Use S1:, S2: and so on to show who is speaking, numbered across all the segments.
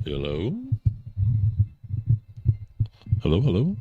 S1: Hello? Hello, hello?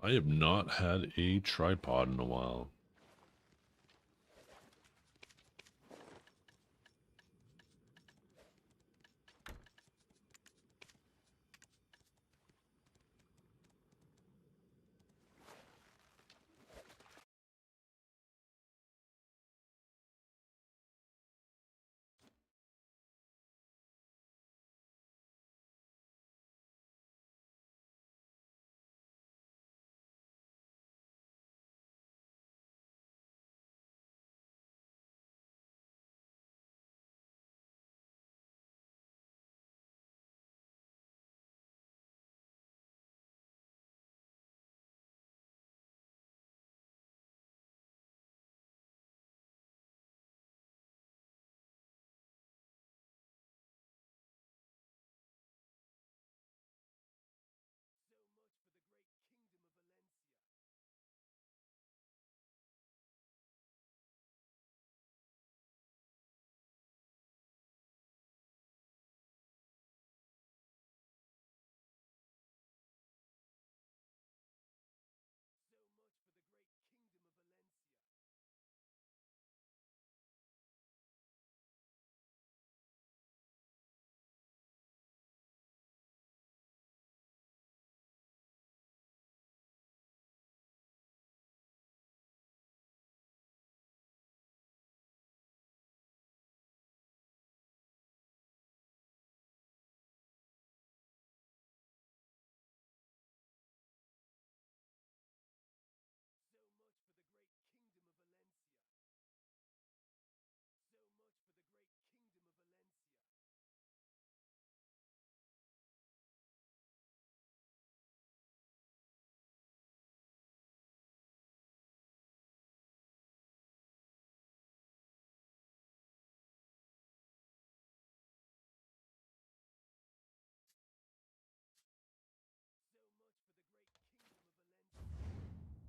S1: I have not had a tripod in a while.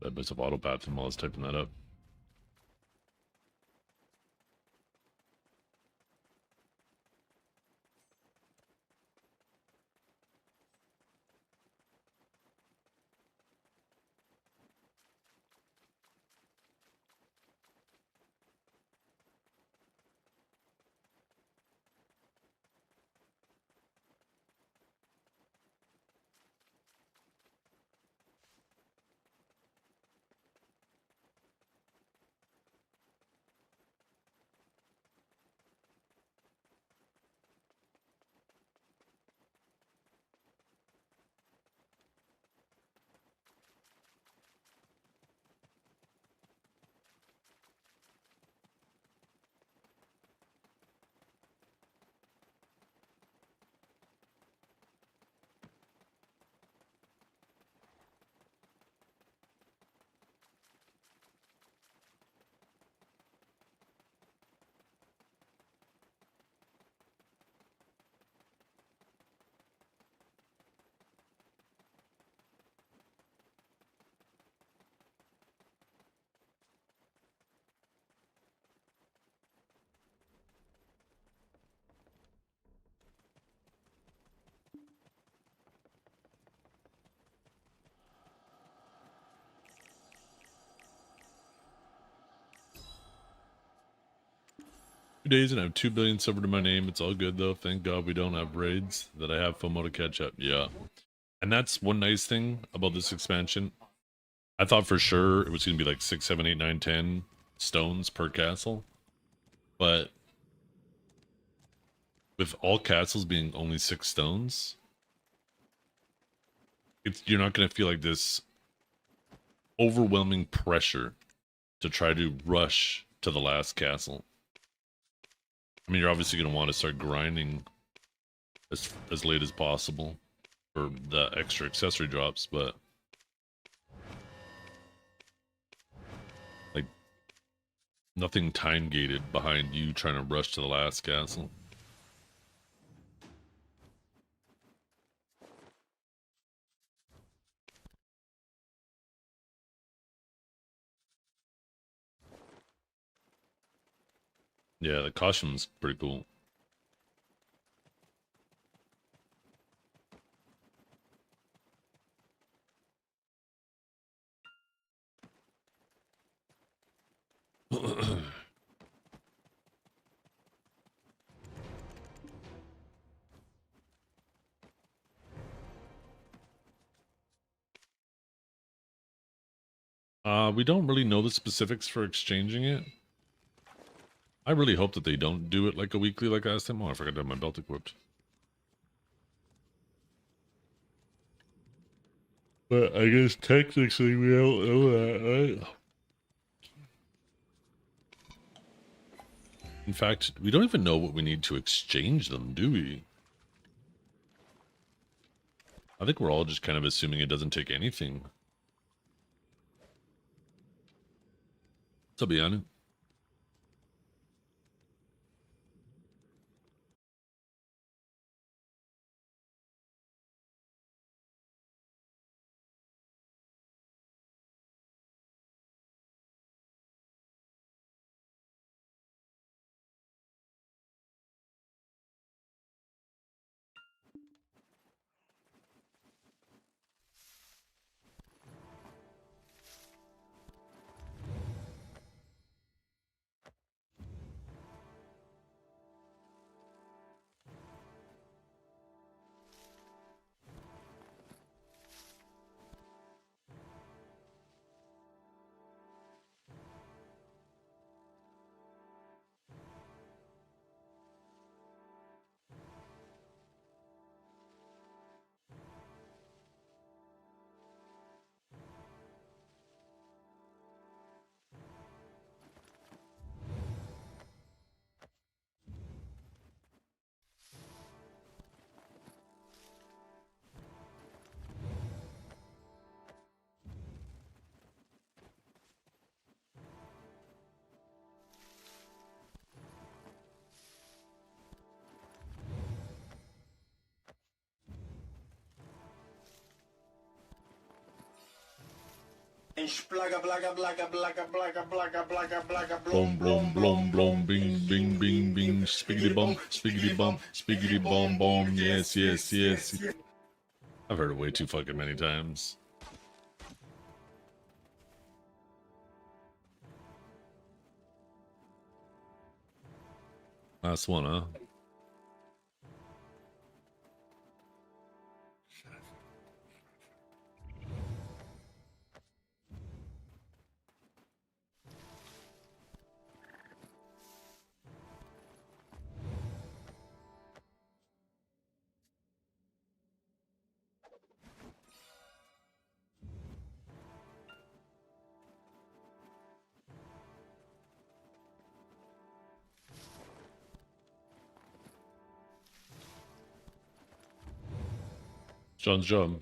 S1: That bits of auto bathroom while I was typing that up. 2 days and I have 2 billion silver to my name. It's all good though. Thank God we don't have raids that I have FOMO to catch up. Yeah. And that's one nice thing about this expansion. I thought for sure it was going to be like 6, 7, 8, 9, 10 stones per castle. But with all castles being only 6 stones, you're not going to feel like this overwhelming pressure to try to rush to the last castle. I mean, you're obviously going to want to start grinding as late as possible for the extra accessory drops, but like nothing time gated behind you trying to rush to the last castle. Yeah, the costume's pretty cool. We don't really know the specifics for exchanging it. I really hope that they don't do it like a weekly like last time. Oh, I forgot to have my belt equipped. But I guess technically we don't know that, right? In fact, we don't even know what we need to exchange them, do we? I think we're all just kind of assuming it doesn't take anything. What's up, Ian? Blom, blom, blom, blom, bing, bing, bing, bing, spiggity bump, spiggity bom bom, yes, yes, yes. I've heard it way too fucking many times. Last one, huh? John's job.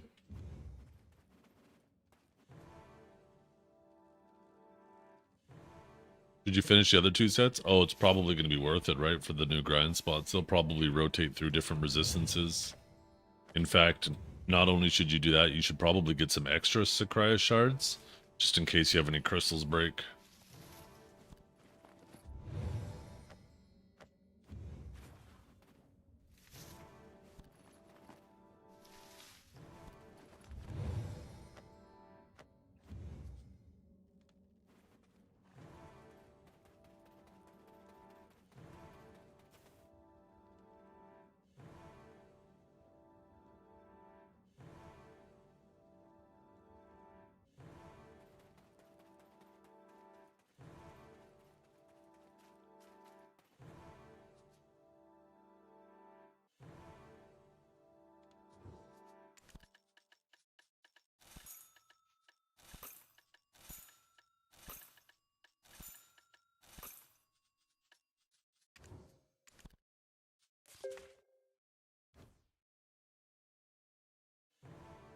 S1: Did you finish the other 2 sets? Oh, it's probably going to be worth it, right? For the new grind spots. They'll probably rotate through different resistances. In fact, not only should you do that, you should probably get some extra Sakria shards, just in case you have any crystals break.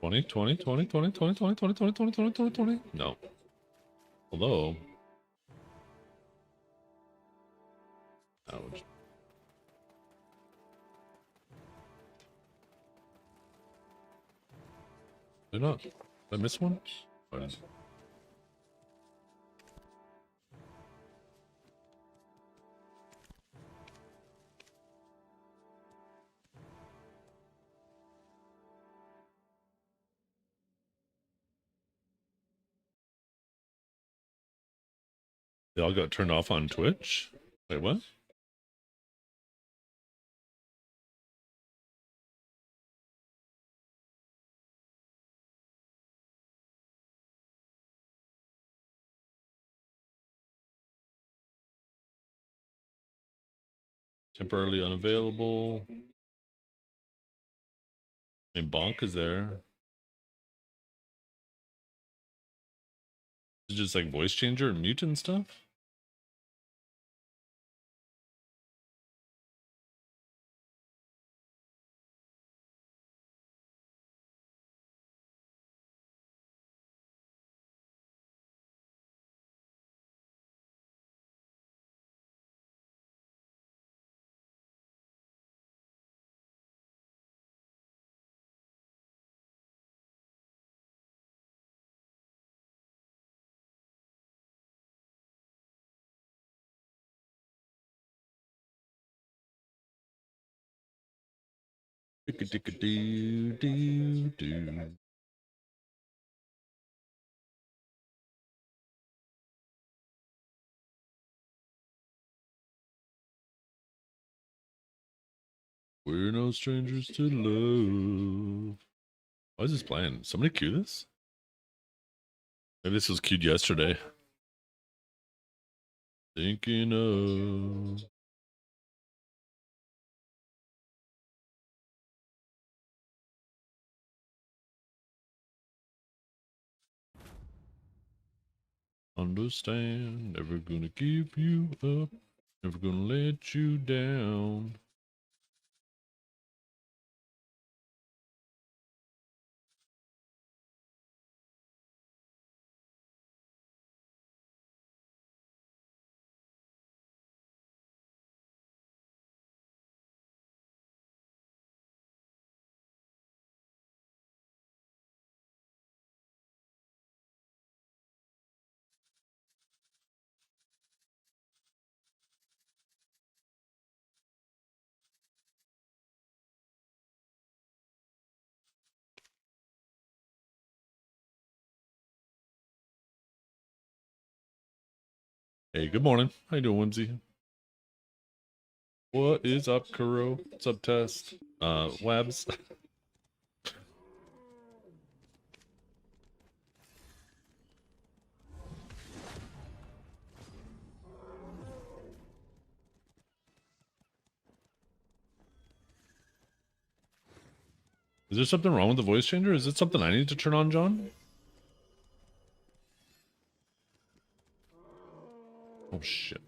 S1: 20, 20, 20, 20, 20, 20, 20, 20, 20, 20, 20, 20. No. Hello. Ouch. Did not. Did I miss one? They all got turned off on Twitch? Wait, what? Temporarily unavailable. I mean, Bonk is there. Is it just like voice changer and mute and stuff? Do. We're no strangers to love. Why is this playing? Somebody cue this? Maybe this was queued yesterday. Thinking of. Understand, never gonna give you up, never gonna let you down. Hey, good morning. How you doing, Whimsy? What is up, Kuro? What's up, Test? Wabs? Is there something wrong with the voice changer? Is it something I need to turn on, John? Oh, shit.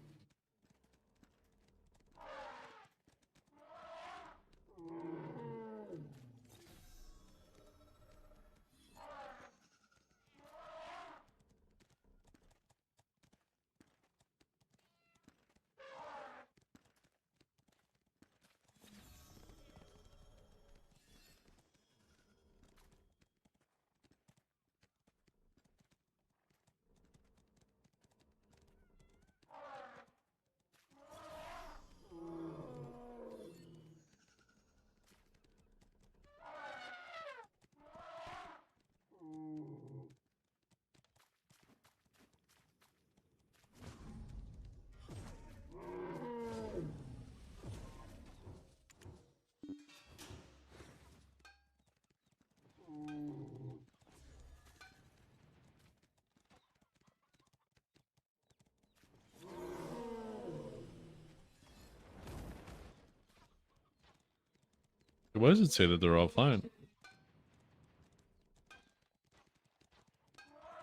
S1: Why does it say that they're offline?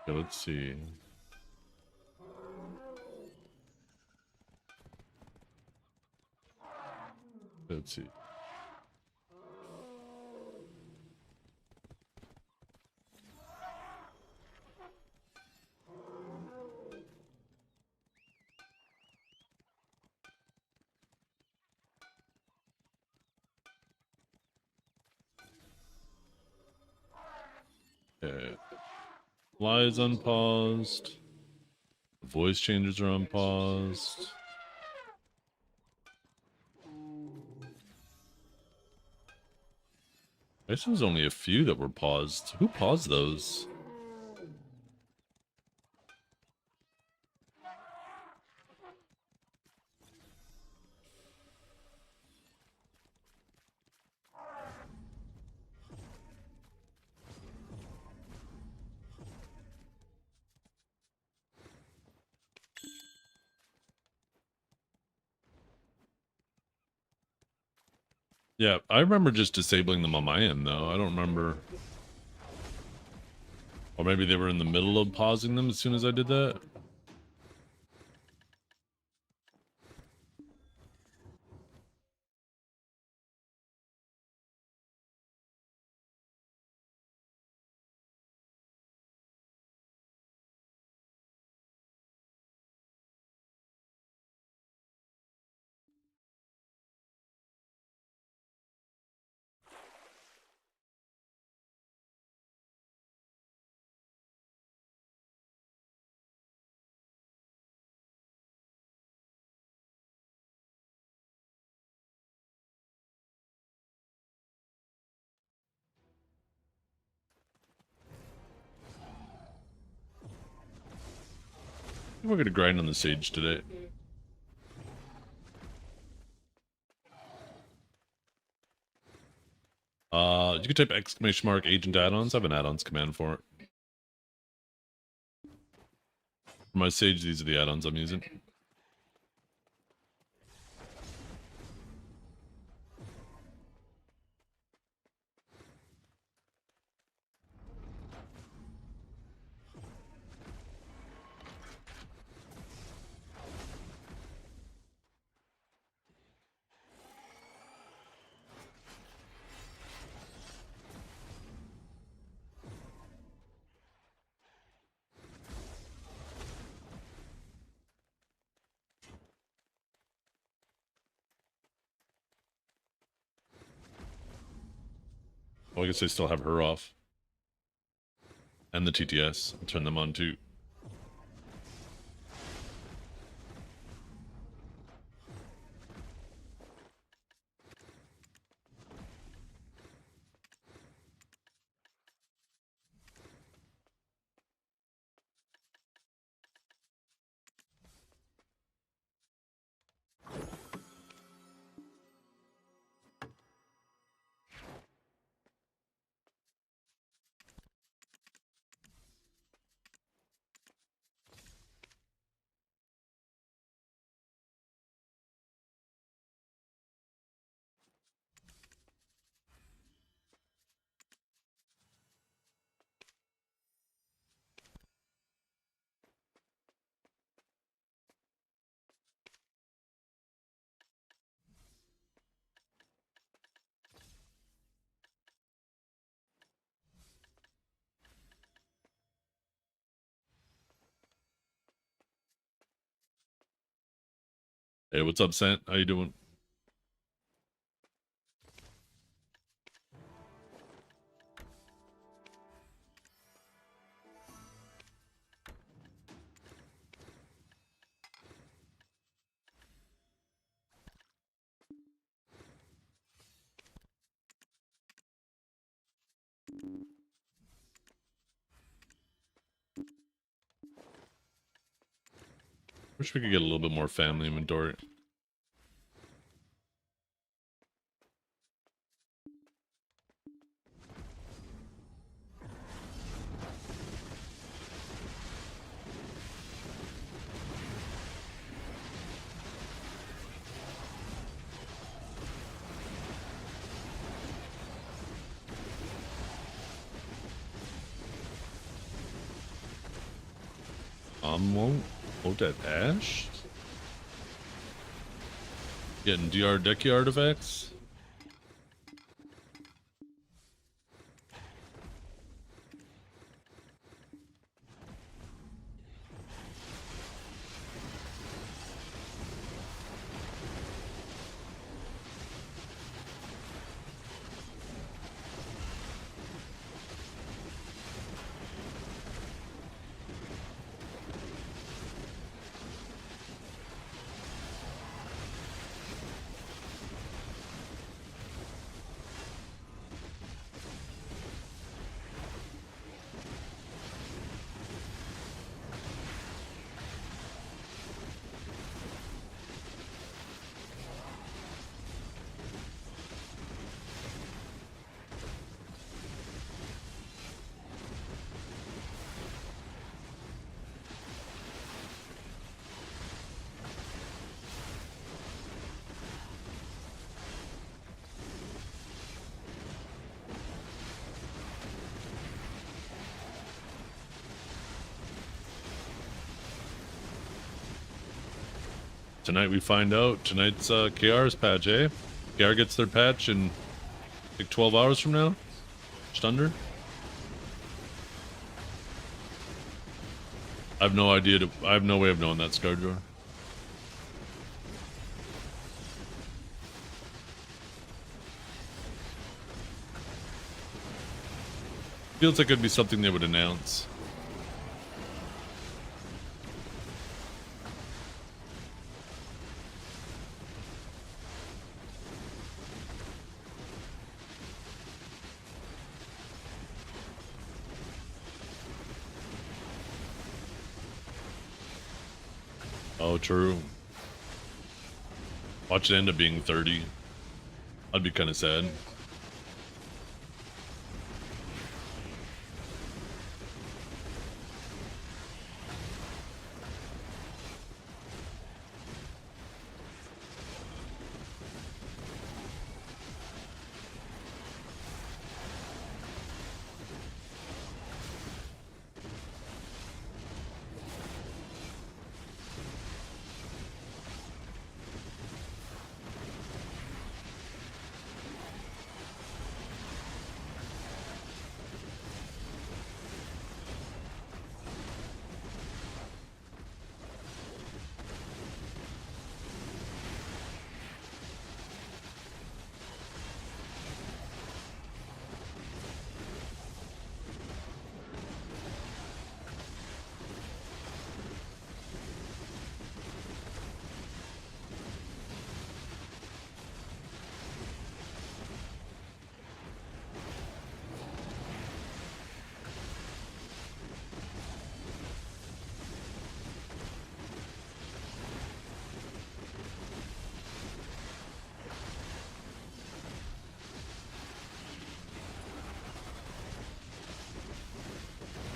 S1: Okay, let's see. Let's see. Okay. Fly is unpaused. The voice changes are unpaused. I guess there was only a few that were paused. Who paused those? Yeah, I remember just disabling them on my end, though. I don't remember. Or maybe they were in the middle of pausing them as soon as I did that. We're gonna grind on the Sage today. You can type !! agent add-ons. I have an add-ons command for it. For my Sage, these are the add-ons I'm using. Oh, I guess I still have her off. And the TTS. I'll turn them on too. Hey, what's up, Sant? How you doing? Wish we could get a little bit more family inventory. Won't vote at Ash? Getting DR Decky artifacts? Tonight we find out. Tonight's KR's patch, eh? KR gets their patch in like 12 hours from now? Just under? I have no idea. I have no way of knowing that, Scarjar. Feels like it'd be something they would announce. Oh, true. Watch it end up being 30. I'd be kind of sad.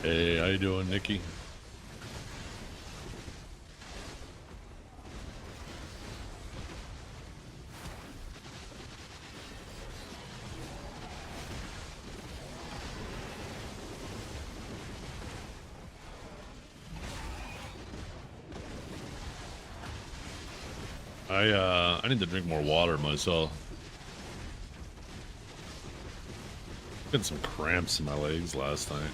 S1: Hey, how you doing, Nikki? I need to drink more water myself. Got some cramps in my legs last night.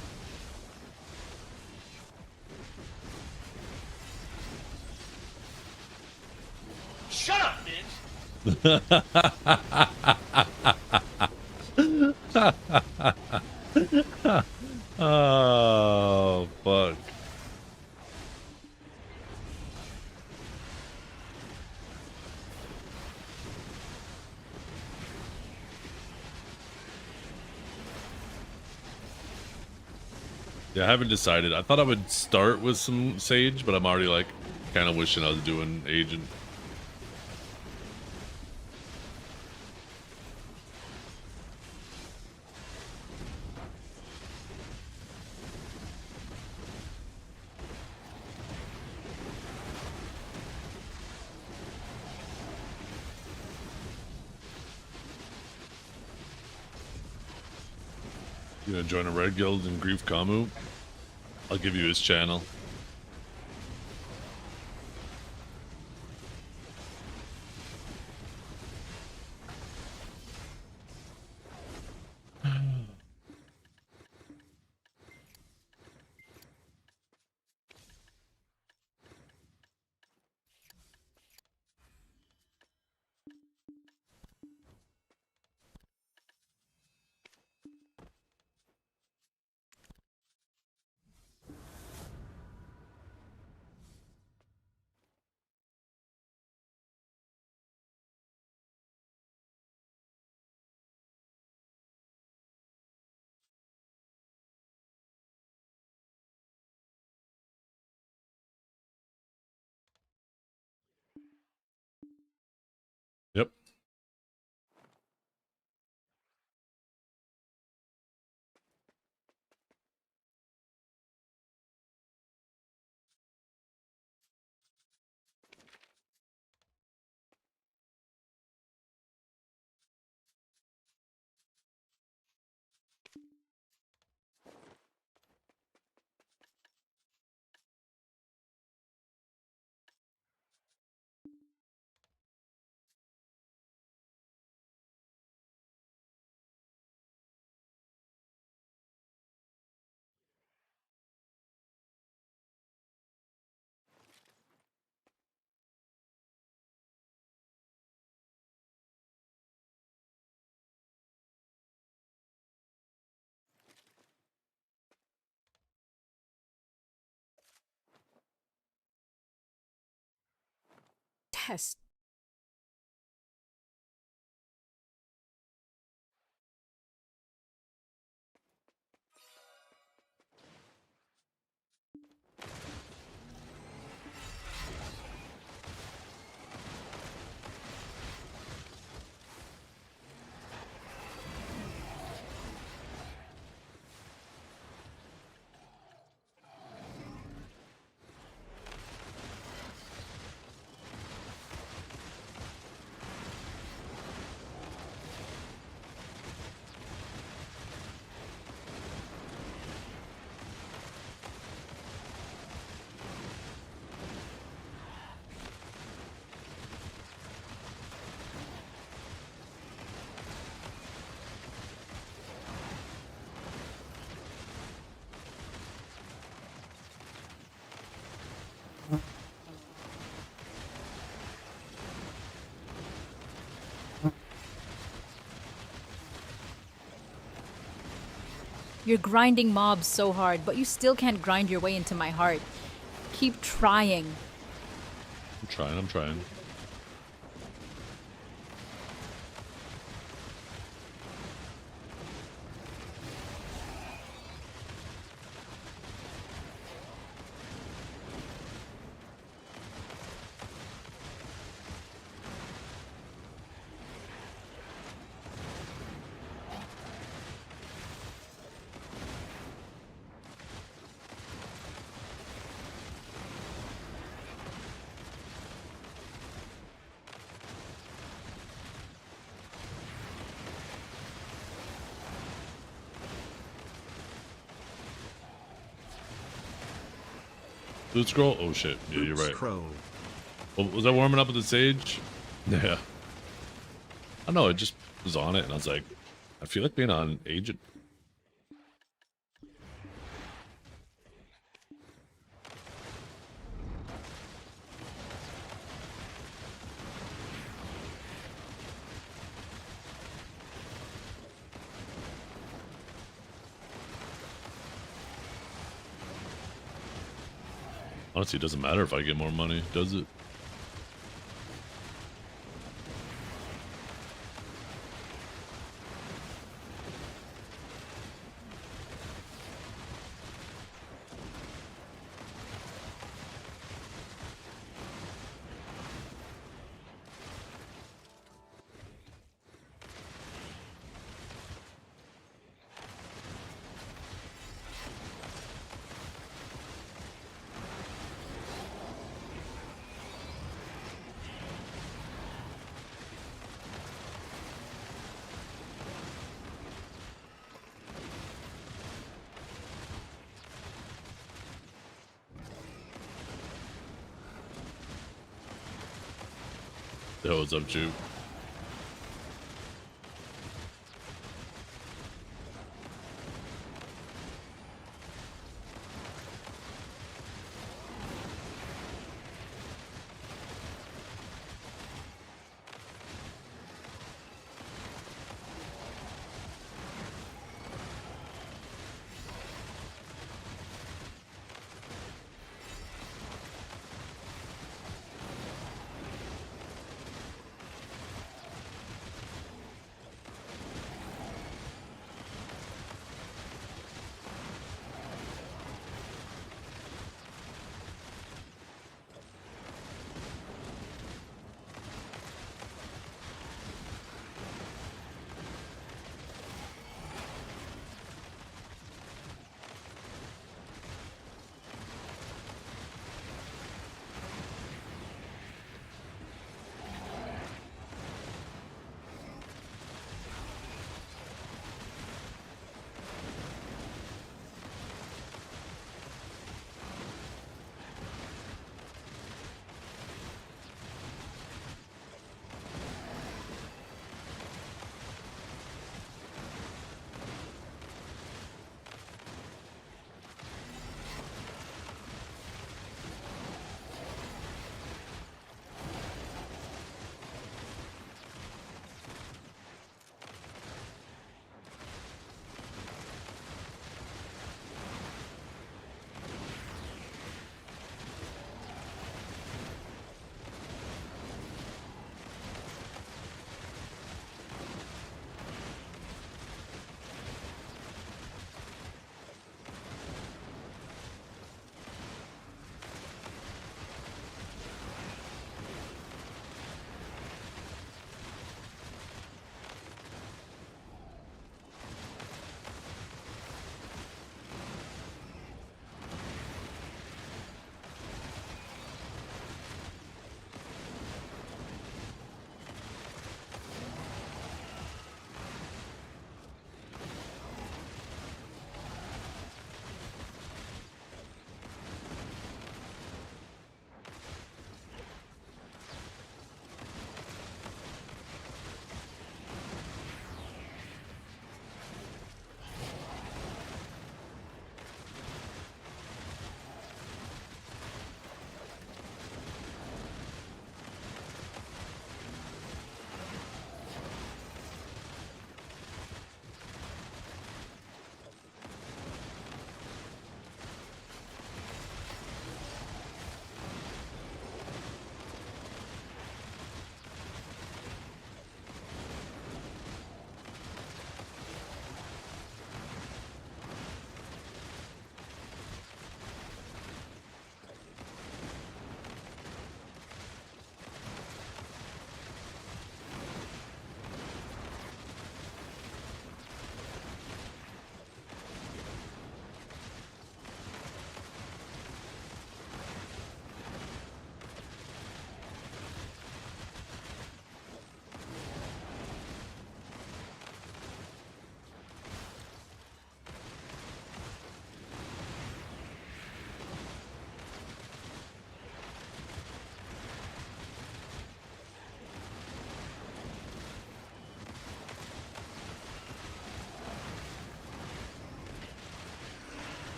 S2: Shut up, bitch!
S1: Oh, fuck. Yeah, I haven't decided. I thought I would start with some Sage, but I'm already like kind of wishing I was doing Agent. You gonna join a red guild in Grief Kamu? I'll give you his channel.
S3: Yes. You're grinding mobs so hard, but you still can't grind your way into my heart. Keep trying.
S1: I'm trying, I'm trying. Loot scroll? Oh shit. Yeah, you're right.
S4: Scroll.
S1: Well, was I warming up with the sage? Yeah. I don't know, it just was on it and I was like, I feel like being on agent. Honestly, it doesn't matter if I get more money, does it? Yo, what's up, Juke?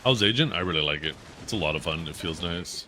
S1: How's Agent? I really like it. It's a lot of fun. It feels nice.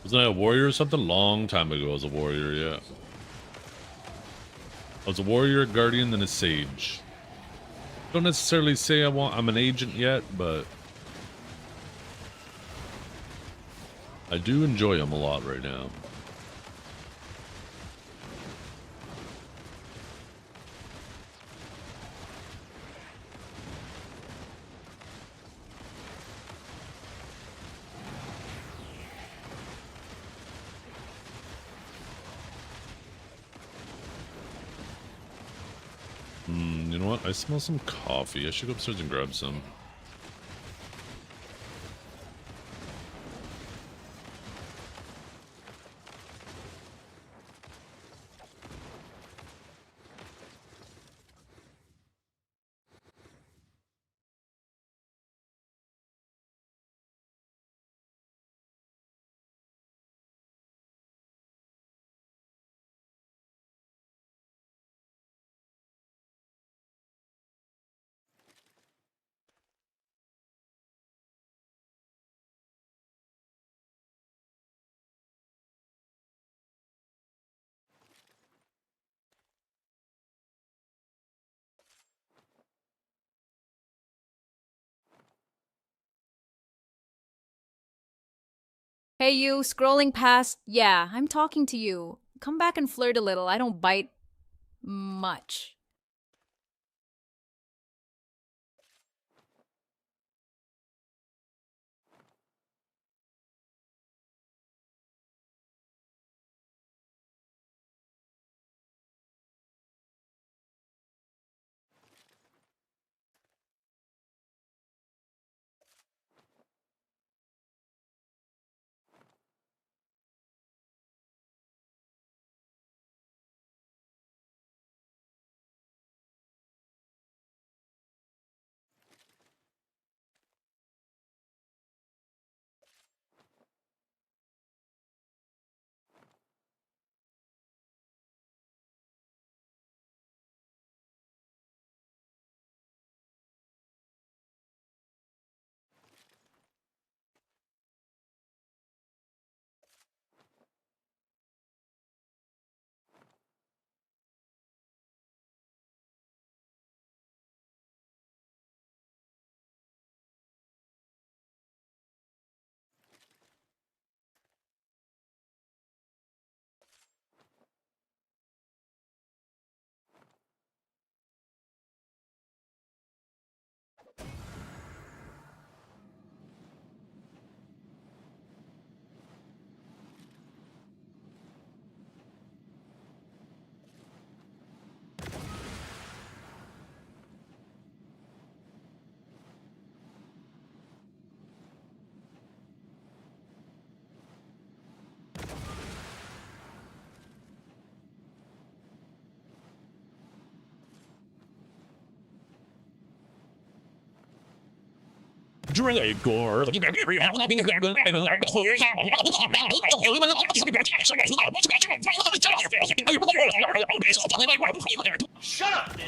S1: Wasn't I a warrior or something? Long time ago I was a warrior, yeah. I was a warrior, a guardian, then a sage. Don't necessarily say I'm an agent yet, but I do enjoy them a lot right now. You know what? I smell some coffee. I should go upstairs and grab some.
S3: Hey, you, scrolling past. Yeah, I'm talking to you. Come back and flirt a little. I don't bite much.
S2: Shut up, bitch!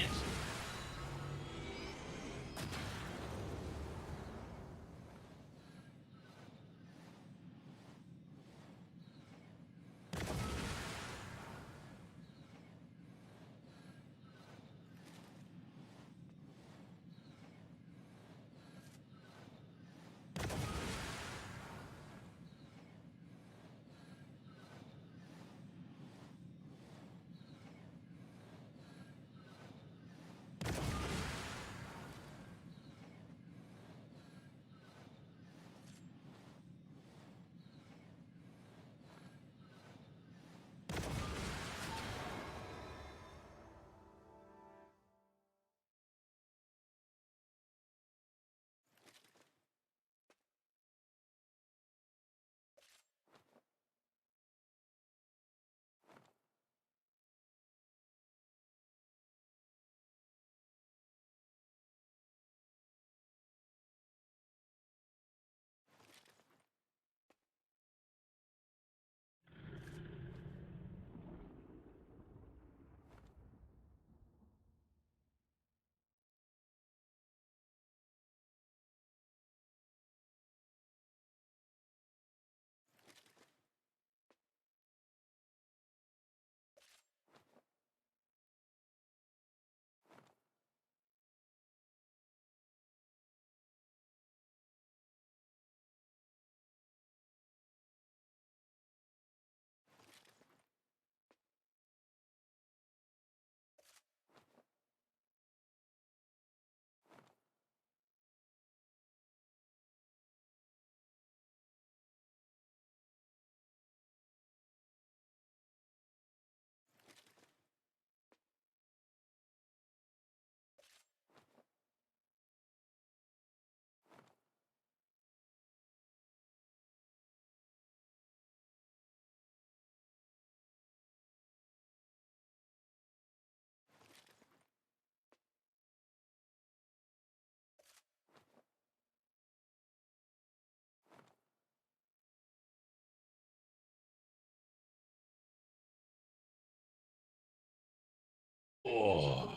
S1: Oh.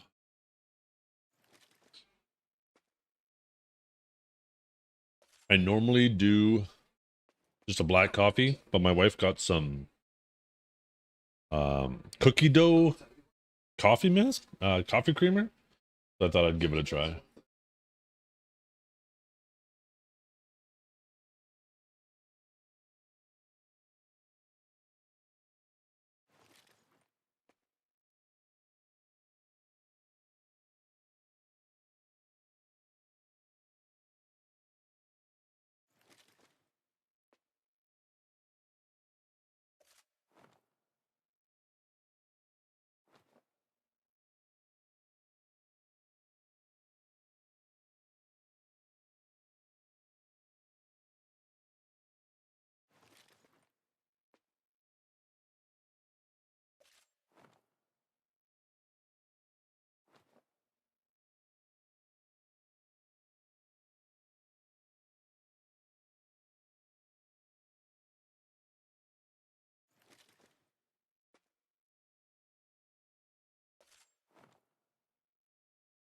S1: I normally do just a black coffee, but my wife got some cookie dough coffee mist, coffee creamer. So I thought I'd give it a try.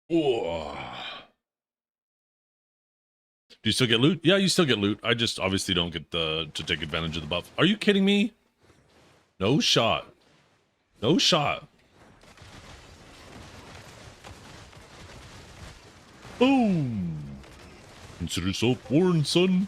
S1: Oh. Do you still get loot? Yeah, you still get loot. I just obviously don't get the to take advantage of the buff. Are you kidding me? No shot. No shot. Boom. Consider yourself warned, son.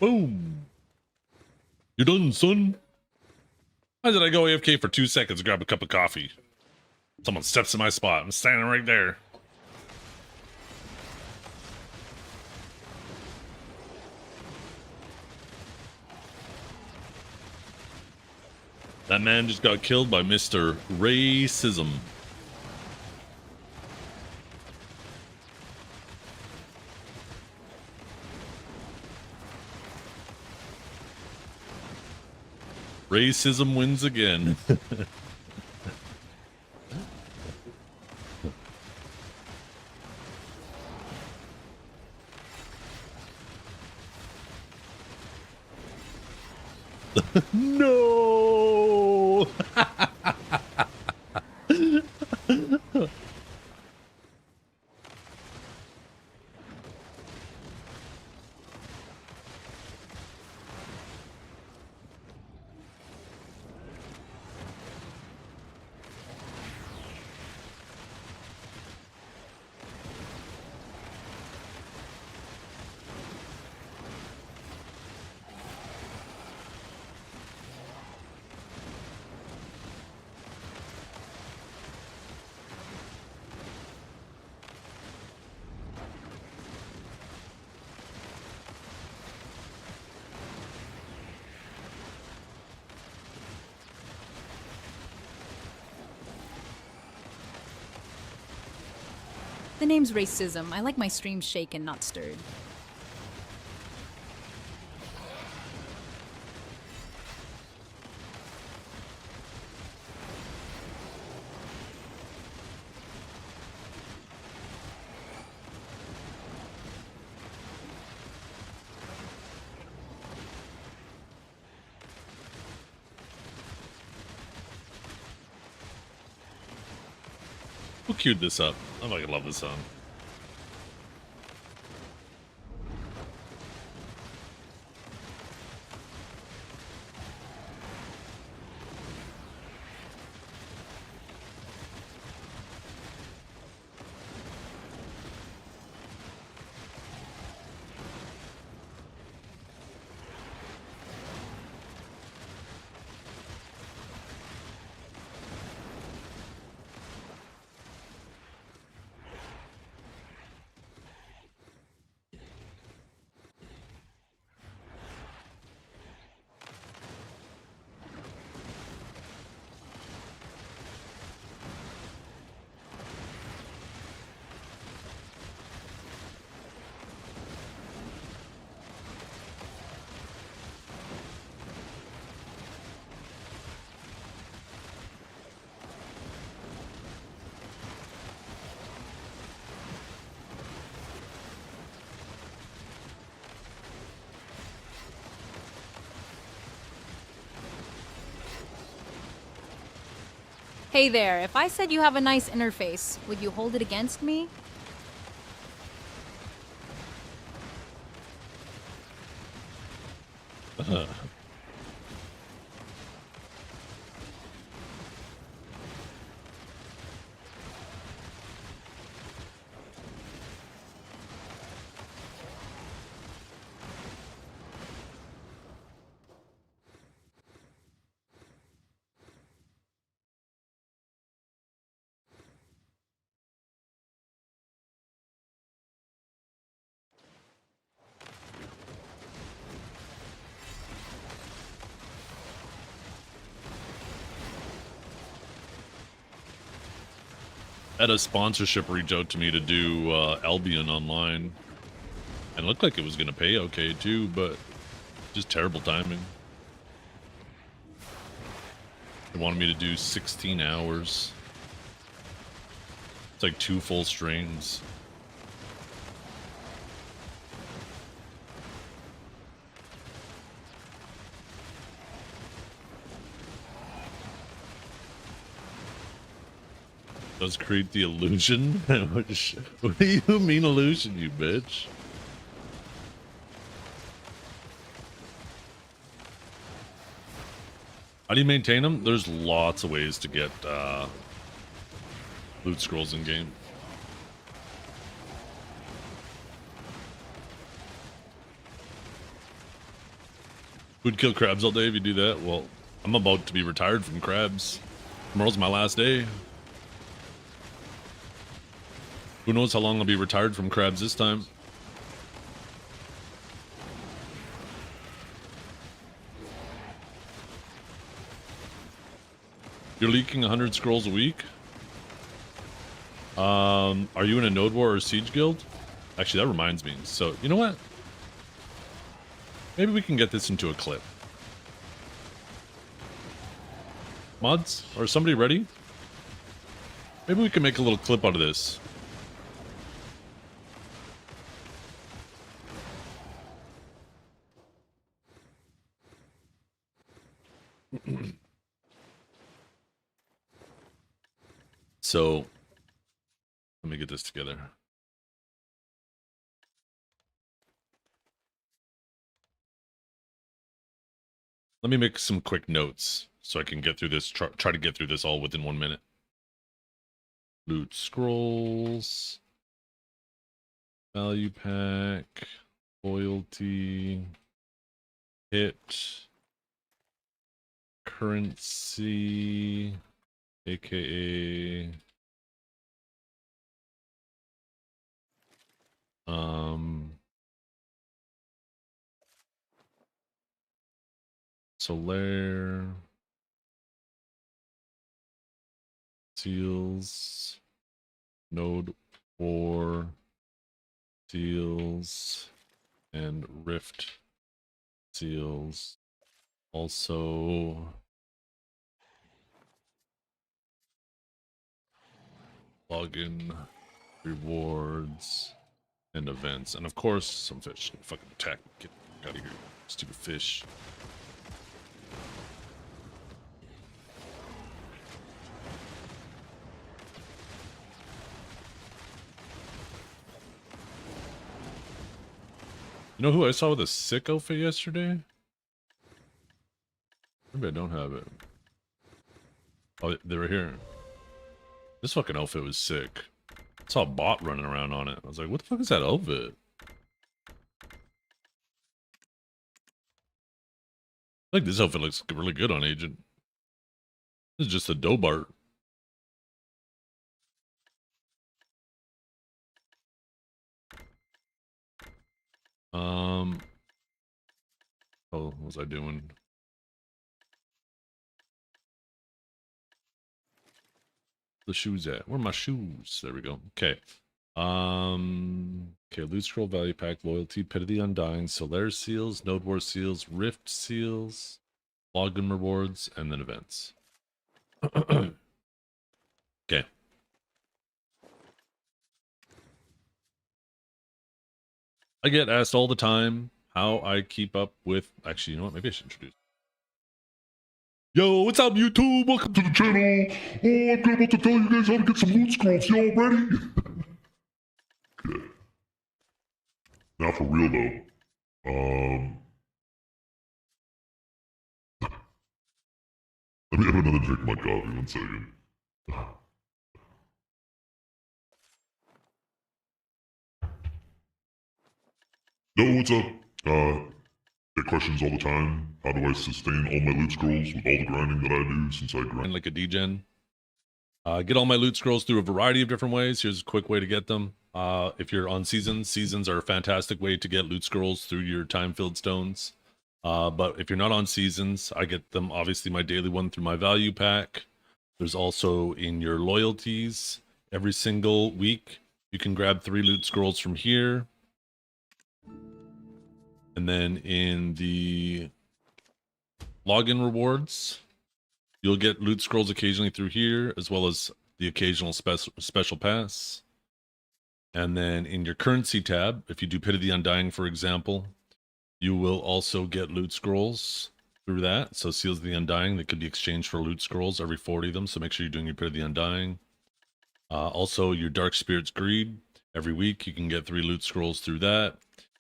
S1: Boom. You're done, son. Why did I go AFK for 2 seconds to grab a cup of coffee? Someone steps in my spot. I'm standing right there. That man just got killed by Mr. Racism. Racism wins again. No.
S3: The name's Racism. I like my stream shaken, not stirred.
S1: Who queued this up? I fucking love this song.
S3: Hey there, if I said you have a nice interface, would you hold it against me?
S1: Had a sponsorship reach out to me to do Albion online, and it looked like it was going to pay okay too, but just terrible timing. They wanted me to do 16 hours. It's like 2 full streams. Does create the illusion? What do you mean illusion, you bitch? How do you maintain them? There's lots of ways to get loot scrolls in game. Who'd kill crabs all day if you do that? Well, I'm about to be retired from crabs. Tomorrow's my last day. Who knows how long I'll be retired from crabs this time? You're leaking 100 scrolls a week? Are you in a Node War or Siege guild? Actually, that reminds me. So, you know what? Maybe we can get this into a clip. Mods? Are somebody ready? Maybe we can make a little clip out of this. So, let me get this together. Let me make some quick notes so I can get through this, try to get through this all within 1 minute. Loot scrolls. Value pack. Loyalty. Hit. Currency. AKA. Solaire. Seals. Node 4. Seals. And Rift seals. Also. Login. Rewards. And events. And of course, some fish. Fucking attack. Get out of here. Stupid fish. You know who I saw with a sick outfit yesterday? Maybe I don't have it. Oh, they were here. This fucking outfit was sick. I saw a bot running around on it. I was like, what the fuck is that outfit? I think this outfit looks really good on Agent. This is just a Dobart. Oh, what was I doing? The shoes at? Where are my shoes? There we go. Okay. Okay, loot scroll, value pack, loyalty, pit of the undying, Solaire seals, Node War seals, Rift seals, login rewards, and then events. Okay. I get asked all the time how I keep up with. Actually, you know what? Maybe I should introduce. Yo, what's up, YouTube? Welcome to the channel. Oh, I'm about to tell you guys how to get some loot scrolls. Y'all ready?
S4: Okay. Now for real though. Let me have another drink of my coffee. 1 second. Yo, what's up? Get questions all the time. How do I sustain all my loot scrolls with all the grinding that I do since I grind?
S1: And like a degen. Get all my loot scrolls through a variety of different ways. Here's a quick way to get them. If you're on seasons, seasons are a fantastic way to get loot scrolls through your time-filled stones. But if you're not on seasons, I get them, obviously, my daily one through my value pack. There's also in your loyalties, every single week, you can grab 3 loot scrolls from here. And then in the login rewards, you'll get loot scrolls occasionally through here, as well as the occasional special pass. And then in your currency tab, if you do Pit of the Undying, for example, you will also get loot scrolls through that. So Seals of the Undying, that could be exchanged for loot scrolls, every 40 of them. So make sure you're doing your Pit of the Undying. Also, your Dark Spirit's Greed, every week you can get 3 loot scrolls through that.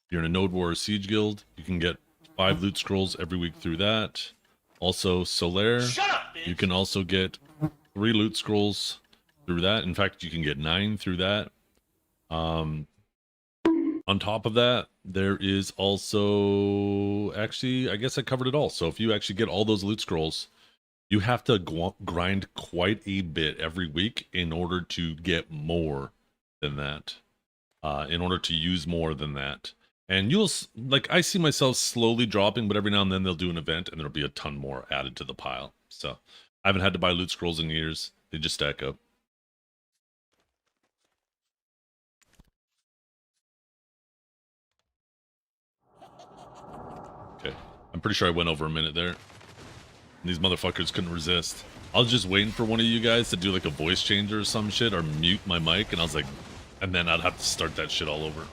S1: If you're in a Node War or Siege Guild, you can get 5 loot scrolls every week through that. Also, Solaire,
S2: Shut up, bitch.
S1: you can also get 3 loot scrolls through that. In fact, you can get 9 through that. On top of that, there is also, actually, I guess I covered it all. So if you actually get all those loot scrolls, you have to grind quite a bit every week in order to get more than that, in order to use more than that. And you'll, like, I see myself slowly dropping, but every now and then they'll do an event and there'll be a ton more added to the pile. So I haven't had to buy loot scrolls in years. They just stack up. Okay. I'm pretty sure I went over a minute there. These motherfuckers couldn't resist. I was just waiting for one of you guys to do like a voice changer or some shit or mute my mic, and I was like, and then I'd have to start that shit all over.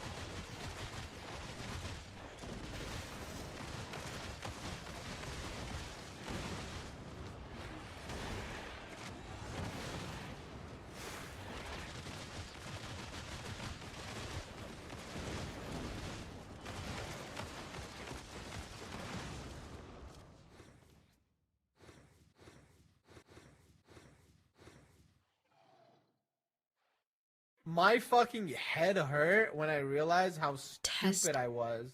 S5: My fucking head hurt when I realized how
S3: Test.
S5: stupid I was.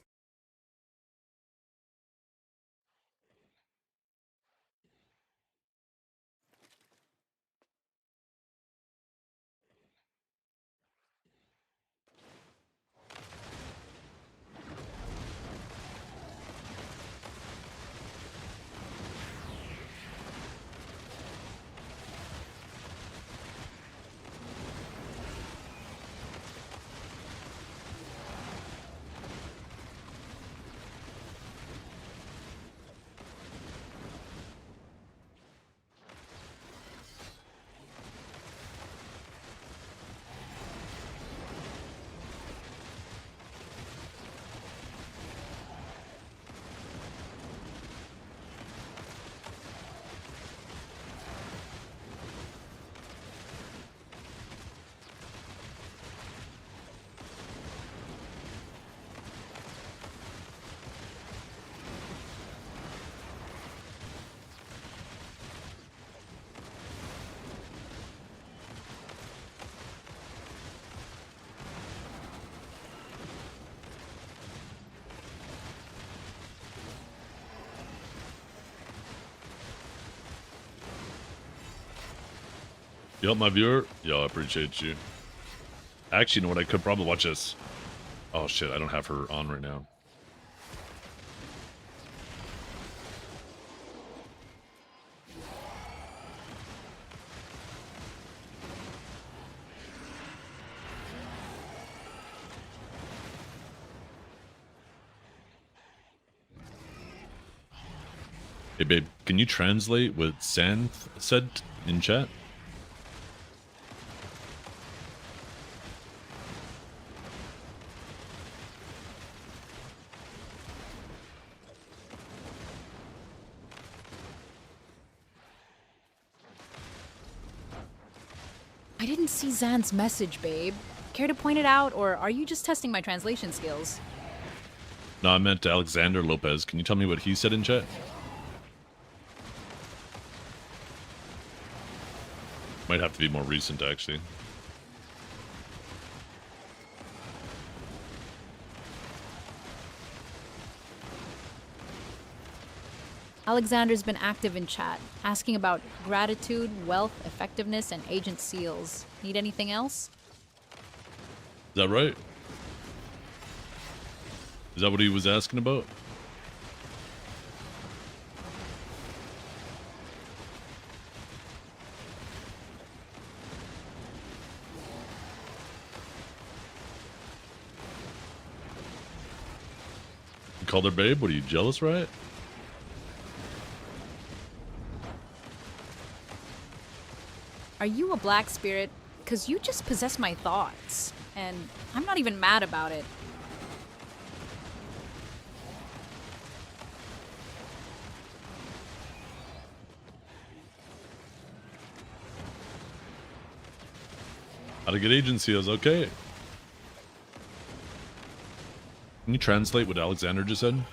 S1: Yo, my viewer. Yo, I appreciate you. Actually, you know what? I could probably watch this. Oh shit, I don't have her on right now. Hey babe, can you translate what Santh said in chat?
S3: I didn't see Zan's message, babe. Care to point it out, or are you just testing my translation skills?
S1: No, I meant Alexander Lopez. Can you tell me what he said in chat? Might have to be more recent, actually.
S3: Alexander's been active in chat, asking about gratitude, wealth, effectiveness, and agent seals. Need anything else?
S1: Is that right? Is that what he was asking about? You called her babe? What are you, jealous, right?
S3: Are you a black spirit? Because you just possess my thoughts, and I'm not even mad about it.
S1: How to get agency is okay. Can you translate what Alexander just said?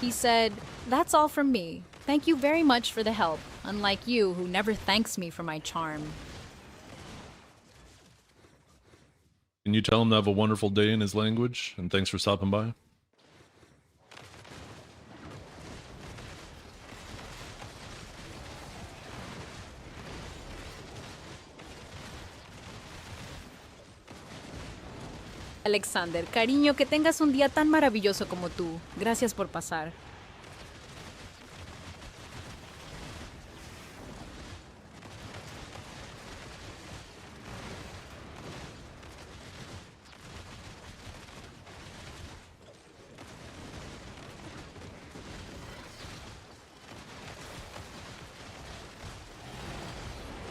S3: He said, "That's all from me. Thank you very much for the help, unlike you who never thanks me for my charm."
S1: Can you tell him to have a wonderful day in his language? And thanks for stopping by.
S3: Alexander, cariño, que tengas un día tan maravilloso como tú. Gracias por pasar.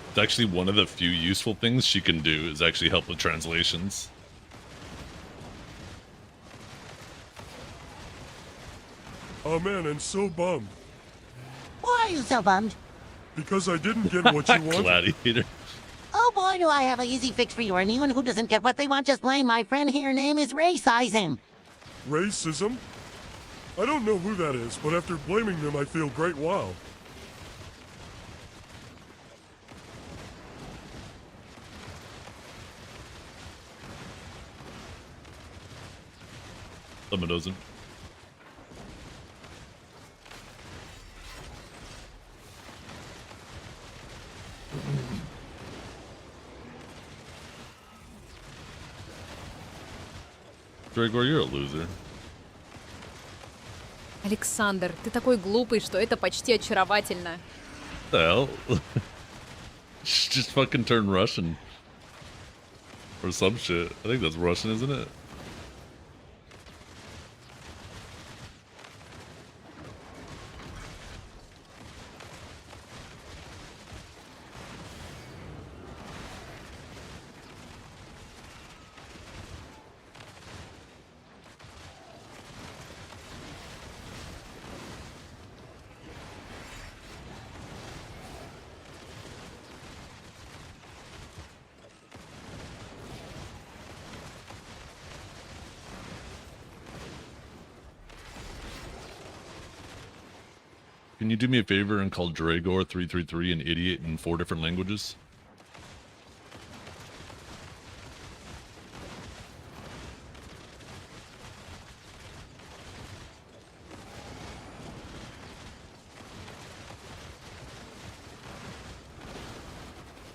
S1: It's actually one of the few useful things she can do is actually help with translations.
S6: Oh man, I'm so bummed.
S7: Why are you so bummed?
S6: Because I didn't get what you wanted.
S1: Gladiator.
S7: Oh boy, do I have an easy fix for you. Anyone who doesn't get what they want, just blame my friend here. Name is racism.
S6: Racism? I don't know who that is, but after blaming them, I feel great wow.
S1: Someone doesn't. Dragor, you're a loser.
S3: Александр, ты такой глупый, что это почти очаровательно.
S1: What the hell? Just fucking turn Russian. Or some shit. I think that's Russian, isn't it? Can you do me a favor and call Dragor333 an idiot in 4 different languages?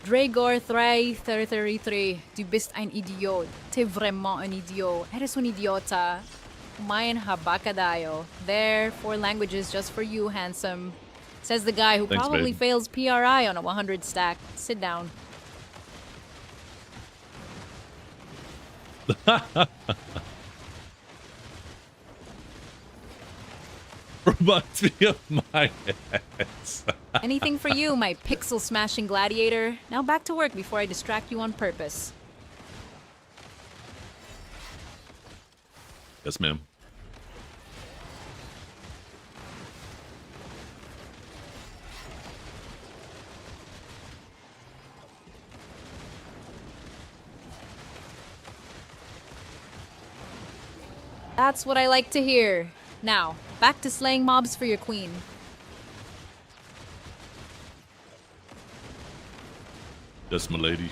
S3: Dragor 333, du bist ein Idiot. T'es vraiment un idiot. Eres un idiota. Mayan habakadayo. There, 4 languages just for you, handsome. Says the guy who
S1: Thanks,
S3: probably
S1: babe.
S3: fails PRI on a 100 stack. Sit down.
S1: Reminds me of my ex.
S3: Anything for you, my pixel smashing gladiator. Now back to work before I distract you on purpose.
S1: Yes, ma'am.
S3: That's what I like to hear. Now, back to slaying mobs for your queen.
S1: Yes, my lady.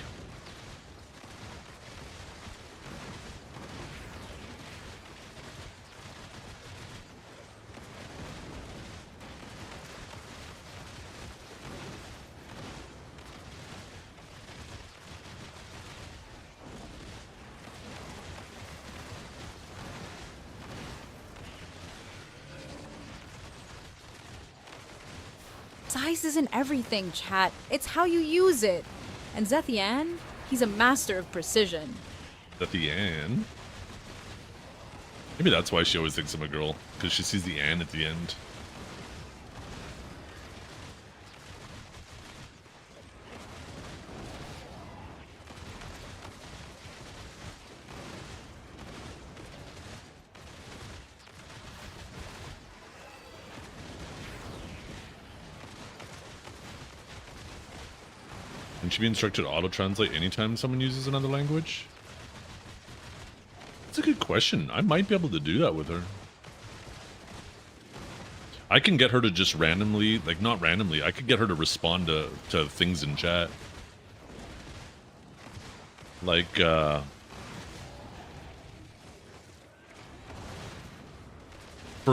S3: Size isn't everything, chat. It's how you use it. And Zethian, he's a master of precision.
S1: At the end. Maybe that's why she always thinks I'm a girl, because she sees the "and" at the end. Can she be instructed to auto-translate anytime someone uses another language? That's a good question. I might be able to do that with her. I can get her to just randomly, like not randomly, I could get her to respond to things in chat. Like, for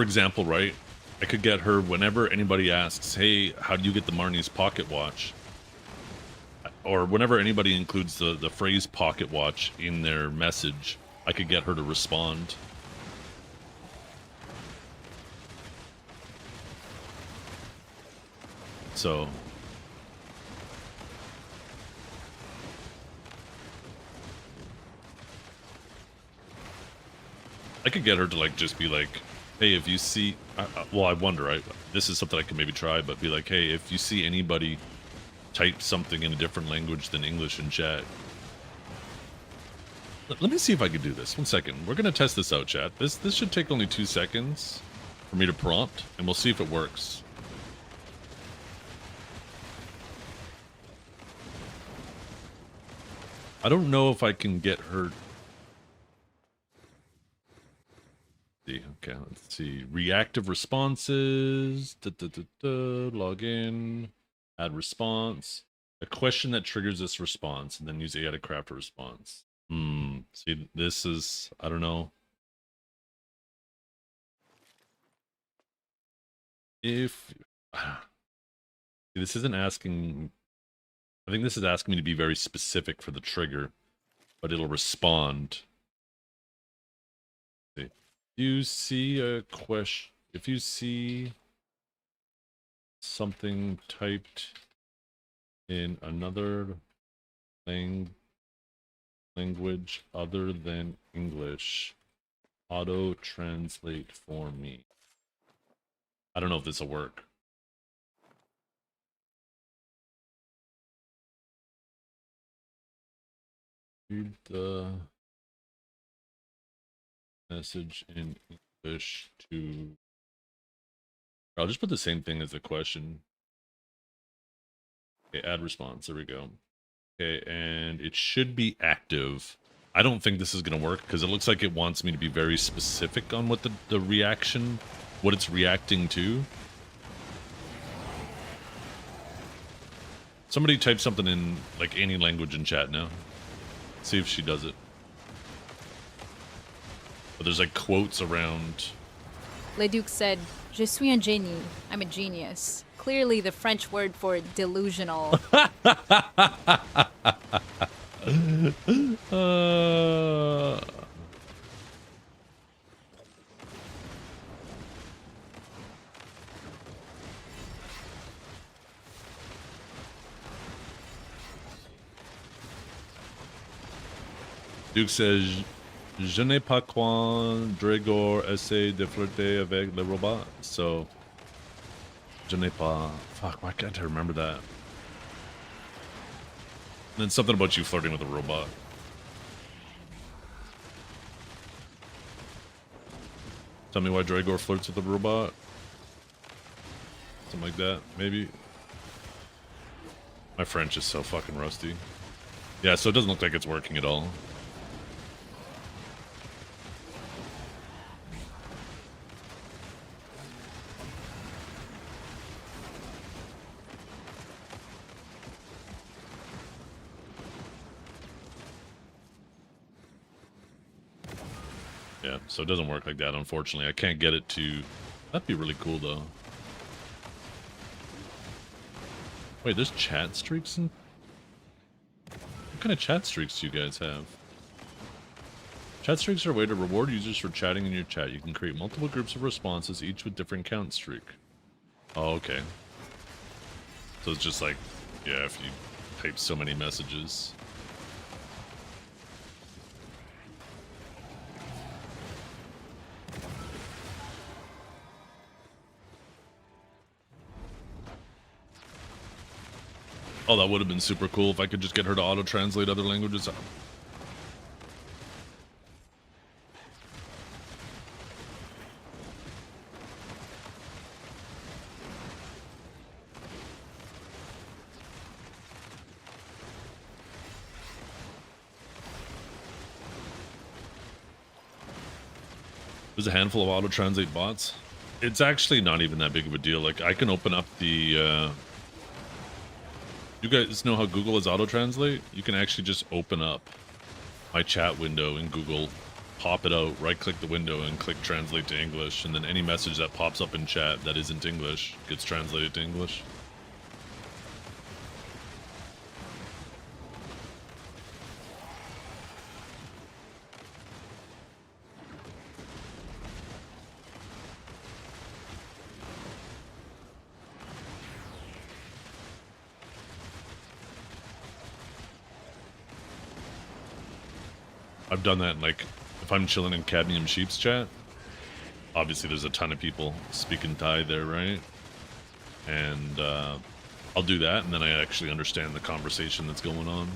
S1: example, right? I could get her whenever anybody asks, hey, how do you get the Marnie's pocket watch? Or whenever anybody includes the phrase pocket watch in their message, I could get her to respond. So I could get her to like just be like, hey, if you see, well, I wonder, this is something I could maybe try, but be like, hey, if you see anybody type something in a different language than English in chat. Let me see if I can do this. 1 second. We're gonna test this out, chat. This should take only 2 seconds for me to prompt, and we'll see if it works. I don't know if I can get her. Okay, let's see. Reactive responses. Log in. Add response. A question that triggers this response, and then use AI to craft a response. See, this is, I don't know. If this isn't asking, I think this is asking me to be very specific for the trigger, but it'll respond. If you see a question, if you see something typed in another language other than English, auto translate for me. I don't know if this will work. Read the message in English to. I'll just put the same thing as the question. Okay, add response. There we go. Okay, and it should be active. I don't think this is going to work because it looks like it wants me to be very specific on what the reaction, what it's reacting to. Somebody type something in like any language in chat now. See if she does it. But there's like quotes around.
S3: Leduc said, Je suis un génie. I'm a genius. Clearly the French word for delusional.
S1: Duke says, Je n'ai pas quand Dregor essaie de flirter avec le robot. So, je n'ai pas. Fuck, why can't I remember that? And then something about you flirting with a robot. Tell me why Dregor flirts with a robot. Something like that, maybe. My French is so fucking rusty. Yeah, so it doesn't look like it's working at all. Yeah, so it doesn't work like that, unfortunately. I can't get it to. That'd be really cool, though. Wait, there's chat streaks in. What kind of chat streaks do you guys have? Chat streaks are a way to reward users for chatting in your chat. You can create multiple groups of responses, each with different count streak. Oh, okay. So it's just like, yeah, if you type so many messages. Oh, that would have been super cool if I could just get her to auto-translate other languages. There's a handful of auto-translate bots. It's actually not even that big of a deal. Like, I can open up the... You guys know how Google is auto-translate? You can actually just open up my chat window in Google, pop it out, right-click the window, and click Translate to English, and then any message that pops up in chat that isn't English gets translated to English. I've done that, like, if I'm chilling in Cadmium Sheep's chat, obviously there's a ton of people speaking Thai there, right? And I'll do that, and then I actually understand the conversation that's going on.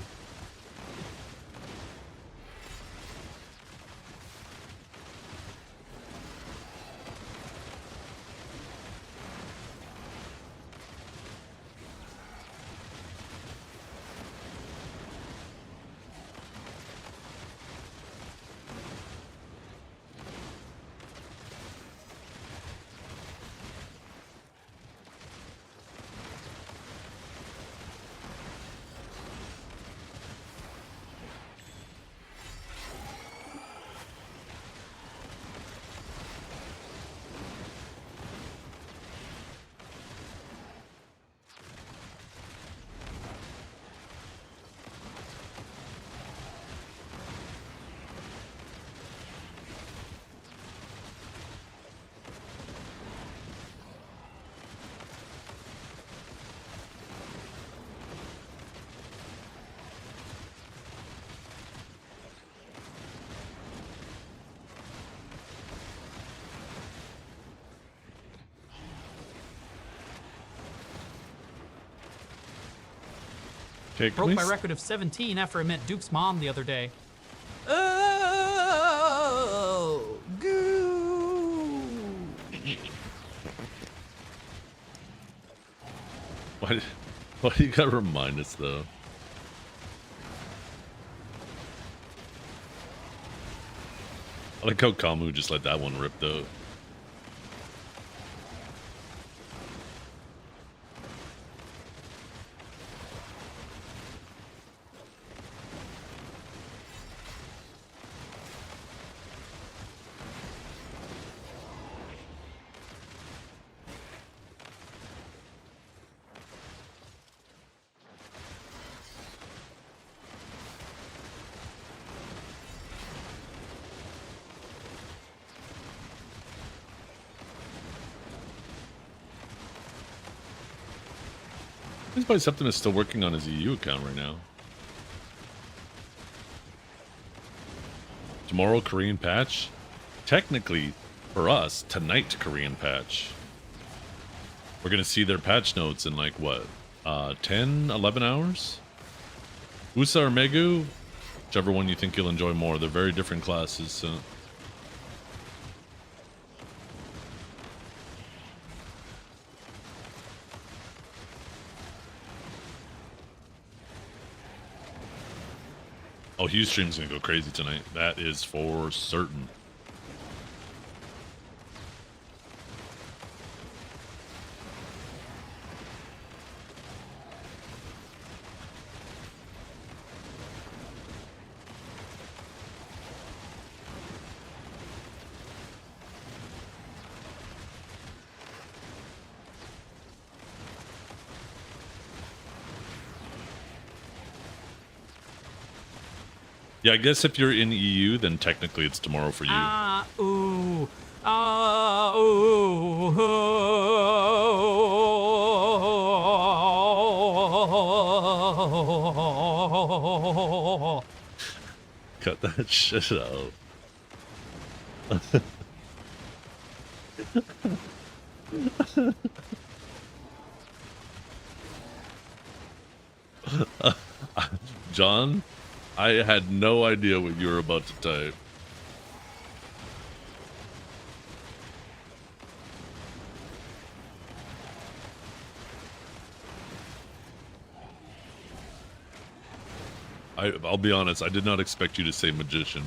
S1: Okay,
S8: Broke my record of 17 after I met Duke's mom the other day. Oh, goo.
S1: Why do you gotta remind us, though? I like how Kamu just let that one rip, though. This by Septimus still working on his EU account right now. Tomorrow, Korean patch? Technically, for us, tonight, Korean patch. We're gonna see their patch notes in like, what, 10, 11 hours? Usa or Megu? Whichever one you think you'll enjoy more. They're very different classes, so... Oh, Hughes stream's gonna go crazy tonight. That is for certain. Yeah, I guess if you're in EU, then technically it's tomorrow for you. Cut that shit out. John, I had no idea what you were about to type. I'll be honest, I did not expect you to say magician.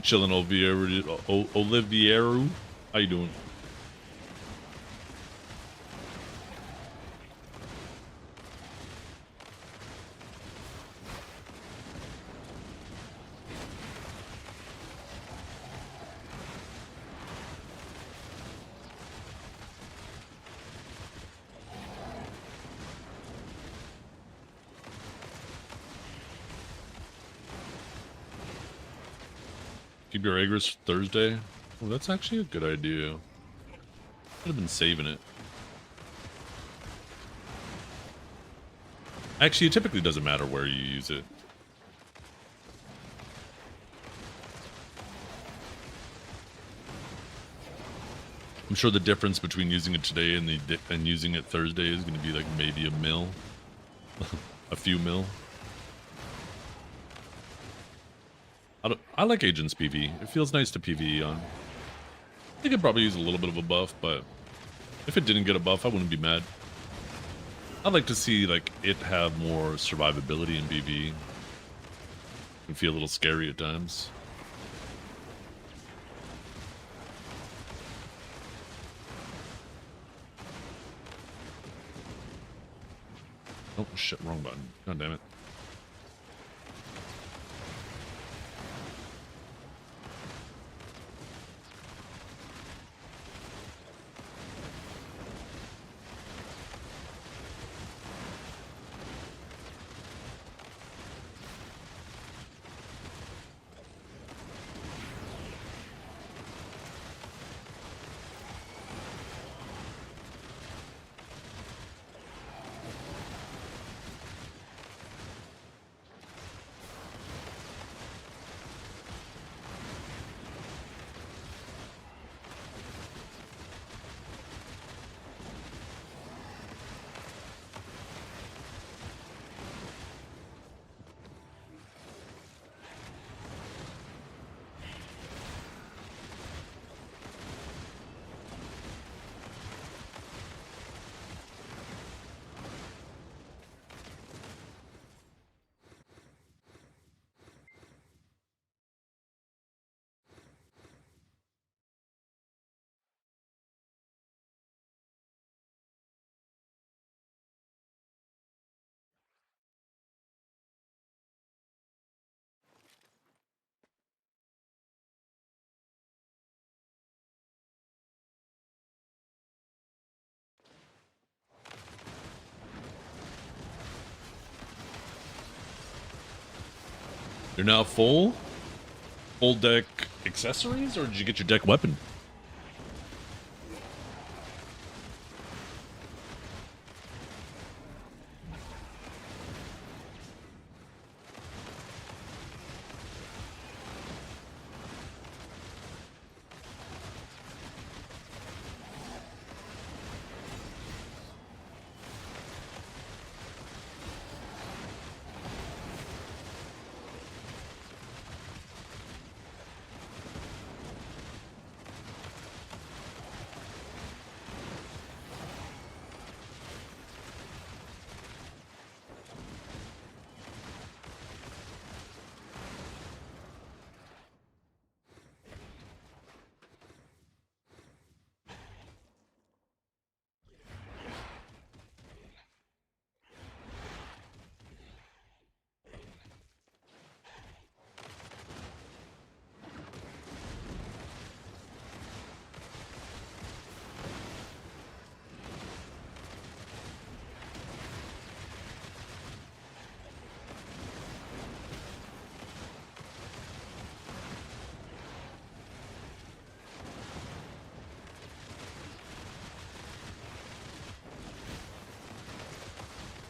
S1: Chilling Oliviero. How you doing? Keep your Agris Thursday. Oh, that's actually a good idea. Should have been saving it. Actually, it typically doesn't matter where you use it. I'm sure the difference between using it today and using it Thursday is going to be like maybe a mil, a few mil. I like Agents PV. It feels nice to PvE on. I think I'd probably use a little bit of a buff, but if it didn't get a buff, I wouldn't be mad. I'd like to see like it have more survivability in PvE. It can feel a little scary at times. Oh shit, wrong button. God damn it. You're now full? Full deck accessories, or did you get your deck weapon?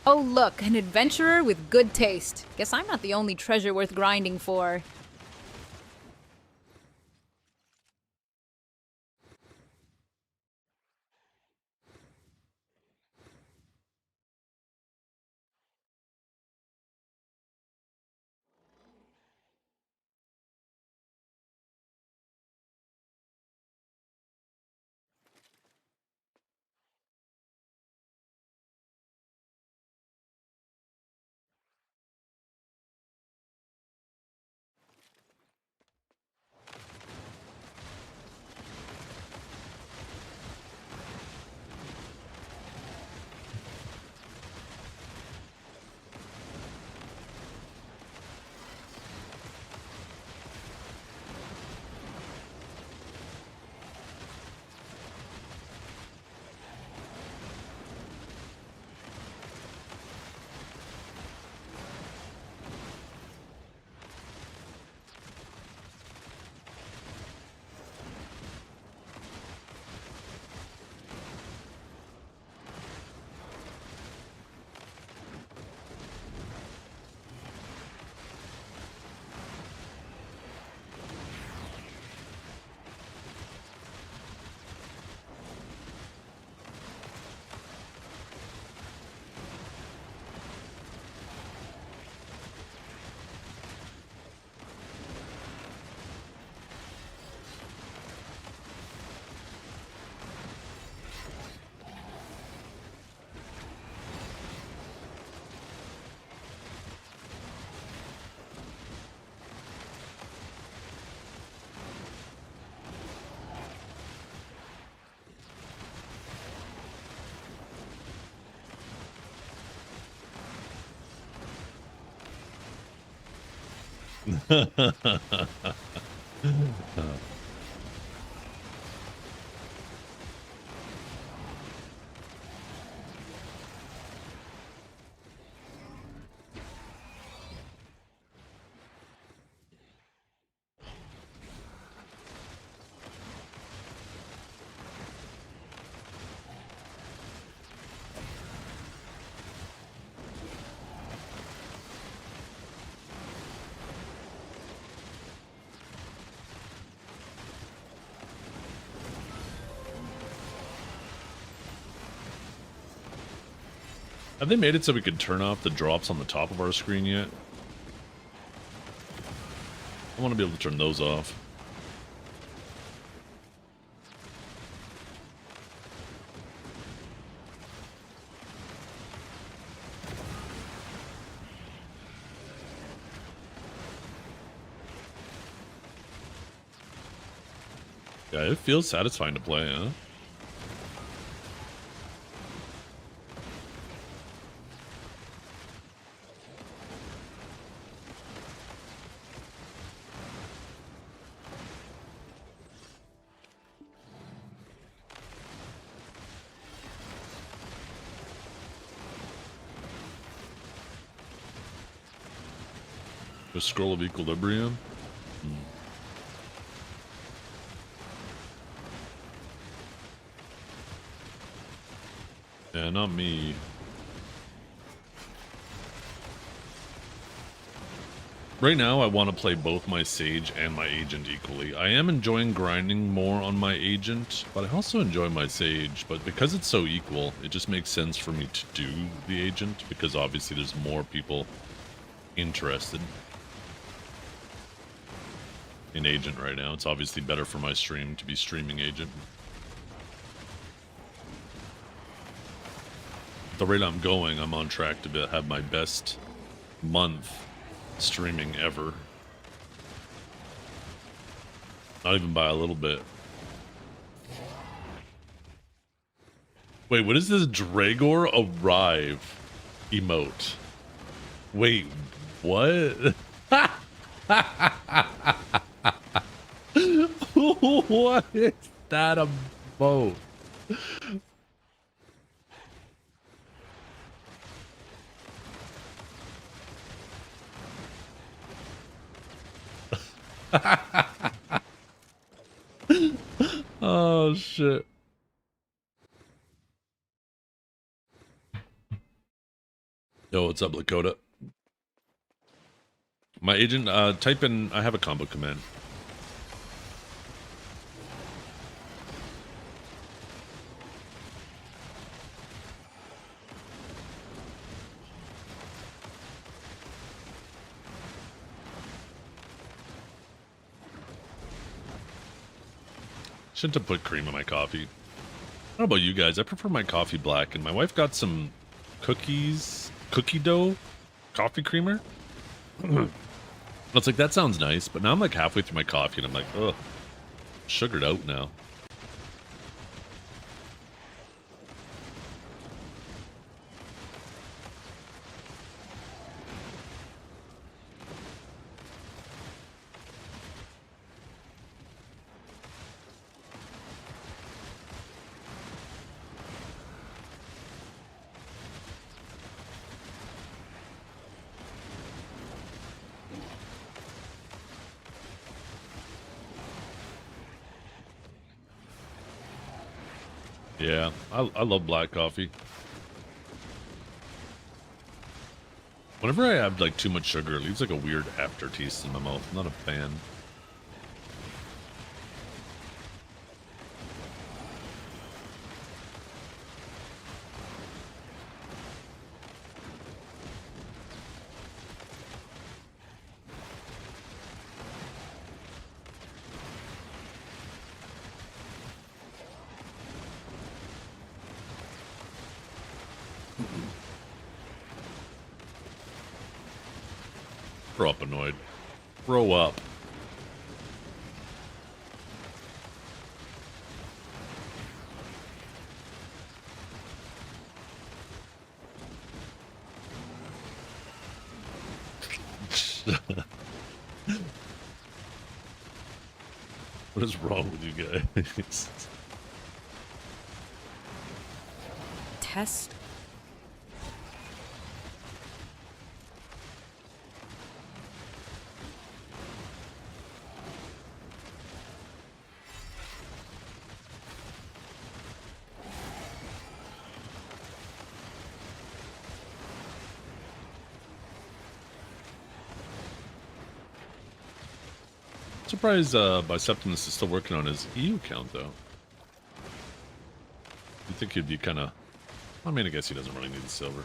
S3: Oh look, an adventurer with good taste. Guess I'm not the only treasure worth grinding for.
S1: Have they made it so we could turn off the drops on the top of our screen yet? I want to be able to turn those off. Yeah, it feels satisfying to play, huh? The scroll of equilibrium. Yeah, not me. Right now, I want to play both my Sage and my Agent equally. I am enjoying grinding more on my Agent, but I also enjoy my Sage. But because it's so equal, it just makes sense for me to do the Agent, because obviously there's more people interested in Agent right now. It's obviously better for my stream to be streaming Agent. The rate I'm going, I'm on track to have my best month streaming ever. Not even by a little bit. Wait, what is this Dragor arrive emote? Wait, what? What is that emote? Oh shit. Yo, what's up, Lakota? My agent, type in, I have a combo command. Shouldn't have put cream in my coffee. I don't know about you guys. I prefer my coffee black, and my wife got some cookie dough coffee creamer. It's like, that sounds nice, but now I'm like halfway through my coffee, and I'm like, ugh, sugared out now. Yeah, I love black coffee. Whenever I have like too much sugar, it leaves like a weird aftertaste in my mouth. I'm not a fan. Grow up, annoyed. Grow up. What is wrong with you guys?
S3: Test.
S1: Surprised Biceptimus is still working on his EU count though. You think he'd be kind of? I mean, I guess he doesn't really need the silver.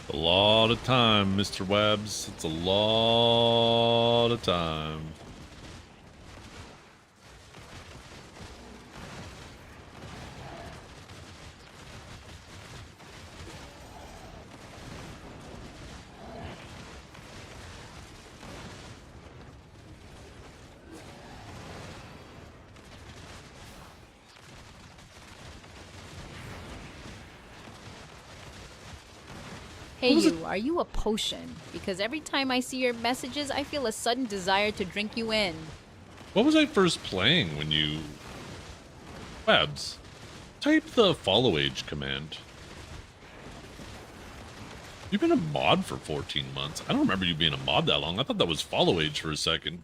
S1: A lot of time, Mr. Webbs. It's a lot of time.
S3: Hey you, are you a potion? Because every time I see your messages, I feel a sudden desire to drink you in.
S1: What was I first playing when you... Webbs, type the follow age command. You've been a mod for 14 months. I don't remember you being a mod that long. I thought that was follow age for a second.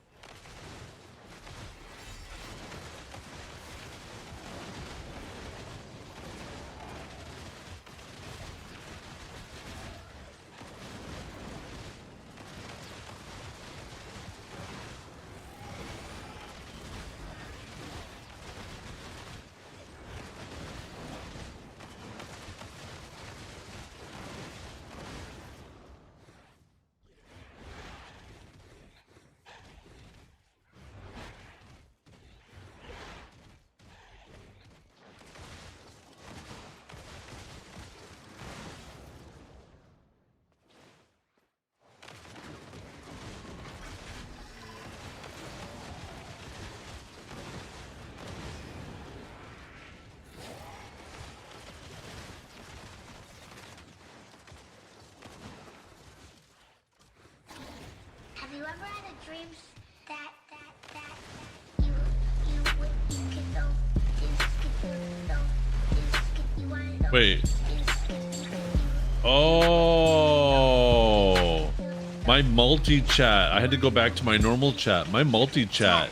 S9: Have you ever had a dream that you can go you wanna know?
S1: Wait. Oh, my multi-chat. I had to go back to my normal chat. My multi-chat.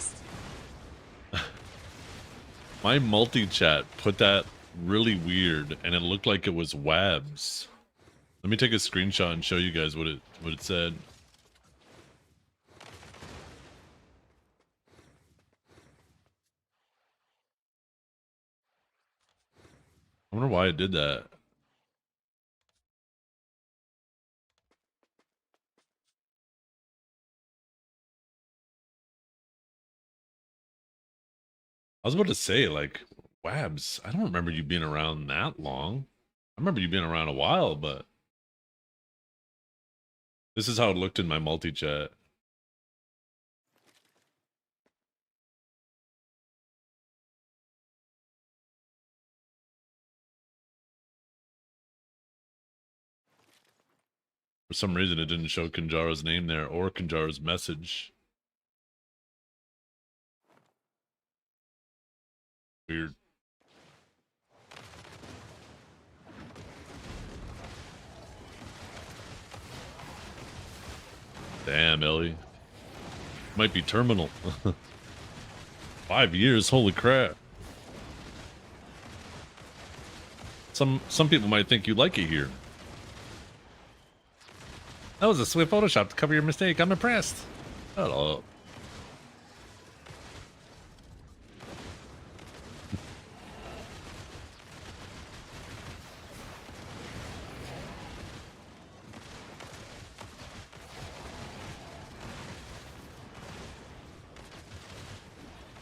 S1: My multi-chat put that really weird, and it looked like it was webs. Let me take a screenshot and show you guys what it said. I wonder why it did that. I was about to say, like, Wabs, I don't remember you being around that long. I remember you being around a while, but this is how it looked in my multi-chat. For some reason, it didn't show Kanjara's name there or Kanjara's message. Weird. Damn, Ellie. Might be terminal. 5 years, holy crap. Some people might think you like it here. That was a swift Photoshop to cover your mistake. I'm impressed. Shut up.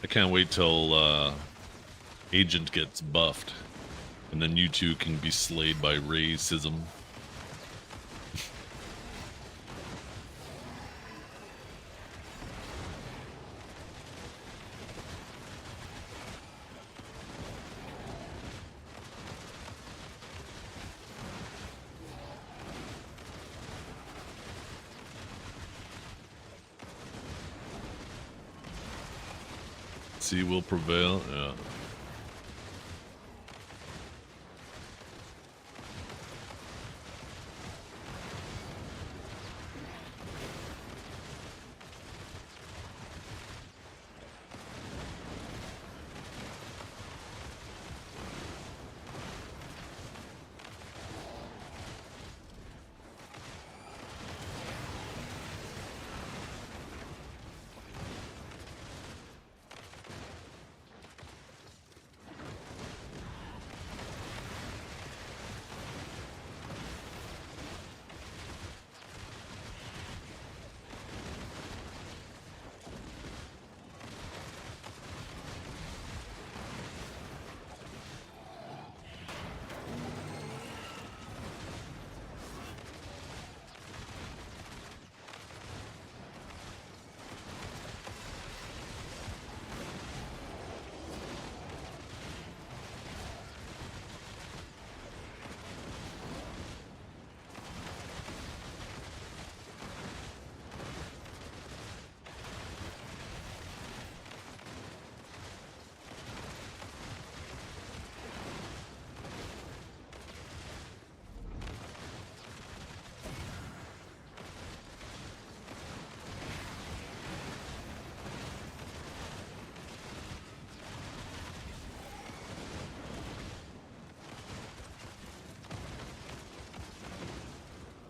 S1: I can't wait till Agent gets buffed, and then you two can be slayed by racism. See, will prevail. Yeah.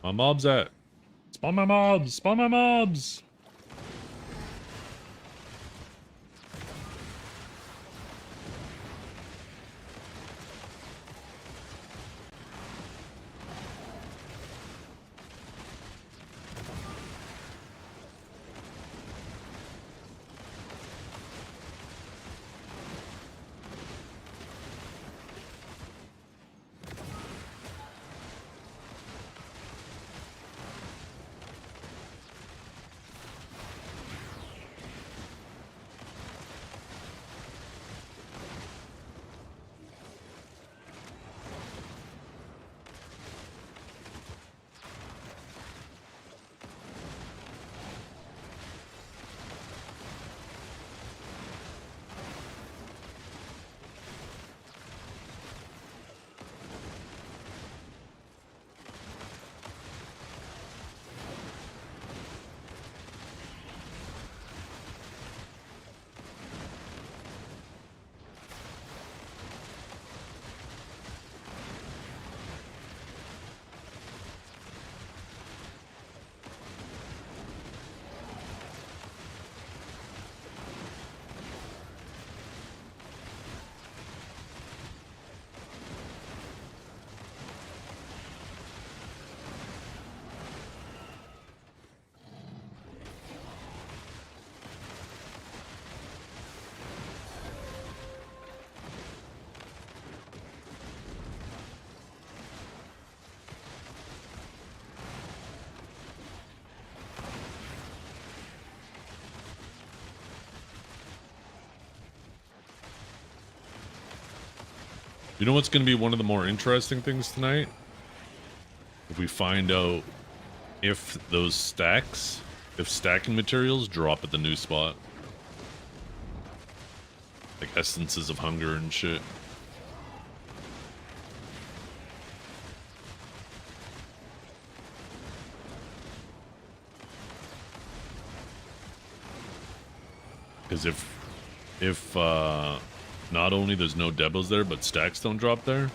S1: My mob's at. Spawn my mobs! Spawn my mobs! You know what's going to be one of the more interesting things tonight? If we find out if those stacks, if stacking materials drop at the new spot. Like essences of hunger and shit. Because if not only there's no debos there, but stacks don't drop there,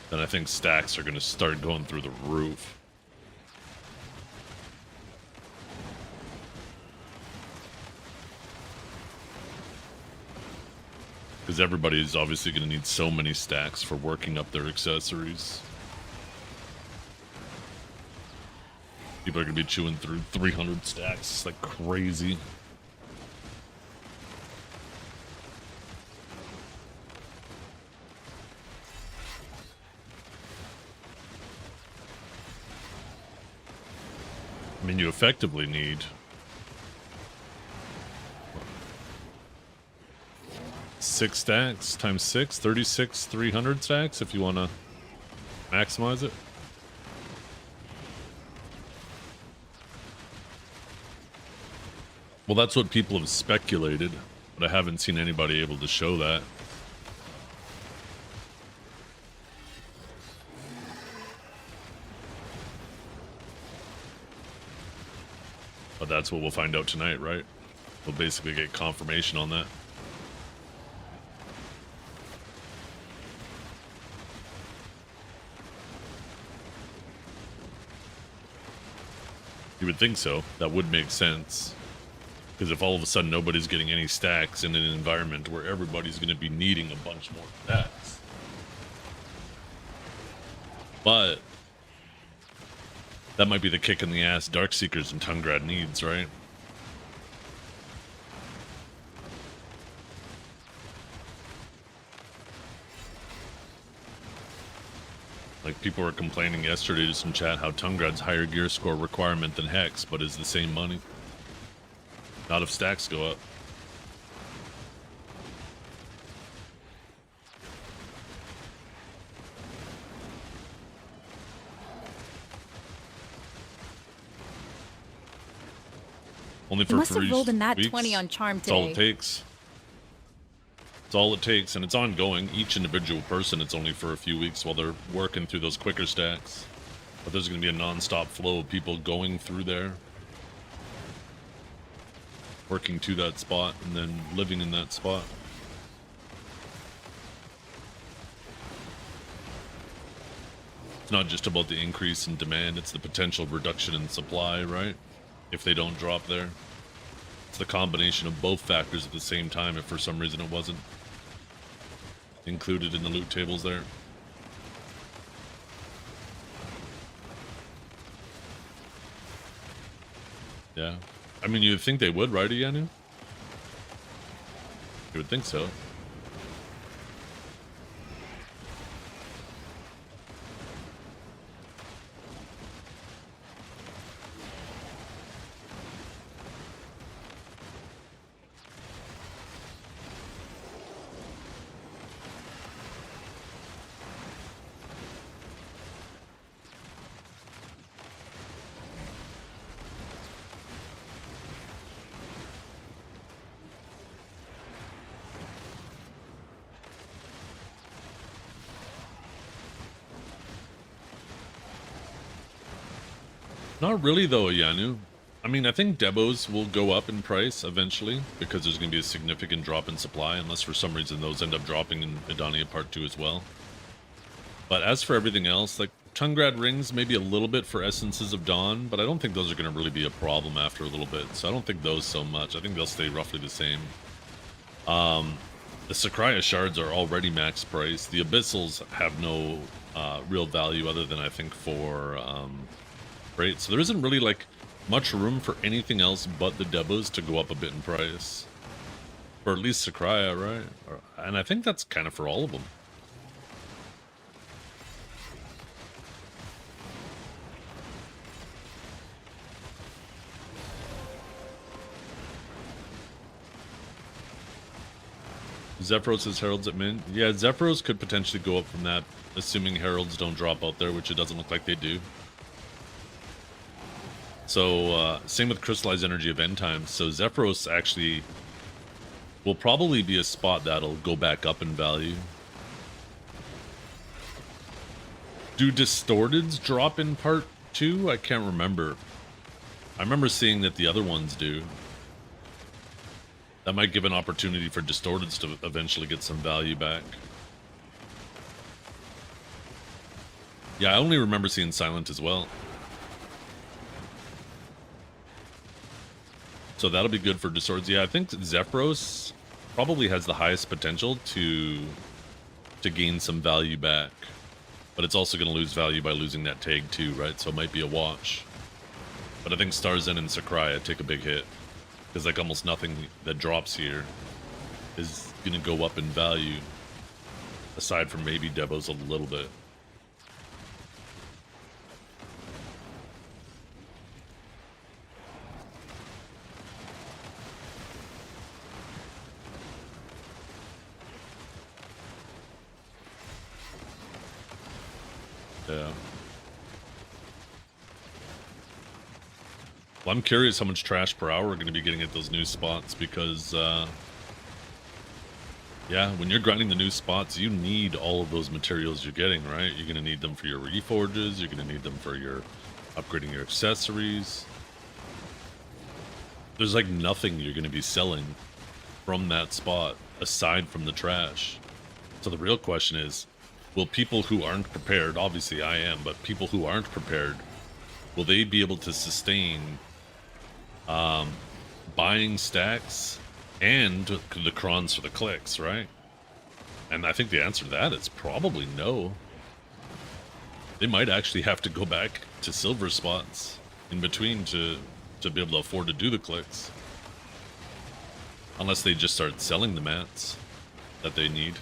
S1: then I think stacks are going to start going through the roof. Because everybody's obviously going to need so many stacks for working up their accessories. People are going to be chewing through 300 stacks like crazy. I mean, you effectively need 6 stacks times 6, 36, 300 stacks if you want to maximize it. Well, that's what people have speculated, but I haven't seen anybody able to show that. But that's what we'll find out tonight, right? We'll basically get confirmation on that. You would think so. That would make sense. Because if all of a sudden nobody's getting any stacks in an environment where everybody's going to be needing a bunch more stacks. But that might be the kick in the ass Darkseekers and Tungrad needs, right? Like, people were complaining yesterday just in chat how Tungrad's higher gear score requirement than Hex, but is the same money. Not if stacks go up. Only for
S3: You must have
S1: 3
S3: rolled in that
S1: weeks.
S3: 20 on charm
S1: That's all
S3: today.
S1: it takes. It's all it takes, and it's ongoing. Each individual person, it's only for a few weeks while they're working through those quicker stacks. But there's going to be a non-stop flow of people going through there, working to that spot, and then living in that spot. It's not just about the increase in demand, it's the potential reduction in supply, right? If they don't drop there. It's the combination of both factors at the same time if for some reason it wasn't included in the loot tables there. Yeah. I mean, you'd think they would, right, Edania? You would think so. Not really, though, Yanu. I mean, I think Debos will go up in price eventually because there's going to be a significant drop in supply, unless for some reason those end up dropping in Edania Part 2 as well. But as for everything else, like Tungrad rings, maybe a little bit for Essences of Dawn, but I don't think those are going to really be a problem after a little bit. So I don't think those so much. I think they'll stay roughly the same. The Sakraya shards are already max price. The Abyssals have no real value other than, I think, for right. So there isn't really like much room for anything else but the Debos to go up a bit in price. Or at least Sakraya, right? And I think that's kind of for all of them. Zephyros' Heralds at mint. Yeah, Zephyros could potentially go up from that, assuming Heralds don't drop out there, which it doesn't look like they do. So, same with Crystallized Energy of End Times. So Zephyros actually will probably be a spot that'll go back up in value. Do Distorteds drop in part 2? I can't remember. I remember seeing that the other ones do. That might give an opportunity for Distorteds to eventually get some value back. Yeah, I only remember seeing Silent as well. So that'll be good for Distorteds. Yeah, I think Zephyros probably has the highest potential to gain some value back. But it's also going to lose value by losing that tag too, right? So it might be a wash. But I think Starzen and Sakraya take a big hit. Because like almost nothing that drops here is going to go up in value. Aside from maybe Devos a little bit. Yeah. Well, I'm curious how much trash per hour we're going to be getting at those new spots because, yeah, when you're grinding the new spots, you need all of those materials you're getting, right? You're going to need them for your reforges. You're going to need them for your upgrading your accessories. There's like nothing you're going to be selling from that spot aside from the trash. So the real question is, will people who aren't prepared, obviously I am, but people who aren't prepared, will they be able to sustain buying stacks and the crons for the clicks, right? And I think the answer to that is probably no. They might actually have to go back to silver spots in between to be able to afford to do the clicks. Unless they just start selling the mats that they need.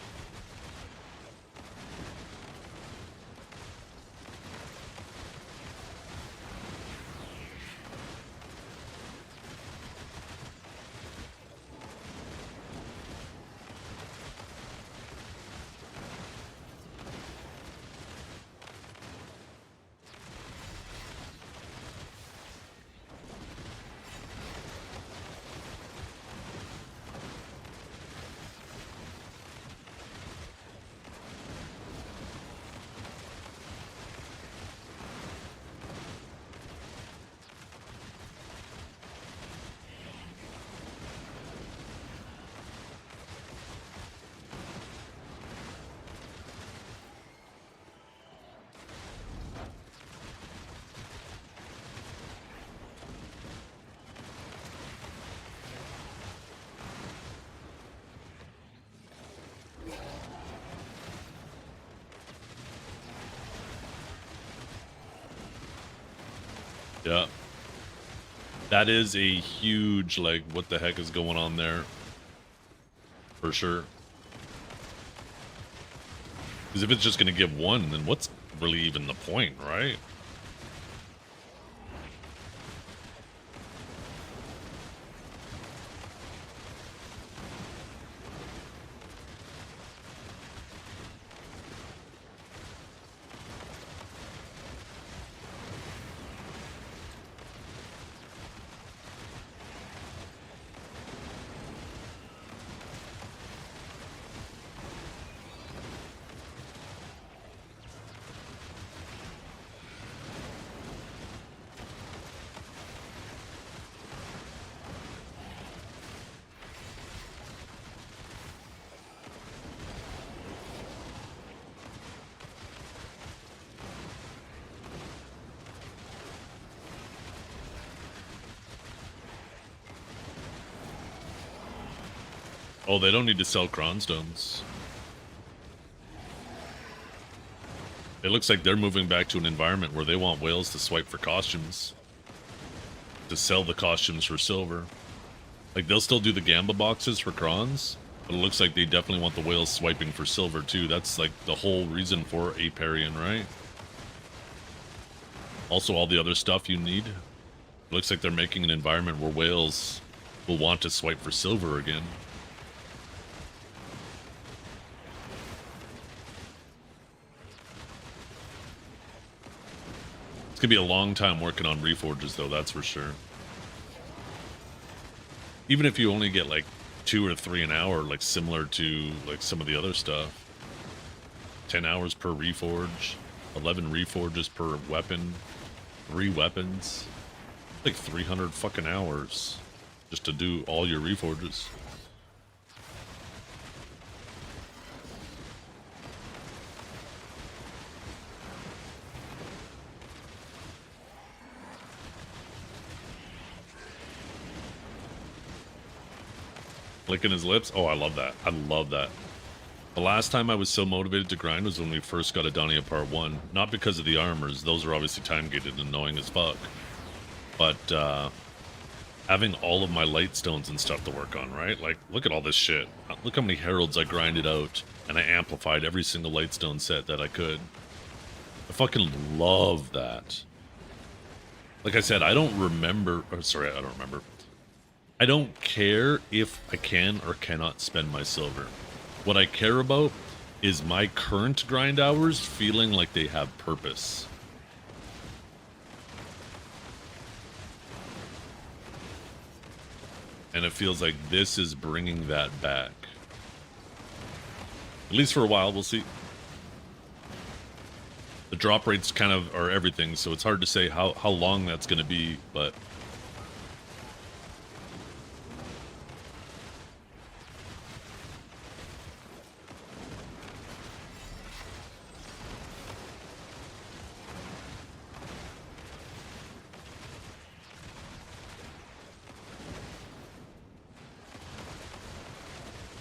S1: Yeah. That is a huge, like, what the heck is going on there? For sure. Because if it's just going to give one, then what's really even the point, right? Oh, they don't need to sell Cronstones. It looks like they're moving back to an environment where they want whales to swipe for costumes. To sell the costumes for silver. Like, they'll still do the Gamba boxes for crons, but it looks like they definitely want the whales swiping for silver, too. That's, like, the whole reason for Aparian, right? Also, all the other stuff you need. It looks like they're making an environment where whales will want to swipe for silver again. gonna be a long time working on reforges though, that's for sure. Even if you only get like 2 or 3 an hour, like similar to like some of the other stuff. 10 hours per reforge, 11 reforges per weapon, 3 weapons, like 300 fucking hours just to do all your reforges. Licking his lips. Oh, I love that. I love that. The last time I was so motivated to grind was when we first got Edania Part 1. Not because of the armors. Those are obviously time-gated and annoying as fuck. But, having all of my light stones and stuff to work on, right? Like, look at all this shit. Look how many heralds I grinded out. And I amplified every single lightstone set that I could. I fucking love that. Like I said, I don't remember... Or sorry, I don't remember. I don't care if I can or cannot spend my silver. What I care about is my current grind hours feeling like they have purpose. And it feels like this is bringing that back. At least for a while, we'll see. The drop rates kind of are everything, so it's hard to say how long that's going to be, but...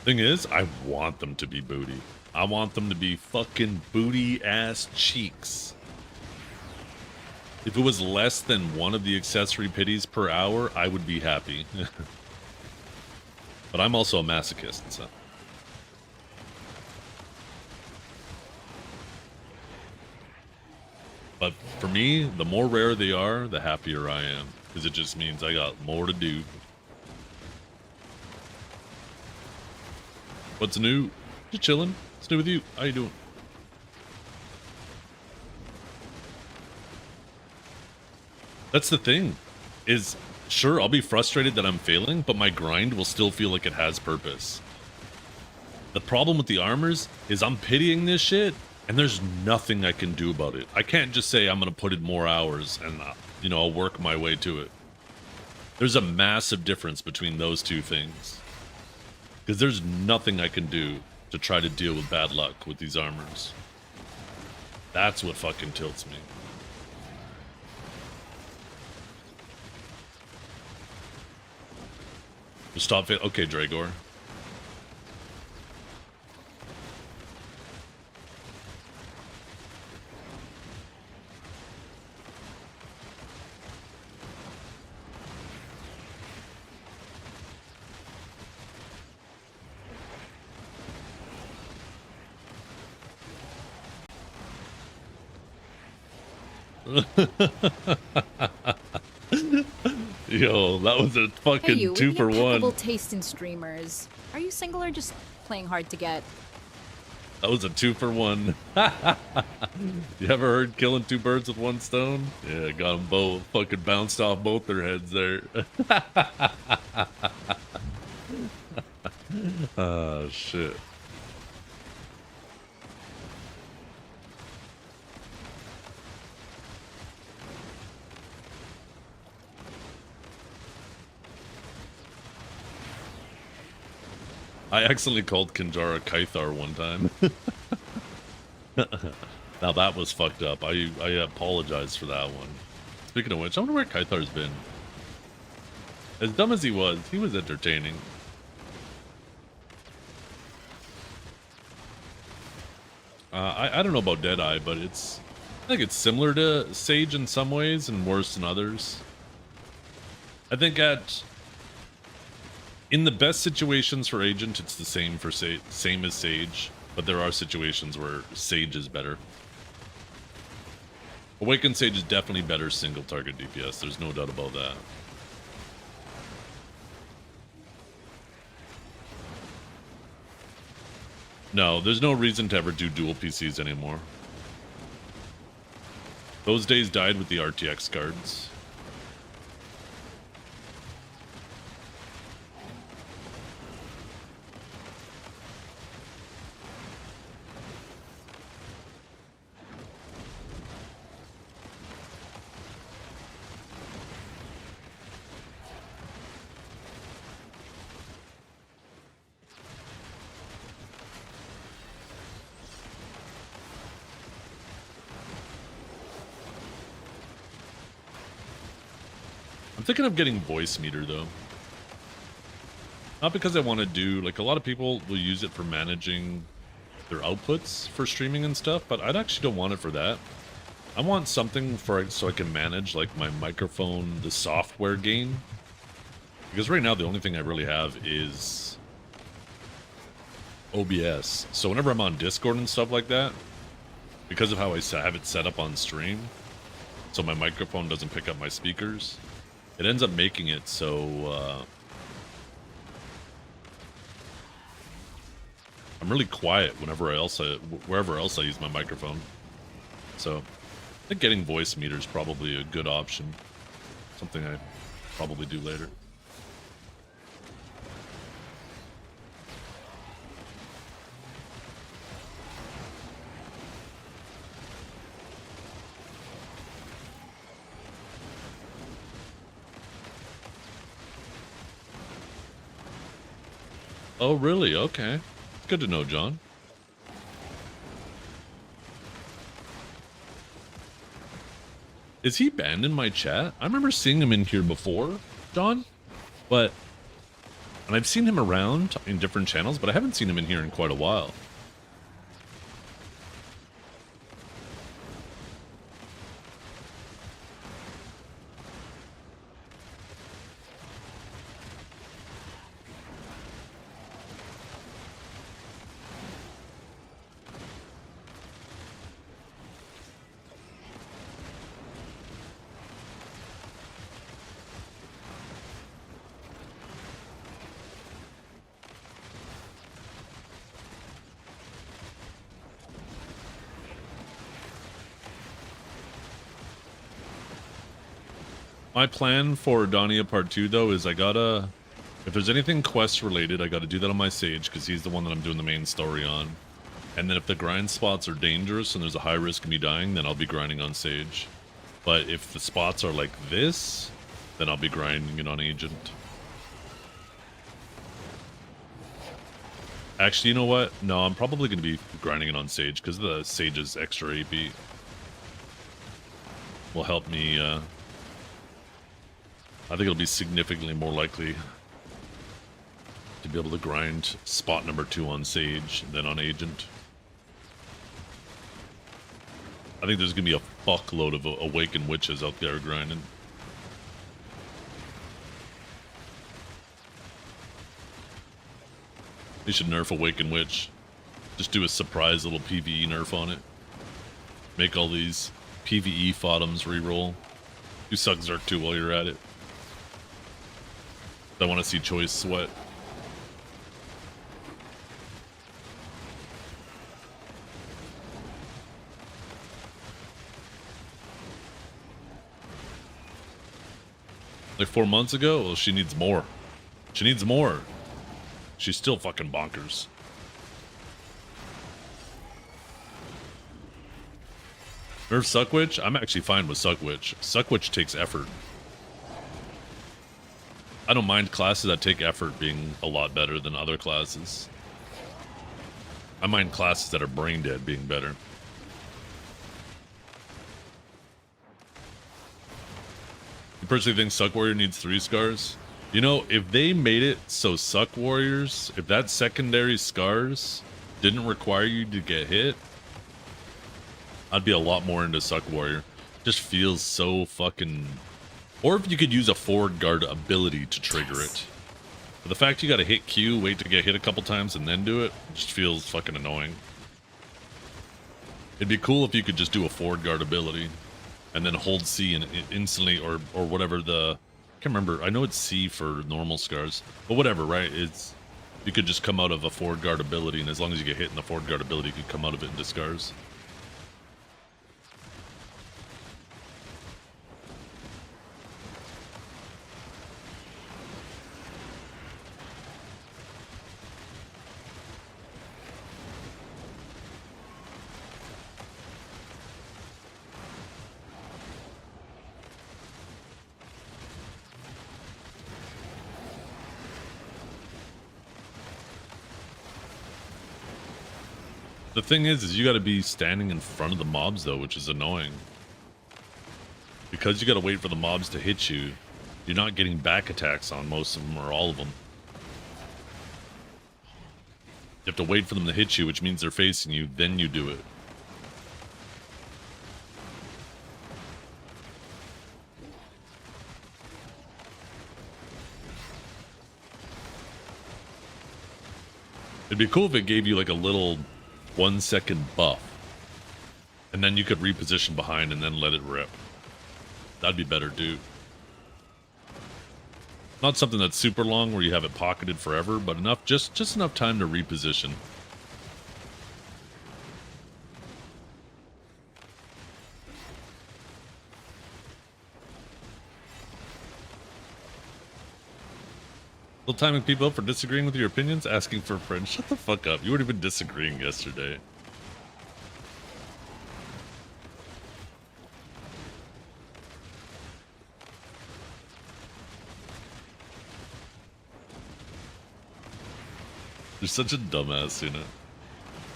S1: Thing is, I want them to be booty. I want them to be fucking booty ass cheeks. If it was less than one of the accessory pities per hour, I would be happy. But I'm also a masochist, so. But for me, the more rare they are, the happier I am. Because it just means I got more to do. What's new? Just chilling. What's new with you? How you doing? That's the thing. Is sure, I'll be frustrated that I'm failing, but my grind will still feel like it has purpose. The problem with the armors is I'm pitying this shit, and there's nothing I can do about it. I can't just say I'm gonna put in more hours and you know, I'll work my way to it. There's a massive difference between those two things. Because there's nothing I can do to try to deal with bad luck with these armors. That's what fucking tilts me. Just stop it. Okay, Dragor. Yo, that was a fucking
S3: Hey you,
S1: 2
S3: with
S1: for
S3: the
S1: 1.
S3: impeccable taste in streamers. Are you single or just playing hard to get?
S1: That was a 2 for 1. You ever heard killing 2 birds with 1 stone? Yeah, got them both. Fucking bounced off both their heads there. Oh, shit. I accidentally called Kinjara Kythar one time. Now that was fucked up. I apologize for that one. Speaking of which, I wonder where Kythar's been. As dumb as he was entertaining. I don't know about Deadeye, but I think it's similar to Sage in some ways and worse in others. I think in the best situations for Agent, it's the same for same as Sage, but there are situations where Sage is better. Awakened Sage is definitely better single target DPS, there's no doubt about that. No, there's no reason to ever do dual PCs anymore. Those days died with the RTX cards. I'm thinking of getting voice meter though. Not because I want to do, like, a lot of people will use it for managing their outputs for streaming and stuff, but I actually don't want it for that. I want something for so I can manage like my microphone, the software gain. Because right now the only thing I really have is OBS. So whenever I'm on Discord and stuff like that, because of how I have it set up on stream, so my microphone doesn't pick up my speakers, it ends up making it so I'm really quiet wherever else I use my microphone. So I think getting voice meter is probably a good option. Something I probably do later. Oh, really? Okay. Good to know, John. Is he banned in my chat? I remember seeing him in here before, John, and I've seen him around in different channels, but I haven't seen him in here in quite a while. My plan for Edania Part 2, though, is I gotta... If there's anything quest-related, I gotta do that on my Sage, because he's the one that I'm doing the main story on. And then if the grind spots are dangerous and there's a high risk of me dying, then I'll be grinding on Sage. But if the spots are like this, then I'll be grinding it on Agent. Actually, you know what? No, I'm probably going to be grinding it on Sage, because the Sage's extra AP will help me... I think it'll be significantly more likely to be able to grind spot number 2 on Sage than on Agent. I think there's going to be a fuckload of Awakened Witches out there grinding. They should nerf Awakened Witch. Just do a surprise little PvE nerf on it. Make all these PvE Fotums reroll. Do Suck Zerk 2 while you're at it. I want to see Choice sweat. Like 4 months ago? Well, she needs more. She needs more. She's still fucking bonkers. Nerf Suckwitch? I'm actually fine with Suckwitch. Suckwitch takes effort. I don't mind classes that take effort being a lot better than other classes. I mind classes that are brain dead being better. You personally think Suck Warrior needs 3 scars? You know, if they made it so Suck Warriors, if that secondary scars didn't require you to get hit, I'd be a lot more into Suck Warrior. Just feels so fucking... Or if you could use a forward guard ability to trigger it. But the fact you gotta hit Q, wait to get hit a couple times, and then do it, just feels fucking annoying. It'd be cool if you could just do a forward guard ability, and then hold C and instantly, or whatever the... I can't remember, I know it's C for normal scars, but whatever, right? It's... You could just come out of a forward guard ability, and as long as you get hit in the forward guard ability, you could come out of it into scars. The thing is you got to be standing in front of the mobs though, which is annoying. Because you got to wait for the mobs to hit you, you're not getting back attacks on most of them or all of them. You have to wait for them to hit you, which means they're facing you, then you do it. It'd be cool if it gave you like a little 1 second buff. And then you could reposition behind and then let it rip. That'd be better, dude. Not something that's super long where you have it pocketed forever, but enough, just enough time to reposition. Still timing people up for disagreeing with your opinions, asking for a friend. Shut the fuck up. You weren't even disagreeing yesterday. You're such a dumbass, you know.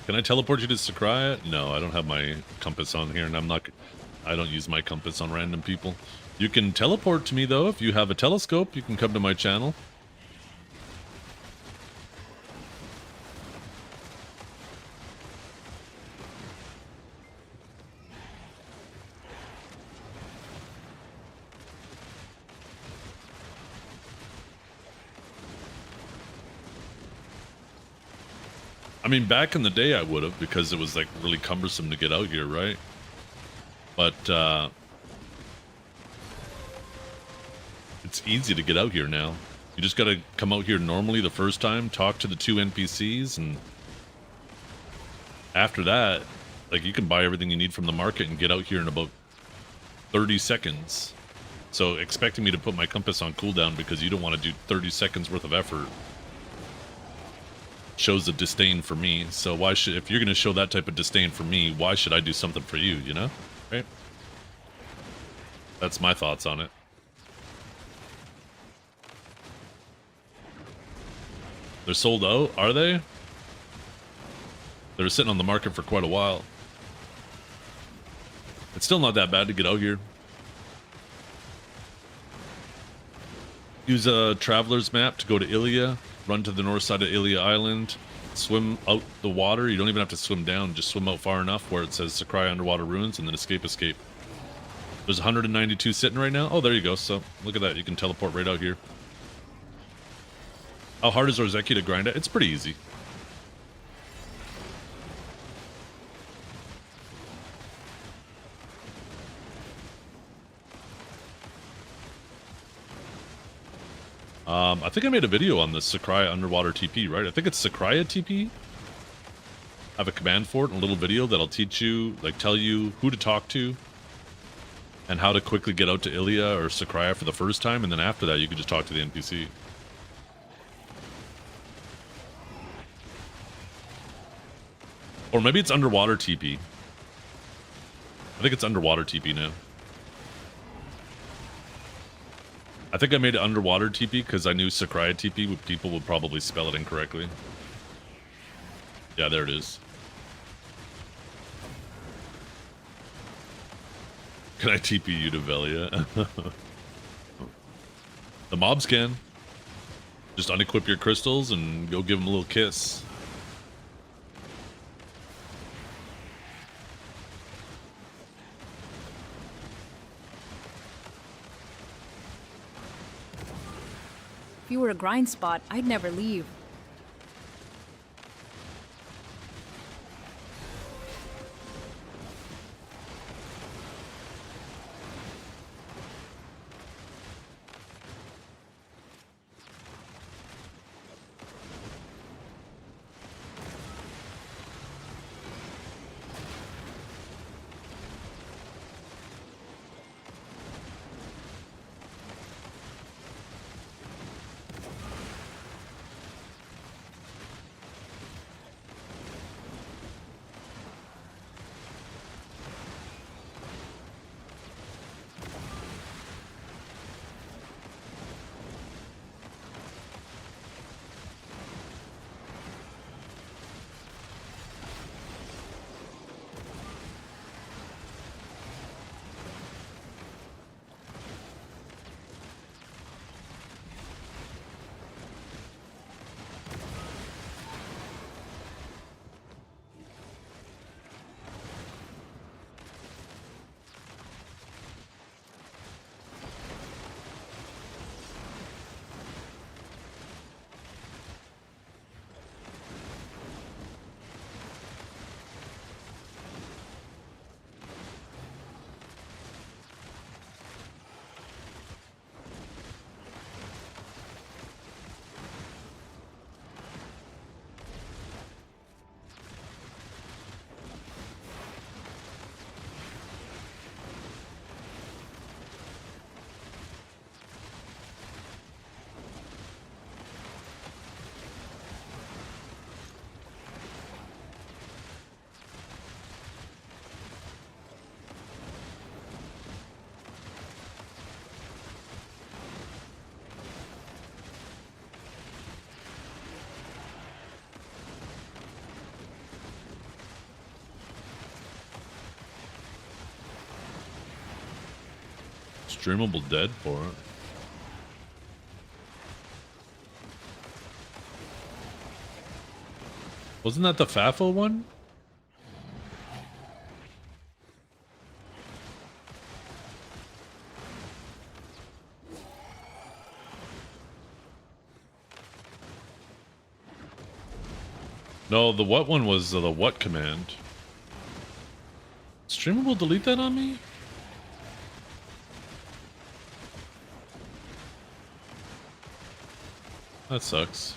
S1: Can I teleport you to Sakurai? No, I don't have my compass on here, and I don't use my compass on random people. You can teleport to me, though. If you have a telescope, you can come to my channel. I mean, back in the day I would have, because it was like really cumbersome to get out here, right? But it's easy to get out here now. You just gotta come out here normally the first time, talk to the 2 NPCs, and after that, like, you can buy everything you need from the market and get out here in about 30 seconds. So expecting me to put my compass on cooldown because you don't want to do 30 seconds worth of effort shows a disdain for me. So why should, if you're going to show that type of disdain for me, why should I do something for you, you know? Right? That's my thoughts on it. They're sold out, are they? They're sitting on the market for quite a while. It's still not that bad to get out here. Use a traveler's map to go to Ilia. Run to the north side of Ilia Island, swim out the water. You don't even have to swim down, just swim out far enough where it says Sakurai Underwater Ruins, and then escape. There's 192 sitting right now. Oh, there you go. So look at that. You can teleport right out here. How hard is Orzeki to grind it? It's pretty easy. I think I made a video on the Sakurai Underwater TP, right? I think it's Sakurai TP. I have a command for it and a little video that'll teach you, like, tell you who to talk to and how to quickly get out to Ilia or Sakurai for the first time, and then after that you can just talk to the NPC. Or maybe it's Underwater TP. I think it's Underwater TP now. I think I made it Underwater TP because I knew Sakurai TP, people would probably spell it incorrectly. Yeah, there it is. Can I TP you to Velia? The mobs can. Just unequip your crystals and go give them a little kiss.
S3: If you were a grind spot, I'd never leave.
S1: streamable dead for it. Wasn't that the FAFO one? No, the what one was the what command. Streamable delete that on me? That sucks.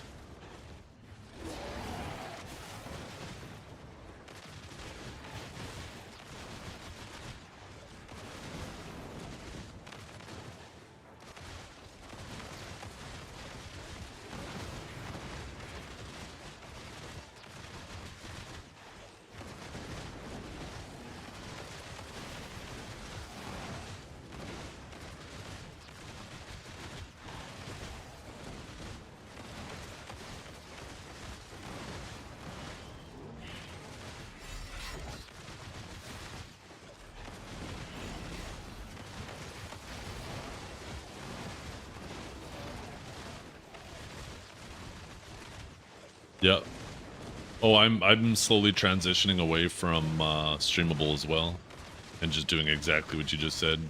S1: Yeah. Oh, I'm slowly transitioning away from streamable as well, and just doing exactly what you just said.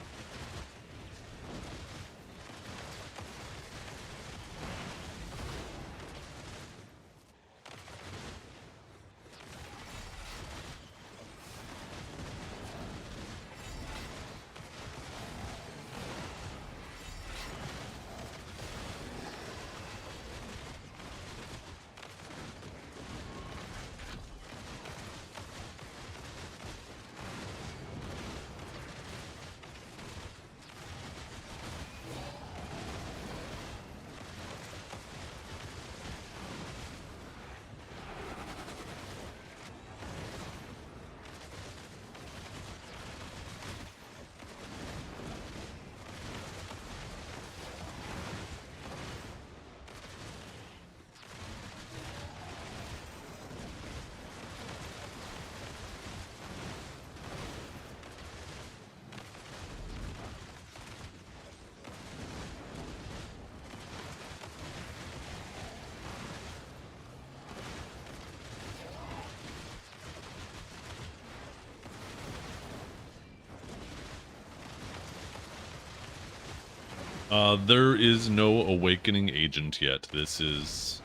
S1: There is no awakening agent yet. This is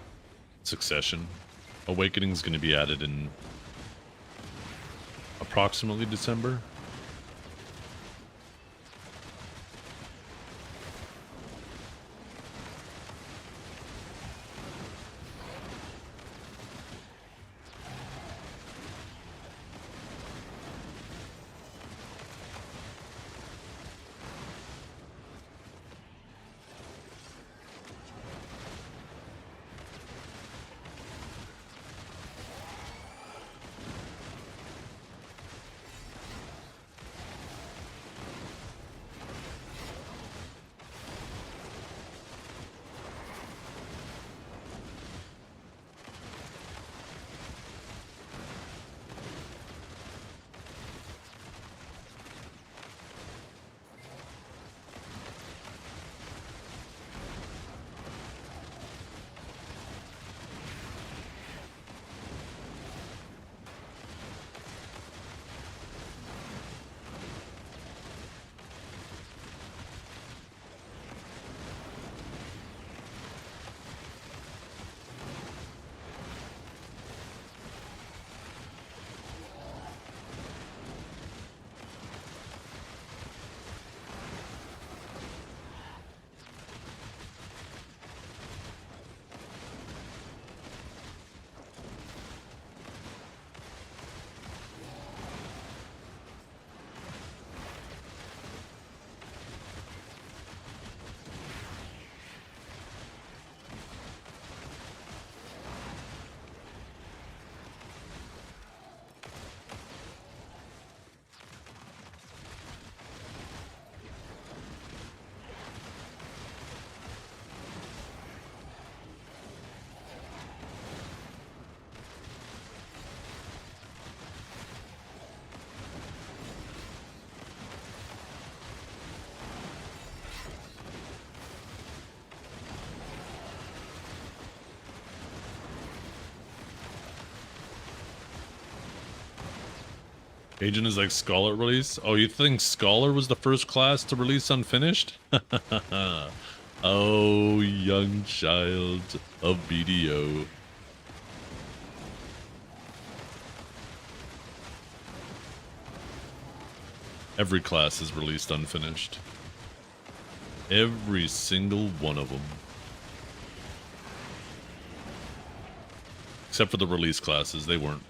S1: succession. Awakening is going to be added in approximately December. Agent is like Scholar release. Oh, you think Scholar was the first class to release unfinished? Oh, young child of BDO. Every class is released unfinished. Every single one of them. Except for the release classes, they weren't.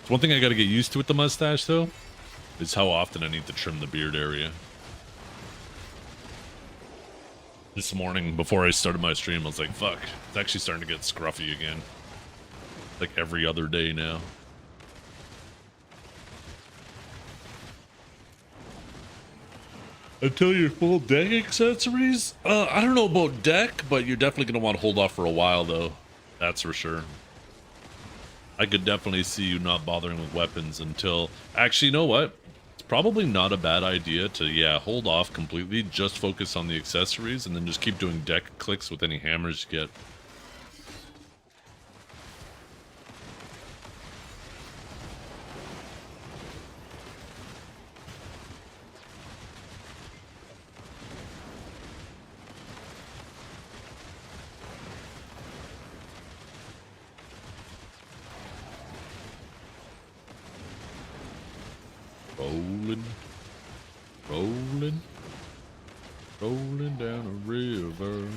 S1: One thing I gotta get used to with the mustache, though, is how often I need to trim the beard area. This morning, before I started my stream, I was like, fuck, it's actually starting to get scruffy again. Like every other day now. Until your full deck accessories? I don't know about deck, but you're definitely gonna want to hold off for a while, though. That's for sure. I could definitely see you not bothering with weapons until... Actually, you know what? It's probably not a bad idea to, yeah, hold off completely, just focus on the accessories, and then just keep doing deck clicks with any hammers you get. Rolling, rolling, rolling down a river.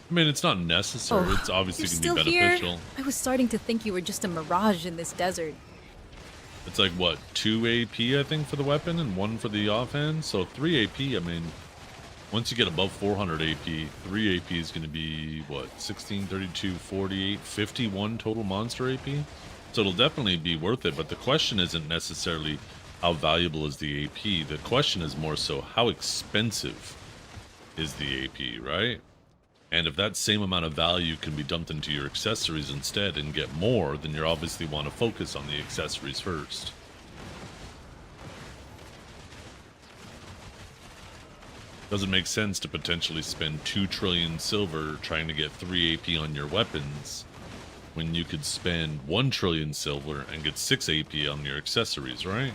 S1: I mean, it's not necessary.
S3: Oh,
S1: it's obviously
S3: you're
S1: going to
S3: still
S1: be beneficial.
S3: here? I was starting to think you were just a mirage in this desert.
S1: It's like, what, 2 AP, I think, for the weapon and 1 for the offhand? So 3 AP, I mean, once you get above 400 AP, 3 AP is going to be, what, 16, 32, 48, 51 total monster AP? So it'll definitely be worth it, but the question isn't necessarily how valuable is the AP. The question is more so how expensive is the AP, right? And if that same amount of value can be dumped into your accessories instead and get more, then you obviously want to focus on the accessories first. Doesn't make sense to potentially spend 2 trillion silver trying to get 3 AP on your weapons when you could spend 1 trillion silver and get 6 AP on your accessories, right?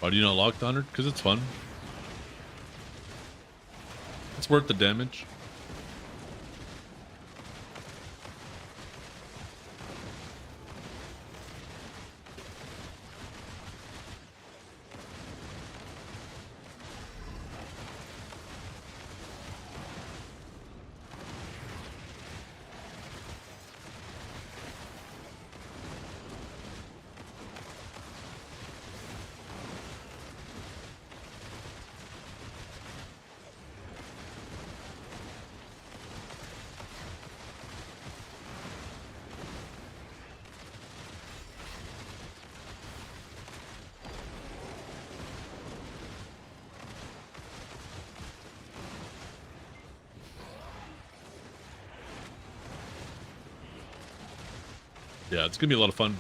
S1: Why do you not lock the 100? Because it's fun. It's worth the damage. Yeah, it's gonna be a lot of fun.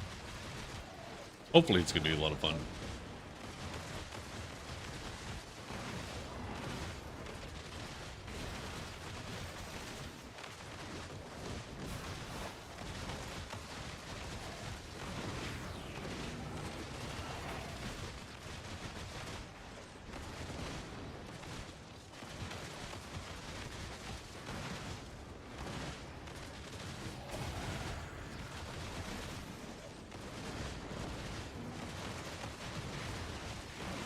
S1: Hopefully it's gonna be a lot of fun.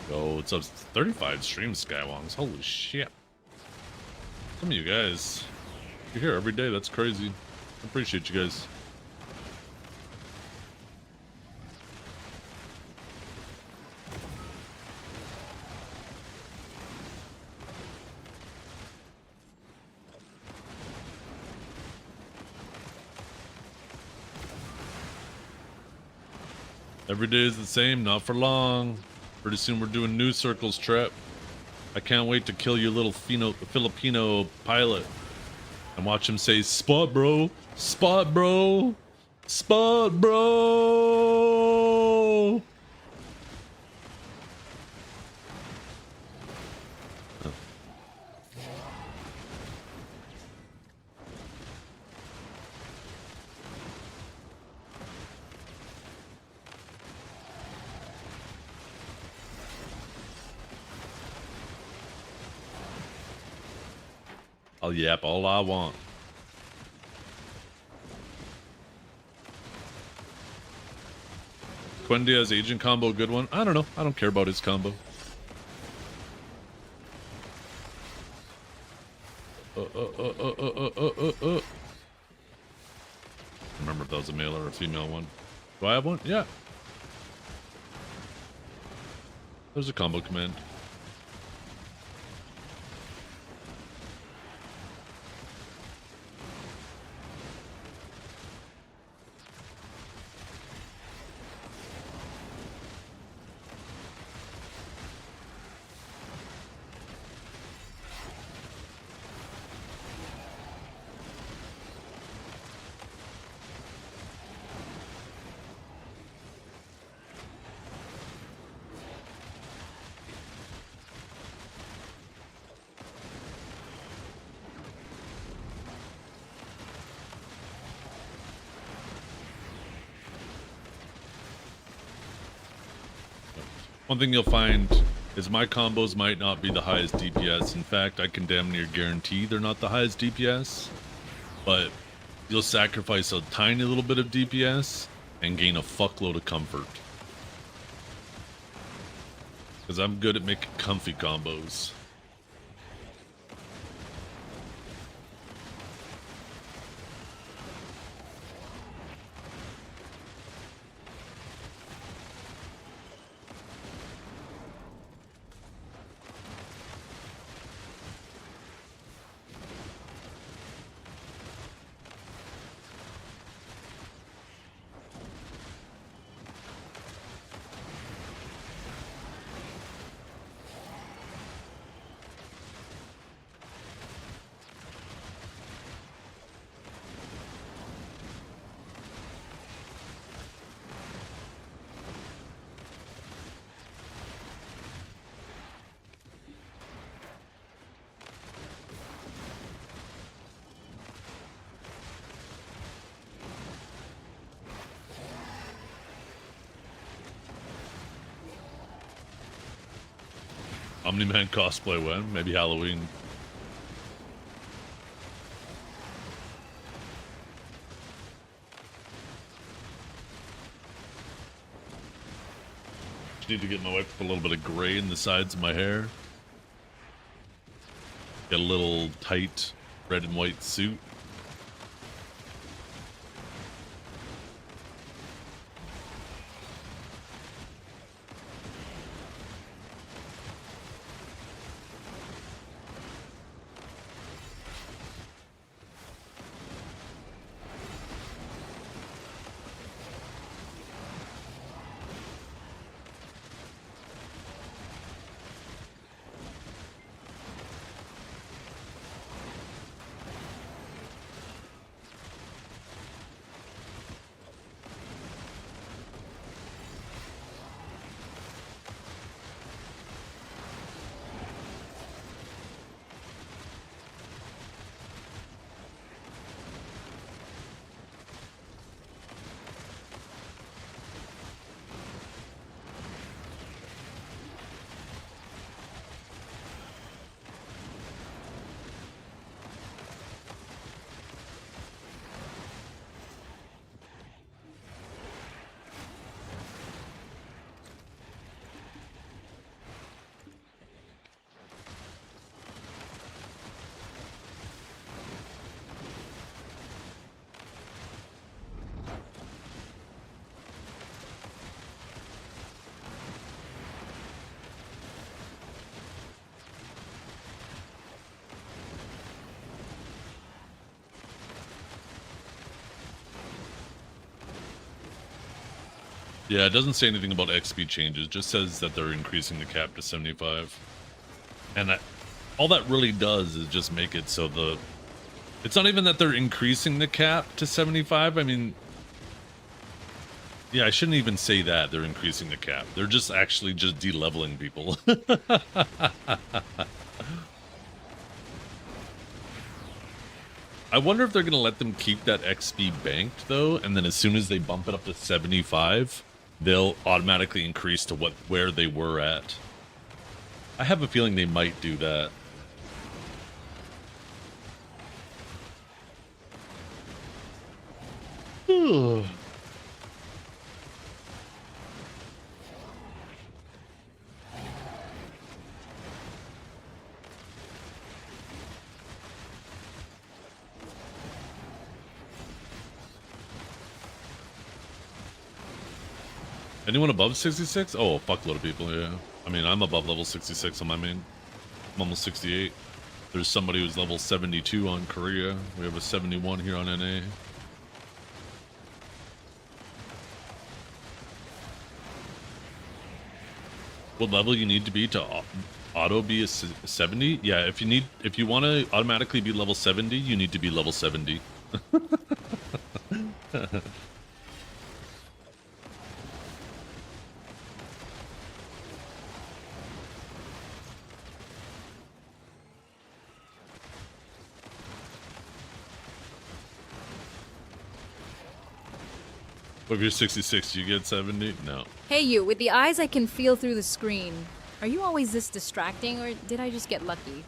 S1: Yo, it's up 35 streams, Skywongs. Holy shit. Some of you guys, you're here every day. That's crazy. I appreciate you guys. Every day is the same, not for long. Pretty soon we're doing new circles trap. I can't wait to kill your little Filipino pilot and watch him say, "Spot, bro. Spot, bro. Spot, bro." I'll yap all I want. Quendia's agent combo, good one? I don't know. I don't care about his combo. Remember if that was a male or a female one. Do I have one? Yeah. There's a combo command. One thing you'll find is my combos might not be the highest DPS. In fact, I can damn near guarantee they're not the highest DPS. But you'll sacrifice a tiny little bit of DPS and gain a fuckload of comfort. Because I'm good at making comfy combos. Omni-Man cosplay when? Maybe Halloween. Just need to get my wife to put a little bit of gray in the sides of my hair. Get a little tight red and white suit. Yeah, it doesn't say anything about XP changes. It just says that they're increasing the cap to 75. And all that really does is just make it so it's not even that they're increasing the cap to 75. I mean, yeah, I shouldn't even say that they're increasing the cap. They're just actually just de-leveling people. I wonder if they're going to let them keep that XP banked, though, and then as soon as they bump it up to 75, they'll automatically increase to where they were at. I have a feeling they might do that. Anyone above 66? Oh, a fuckload of people, yeah. I mean, I'm above level 66 on my main. I'm almost 68. There's somebody who's level 72 on Korea. We have a 71 here on NA. What level you need to be to auto be a 70? Yeah, if you want to automatically be level 70, you need to be level 70. But if you're 66, you get 70? No.
S3: Hey you, with the eyes I can feel through the screen. Are you always this distracting, or did I just get lucky?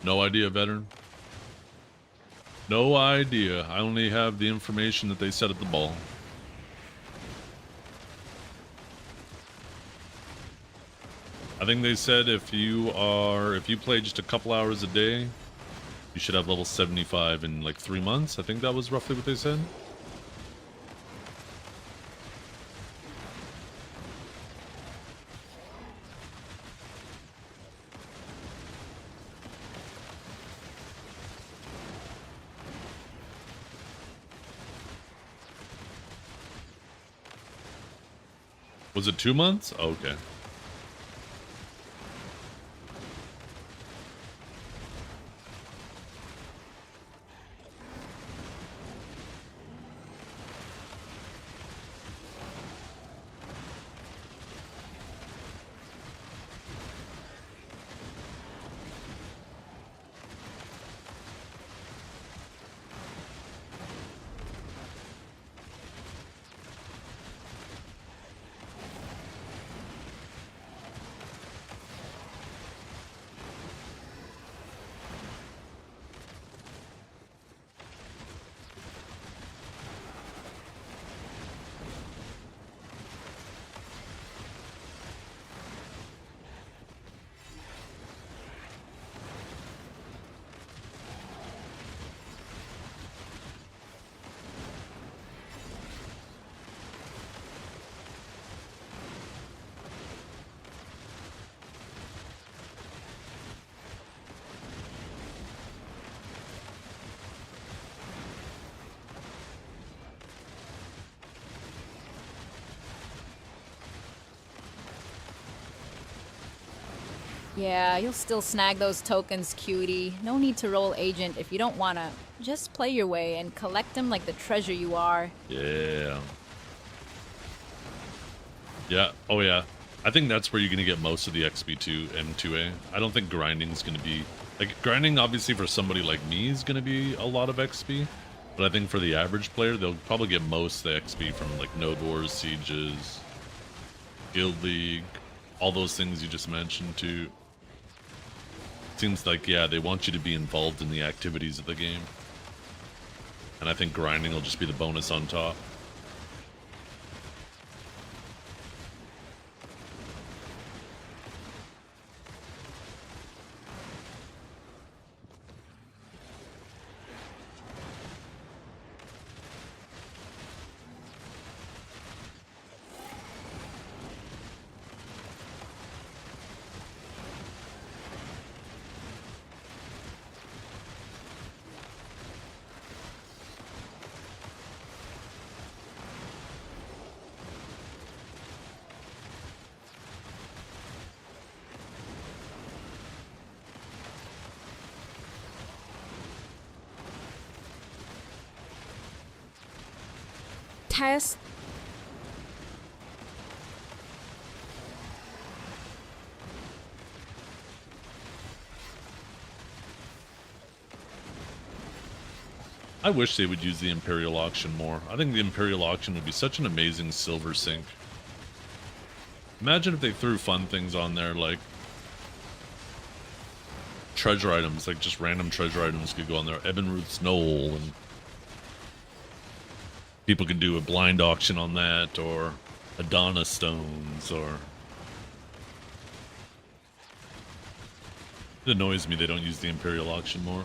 S1: No idea, veteran. No idea. I only have the information that they said at the ball. I think they said if you play just a couple hours a day, you should have level 75 in like 3 months. I think that was roughly what they said. Was it 2 months? Oh, okay.
S3: Yeah, you'll still snag those tokens, cutie. No need to roll agent if you don't wanna. Just play your way and collect them like the treasure you are.
S1: Yeah. Yeah. Oh, yeah. I think that's where you're going to get most of the XP2 and 2A. I don't think grinding is going to be... Like, grinding, obviously, for somebody like me is going to be a lot of XP. But I think for the average player, they'll probably get most of the XP from, like, Node Wars, Sieges, Guild League, all those things you just mentioned, too. Seems like, yeah, they want you to be involved in the activities of the game. And I think grinding will just be the bonus on top.
S3: Test.
S1: I wish they would use the Imperial Auction more. I think the Imperial Auction would be such an amazing silver sink. Imagine if they threw fun things on there, like treasure items, like just random treasure items could go on there. Ebenruth's Knoll, and people could do a blind auction on that, or Adana stones, or... It annoys me they don't use the Imperial Auction more.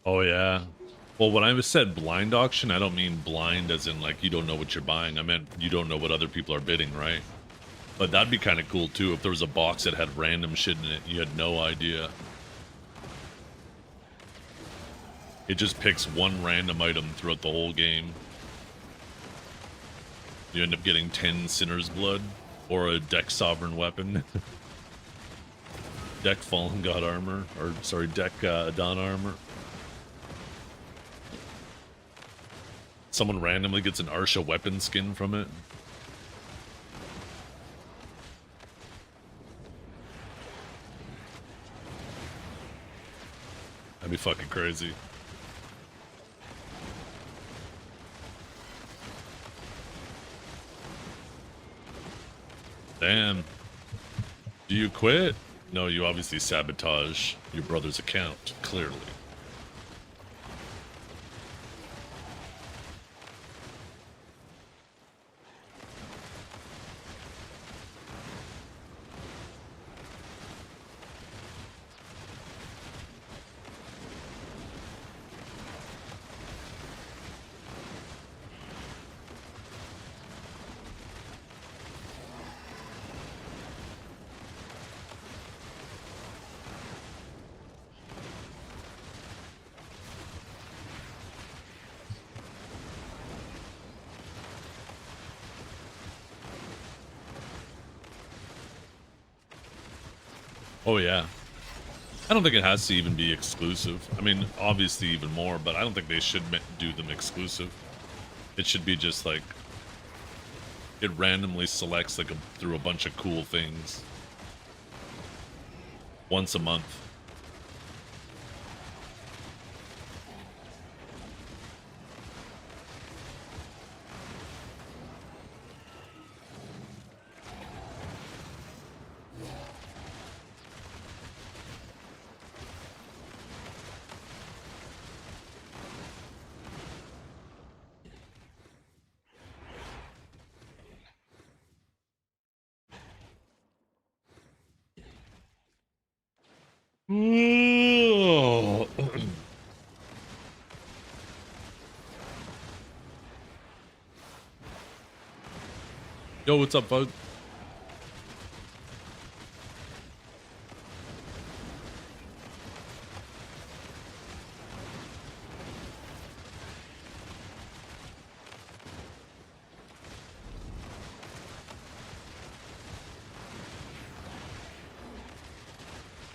S1: Oh, yeah. Well, when I said blind auction, I don't mean blind as in, like, you don't know what you're buying. I meant you don't know what other people are bidding, right? But that'd be kind of cool, too, if there was a box that had random shit in it and you had no idea. It just picks one random item throughout the whole game. You end up getting 10 Sinner's Blood, or a Deck Sovereign Weapon. Deck Fallen God Armor, or, sorry, Deck Adana Armor. Someone randomly gets an Arsha weapon skin from it. That'd be fucking crazy. Damn. Do you quit? No, you obviously sabotage your brother's account, clearly. Oh, yeah. I don't think it has to even be exclusive. I mean, obviously even more, but I don't think they should do them exclusive. It should be just like, it randomly selects like through a bunch of cool things. Once a month. Yo, what's up, bud?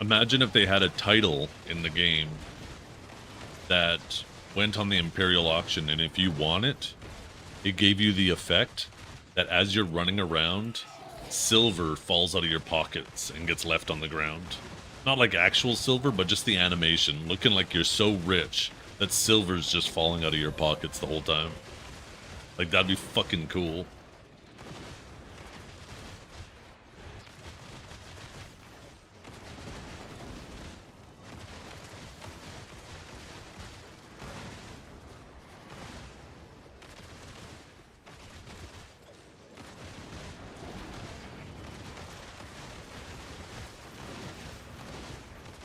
S1: Imagine if they had a title in the game that went on the Imperial auction, and if you won it, it gave you the effect that as you're running around, silver falls out of your pockets and gets left on the ground. Not like actual silver, but just the animation, looking like you're so rich that silver's just falling out of your pockets the whole time. Like, that'd be fucking cool.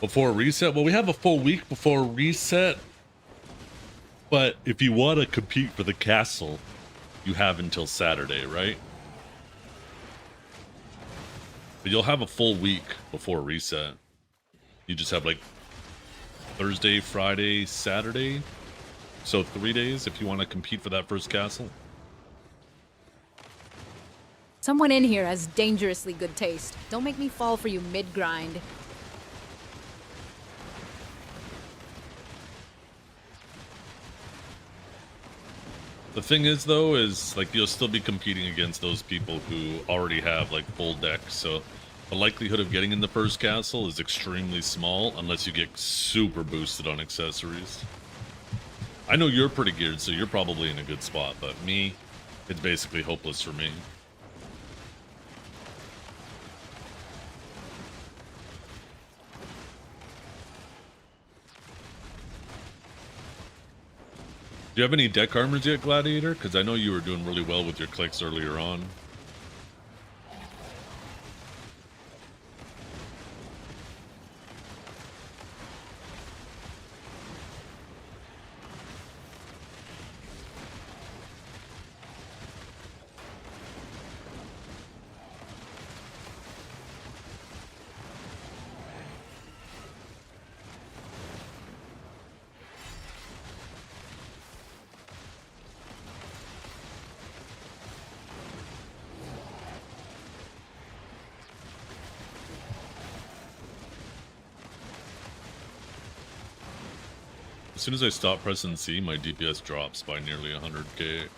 S1: Before reset? Well, we have a full week before reset. But if you want to compete for the castle, you have until Saturday, right? But you'll have a full week before reset. You just have like Thursday, Friday, Saturday. So 3 days if you want to compete for that first castle.
S3: Someone in here has dangerously good taste. Don't make me fall for you mid-grind.
S1: The thing is, though, is like you'll still be competing against those people who already have like full decks. So the likelihood of getting in the first castle is extremely small unless you get super boosted on accessories. I know you're pretty geared, so you're probably in a good spot, but me, it's basically hopeless for me. Do you have any deck armors yet, Gladiator? Because I know you were doing really well with your clicks earlier on. As soon as I stop pressing C, my DPS drops by nearly 100k.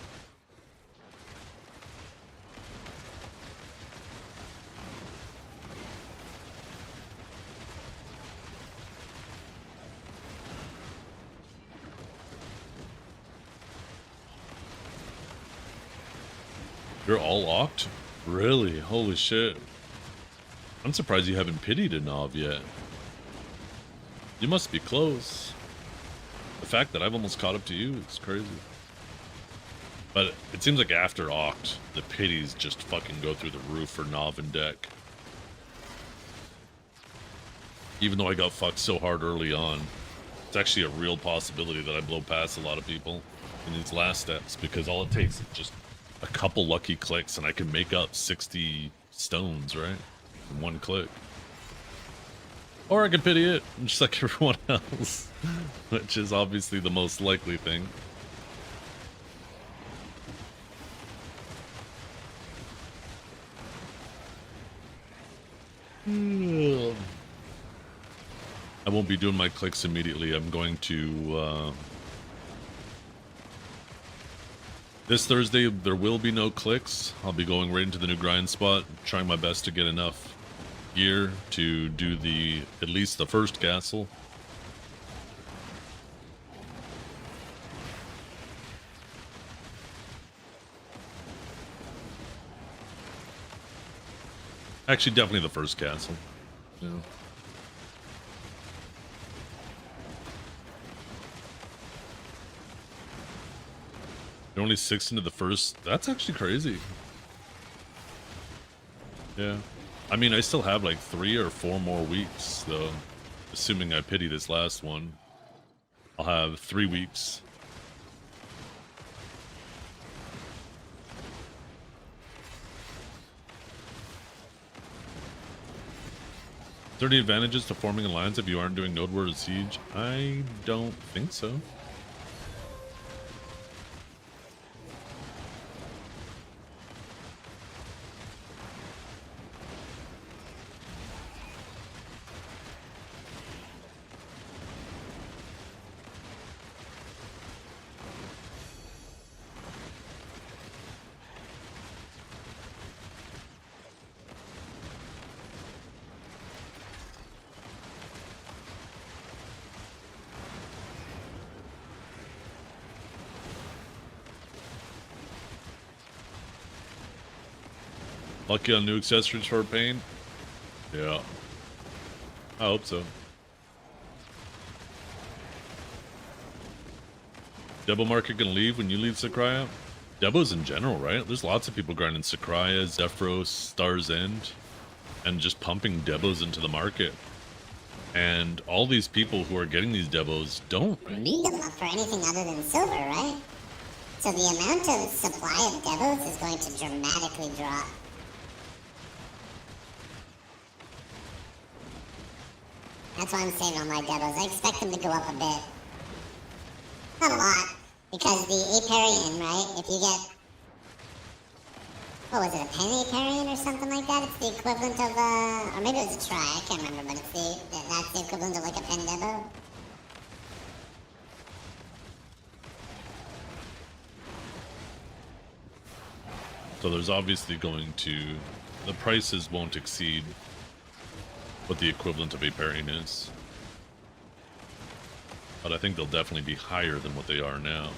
S1: You're all locked? Really? Holy shit. I'm surprised you haven't pitied a Nov yet. You must be close. The fact that I've almost caught up to you is crazy. But it seems like after Oct, the pities just fucking go through the roof for Nov and Deck. Even though I got fucked so hard early on, it's actually a real possibility that I blow past a lot of people in these last steps, because all it takes is just a couple lucky clicks and I can make up 60 stones, right? In one click. Or I could pity it, just like everyone else, which is obviously the most likely thing. I won't be doing my clicks immediately. I'm going to... This Thursday, there will be no clicks. I'll be going right into the new grind spot, trying my best to get enough gear to do at least the first castle. Actually, definitely the first castle. Yeah. You're only 6 into the first. That's actually crazy. Yeah. I mean, I still have like 3 or 4 more weeks, though. assuming I pity this last one, I'll have 3 weeks. Is there any advantages to forming an alliance if you aren't doing Node War or Siege? I don't think so. Lucky on new accessories for paint? Yeah. I hope so. Debo market can leave when you leave Sakraya? Debos in general, right? There's lots of people grinding Sakraya, Zephyros, Star's End, and just pumping Debos into the market. And all these people who are getting these Debos don't
S9: Need them up for anything other than silver, right? So the amount of supply of devos is going to dramatically drop. That's why I'm saving all my devos. I expect them to go up a bit. Not a lot, because the Aparian, right? If you get, what was it, a penny Aparian or something like that? It's the equivalent of, or maybe it was a try, I can't remember, but it's that's the equivalent of like a pen devo.
S1: So there's obviously going to, the prices won't exceed what the equivalent of a pairing is. But I think they'll definitely be higher than what they are now.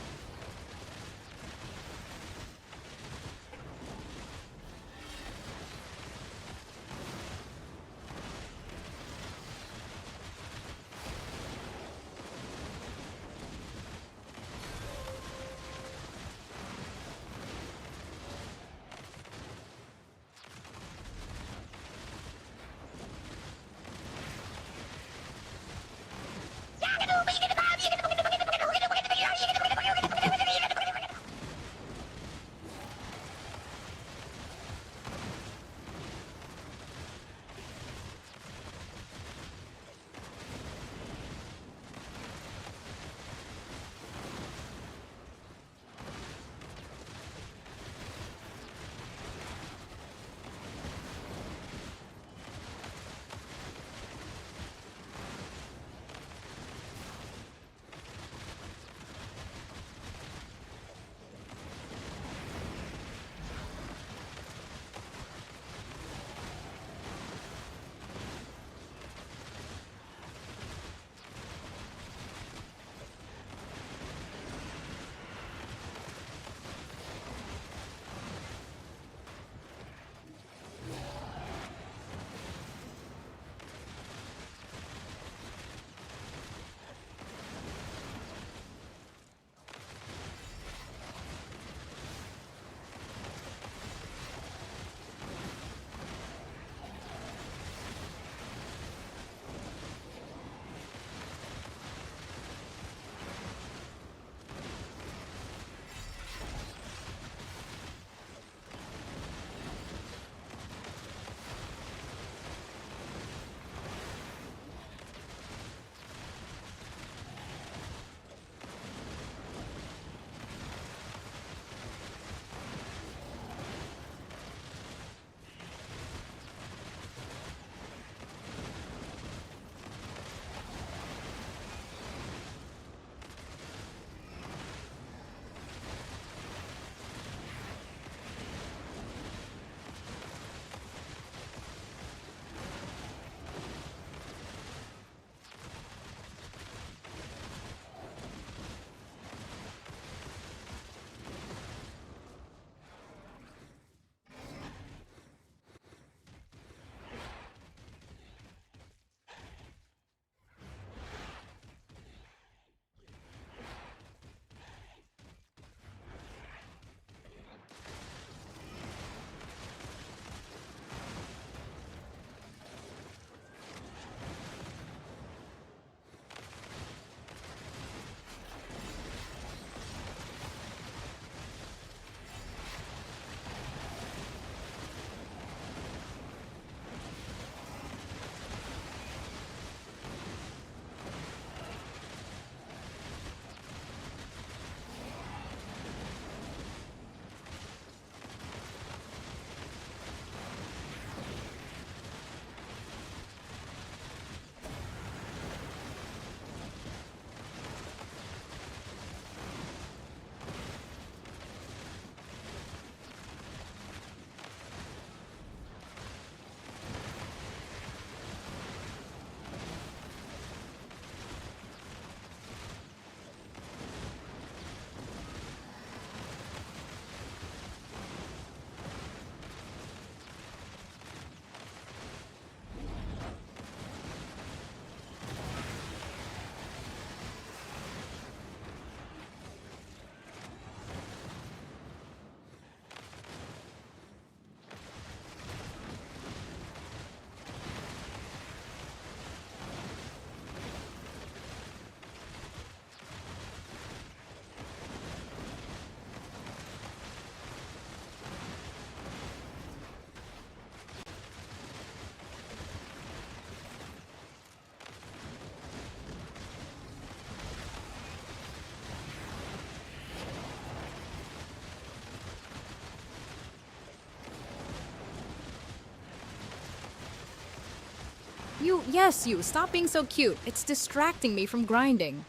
S3: Yes, you. Stop being so cute. It's distracting me from grinding.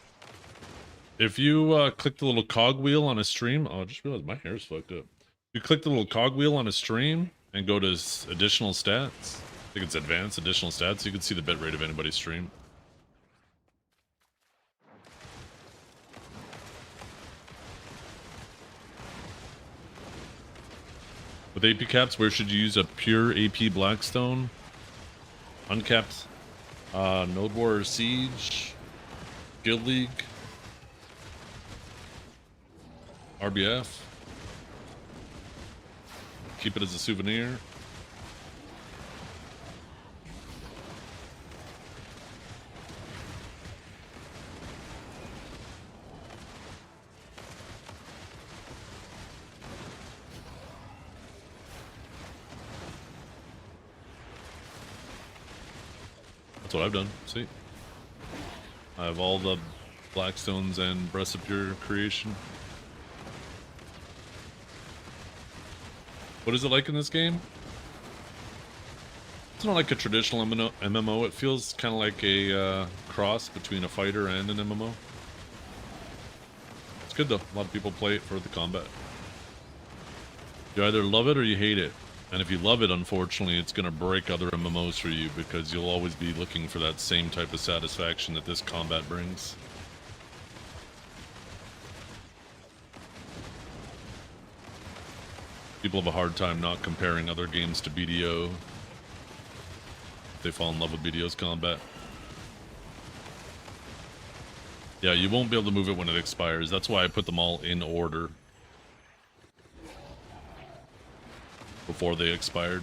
S1: If you click the little cogwheel on a stream, oh, I just realized my hair's fucked up. You click the little cogwheel on a stream and go to additional stats. I think it's advanced additional stats. You can see the bitrate of anybody's stream. With AP caps, where should you use a pure AP Blackstone? Uncapped Node Warrior Siege, Guild League, RBF. Keep it as a souvenir. That's what I've done. See? I have all the Blackstones and Breath of Pure creation. What is it like in this game? It's not like a traditional MMO. It feels kind of like a cross between a fighter and an MMO. It's good though. A lot of people play it for the combat. You either love it or you hate it. And if you love it, unfortunately, it's going to break other MMOs for you because you'll always be looking for that same type of satisfaction that this combat brings. People have a hard time not comparing other games to BDO. They fall in love with BDO's combat. Yeah, you won't be able to move it when it expires. That's why I put them all in order before they expired.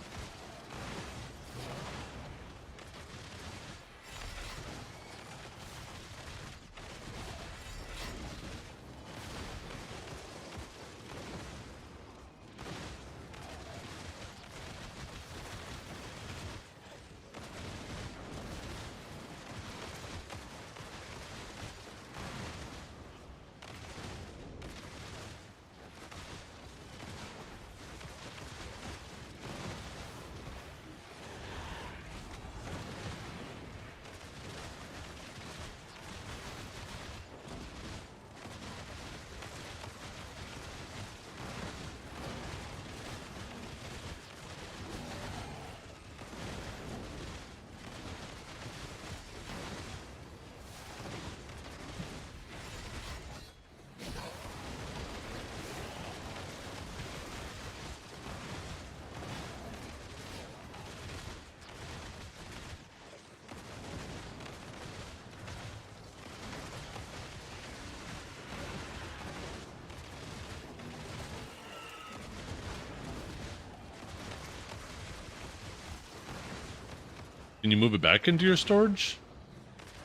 S1: Can you move it back into your storage?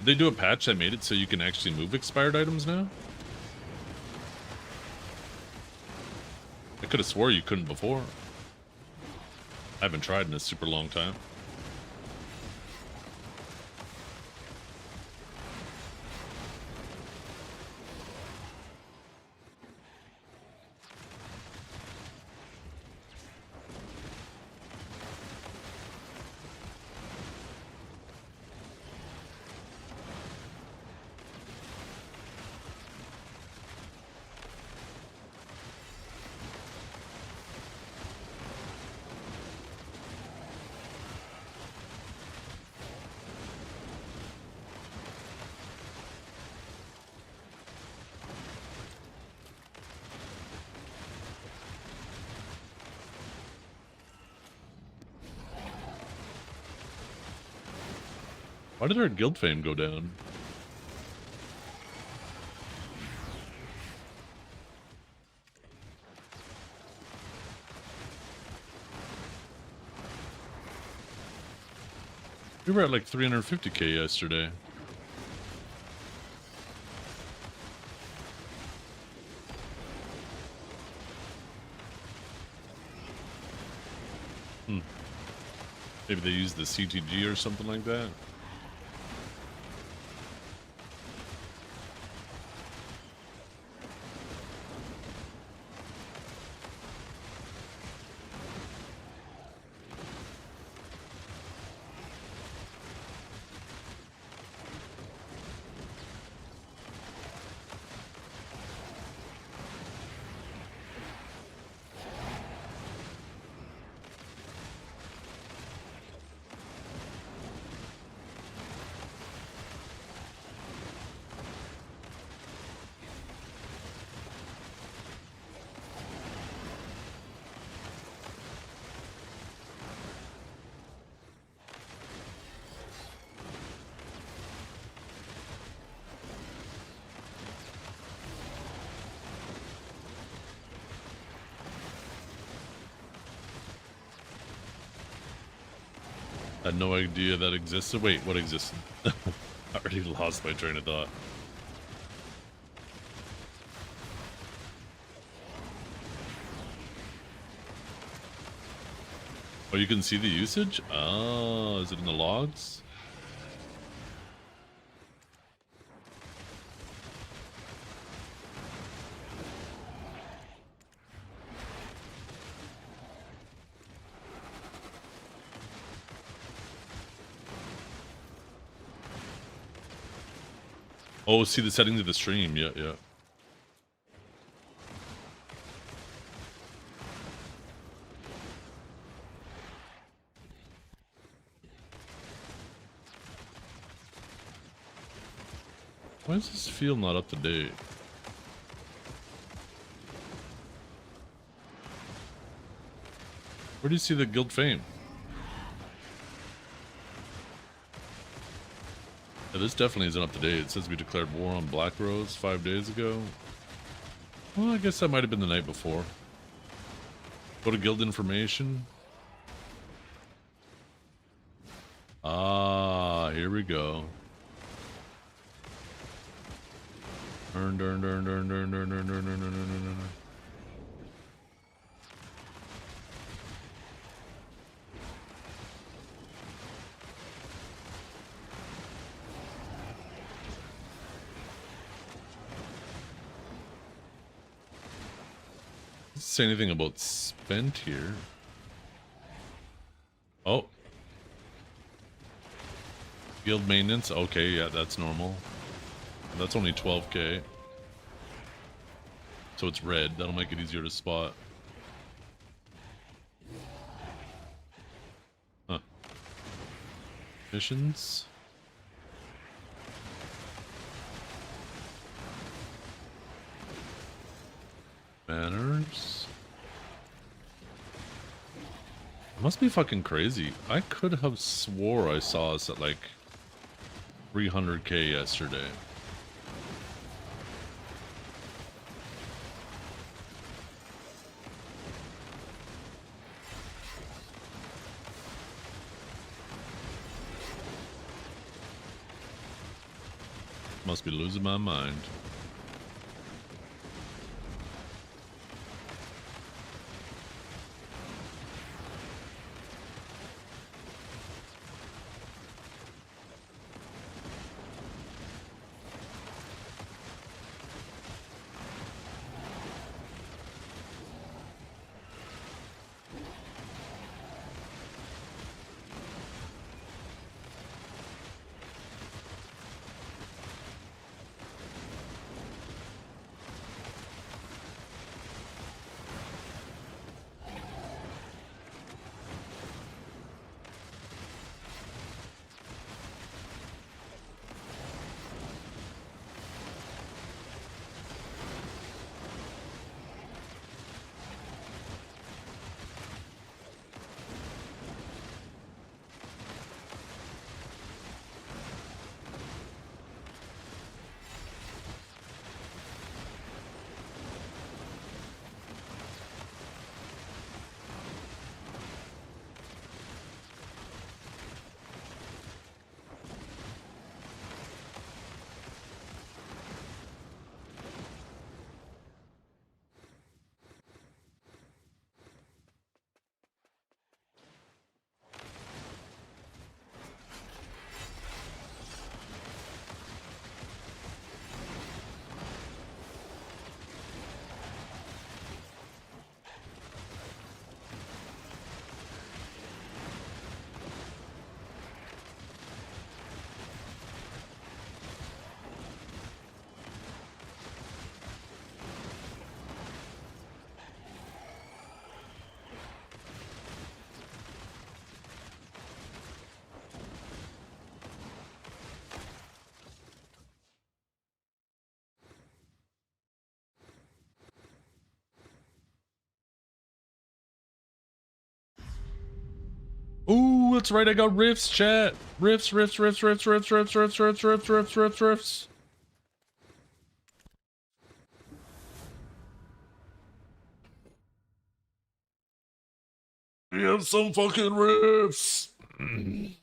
S1: Did they do a patch that made it so you can actually move expired items now? I could have swore you couldn't before. I haven't tried in a super long time. Why did our guild fame go down? We were at like 350k yesterday. Maybe they used the CTG or something like that. Had no idea that existed. Wait, what existed? I already lost my train of thought. Oh, you can see the usage? Oh, is it in the logs? Oh, see the settings of the stream. Yeah, yeah. Why does this feel not up to date? Where do you see the guild fame? Yeah, this definitely isn't up to date. It says we declared war on Black Rose 5 days ago. Well, I guess that might have been the night before. Go to guild information. Ah, here we go. Earn. Doesn't say anything about spent here. Oh. Guild maintenance. Okay, yeah, that's normal. That's only 12k. So it's red. That'll make it easier to spot. Huh. Missions. Banners. It must be fucking crazy. I could have swore I saw us at like 300k yesterday. Must be losing my mind. Ooh, that's right. I got riffs, chat. Riffs. We have some fucking riffs. I'm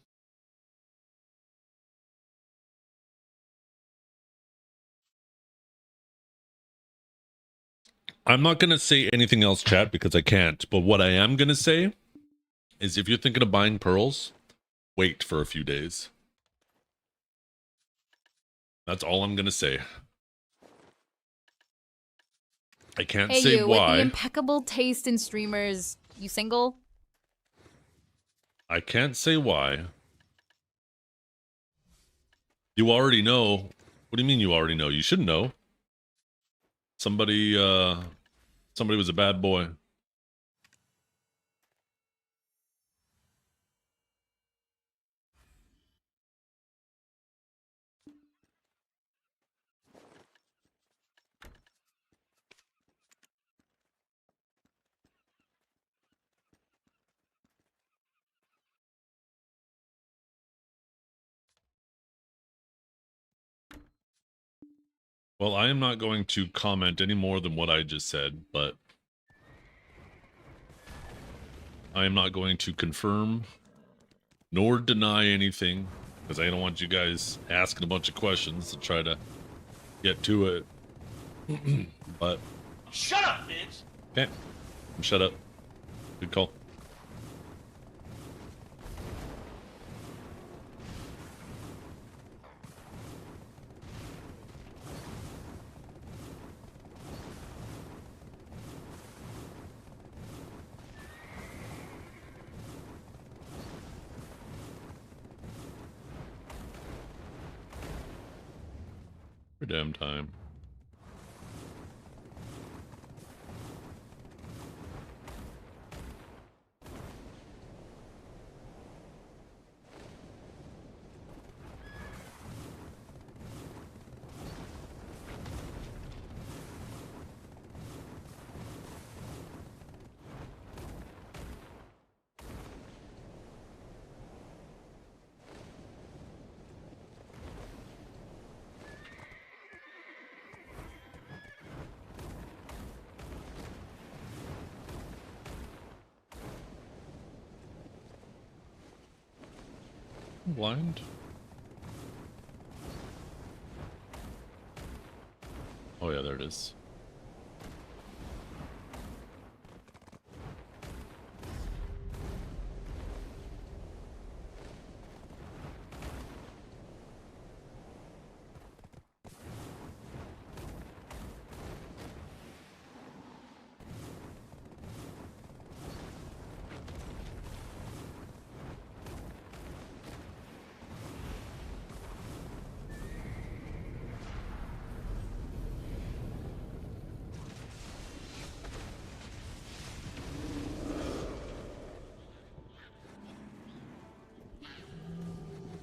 S1: not gonna say anything else, chat, because I can't. But what I am gonna say is, if you're thinking of buying pearls, wait for a few days. That's all I'm gonna say. I can't
S3: Hey,
S1: say
S3: you with the
S1: why.
S3: impeccable taste in streamers. You single?
S1: I can't say why. You already know. What do you mean you already know? You should know. Somebody was a bad boy. Well, I am not going to comment any more than what I just said, but I am not going to confirm nor deny anything, because I don't want you guys asking a bunch of questions to try to get to it. But
S2: Shut up, bitch!
S1: okay, shut up. Good call. For damn time. Blind? Oh yeah, there it is.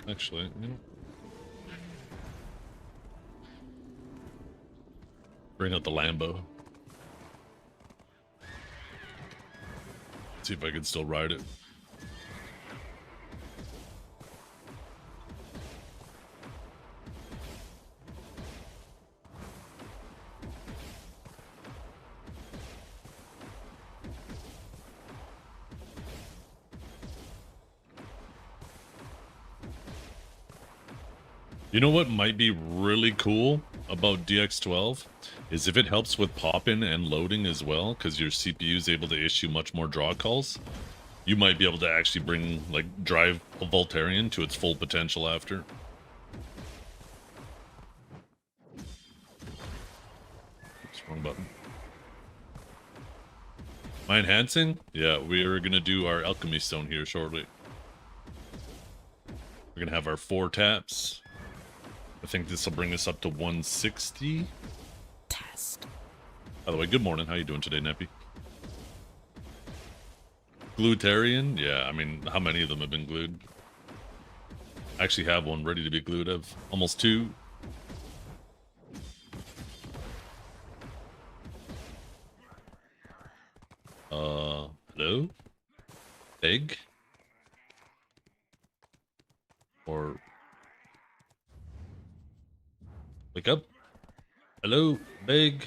S1: Actually, you know, bring out the Lambo. See if I can still ride it. You know what might be really cool about DX12 is if it helps with pop-in and loading as well, because your CPU is able to issue much more draw calls. You might be able to actually bring, like, drive a Voltarian to its full potential after. Oops, wrong button. Am I enhancing? Yeah, we're gonna do our alchemy stone here shortly. We're gonna have our 4 taps. I think this will bring us up to 160.
S3: Test.
S1: By the way, good morning. How you doing today, Neppy? Glutarian? Yeah, I mean, how many of them have been glued? I actually have one ready to be glued. I've almost 2. Hello? Egg? Or... Wake up? Hello? Big?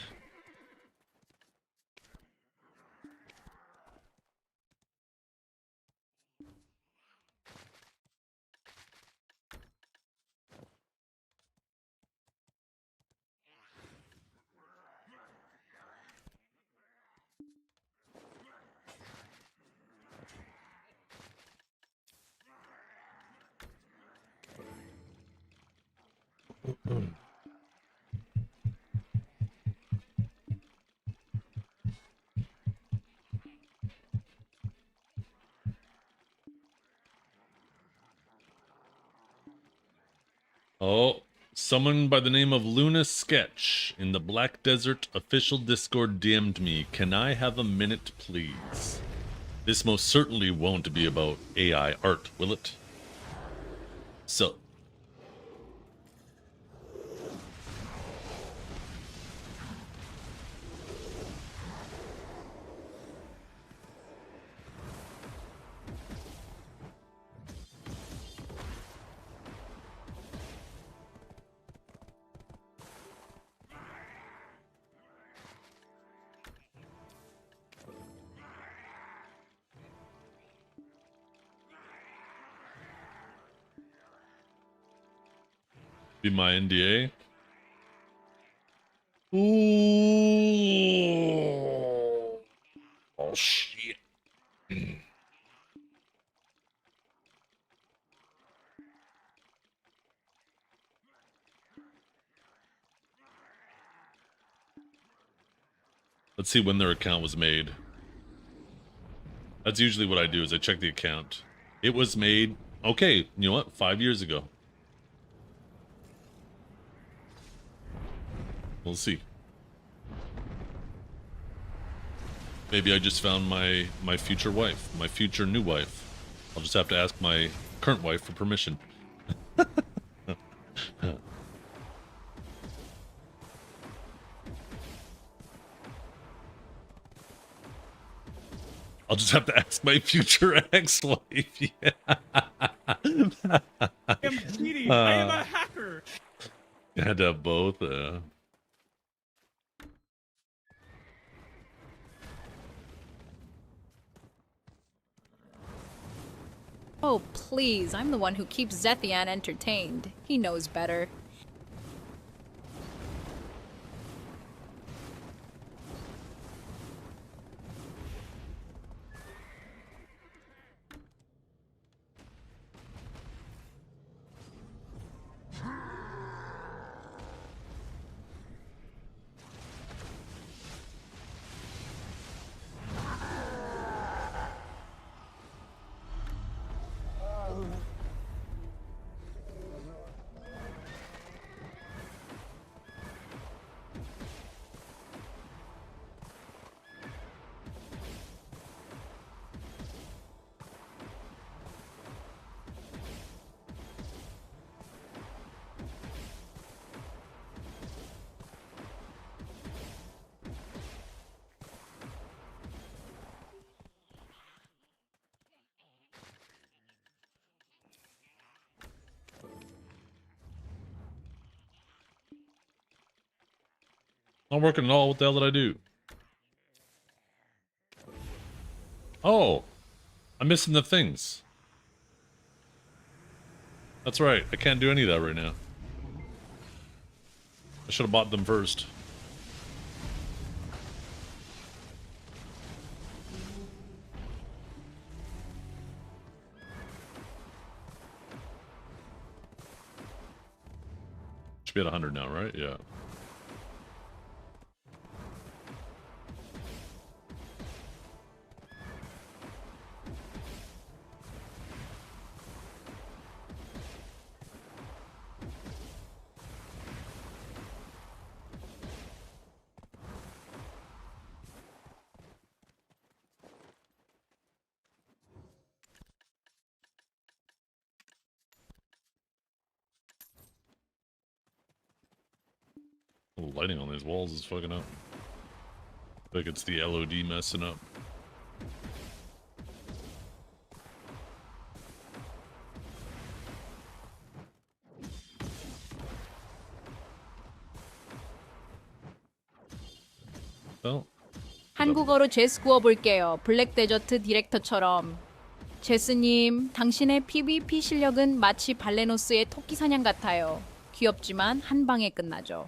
S1: Oh, someone by the name of Luna Sketch in the Black Desert official Discord DM'd me. Can I have a minute, please? This most certainly won't be about AI art, will it? So. Be my NDA. Ooh. Oh shit. Let's see when their account was made. That's usually what I do is I check the account. It was made, okay, you know what? 5 years ago. We'll see. Maybe I just found my future wife, my future new wife. I'll just have to ask my current wife for permission. I'll just have to ask my future ex-wife. Yeah.
S2: I'm cheating. I am a hacker.
S1: You had to have both.
S3: Oh, please. I'm the one who keeps Zethian entertained. He knows better.
S1: Not working at all. What the hell did I do? Oh, I'm missing the things. That's right. I can't do any of that right now. I should have bought them first. Should be at 100 now, right? Yeah. The lighting on these walls is fucking up. I think it's the LOD messing up. Well,
S3: 한국어로 제스 구워볼게요. 블랙 데저트 디렉터처럼. 제스님, 당신의 PVP 실력은 마치 발레노스의 토끼 사냥 같아요. 귀엽지만 한 방에 끝나죠.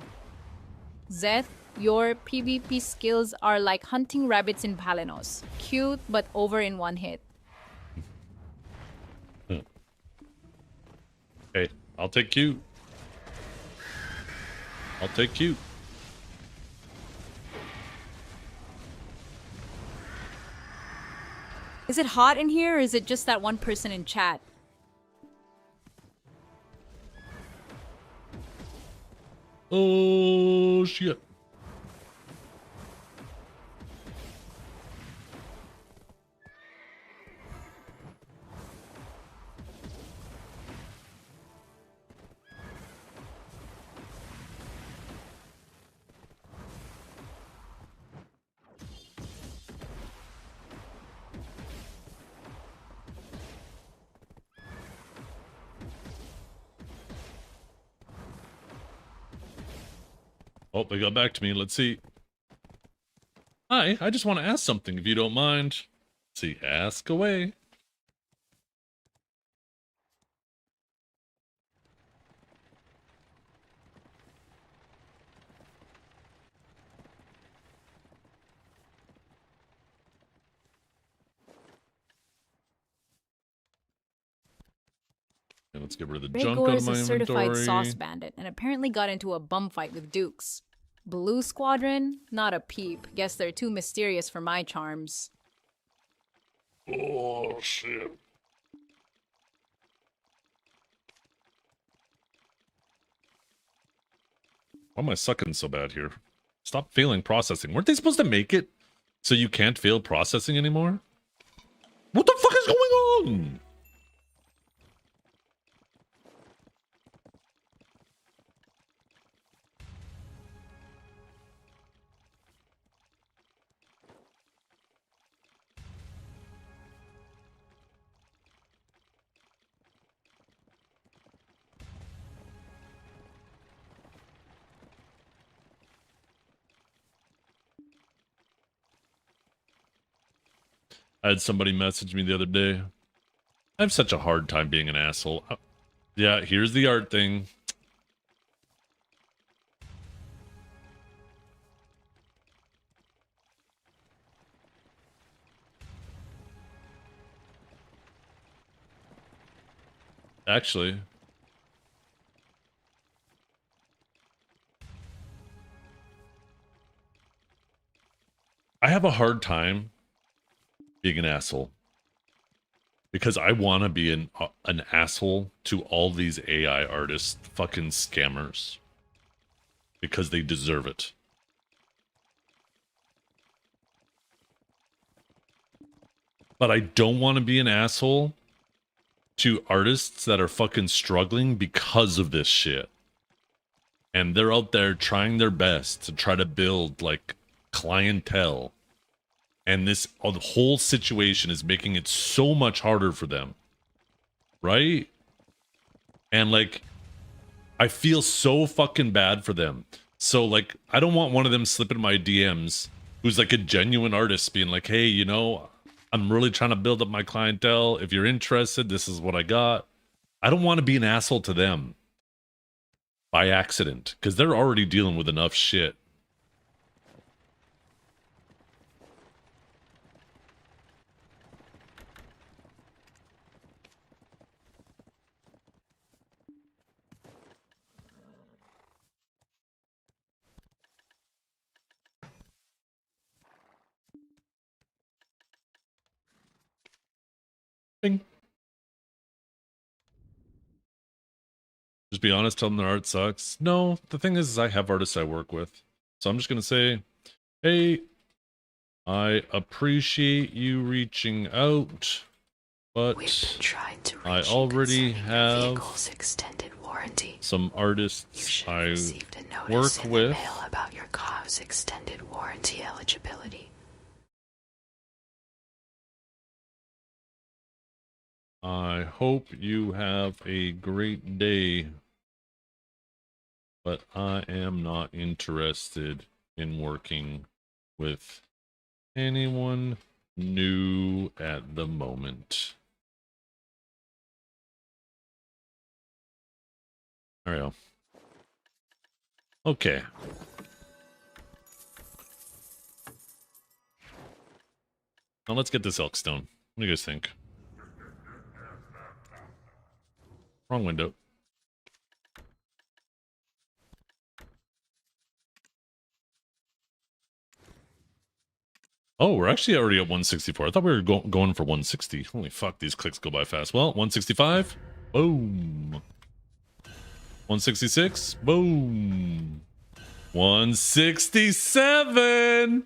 S3: Zeth, your PvP skills are like hunting rabbits in Palenos. Cute, but over in one hit.
S1: Hey, I'll take cute. I'll take cute.
S3: Is it hot in here, or is it just that one person in chat?
S1: Oh, shit. Oh, they got back to me. Let's see. Hi, I just want to ask something, if you don't mind. Let's see, ask away. Okay, let's get rid of the junk
S3: Rhaegar
S1: out of
S3: is a
S1: my
S3: certified
S1: inventory.
S3: sauce bandit and apparently got into a bum fight with Dukes. Blue Squadron? Not a peep. Guess they're too mysterious for my charms.
S1: Oh, shit. Why am I sucking so bad here? Stop failing processing. Weren't they supposed to make it so you can't fail processing anymore? What the fuck is going on? I had somebody message me the other day. I have such a hard time being an asshole. Yeah, here's the art thing. Actually, I have a hard time being an asshole because I want to be an asshole to all these AI artists, fucking scammers, because they deserve it. But I don't want to be an asshole to artists that are fucking struggling because of this shit. And they're out there trying their best to try to build like clientele. And this the whole situation is making it so much harder for them. Right? And like, I feel so fucking bad for them. So like, I don't want one of them slipping my DMs who's like a genuine artist being like, hey, you know, I'm really trying to build up my clientele. If you're interested, this is what I got. I don't want to be an asshole to them by accident because they're already dealing with enough shit. Bing. Just be honest, tell them their art sucks. No, the thing is I have artists I work with. So I'm just going to say, hey, I appreciate you reaching out, but I already have some artists I work with.
S10: About your car's extended warranty eligibility.
S1: I hope you have a great day, but I am not interested in working with anyone new at the moment. There we go. Okay. Now let's get this Elkstone. What do you guys think? Wrong window. Oh, we're actually already at 164. I thought we were going for 160. Holy fuck, these clicks go by fast. Well, 165. Boom. 166. Boom. 167.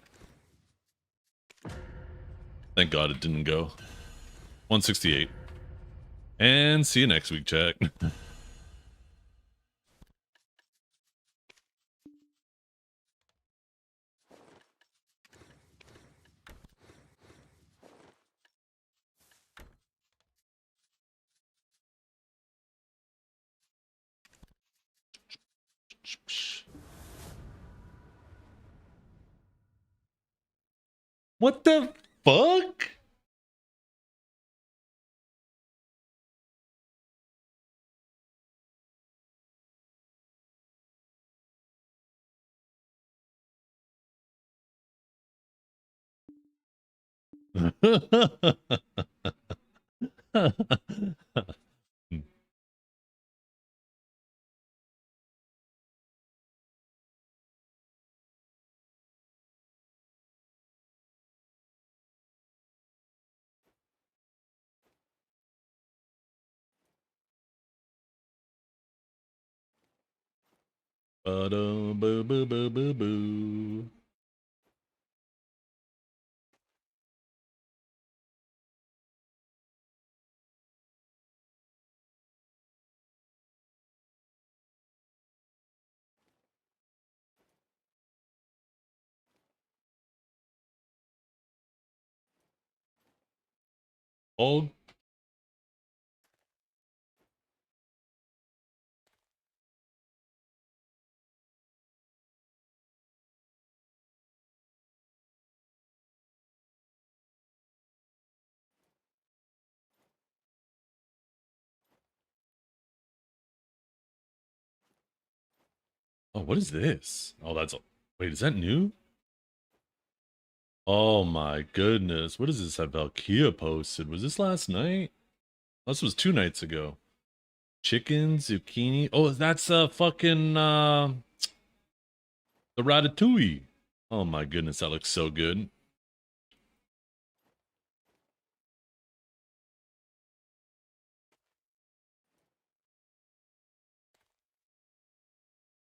S1: Thank God it didn't go. 168. And see you next week, chat. What the fuck? Ba-dum, boo. Oh, oh, what is this? Oh, that's wait, is that new? Oh my goodness. What is this that Valkia posted? Was this last night? This was 2 nights ago. Chicken, zucchini. Oh, that's fucking the ratatouille. Oh my goodness, that looks so good.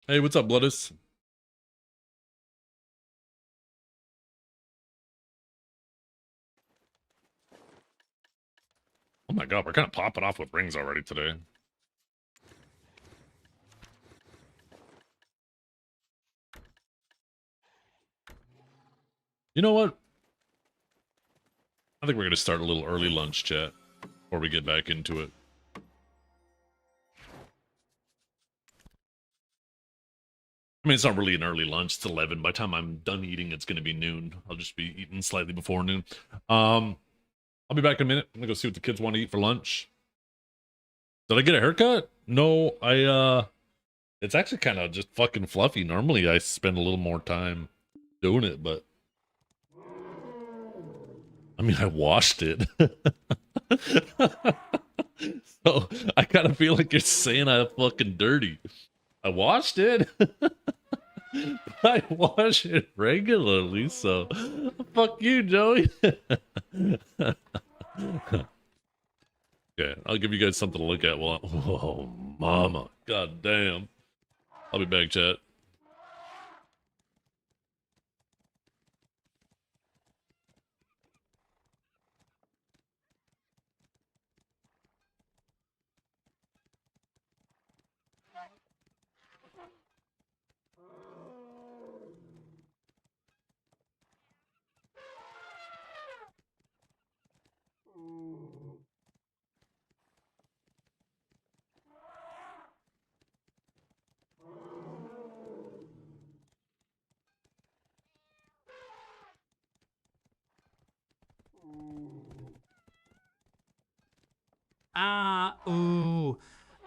S1: Hey, what's up, Bloodus? Oh my god, we're kind of popping off with rings already today. You know what? I think we're going to start a little early lunch, chat, before we get back into it. I mean, it's not really an early lunch. It's 11. By the time I'm done eating, it's going to be noon. I'll just be eating slightly before noon. I'll be back in a minute. I'm going to go see what the kids want to eat for lunch. Did I get a haircut? No, it's actually kind of just fucking fluffy. Normally, I spend a little more time doing it, but I mean, I washed it. So I kind of feel like you're saying I'm fucking dirty. I washed it. I wash it regularly, so fuck you, Joey. Okay, I'll give you guys something to look at while oh mama. God damn. I'll be back, chat.
S8: Ooh.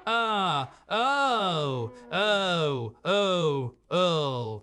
S8: Oh. Oh. Oh. Oh. Oh.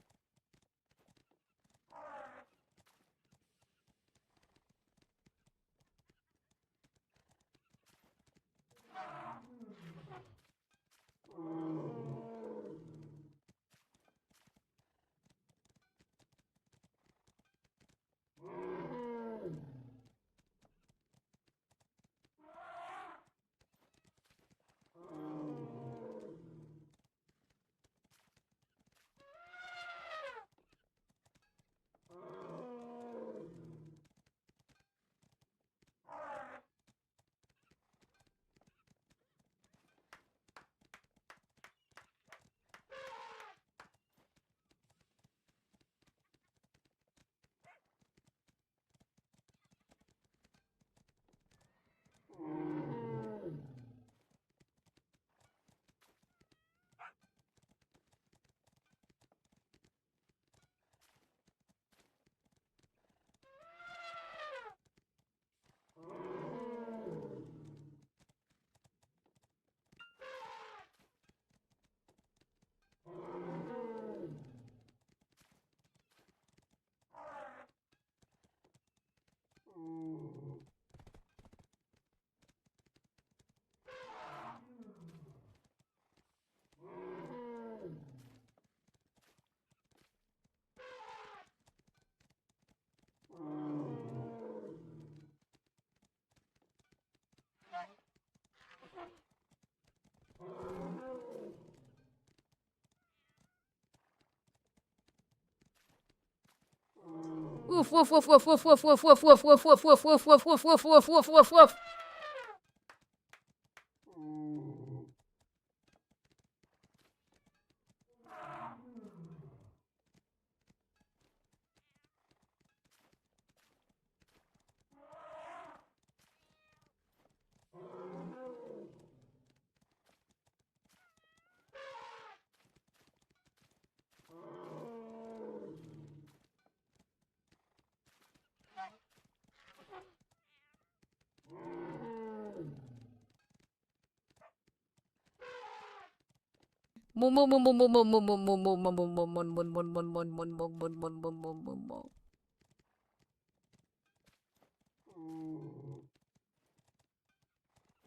S3: Woof woof woof woof woof woof woof woof woof woof woof woof woof woof woof woof woof woof woof woof.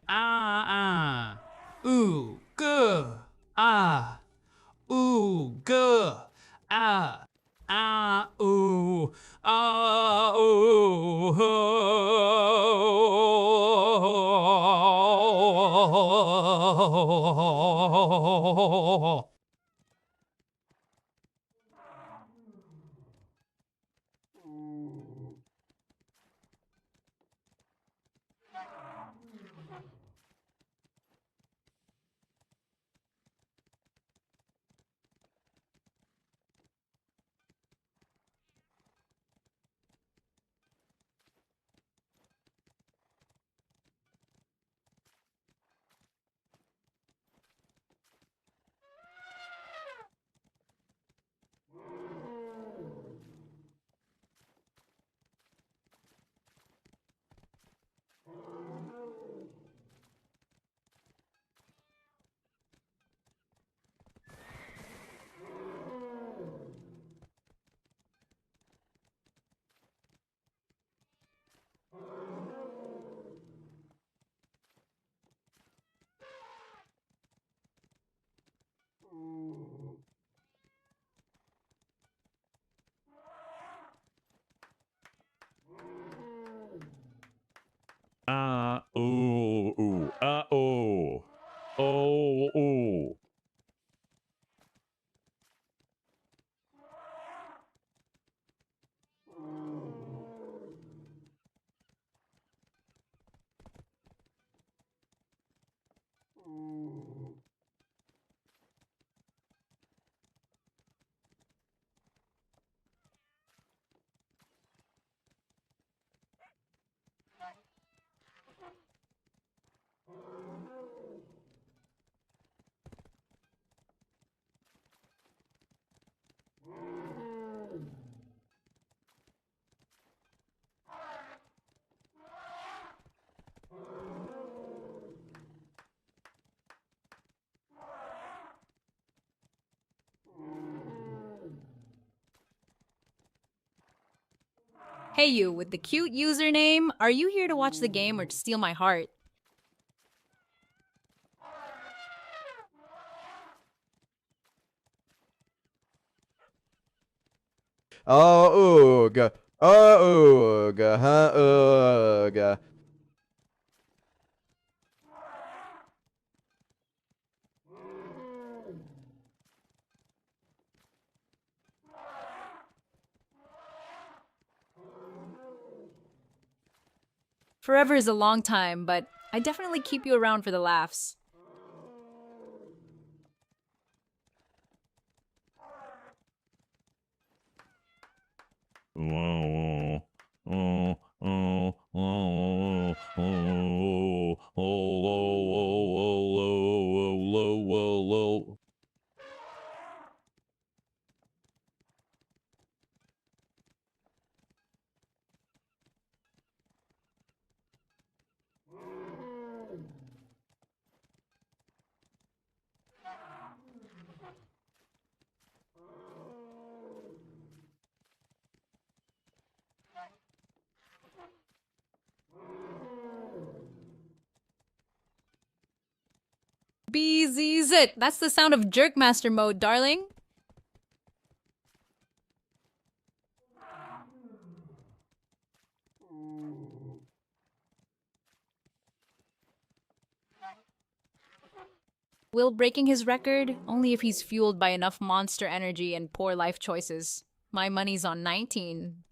S8: Ah, ooh, good, ah, ooh, good, ah, ooh, ooh.
S11: Ooh, ooh, oh, oh, ooh.
S3: Hey you, with the cute username, are you here to watch the game or to steal my heart?
S12: Oh, ooga. Oh, ooga. Huh, ooga.
S3: Forever is a long time, but I definitely keep you around for the laughs.
S11: Whoa, oh, oh, oh, oh, oh, oh, oh.
S3: BZZ! That's the sound of Jerkmaster mode, darling. Will breaking his record? Only if he's fueled by enough monster energy and poor life choices. My money's on 19.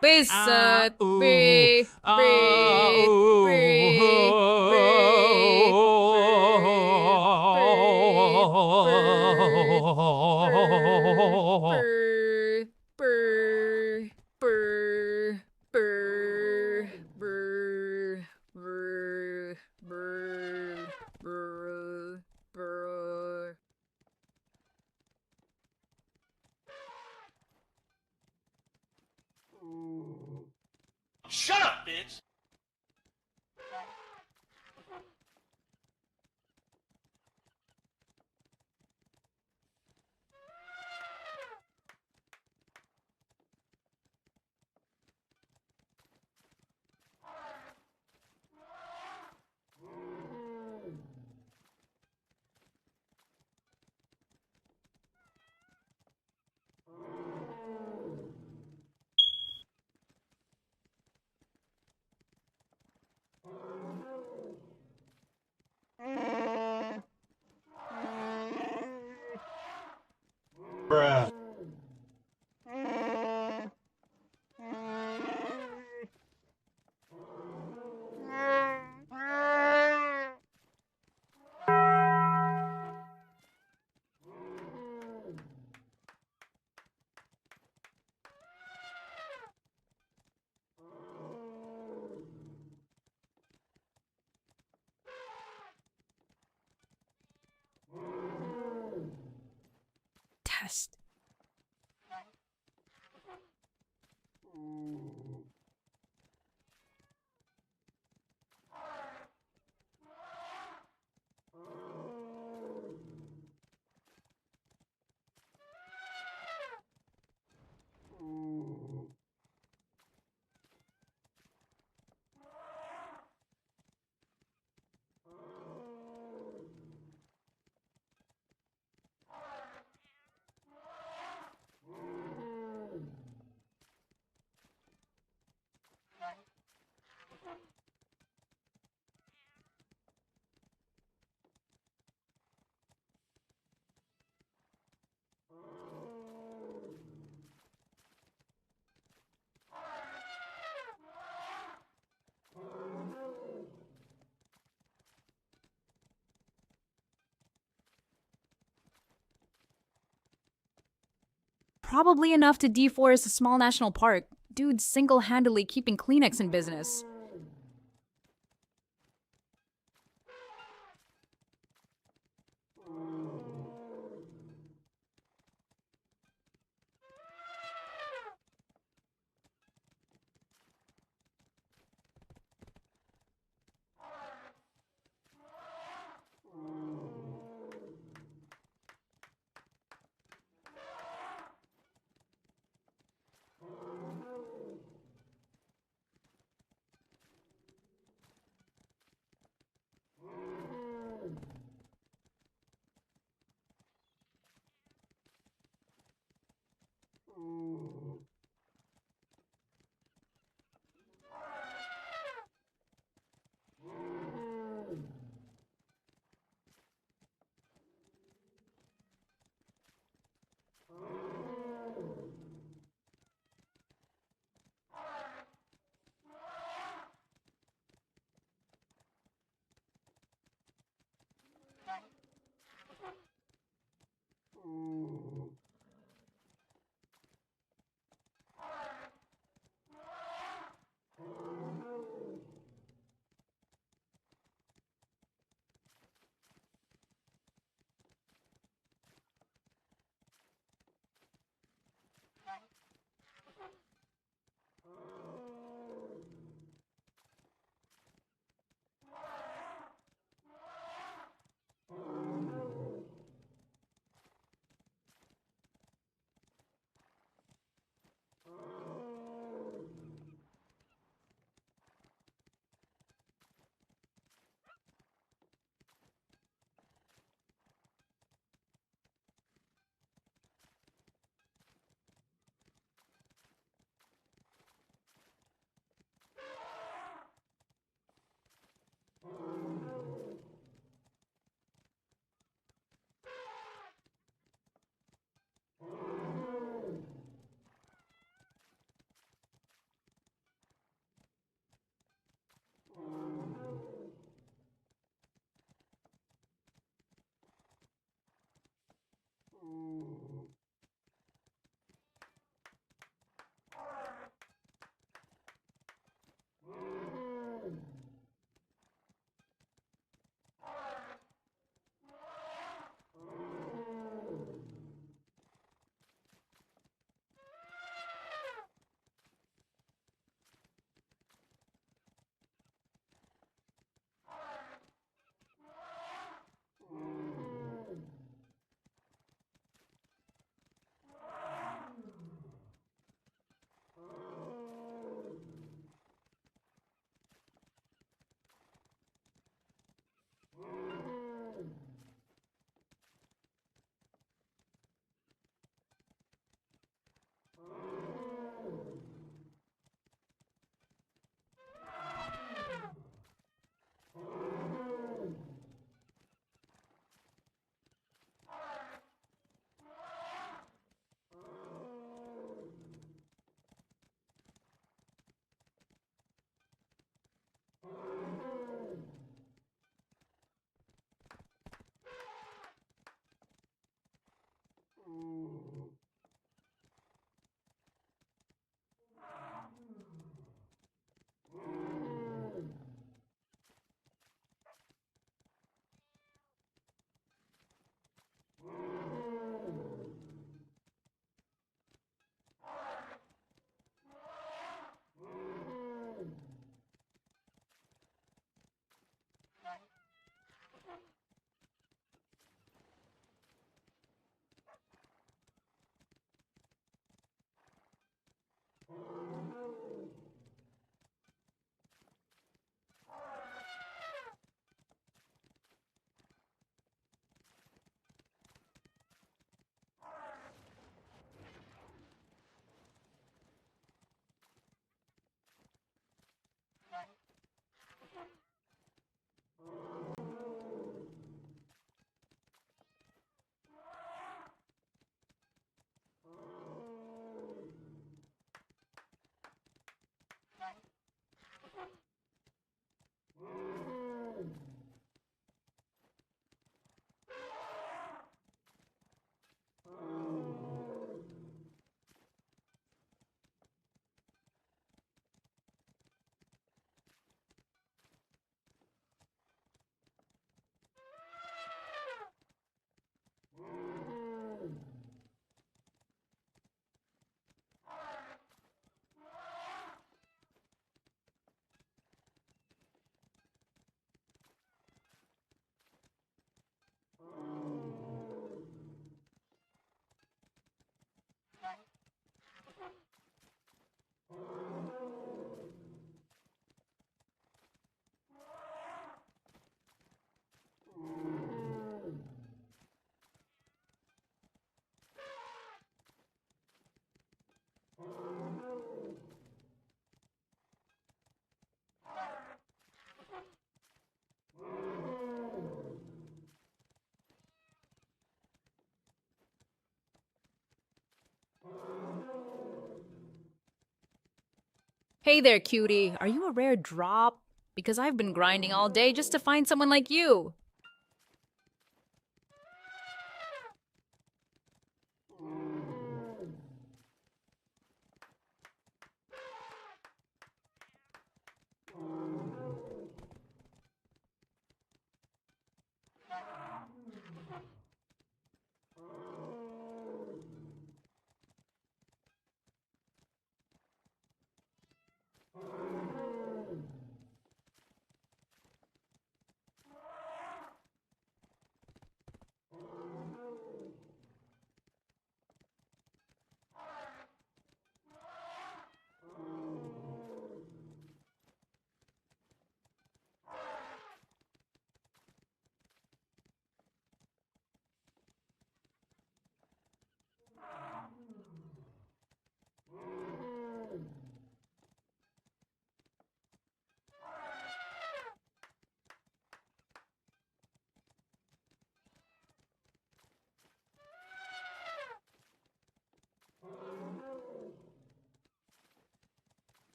S3: Bisat, bre, bre, bre,
S2: Shut up, bitch.
S5: Bruh.
S3: test. Probably enough to deforest a small national park. Dude's single-handedly keeping Kleenex in business. Hey there, cutie. Are you a rare drop? Because I've been grinding all day just to find someone like you.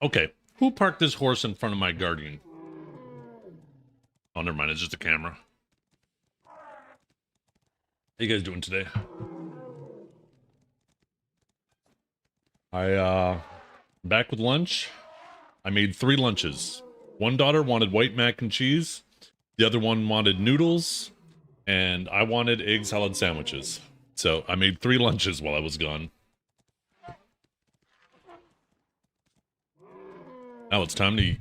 S1: Okay, who parked this horse in front of my guardian? Oh, never mind. It's just a camera. How you guys doing today? Back with lunch. I made 3 lunches. One daughter wanted white mac and cheese. The other one wanted noodles. And I wanted egg salad sandwiches. So I made 3 lunches while I was gone. Now it's time to eat.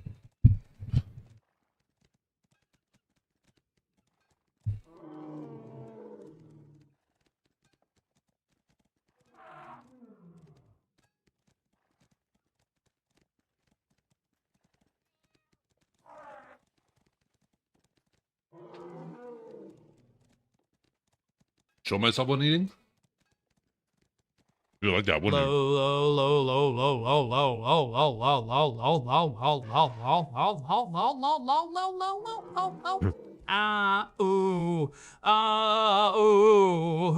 S1: show myself when eating? You like that, wouldn't you?
S8: Ah, ooh, ah, ooh,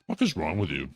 S1: What is wrong with you?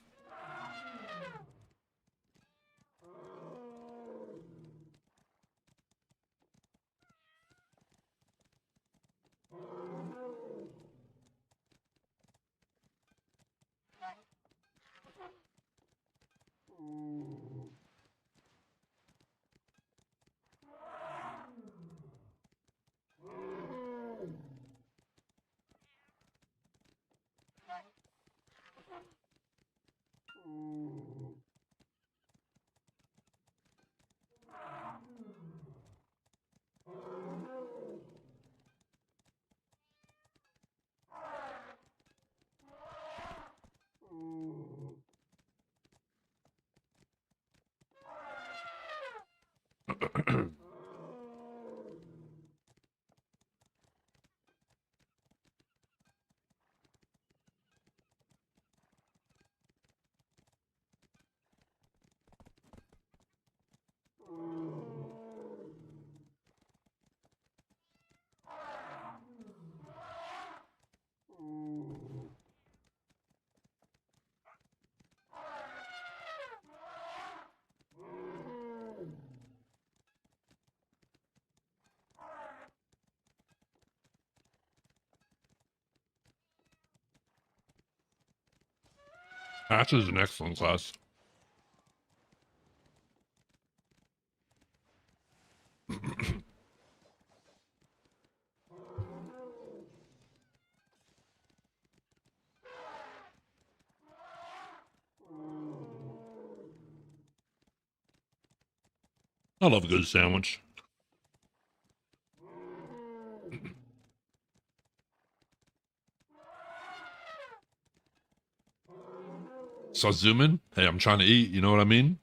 S1: Hatch is an excellent class. I love a good sandwich. So zoom in. Hey, I'm trying to eat. You know what I mean?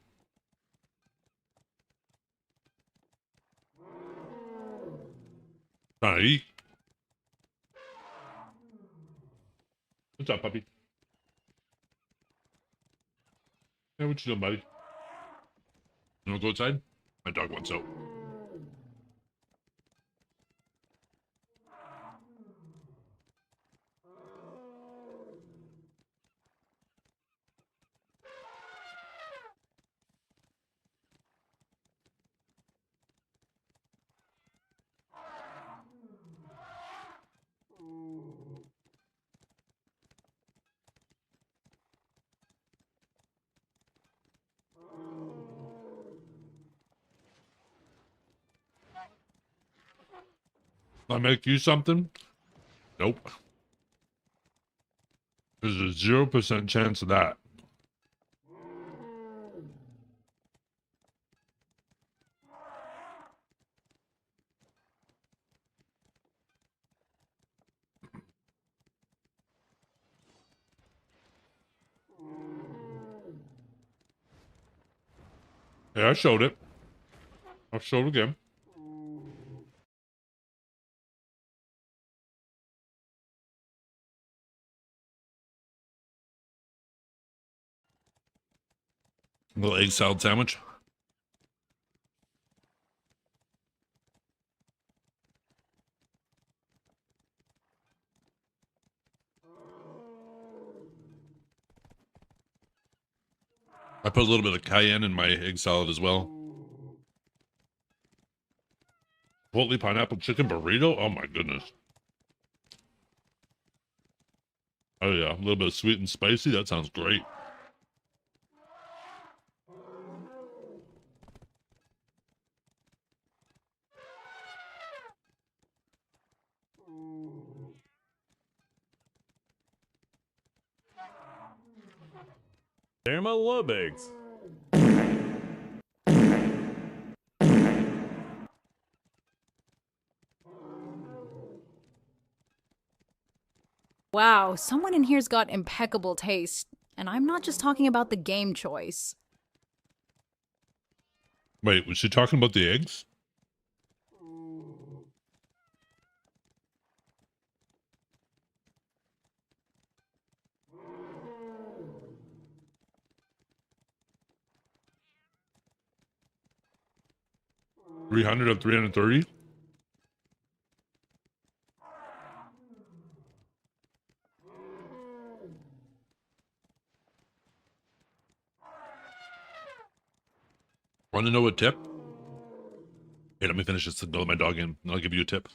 S1: Trying to eat. What's up, puppy? Hey, what you doing, buddy? You wanna go outside? My dog wants out. I make you something? Nope. There's a 0% chance of that. Yeah, I showed it. I'll show it again. A little egg salad sandwich. I put a little bit of cayenne in my egg salad as well. Chipotle pineapple chicken burrito? Oh my goodness. Oh yeah, a little bit of sweet and spicy. That sounds great.
S11: They're my love eggs.
S3: Wow, someone in here's got impeccable taste. And I'm not just talking about the game choice.
S1: Wait, was she talking about the eggs? $300 of 330. Want to know a tip? Hey, let me finish this and let my dog in, and I'll give you a tip.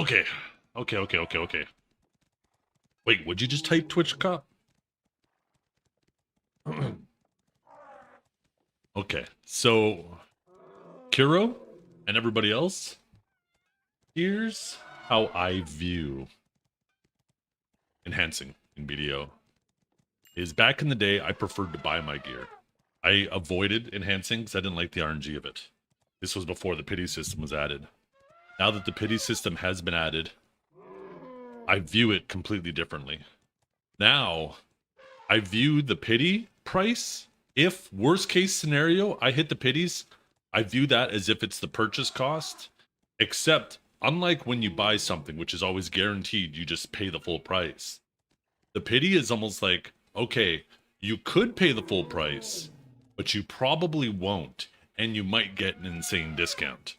S1: Okay. Okay. Wait, would you just type Twitch cop? Okay, so Kiro and everybody else, here's how I view enhancing in BDO. Is back in the day, I preferred to buy my gear. I avoided enhancing because I didn't like the RNG of it. This was before the pity system was added. Now that the pity system has been added, I view it completely differently. Now, I view the pity price. If worst case scenario, I hit the pities, I view that as if it's the purchase cost. Except, unlike when you buy something, which is always guaranteed, you just pay the full price. The pity is almost like, okay, you could pay the full price, but you probably won't, and you might get an insane discount.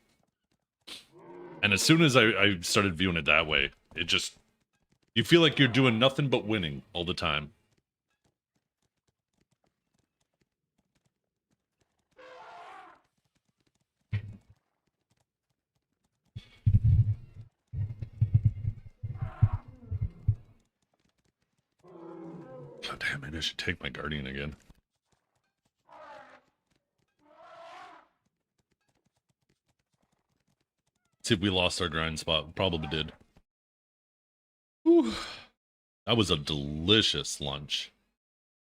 S1: And as soon as I started viewing it that way, it just, you feel like you're doing nothing but winning all the time. God damn, maybe I should take my Guardian again. See if we lost our grind spot. Probably did. Whew. That was a delicious lunch.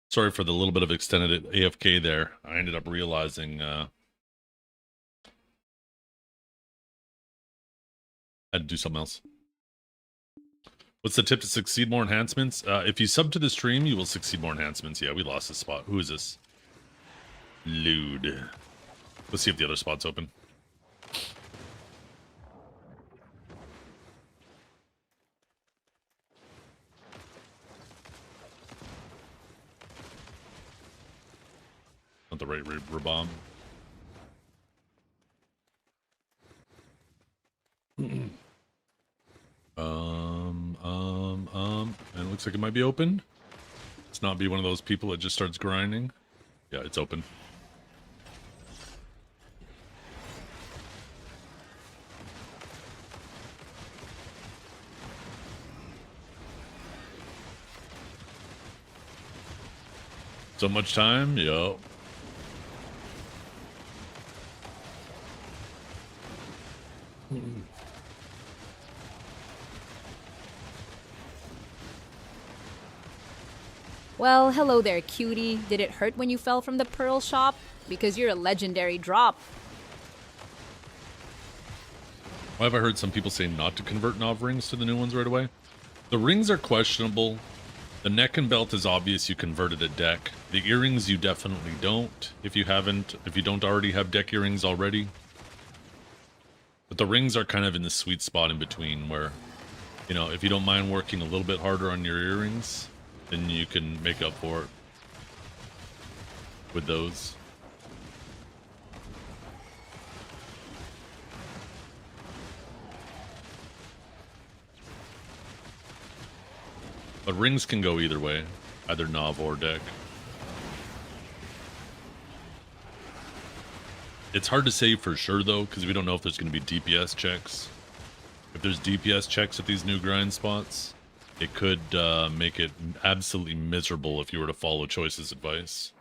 S1: Sorry for the little bit of extended AFK there. I ended up realizing I had to do something else. What's the tip to succeed more enhancements? If you sub to the stream, you will succeed more enhancements. Yeah, we lost this spot. Who is this? Lude. Let's see if the other spot's open. Not the right bomb. And it looks like it might be open. Let's not be one of those people that just starts grinding. Yeah, it's open. So much time? Yo.
S3: Well, hello there, cutie. Did it hurt when you fell from the pearl shop? Because you're a legendary drop.
S1: Why have I heard some people say not to convert Nov rings to the new ones right away? The rings are questionable. The neck and belt is obvious you converted a deck. The earrings you definitely don't if you don't already have deck earrings already. But the rings are kind of in the sweet spot in between where, you know, if you don't mind working a little bit harder on your earrings, then you can make up for it with those. But rings can go either way, either Nov or deck. It's hard to say for sure though, because we don't know if there's going to be DPS checks. If there's DPS checks at these new grind spots, it could make it absolutely miserable if you were to follow Choice's advice.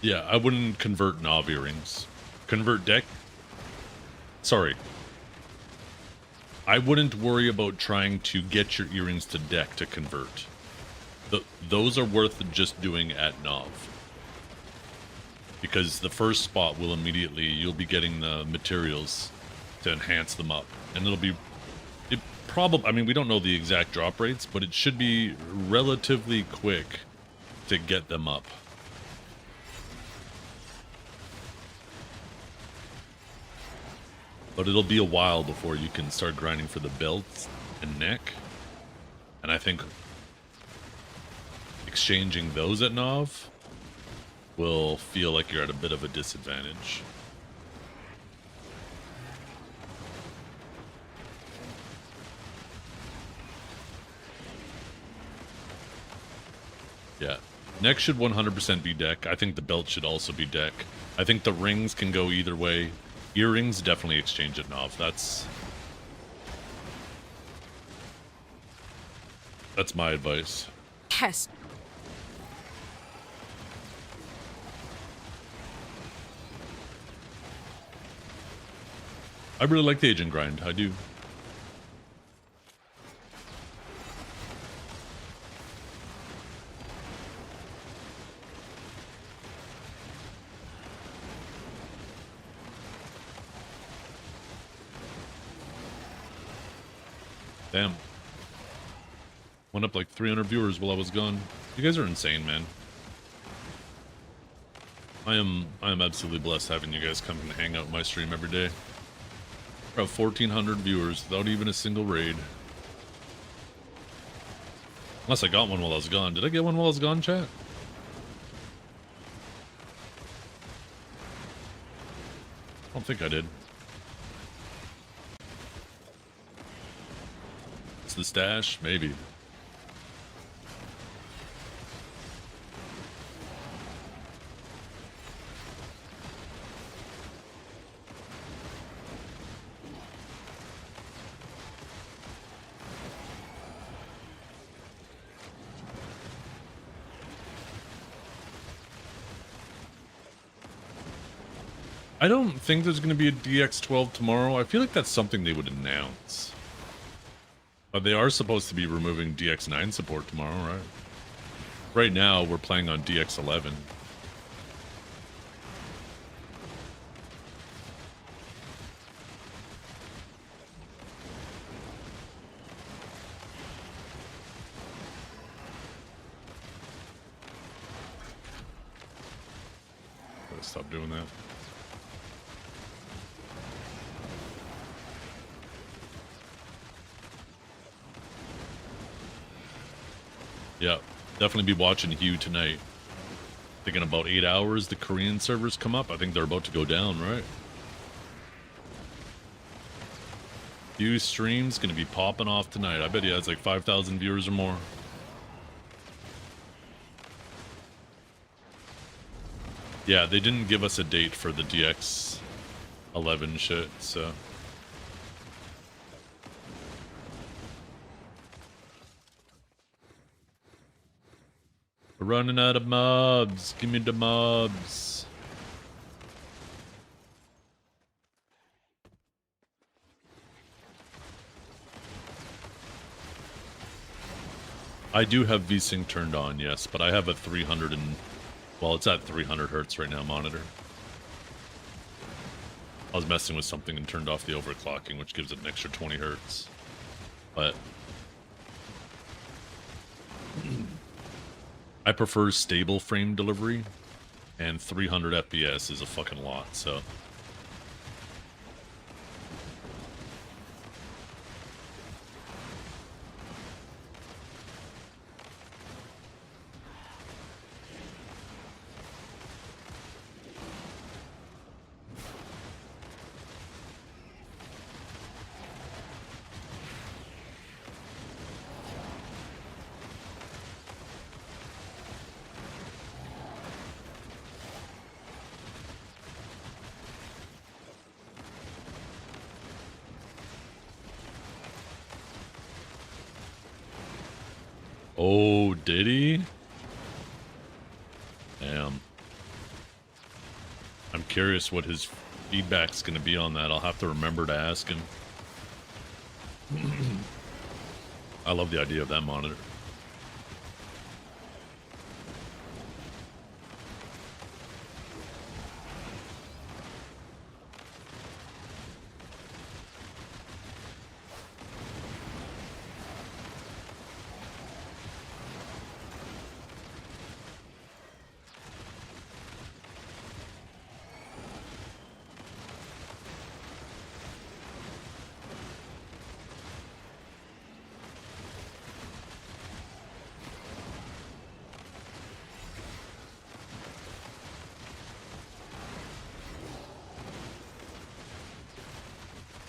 S1: Yeah, I wouldn't convert Nov earrings. Convert deck? Sorry. I wouldn't worry about trying to get your earrings to deck to convert. Those are worth just doing at Nov. Because the first spot will immediately, you'll be getting the materials to enhance them up, and it'll be it probably. I mean, we don't know the exact drop rates, but it should be relatively quick to get them up. But it'll be a while before you can start grinding for the belt and neck. And I think exchanging those at Nov will feel like you're at a bit of a disadvantage. Yeah. Neck should 100% be deck. I think the belt should also be deck. I think the rings can go either way. Earrings, definitely exchange at Nov. That's my advice.
S3: Yes.
S1: I really like the agent grind. I do. Damn. Went up like 300 viewers while I was gone. You guys are insane, man. I am absolutely blessed having you guys come and hang out in my stream every day. We're at 1,400 viewers without even a single raid. Unless I got one while I was gone. Did I get one while I was gone, chat? I don't think I did. It's the stash? Maybe. I don't think there's going to be a DX12 tomorrow. I feel like that's something they would announce. But they are supposed to be removing DX9 support tomorrow, right? Right now, we're playing on DX11. Gotta stop doing that. Yeah, definitely be watching Hugh tonight. I think in about 8 hours, the Korean servers come up. I think they're about to go down, right? Hugh stream's gonna be popping off tonight. I bet he has like 5,000 viewers or more. Yeah, they didn't give us a date for the DX11 shit, so... We're running out of mobs. Give me the mobs. I do have VSync turned on, yes, but I have a 300 and... Well, it's at 300 hertz right now monitor. I was messing with something and turned off the overclocking, which gives it an extra 20 hertz. But... I prefer stable frame delivery, and 300 FPS is a fucking lot, so... Oh, did he? Damn. I'm curious what his feedback's gonna be on that. I'll have to remember to ask him. I love the idea of that monitor.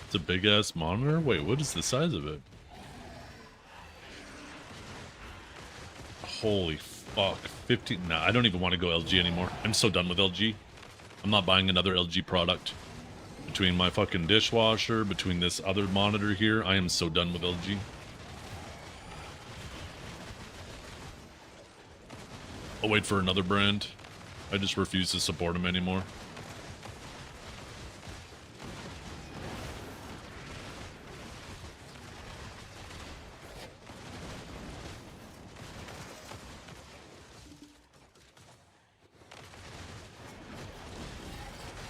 S1: It's a big ass monitor. Wait, what is the size of it? Holy fuck. 50. Nah, I don't even want to go LG anymore. I'm so done with LG. I'm not buying another LG product. Between my fucking dishwasher, between this other monitor here, I am so done with LG. I'll wait for another brand. I just refuse to support them anymore.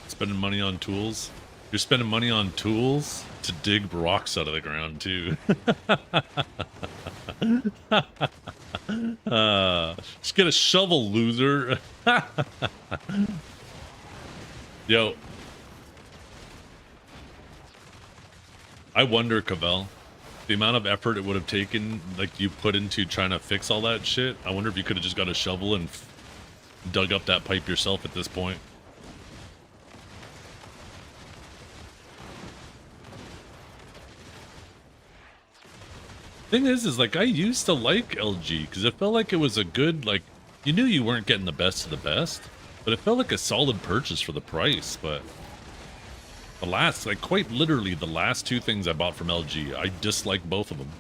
S1: Spending money on tools. You're spending money on tools to dig rocks out of the ground too. Just get a shovel, loser. Yo. I wonder, Cavell, the amount of effort it would have taken, like, you put into trying to fix all that shit. I wonder if you could have just got a shovel and dug up that pipe yourself at this point. Thing is like, I used to like LG because it felt like it was a good, like, you knew you weren't getting the best of the best, but it felt like a solid purchase for the price. But the last, like, quite literally the last two things I bought from LG, I dislike both of them.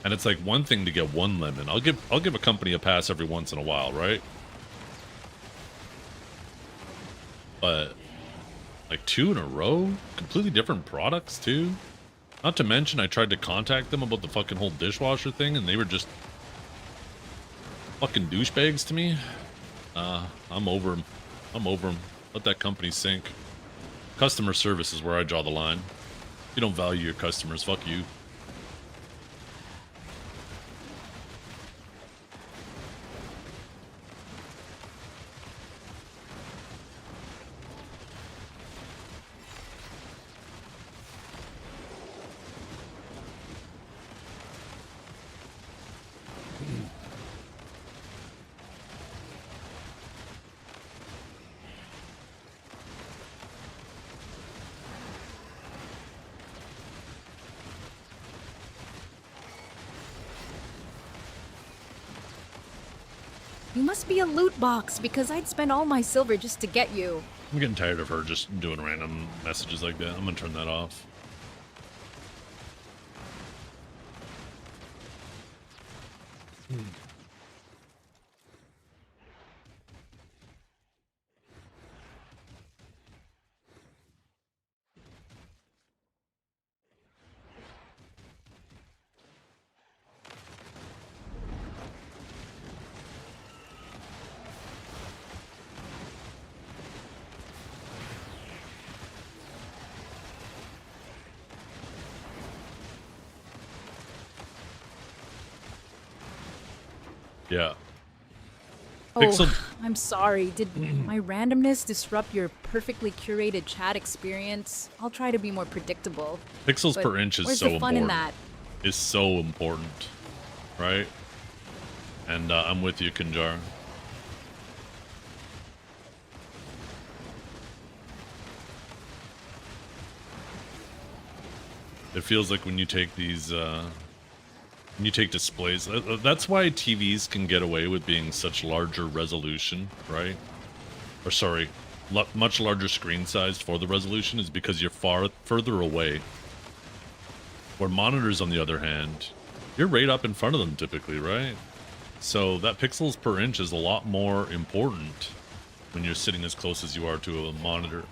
S1: And it's like one thing to get one lemon. I'll give a company a pass every once in a while, right? But like two in a row, completely different products too. Not to mention, I tried to contact them about the fucking whole dishwasher thing, and they were just fucking douchebags to me. I'm over them. I'm over them. Let that company sink. Customer service is where I draw the line. If you don't value your customers, fuck you.
S3: You must be a loot box because I'd spend all my silver just to get you.
S1: I'm getting tired of her just doing random messages like that. I'm gonna turn that off. Yeah.
S3: Oh,
S1: Pixel.
S3: I'm sorry. Did my randomness disrupt your perfectly curated chat experience? I'll try to be more predictable.
S1: Pixels
S3: But
S1: per inch is
S3: where's
S1: so
S3: the fun
S1: important.
S3: in that?
S1: Is so important, right? And I'm with you, Kanjar. It feels like when you take these, when you take displays, that's why TVs can get away with being such larger resolution, right? Or sorry, much larger screen size for the resolution is because you're further away. Where monitors, on the other hand, you're right up in front of them typically, right? So that pixels per inch is a lot more important when you're sitting as close as you are to a monitor.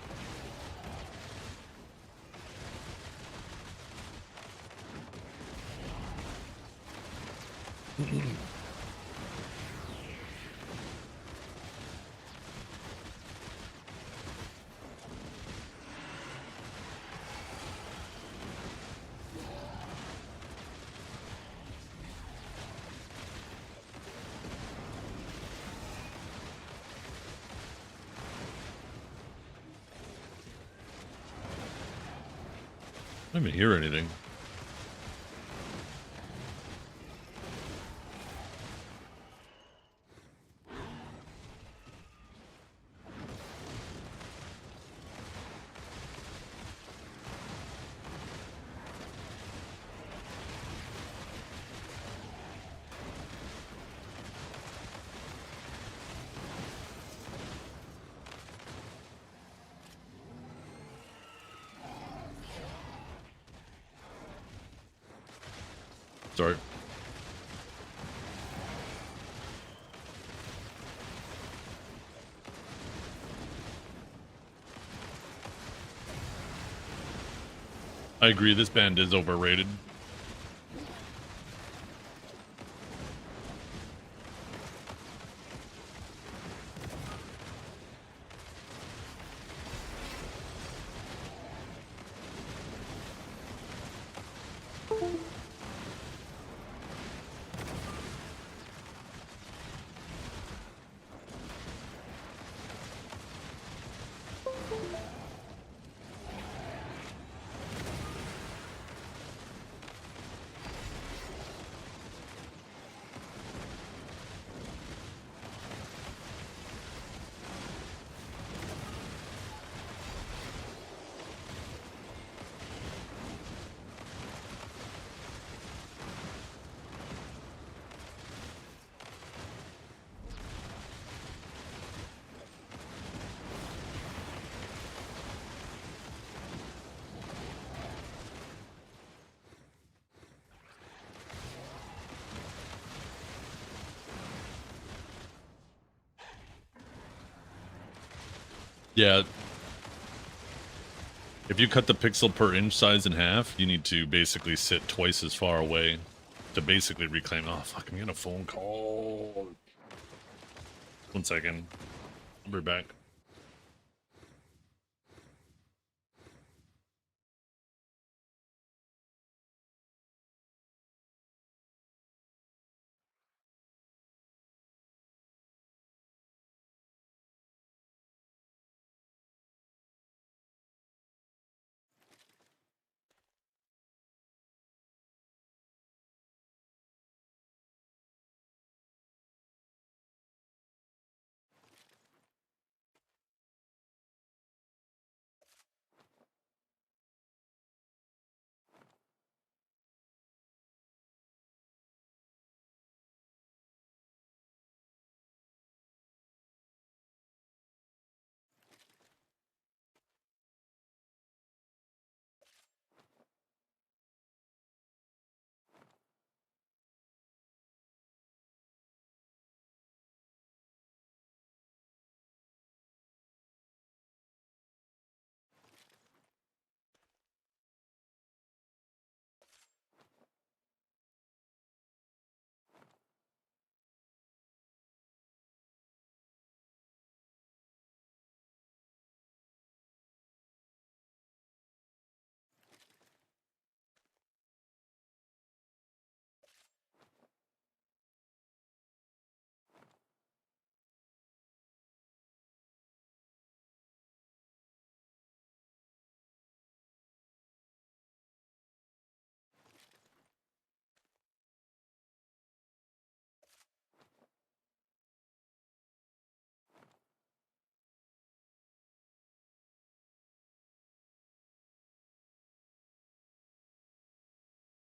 S1: I don't even hear anything. start. I agree, this band is overrated. Yeah. If you cut the pixel per inch size in half, you need to basically sit twice as far away to basically reclaim. Oh, fuck, I'm getting a phone call. 1 second. I'll be back.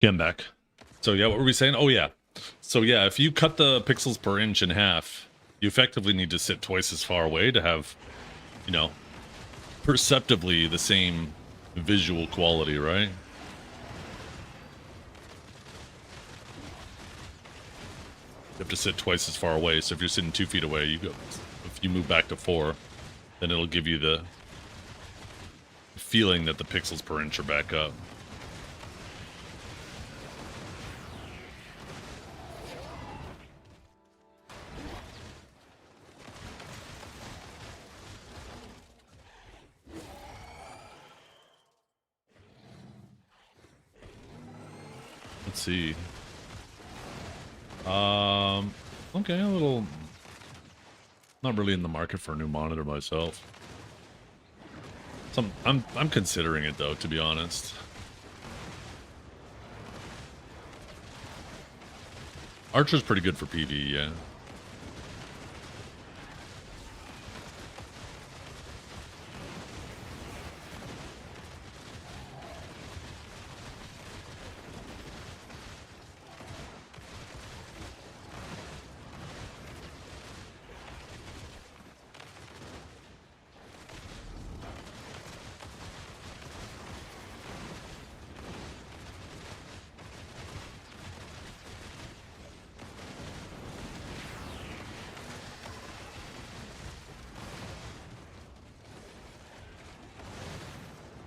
S1: Yeah, I'm back. So yeah, what were we saying? Oh yeah. So yeah, if you cut the pixels per inch in half, you effectively need to sit twice as far away to have, you know, perceptibly the same visual quality, right? You have to sit twice as far away. So if you're sitting 2 feet away, you go. If you move back to 4, then it'll give you the feeling that the pixels per inch are back up. Let's see. Okay, a little. Not really in the market for a new monitor myself. I'm considering it though, to be honest. Archer's pretty good for PvE, yeah.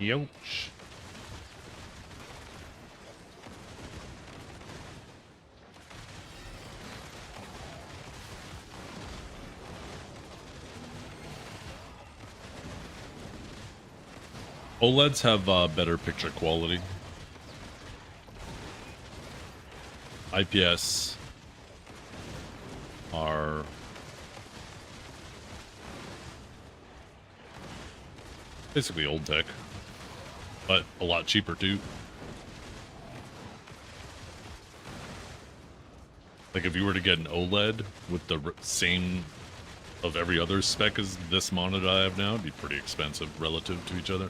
S1: Youch. OLEDs have better picture quality. IPS are basically old tech, but a lot cheaper too. Like if you were to get an OLED with the same of every other spec as this monitor I have now, it'd be pretty expensive relative to each other.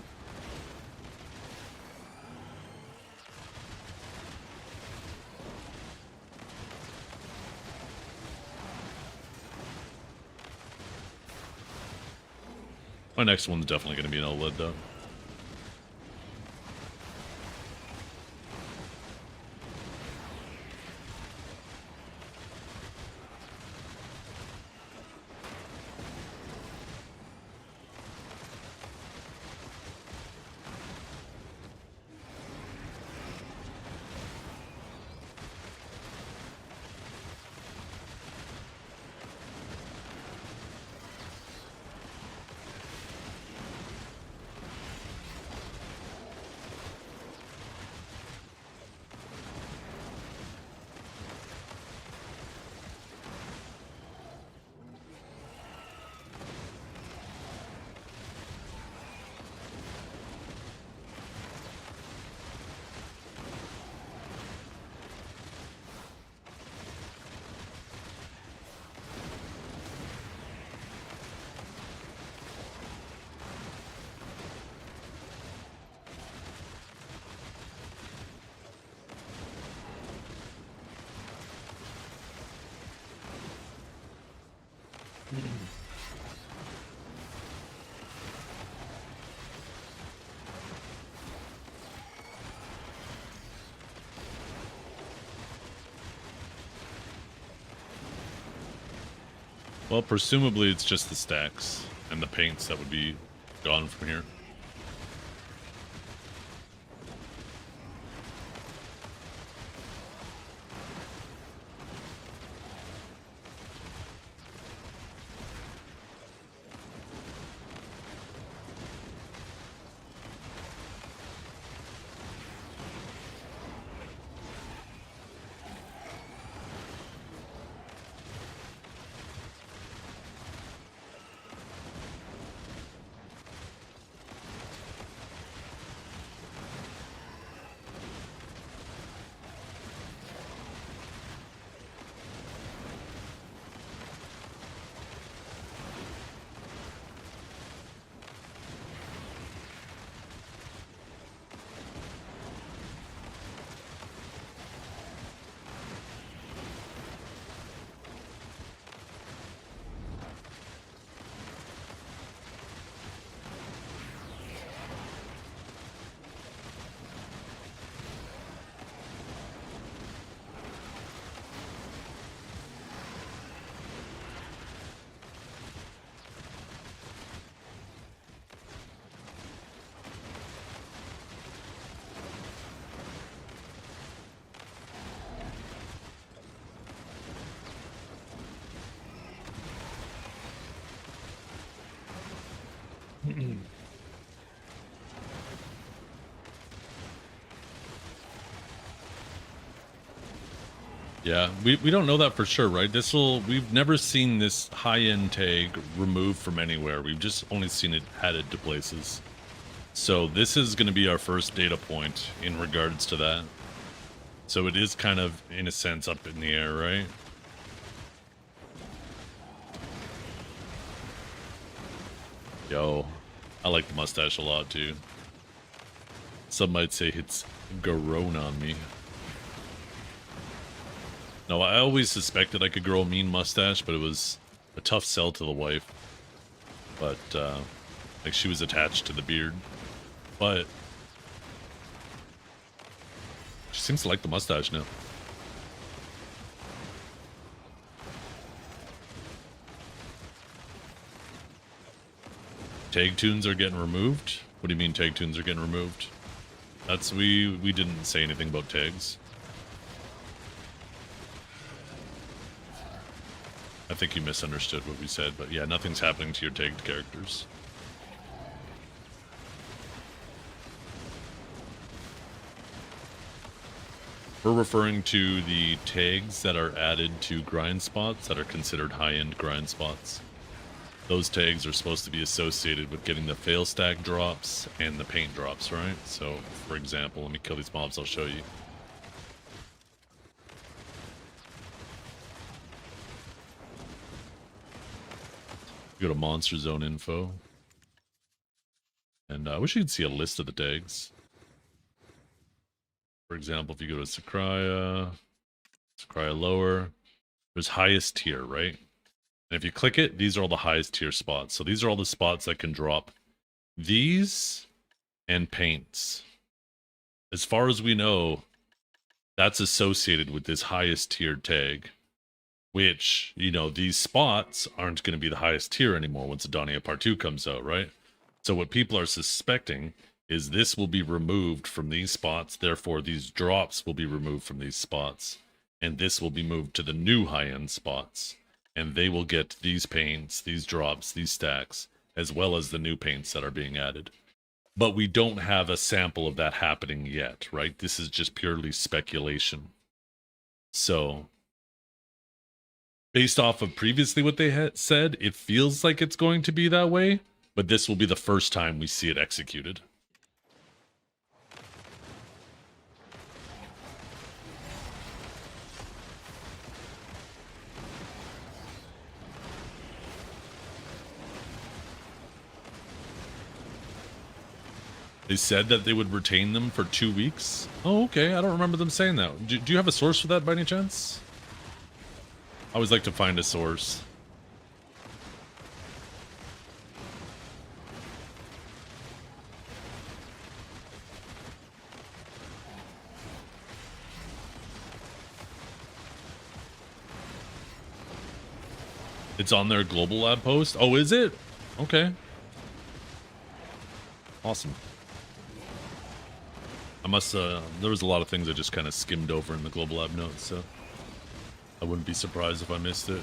S1: My next one's definitely going to be an OLED though. Well, presumably it's just the stacks and the paints that would be gone from here. Yeah, we don't know that for sure, right? We've never seen this high-end tag removed from anywhere. We've just only seen it added to places. So this is going to be our first data point in regards to that. So it is kind of, in a sense, up in the air, right? Yo, I like the mustache a lot, too. Some might say it's grown on me. No, I always suspected I could grow a mean mustache, but it was a tough sell to the wife. But, like, she was attached to the beard. But she seems to like the mustache now. Tag tunes are getting removed. What do you mean tag tunes are getting removed? That's we didn't say anything about tags. I think you misunderstood what we said, but yeah, nothing's happening to your tagged characters. We're referring to the tags that are added to grind spots that are considered high-end grind spots. Those tags are supposed to be associated with getting the fail stack drops and the paint drops, right? So, for example, let me kill these mobs, I'll show you. Go to Monster Zone info. And I wish you could see a list of the tags. For example, if you go to Sakraya lower, there's highest tier, right? And if you click it, these are all the highest tier spots. So these are all the spots that can drop these and paints. As far as we know, that's associated with this highest tiered tag, which, you know, these spots aren't going to be the highest tier anymore once Edania Part 2 comes out, right? So what people are suspecting is this will be removed from these spots, therefore these drops will be removed from these spots, and this will be moved to the new high-end spots, and they will get these paints, these drops, these stacks, as well as the new paints that are being added. But we don't have a sample of that happening yet, right? This is just purely speculation. So, based off of previously what they had said, it feels like it's going to be that way, but this will be the first time we see it executed. They said that they would retain them for 2 weeks. Oh, okay. I don't remember them saying that. Do you have a source for that by any chance? I always like to find a source. It's on their global lab post? Oh, is it? Okay. Awesome. I must, there was a lot of things I just kind of skimmed over in the global lab notes, so I wouldn't be surprised if I missed it.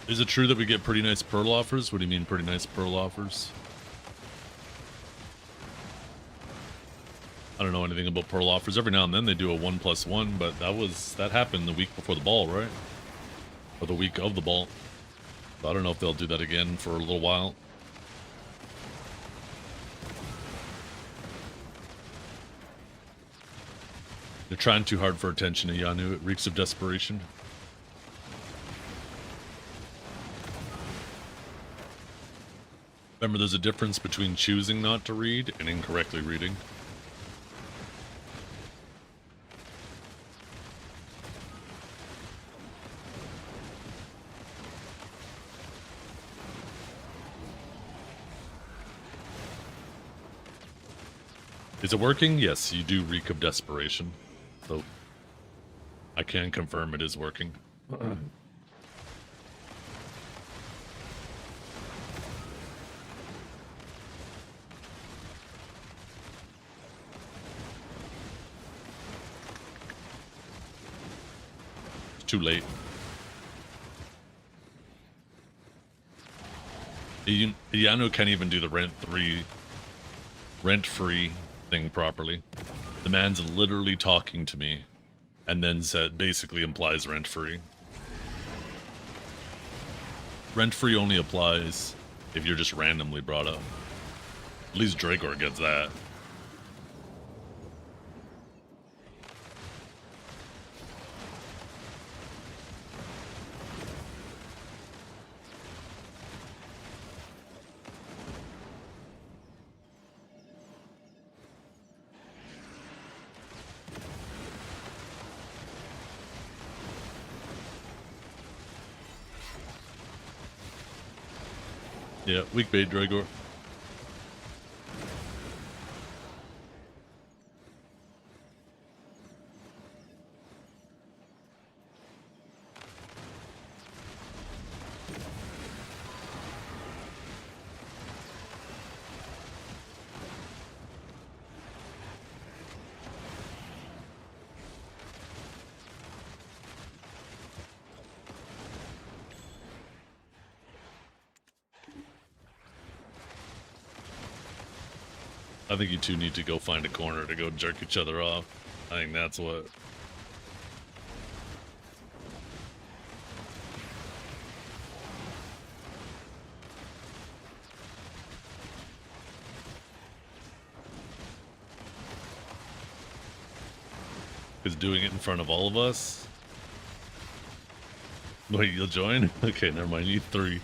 S1: Is it true that we get pretty nice pearl offers? What do you mean pretty nice pearl offers? I don't know anything about pearl offers. Every now and then they do a 1+1, but that happened the week before the ball, right? Or the week of the ball. So I don't know if they'll do that again for a little while. They're trying too hard for attention to Yanu. It reeks of desperation. Remember, there's a difference between choosing not to read and incorrectly reading. Is it working? Yes, you do reek of desperation. So I can confirm it is working. It's too late. Yano can't even do the rent-free thing properly. The man's literally talking to me and then basically implies rent-free. Rent-free only applies if you're just randomly brought up. At least Dragor gets that. Yeah, weak bait, Dragor. I think you two need to go find a corner to go jerk each other off. I think that's what. Is doing it in front of all of us. Wait, you'll join? Okay, never mind. You need 3.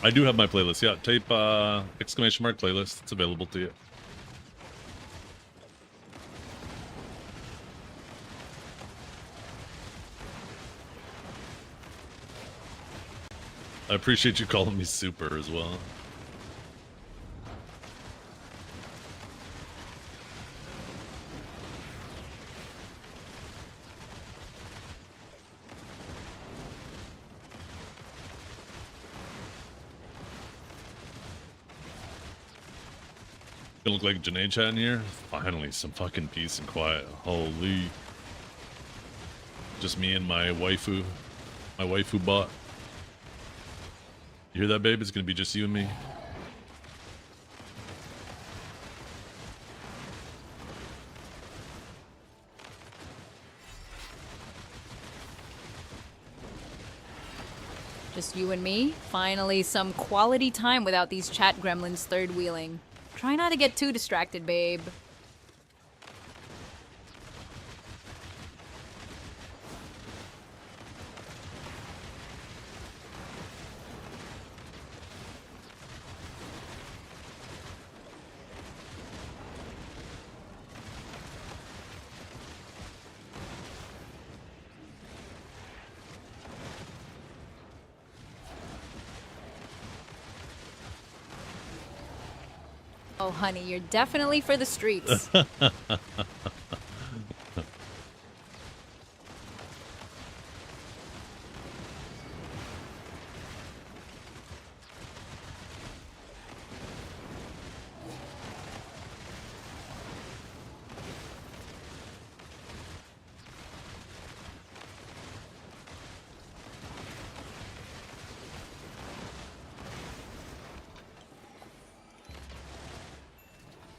S1: I do have my playlist. Yeah, type exclamation mark playlist. It's available to you. I appreciate you calling me super as well. Gonna look like Janae chat in here. Finally, some fucking peace and quiet. Holy. Just me and my waifu bot. You hear that, babe? It's gonna be just you and me.
S3: Just you and me? Finally, some quality time without these chat gremlins third wheeling. Try not to get too distracted, babe. Oh, honey, you're definitely for the streets.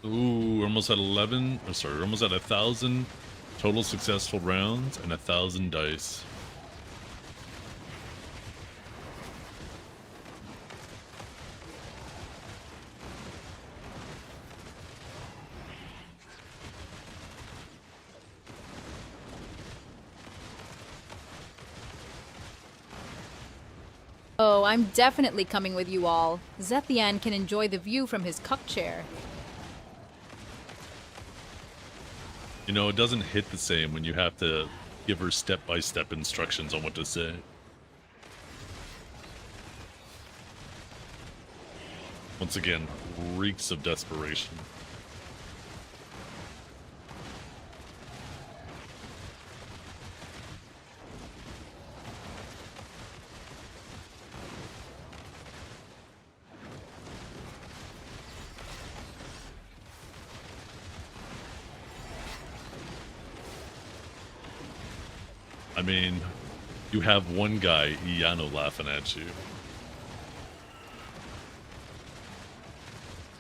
S1: Ooh, we're almost at 11. Oh, sorry, we're almost at 1,000 total successful rounds and 1,000 dice.
S3: Oh, I'm definitely coming with you all. Zethian can enjoy the view from his cup chair.
S1: You know, it doesn't hit the same when you have to give her step-by-step instructions on what to say. Once again, reeks of desperation. I mean, you have one guy, Iano, laughing at you.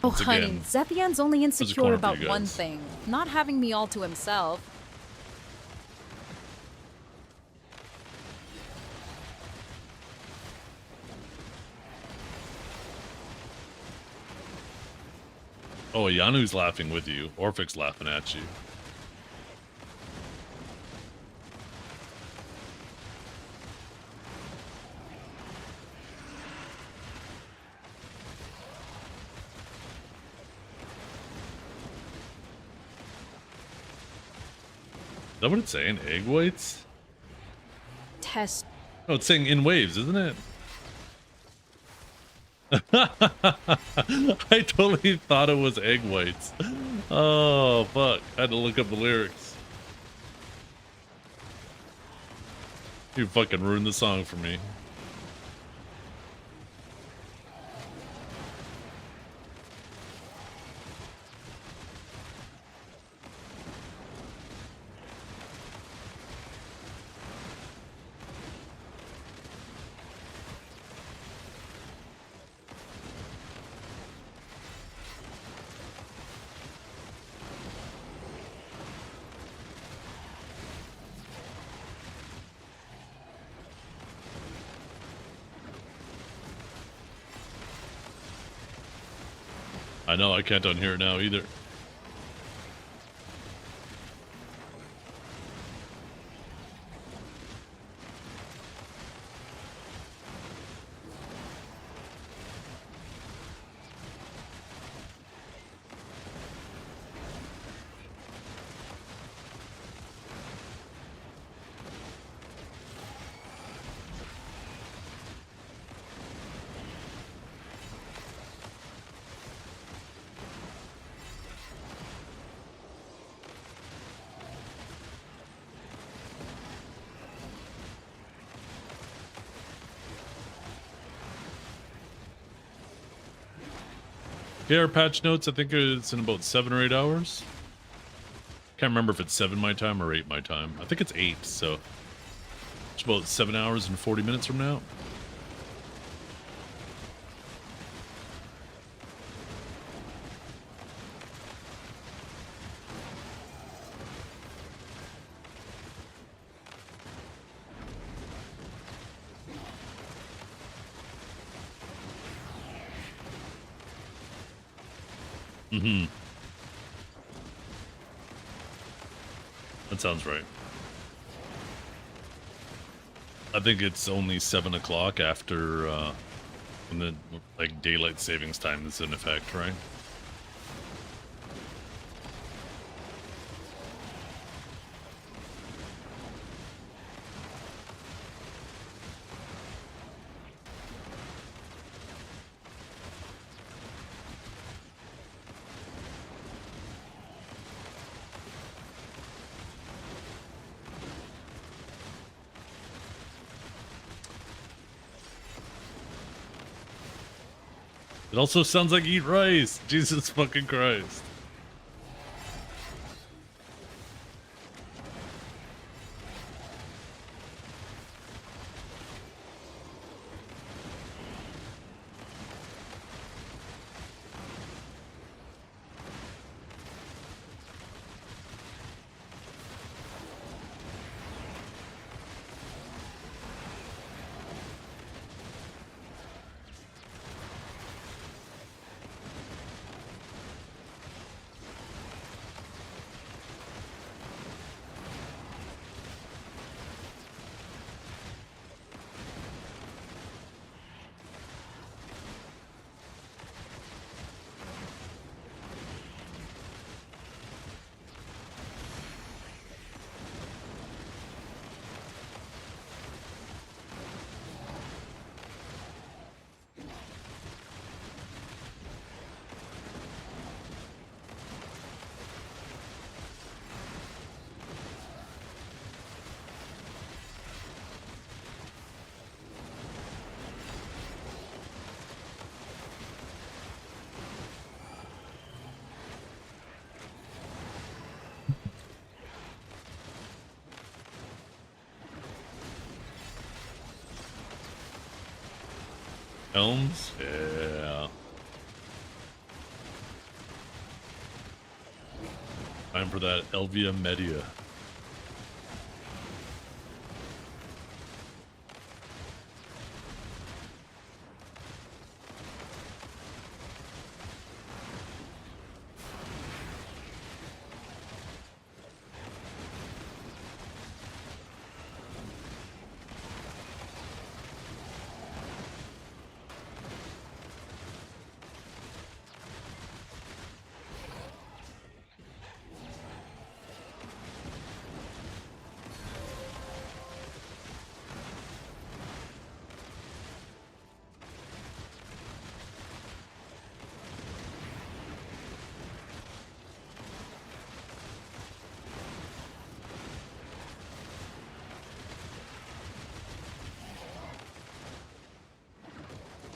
S3: Oh,
S1: Once
S3: honey,
S1: again,
S3: Zethian's only
S1: there's a
S3: insecure
S1: corner for
S3: about
S1: you
S3: one
S1: guys.
S3: thing. Not having me all to himself.
S1: Oh, Ianu's laughing with you. Orphic's laughing at you. Is that what it's saying? Egg whites?
S3: Test.
S1: Oh, it's saying in waves, isn't it? I totally thought it was egg whites. Oh, fuck. I had to look up the lyrics. You fucking ruined the song for me. I know, I can't unhear it now either. Yeah, our patch notes, I think it's in about 7 or 8 hours. Can't remember if it's 7 my time or 8 my time. I think it's 8, so it's about 7 hours and 40 minutes from now. Mm-hmm. That sounds right. I think it's only 7 o'clock after when the like daylight savings time is in effect, right? It also sounds like eat rice. Jesus fucking Christ. Elms? Yeah. Time for that Elvia Media.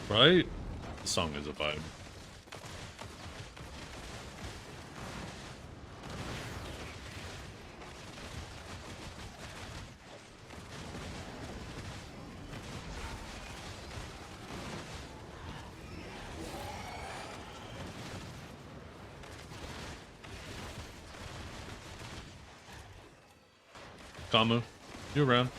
S1: Right? The song is a vibe. Kamu, you around?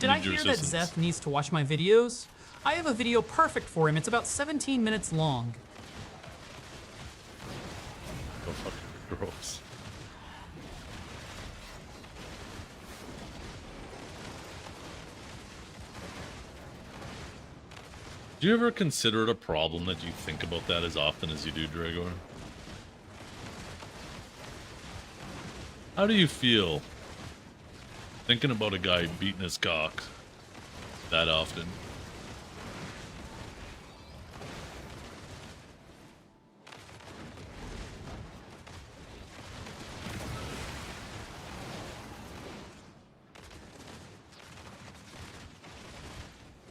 S8: Did I hear that Zeth needs to watch my videos? I have a video perfect for him. It's about 17 minutes long.
S1: So fucking gross. Do you ever consider it a problem that you think about that as often as you do, Dragor? How do you feel thinking about a guy beating his cock that often?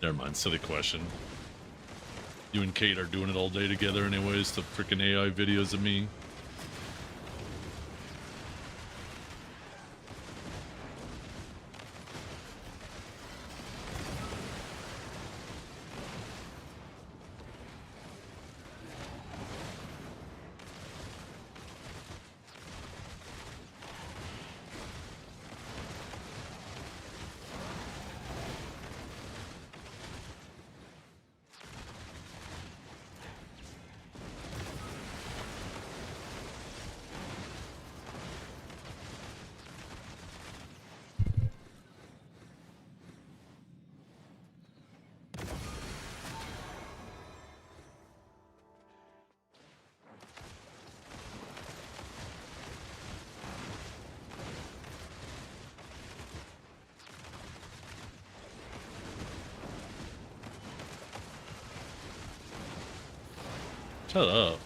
S1: Never mind, silly question. You and Kate are doing it all day together anyways, the freaking AI videos of me. Shut up.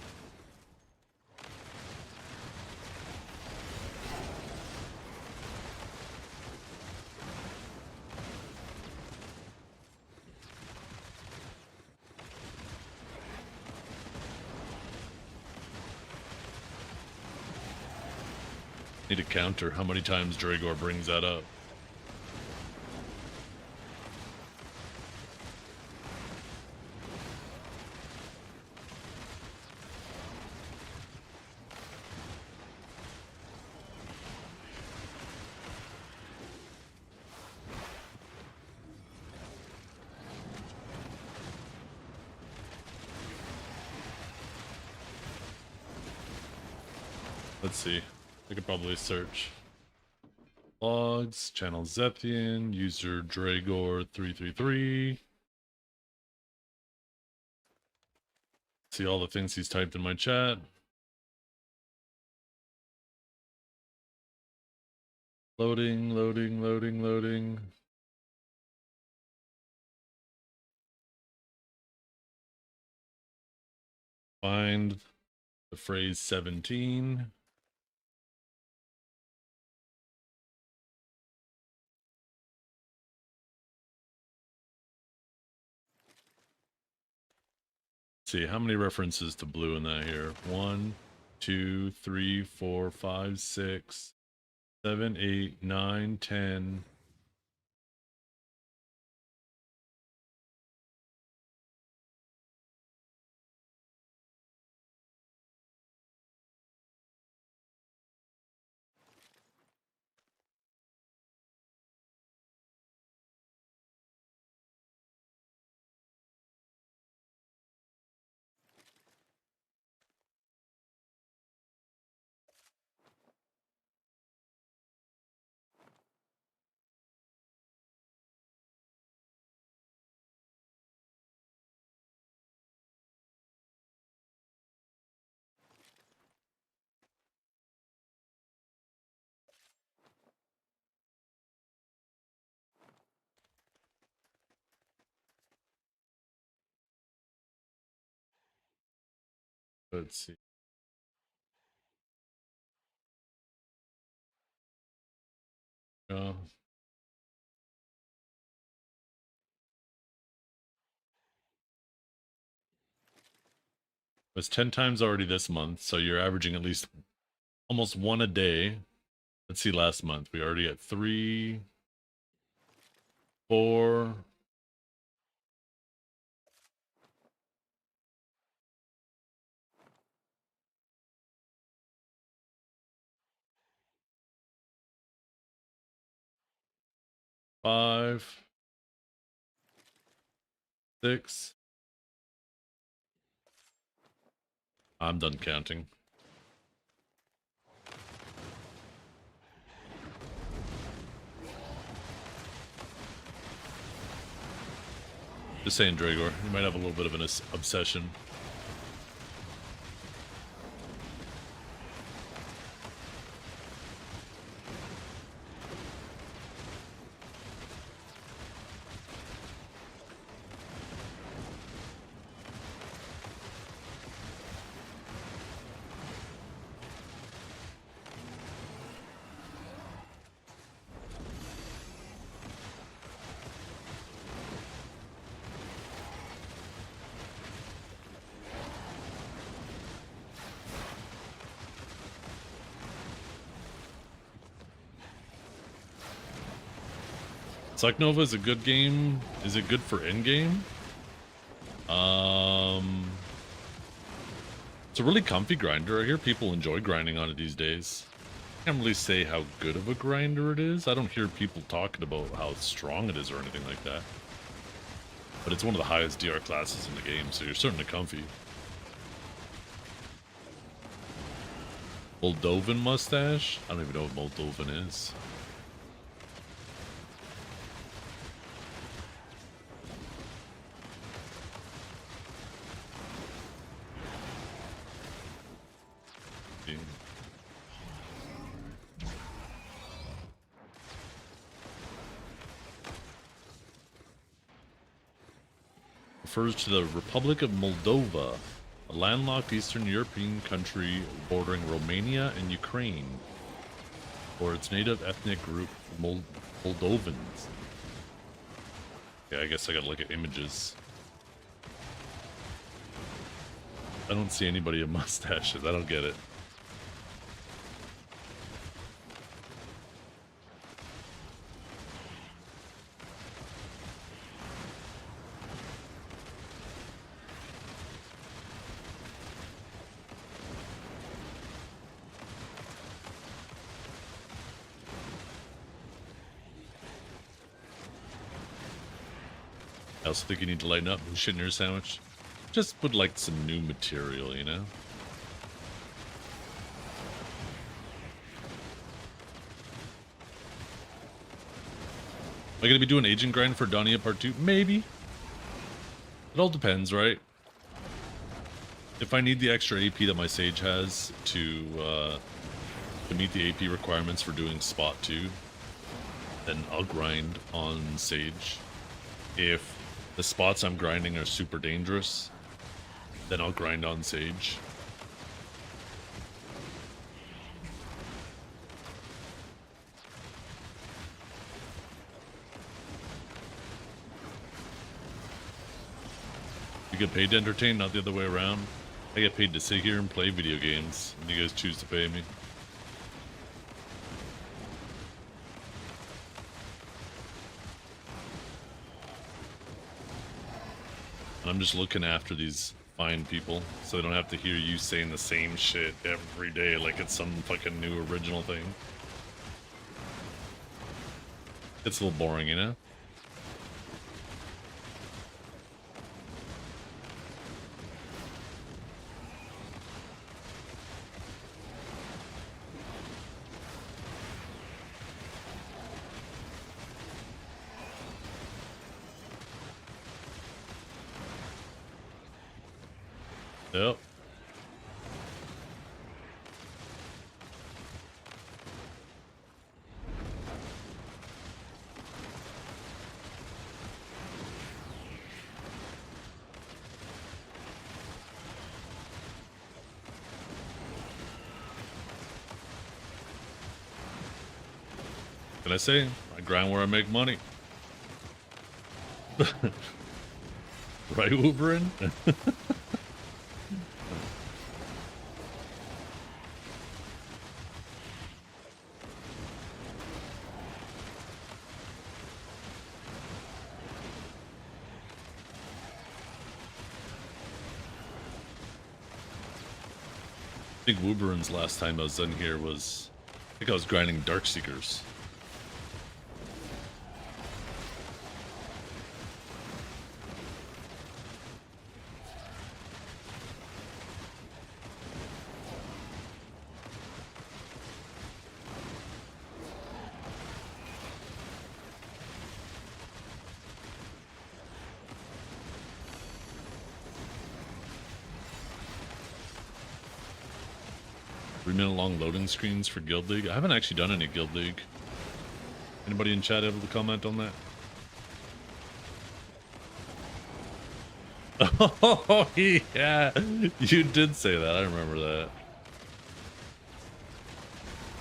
S1: Need to counter how many times Dragor brings that up. Let's see. I could probably search. Logs, channel Zethian, user Dragor333. See all the things he's typed in my chat. Loading, loading, loading, loading. Find the phrase 17. See how many references to blue in that here. 1, 2, 3, 4, 5, 6, 7, 8, 9, 10. Let's see. It was 10 times already this month, so you're averaging at least almost one a day. Let's see, last month we already at 3, 4. Five, 6. I'm done counting. Just saying, Dragor, you might have a little bit of an obsession. Suck Nova is a good game. Is it good for in-game? It's a really comfy grinder. I hear people enjoy grinding on it these days. I can't really say how good of a grinder it is. I don't hear people talking about how strong it is or anything like that. But it's one of the highest DR classes in the game, so you're certainly comfy. Moldovan mustache? I don't even know what Moldovan is. Refers to the Republic of Moldova, a landlocked Eastern European country bordering Romania and Ukraine, or its native ethnic group, Moldovans. Yeah, I guess I gotta look at images. I don't see anybody with mustaches. I don't get it. I also think you need to lighten up and shit in your sandwich. Just would like some new material, you know? Am I gonna be doing agent grind for Edania Part 2? Maybe. It all depends, right? If I need the extra AP that my Sage has to meet the AP requirements for doing Spot 2, then I'll grind on Sage. If the spots I'm grinding are super dangerous, then I'll grind on Sage. You get paid to entertain, not the other way around. I get paid to sit here and play video games, and you guys choose to pay me. And I'm just looking after these fine people, so they don't have to hear you saying the same shit every day like it's some fucking new original thing. It's a little boring, you know? Yep. Can I say? I grind where I make money. Right, Uberin? I think Wuberin's last time I was in here was, I think I was grinding Darkseekers. 3-minute long loading screens for Guild League. I haven't actually done any Guild League. Anybody in chat able to comment on that? Oh, yeah. You did say that. I remember that.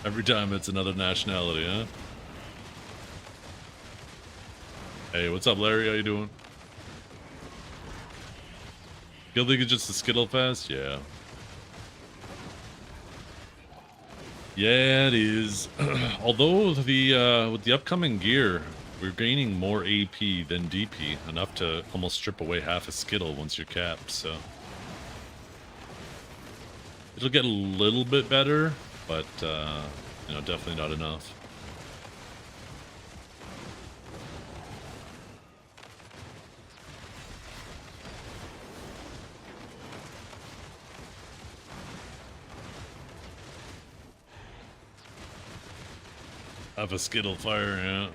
S1: Every time it's another nationality, huh? Hey, what's up, Larry? How you doing? Guild League is just a Skittle Fest? Yeah. Yeah, it is. Although the with the upcoming gear, we're gaining more AP than DP, enough to almost strip away half a Skittle once you're capped, so it'll get a little bit better, but you know, definitely not enough. Have a Skittle fire, yeah.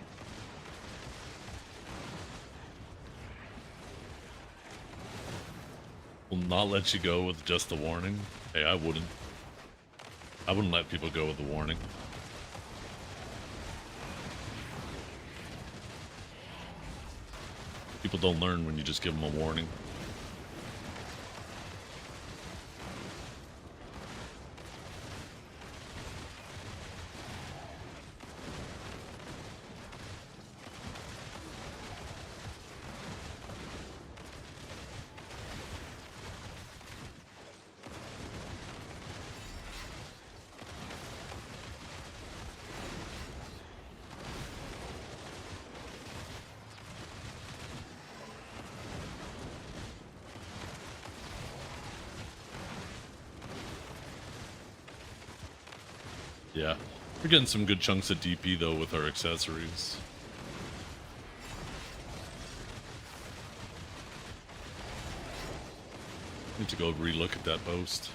S1: Will not let you go with just the warning. Hey, I wouldn't. I wouldn't let people go with the warning. People don't learn when you just give them a warning. Yeah, we're getting some good chunks of DP though with our accessories. Need to go relook at that post.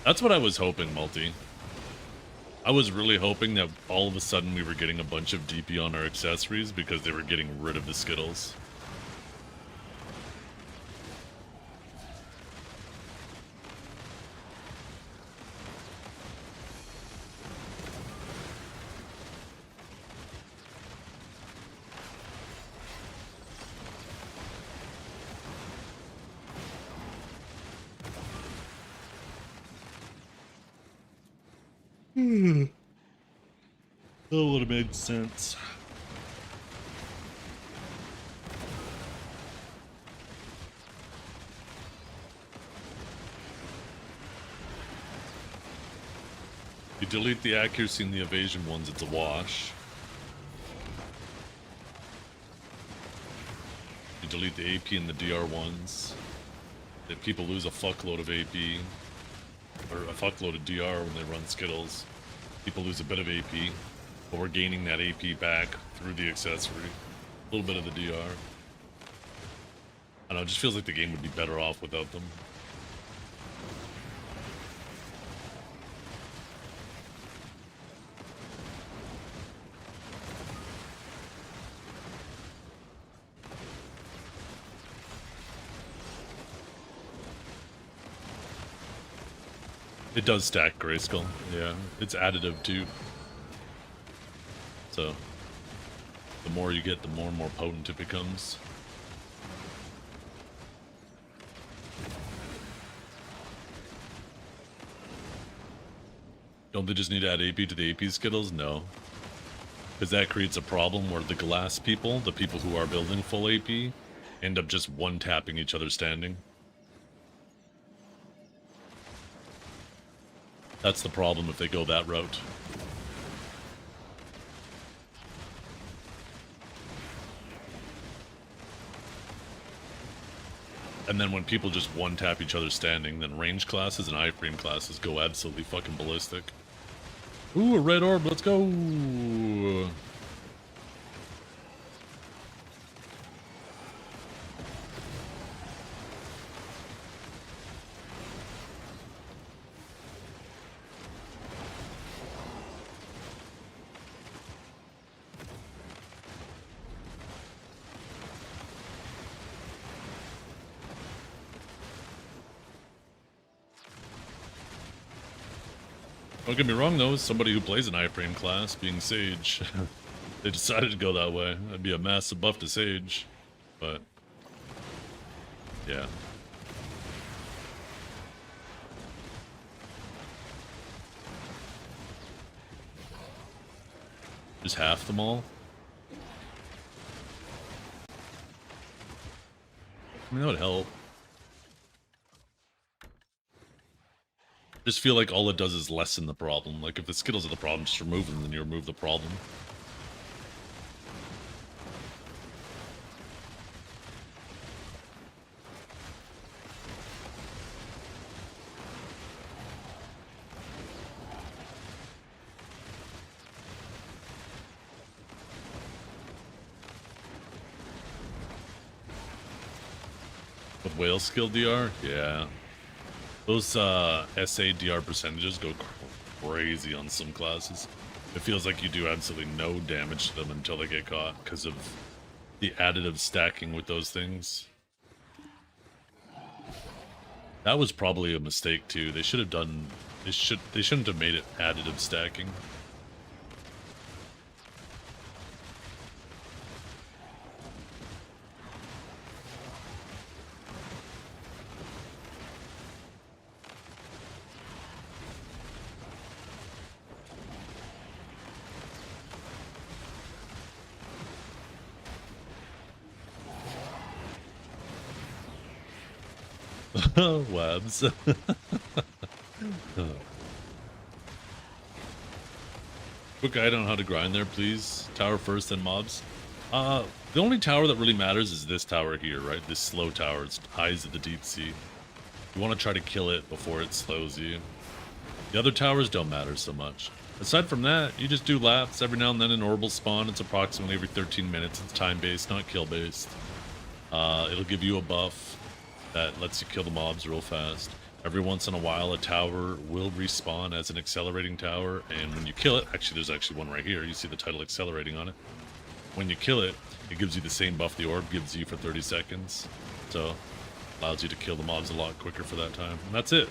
S1: That's what I was hoping, Multi. I was really hoping that all of a sudden we were getting a bunch of DP on our accessories because they were getting rid of the Skittles. That would have made sense. You delete the accuracy and the evasion ones, it's a wash. You delete the AP and the DR ones. That people lose a fuckload of AP. Or a fuckload of DR when they run Skittles. People lose a bit of AP. But we're gaining that AP back through the accessory. A little bit of the DR. I don't know, it just feels like the game would be better off without them. It does stack Grayskull, yeah. It's additive too. So, the more you get, the more and more potent it becomes. Don't they just need to add AP to the AP Skittles? No. Because that creates a problem where the glass people, the people who are building full AP, end up just one-tapping each other standing. That's the problem if they go that route. And then when people just one-tap each other standing, then range classes and iframe classes go absolutely fucking ballistic. Ooh, a red orb, let's go! Don't get me wrong though, as somebody who plays an iframe class, being Sage, they decided to go that way. That'd be a massive buff to Sage, but yeah. Just half them all? I mean, that would help. Just feel like all it does is lessen the problem. Like, if the Skittles are the problem, just remove them, then you remove the problem. With whale skill DR? Yeah. Those SA DR percentages go crazy on some classes. It feels like you do absolutely no damage to them until they get caught because of the additive stacking with those things. That was probably a mistake too. They should have done they shouldn't have made it additive stacking. Webs. Quick guide on how to grind there, please. Tower first, then mobs. The only tower that really matters is this tower here, right? This slow tower. It's Eyes of the Deep Sea. You want to try to kill it before it slows you. The other towers don't matter so much. Aside from that, you just do laps. Every now and then an orb will spawn. It's approximately every 13 minutes. It's time-based, not kill-based. It'll give you a buff that lets you kill the mobs real fast. Every once in a while, a tower will respawn as an accelerating tower, and when you kill it, actually there's actually one right here, you see the title accelerating on it. When you kill it, it gives you the same buff the orb gives you for 30 seconds. So, allows you to kill the mobs a lot quicker for that time. And that's it.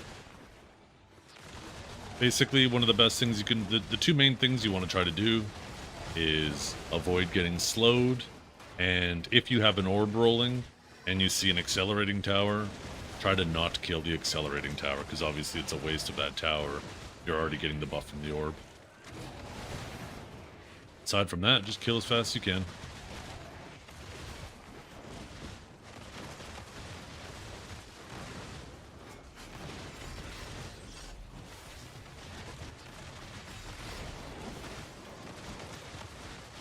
S1: Basically, one of the best things you can, the two main things you want to try to do is avoid getting slowed, and if you have an orb rolling, and you see an accelerating tower, try to not kill the accelerating tower, because obviously it's a waste of that tower. You're already getting the buff from the orb. Aside from that, just kill as fast as you can.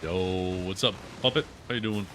S1: Yo, what's up, Puppet? How you doing?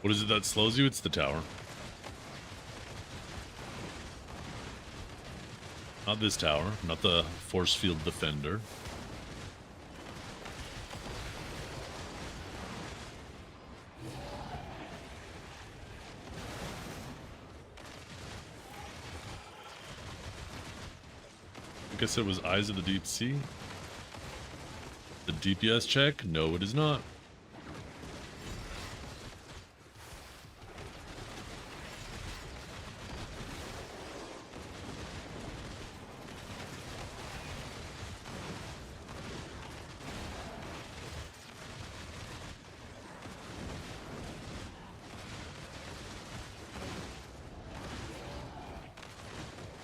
S1: What is it that slows you? It's the tower. Not this tower, not the force field defender. think I said it was Eyes of the Deep Sea. The DPS check? No, it is not.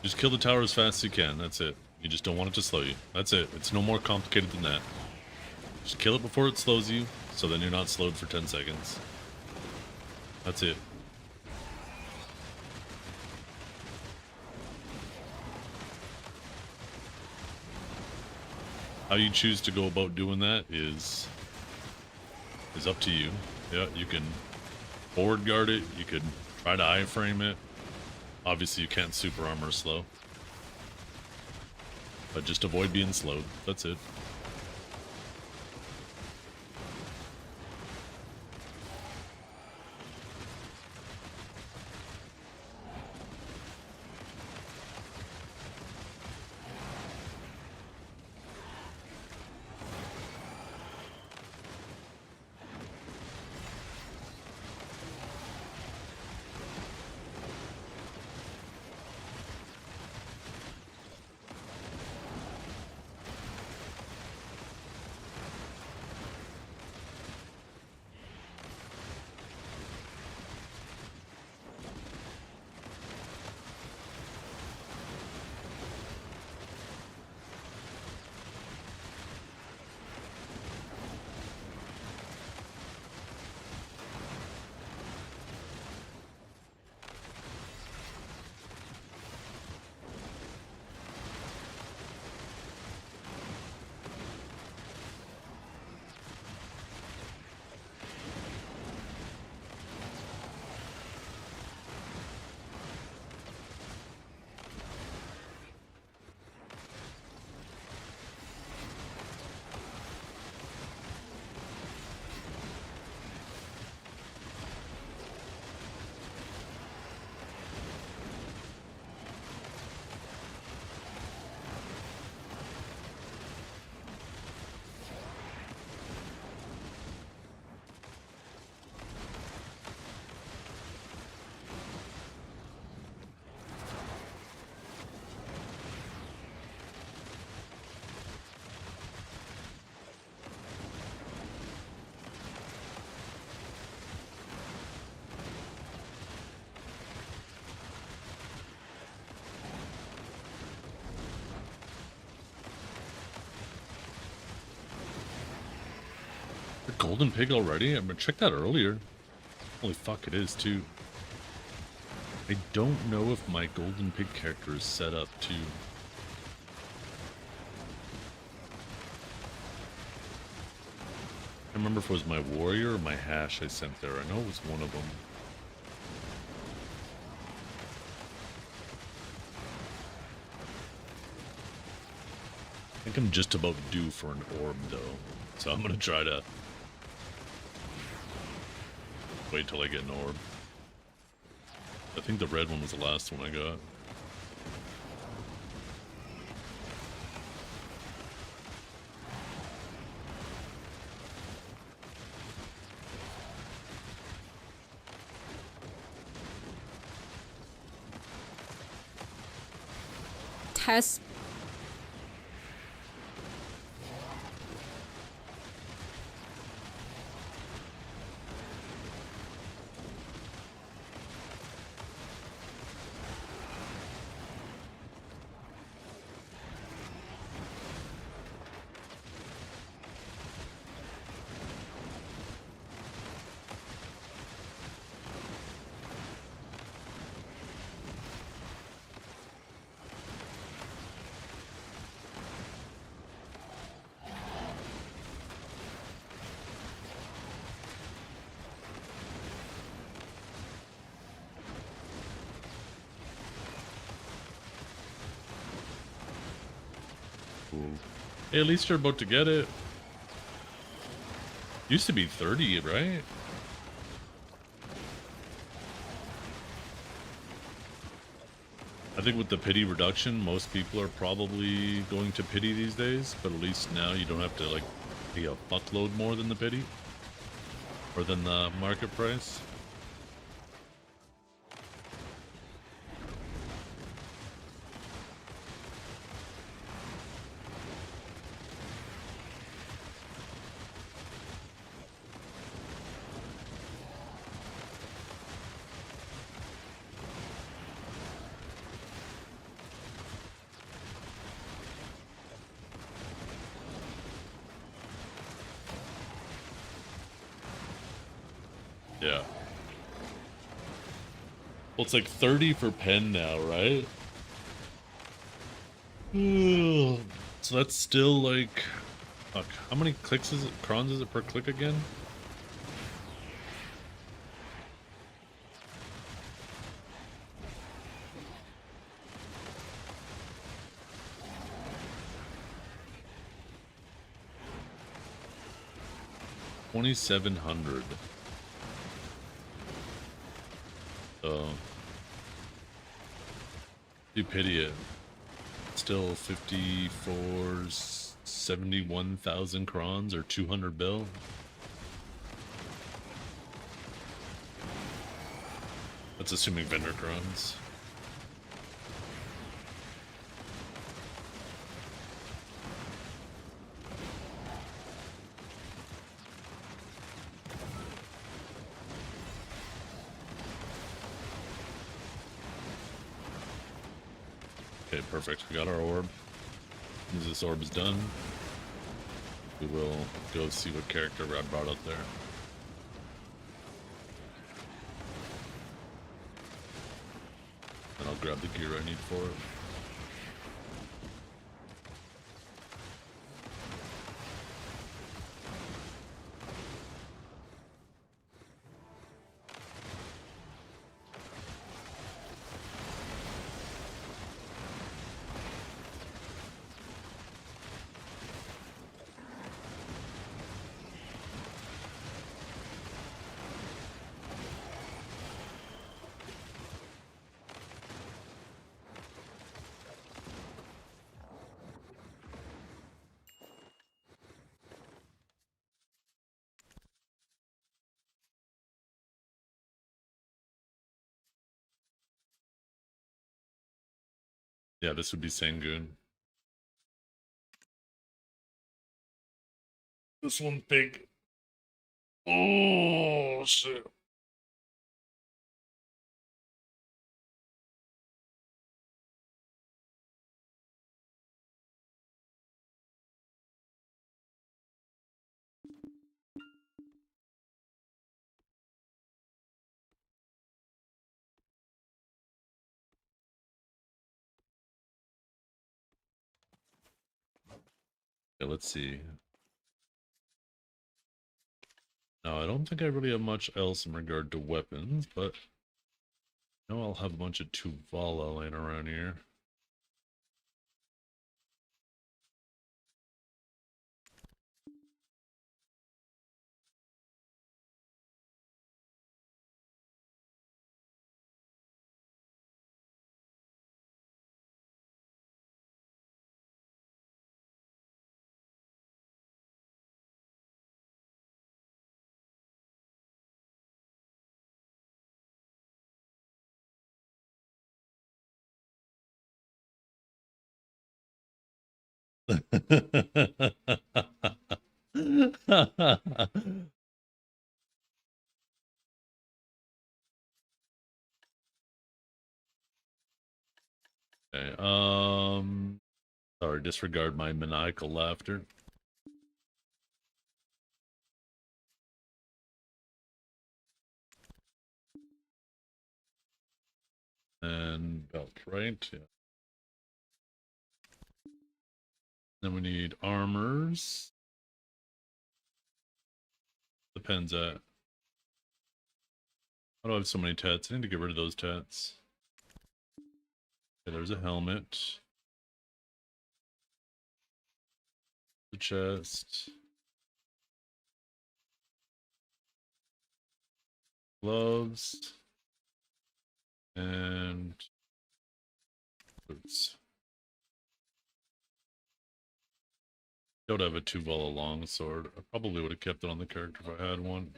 S1: Just kill the tower as fast as you can. That's it. You just don't want it to slow you. That's it. It's no more complicated than that. Just kill it before it slows you, so then you're not slowed for 10 seconds. That's it. How you choose to go about doing that is up to you. Yeah, you can forward guard it, you could try to iframe it. Obviously you can't super armor slow. But just avoid being slowed. That's it. The golden pig already? I'm gonna check that earlier. Holy fuck, it is too. I don't know if my golden pig character is set up to. I remember if it was my warrior or my hash I sent there. I know it was one of them. I think I'm just about due for an orb though. So I'm gonna try to wait till I get an orb. I think the red one was the last one I got.
S3: Test.
S1: Hey, at least you're about to get it. Used to be 30, right? I I think with the pity reduction, most people are probably going to pity these days, but at least now you don't have to like pay a fuckload more than the pity or than the market price. Yeah. Well, it's like 30 for pen now, right? So that's still like, fuck, how many clicks is it, crons is it per click again? $2,700. So, you pity it. Still 54, 71,000 crons or 200 bill. That's assuming vendor crons. Okay, perfect. We got our orb. As this orb is done, we will go see what character I brought up there. And I'll grab the gear I need for it. Yeah, this would be Sangoon. This one big. Oh, shit. Yeah, let's see. Now, I don't think I really have much else in regard to weapons, but I know I'll have a bunch of Tuvala laying around here. Okay, sorry, disregard my maniacal laughter. And belt, right? Yeah. Then we need armors. Depends at. Why do I have so many tats? I need to get rid of those tats. Okay, there's a helmet. The chest. Gloves. And Boots. Don't have a Tuvala longsword. I probably would have kept it on the character if I had one.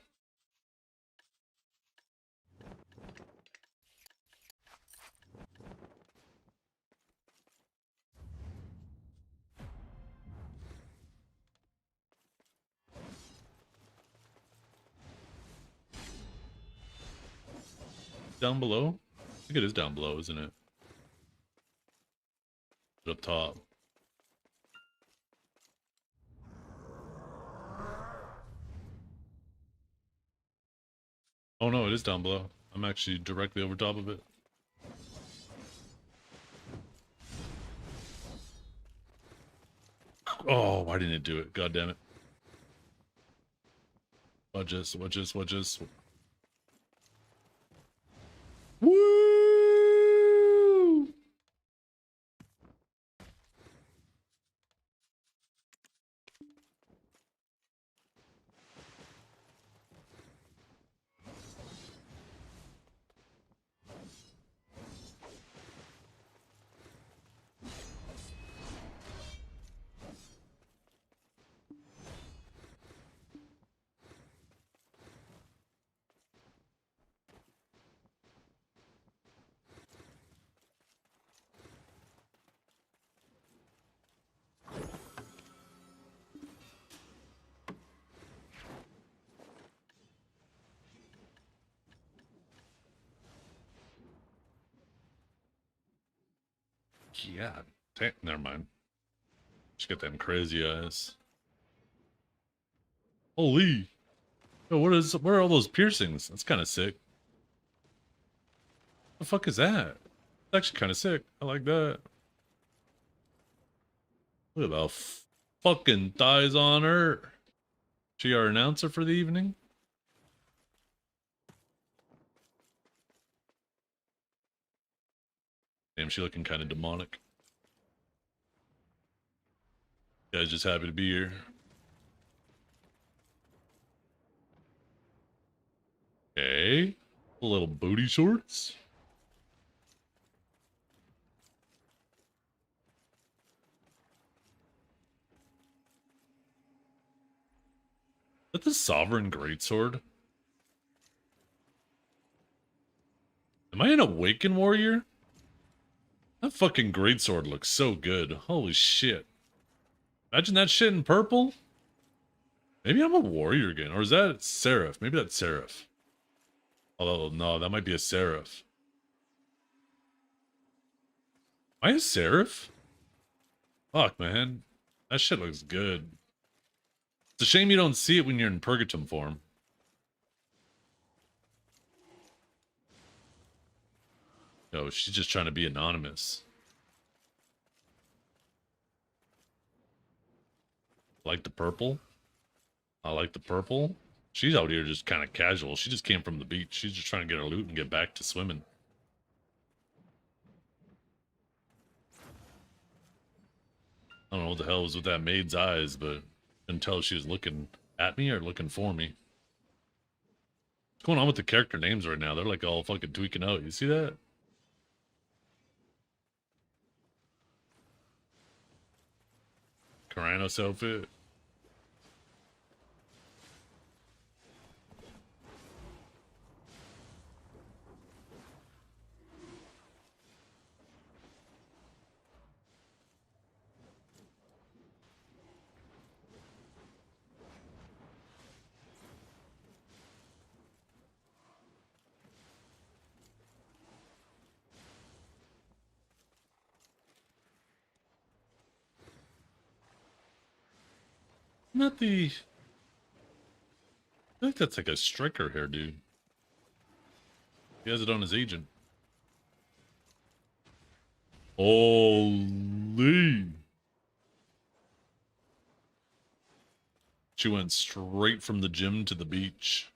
S1: Down below? I think it is down below, isn't it? Up top. Oh no, it is down below. I'm actually directly over top of it. Oh, why didn't it do it? God damn it. Watch this, watch this, watch this. Woo! Yeah, never mind. Just got them crazy eyes. Holy! Yo, where are all those piercings? That's kind of sick. The fuck is that? It's actually kind of sick. I like that. Look at the fucking thighs on her. She our announcer for the evening? Damn, she looking kind of demonic. Guys, just happy to be here. Okay. Little booty shorts. Is that the Sovereign Greatsword? Am I an Awakened Warrior? That fucking greatsword looks so good. Holy shit. Imagine that shit in purple. Maybe I'm a warrior again. Or is that Seraph? Maybe that's Seraph. Although, no, that might be a Seraph. Am I a Seraph? Fuck, man. That shit looks good. It's a shame you don't see it when you're in Purgatum form. No, she's just trying to be anonymous. Like the purple? I like the purple. She's out here just kind of casual. She just came from the beach. She's just trying to get her loot and get back to swimming. I don't know what the hell was with that maid's eyes, but couldn't tell if she was looking at me or looking for me. What's going on with the character names right now? They're like all fucking tweaking out. You see that? Karanos outfit. Not the... I think that's like a striker hair, dude. He has it on his agent. Holy! She went straight from the gym to the beach.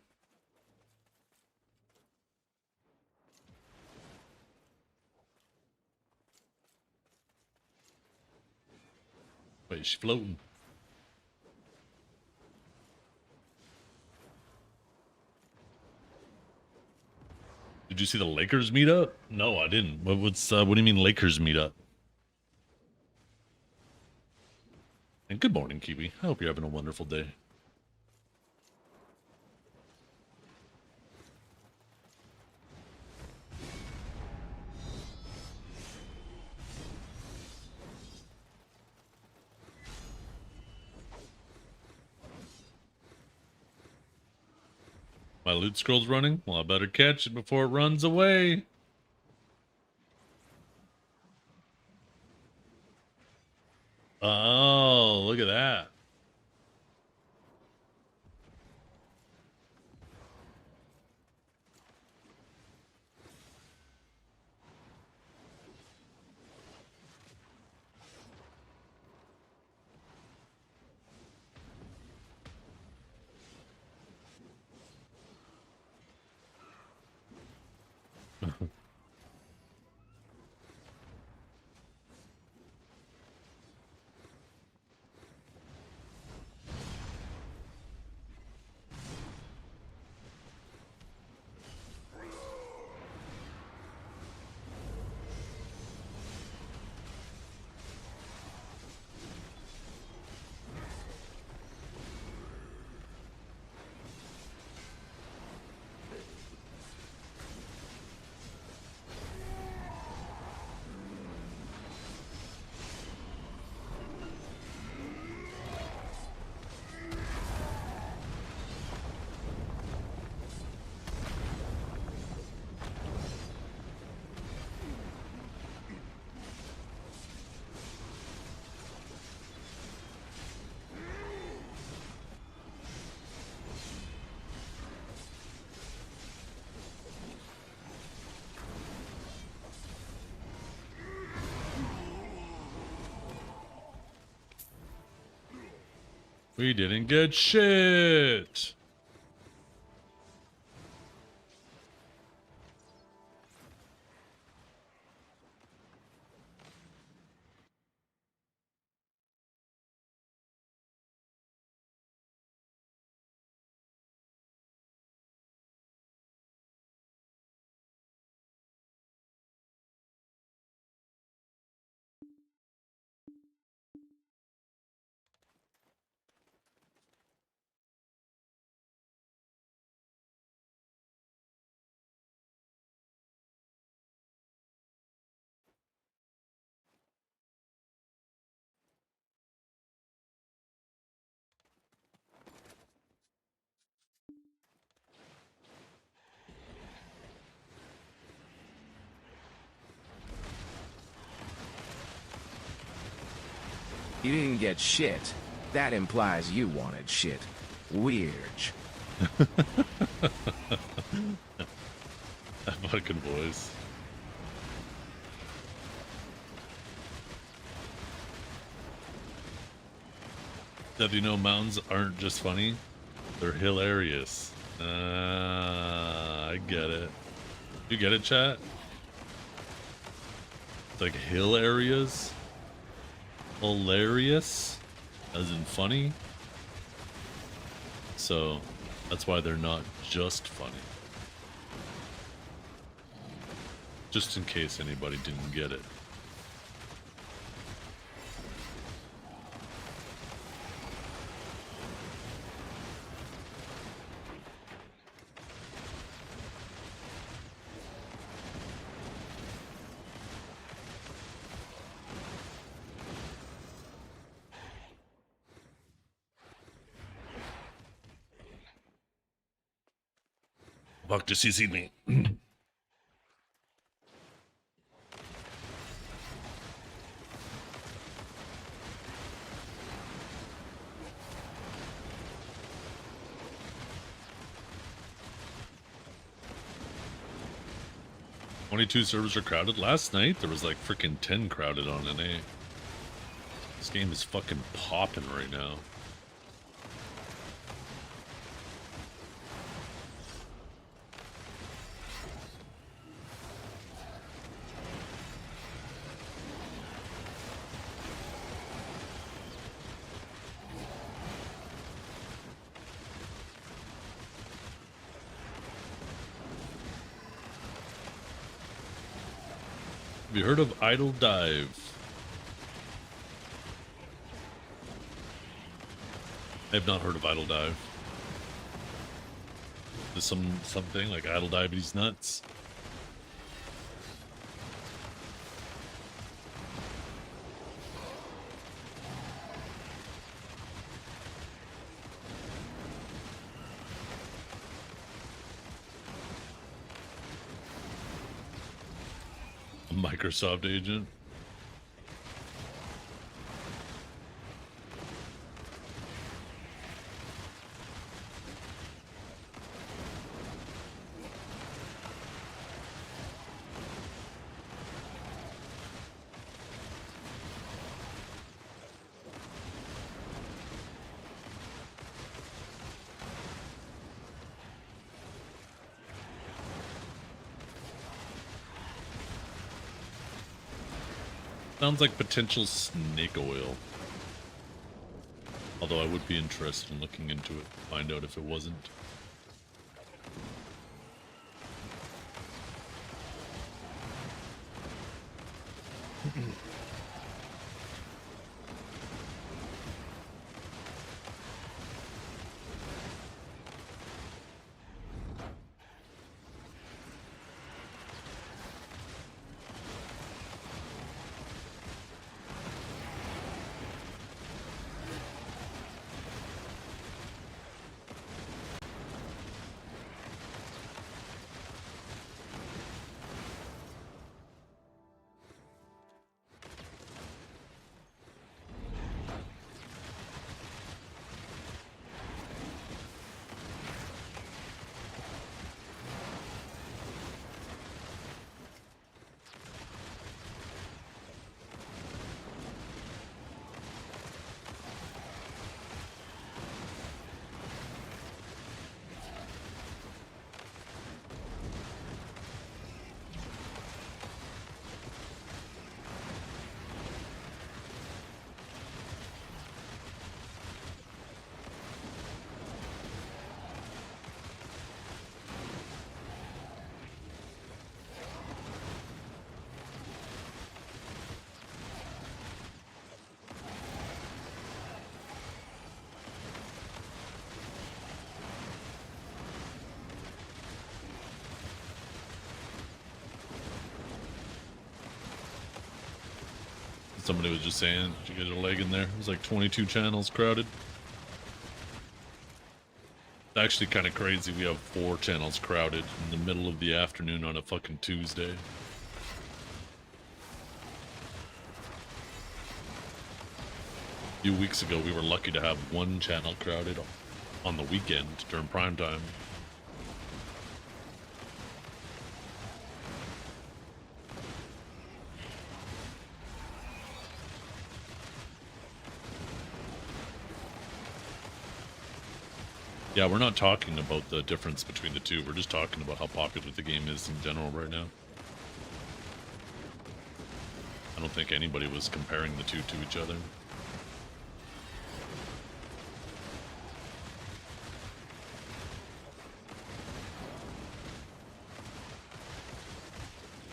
S1: Wait, she's floating. Did you see the Lakers meet up? No, I didn't. What do you mean Lakers meet up? And good morning, Kiwi. I hope you're having a wonderful day. My loot scroll's running? Well, I better catch it before it runs away. Oh, look at that. We didn't get shit.
S13: You didn't get shit. That implies you wanted shit. Weird.
S1: That fucking voice. Did you know mountains aren't just funny? They're hilarious. I get it. You get it, chat? It's like hill areas. Hilarious, as in funny. So that's why they're not just funny. Just in case anybody didn't get it. Fuck, just he see me. 22 servers are crowded. Last night there was like freaking 10 crowded on NA. This game is fucking popping right now. Have you heard of Idle Dive? I have not heard of Idle Dive. There's something like Idle Dive, he's nuts. A Microsoft agent. Sounds like potential snake oil. Although I would be interested in looking into it to find out if it wasn't. Somebody was just saying, did you get a leg in there? It was like 22 channels crowded. It's actually kind of crazy. We have 4 channels crowded in the middle of the afternoon on a fucking Tuesday. A few weeks ago, we were lucky to have 1 channel crowded on the weekend during prime time. Yeah, we're not talking about the difference between the two. We're just talking about how popular the game is in general right now. I don't think anybody was comparing the two to each other.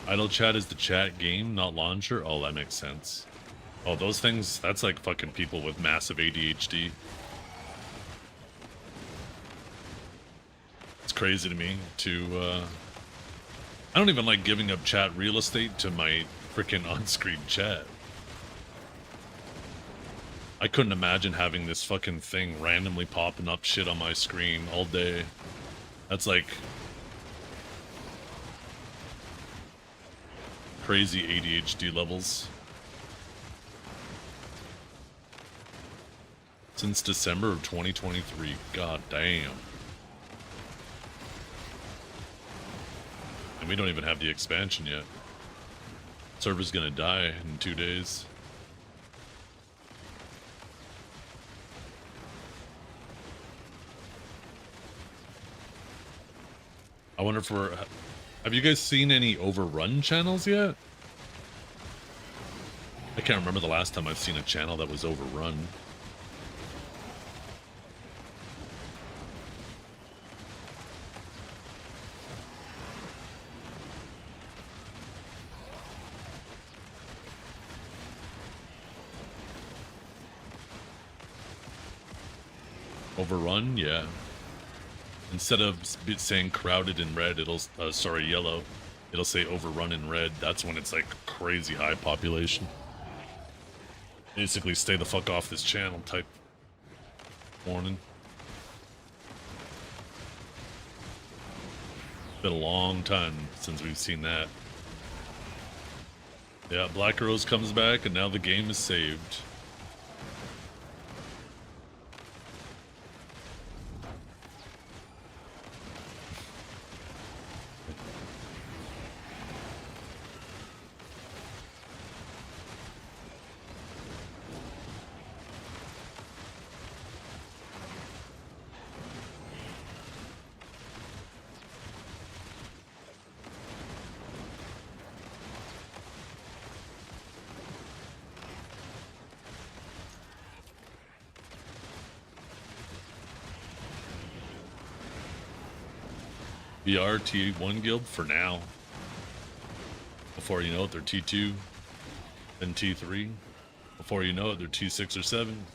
S1: Idle chat is the chat game, not launcher? Oh, that makes sense. Oh, those things, that's like fucking people with massive ADHD. Crazy to me to I don't even like giving up chat real estate to my freaking on-screen chat. I couldn't imagine having this fucking thing randomly popping up shit on my screen all day. That's like crazy ADHD levels. Since December of 2023, god damn. And we don't even have the expansion yet. Server's gonna die in 2 days. I wonder if we're... Have you guys seen any overrun channels yet? I can't remember the last time I've seen a channel that was overrun. Overrun, yeah. Instead of saying crowded in red, it'll sorry, yellow, it'll say overrun in red. That's when it's like crazy high population. Basically, stay the fuck off this channel type warning. Been a long time since we've seen that. Yeah, Black Rose comes back, and now the game is saved. VR T1 guild for now. Before you know it, they're T2, then T3. Before you know it, they're T6 or 7.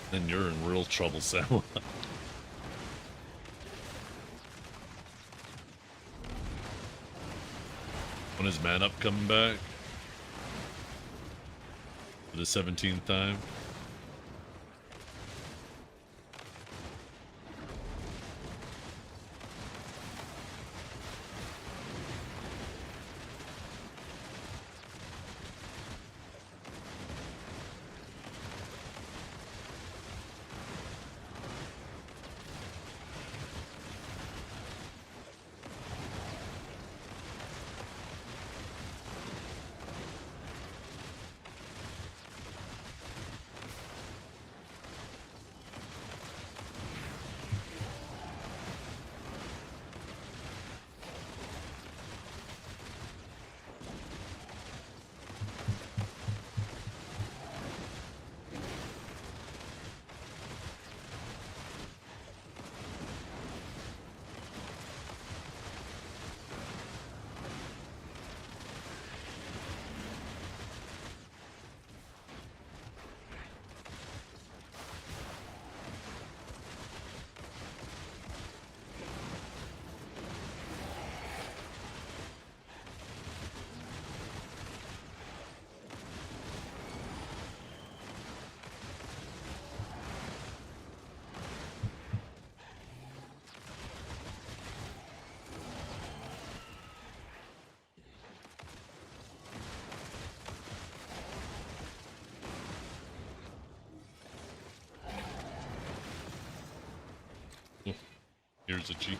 S1: Then you're in real trouble, Sam. When is Man Up coming back? For the 17th time? Here's a G.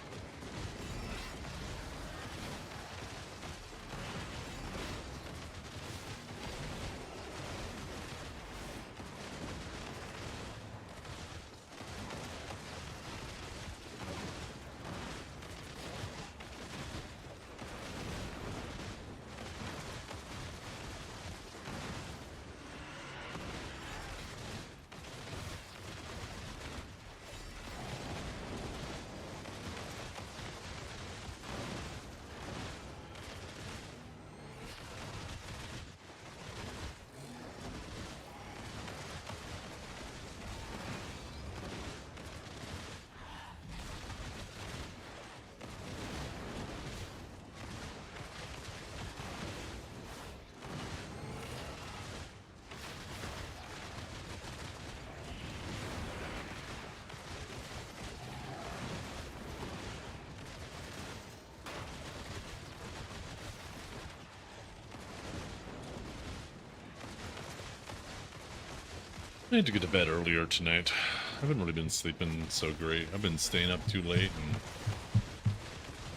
S1: I need to get to bed earlier tonight. I haven't really been sleeping so great. I've been staying up too late and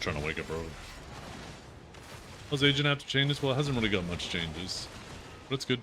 S1: trying to wake up early. How's Agent have to changes? Well, it hasn't really got much changes, but it's good.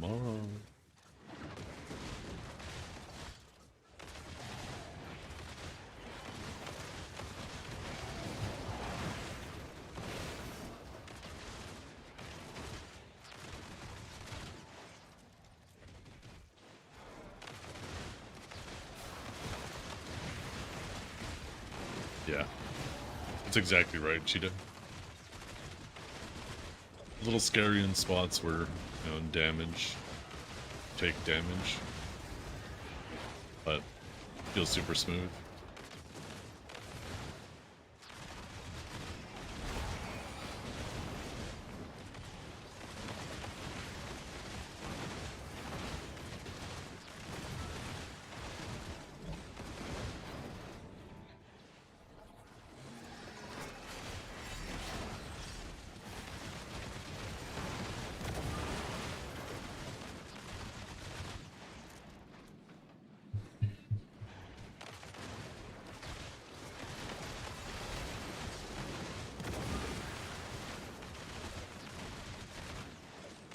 S1: tomorrow. Yeah, that's exactly right, Cheetah. A little scary in spots where, you know, take damage, but feels super smooth.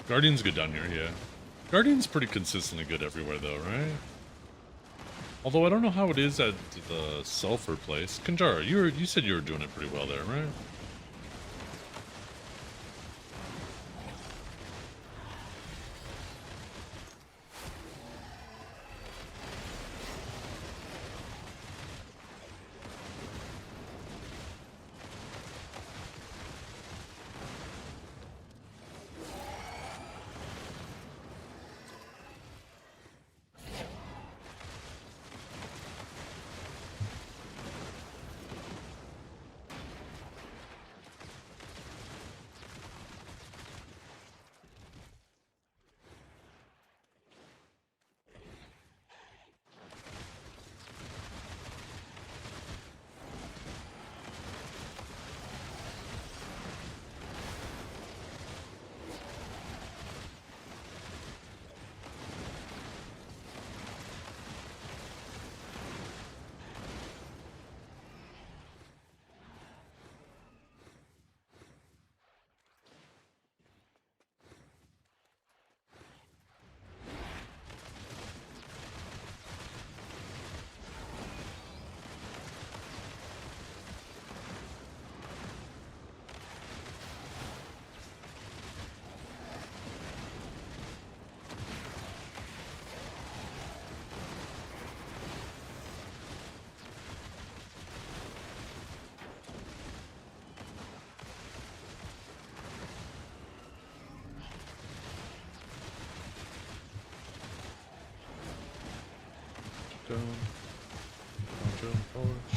S1: Guardian's good down here, yeah. Guardian's pretty consistently good everywhere though, right? Although I don't know how it is at the Sulfur place. Kanjara, you said you were doing it pretty well there, right?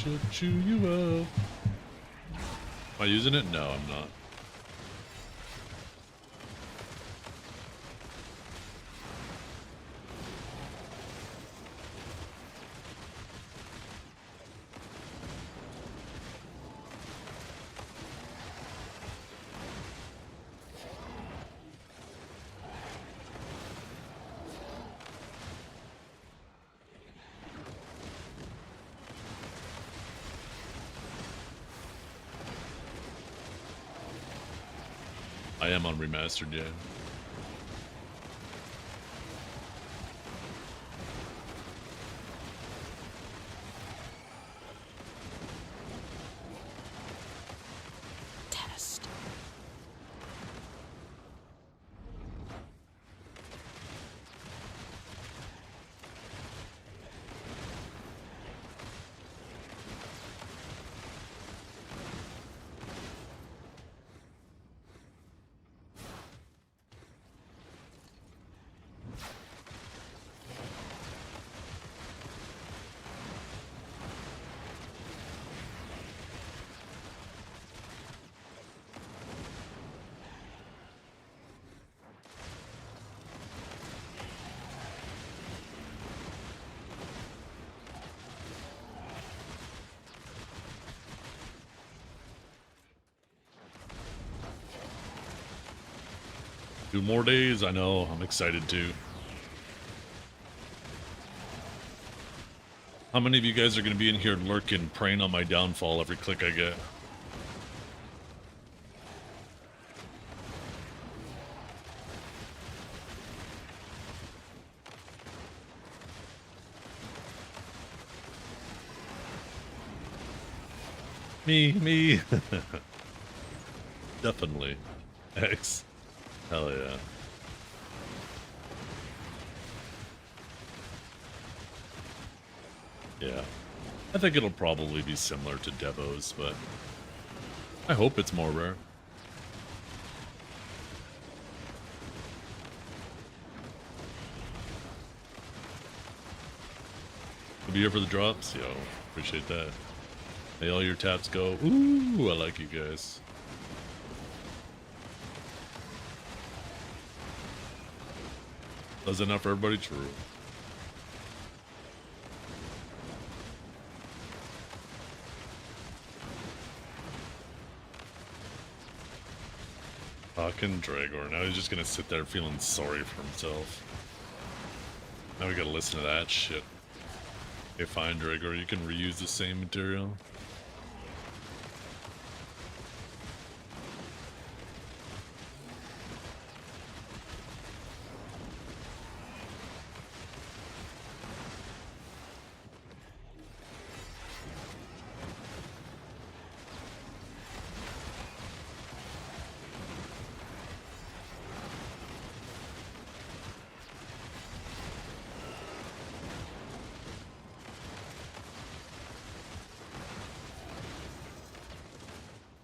S1: Should chew you up. Am I using it? No, I'm not. I am on remastered, yeah.
S10: Test.
S1: Two more days, I know. I'm excited too. How many of you guys are going to be in here lurking, preying on my downfall every click I get? Me. Definitely. X. Hell yeah. Yeah. I think it'll probably be similar to Devos, but I hope it's more rare. We'll be here for the drops. Yo, appreciate that. May all your taps go. Ooh, I like you guys. Does enough for everybody? True. Fucking Dragor. Now he's just gonna sit there feeling sorry for himself. Now we gotta listen to that shit. Okay, fine, Dragor. You can reuse the same material.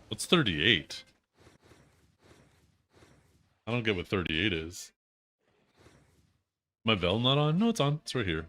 S1: What's 38? I don't get what 38 is. My Vel not on? No, it's on. It's right here.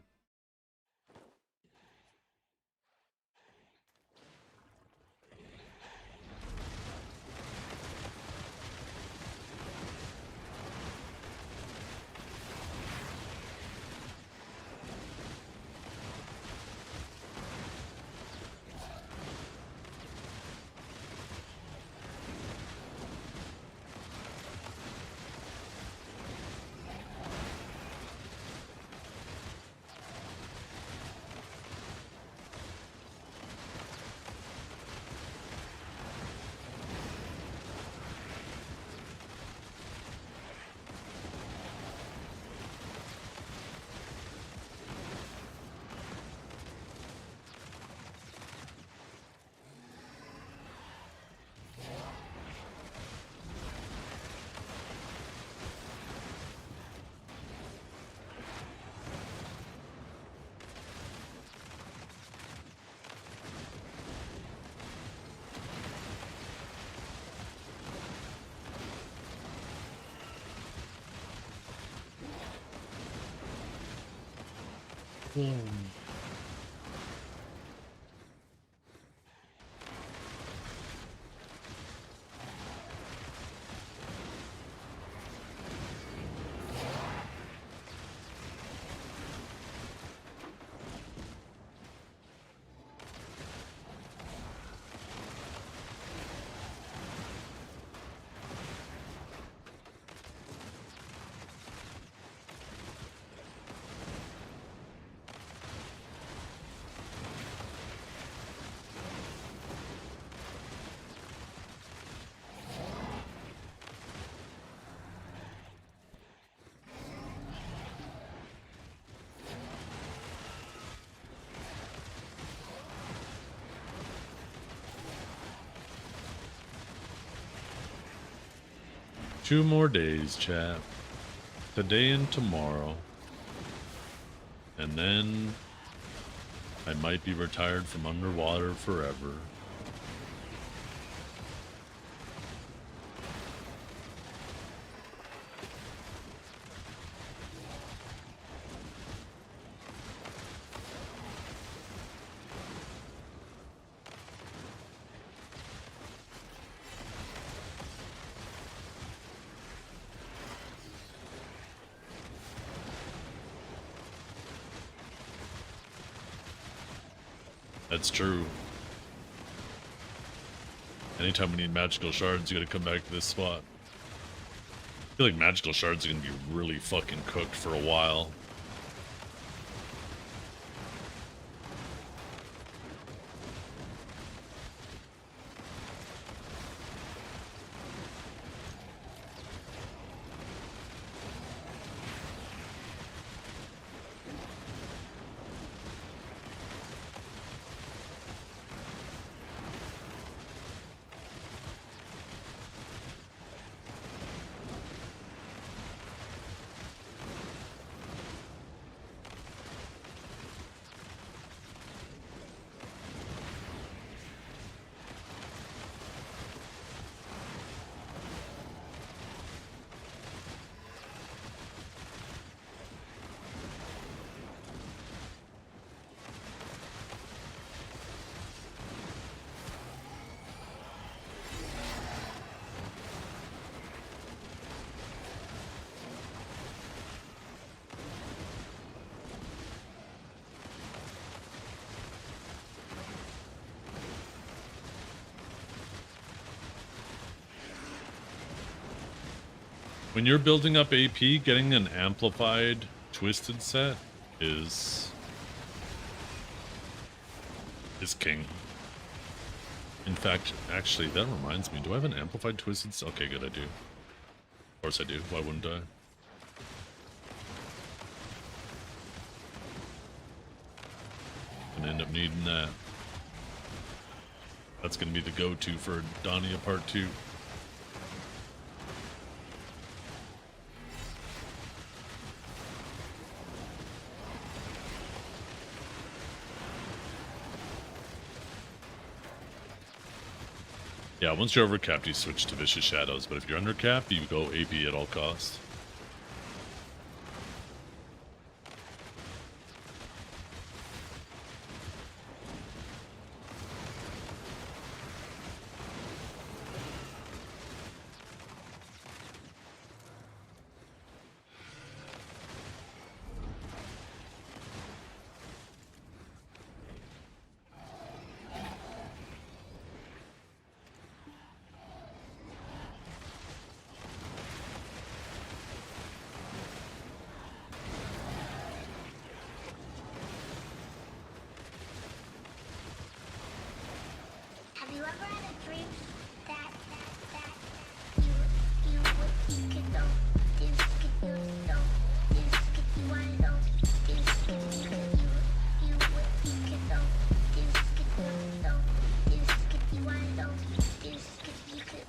S1: Two more days, chat. Today and tomorrow. And then I might be retired from underwater forever. That's true. Anytime we need magical shards, you gotta come back to this spot. I feel like magical shards are gonna be really fucking cooked for a while. When you're building up AP, getting an amplified twisted set is king. In fact, actually, that reminds me. Do I have an amplified twisted set? Okay, good, I do. Of course I do. Why wouldn't I? Gonna end up needing that. That's gonna be the go-to for Edania Part 2. Yeah, once you're overcapped, you switch to Vicious Shadows, but if you're undercapped, you go AP at all costs.
S9: Have you ever had a dream that you could know this, could you know this, could you wanna know this, could you could know this, could you know this, could you wanna know this, could you could.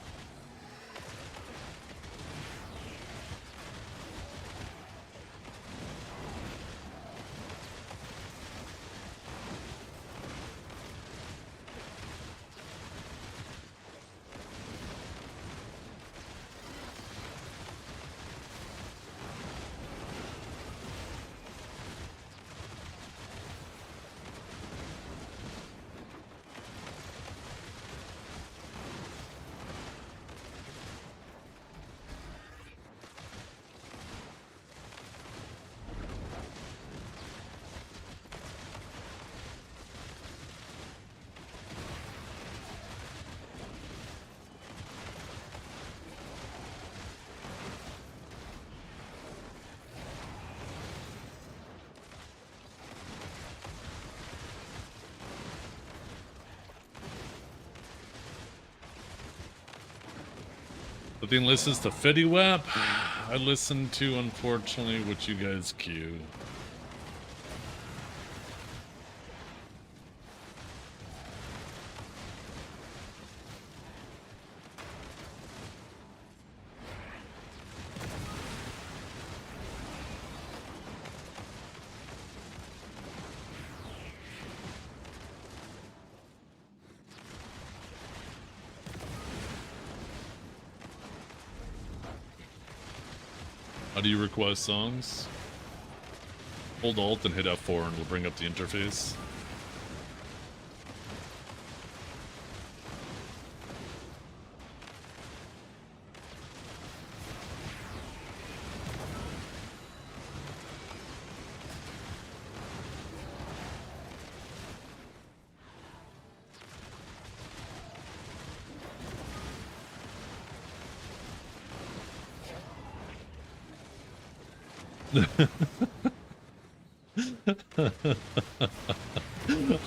S1: Something listens to Fetty Wap. I listen to, unfortunately, what you guys cue. How do you request songs? Hold Alt and hit F4 and we'll bring up the interface.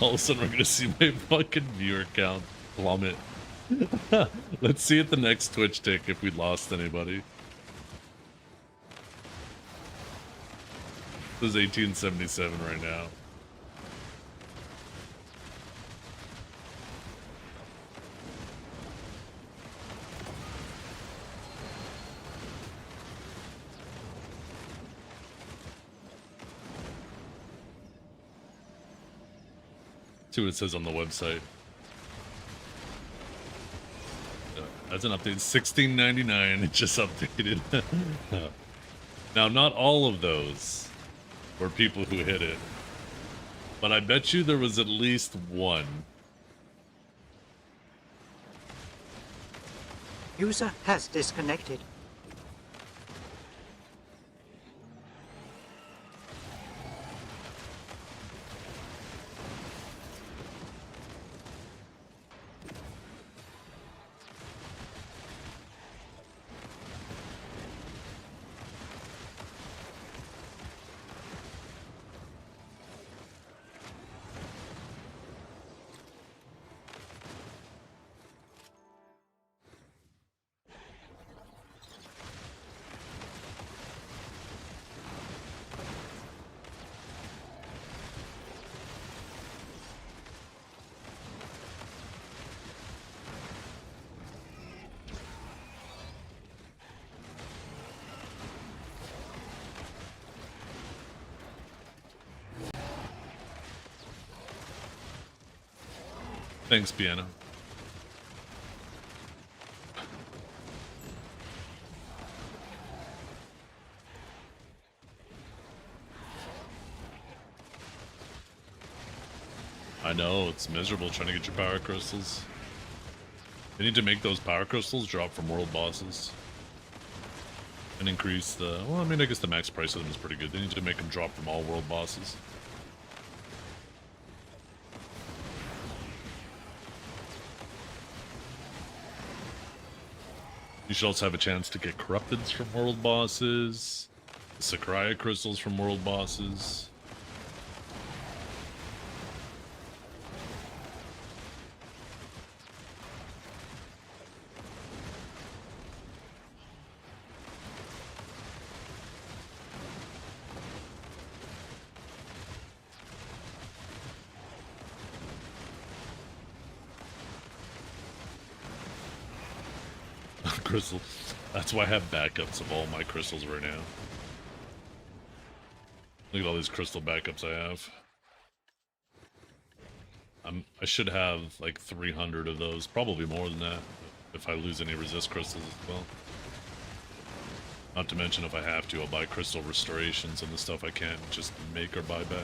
S1: All of a sudden we're gonna see my fucking viewer count plummet. Let's see at the next Twitch tick if we lost anybody. This is 1877 right now. See what it says on the website. That's an update. $16.99. It just updated. Now, not all of those were people who hit it, but I bet you there was at least one.
S14: User has disconnected.
S1: Thanks, Piano. I know, it's miserable trying to get your power crystals. They need to make those power crystals drop from world bosses. And increase the... Well, I mean, I guess the max price of them is pretty good. They need to make them drop from all world bosses. You should also have a chance to get Corrupteds from world bosses. The Sakurai crystals from world bosses. Crystal. That's why I have backups of all my crystals right now. Look at all these crystal backups I have. I should have like 300 of those, probably more than that, if I lose any resist crystals as well. Not to mention if I have to, I'll buy crystal restorations and the stuff I can't just make or buy back.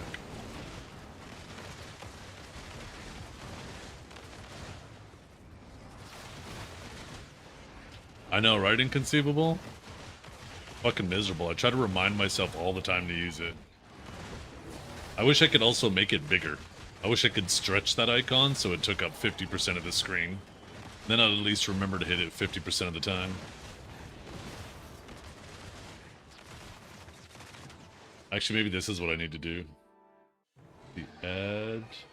S1: I know, right? Inconceivable? Fucking miserable. I try to remind myself all the time to use it. I wish I could also make it bigger. I wish I could stretch that icon so it took up 50% of the screen. Then I'd at least remember to hit it 50% of the time. Actually, maybe this is what I need to do. The edge.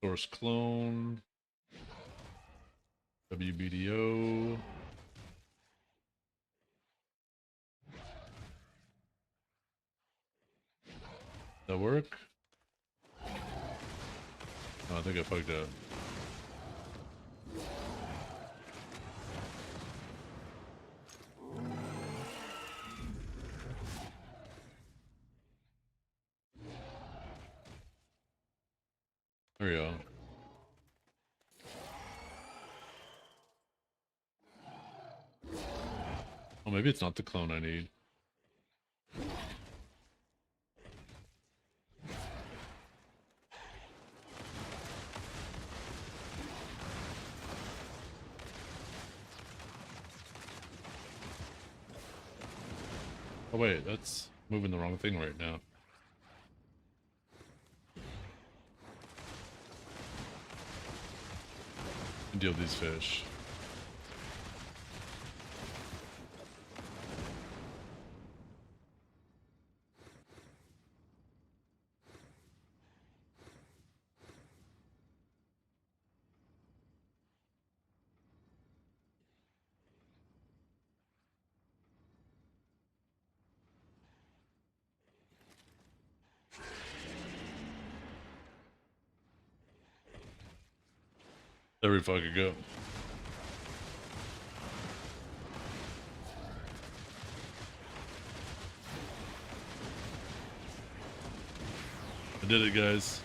S1: Source clone. WBDO. That work? Oh, I think I fucked up. There we go. Oh, maybe it's not the clone I need. Oh wait, that's moving the wrong thing right now. Deal with these fish. There we fucking go. I did it, guys.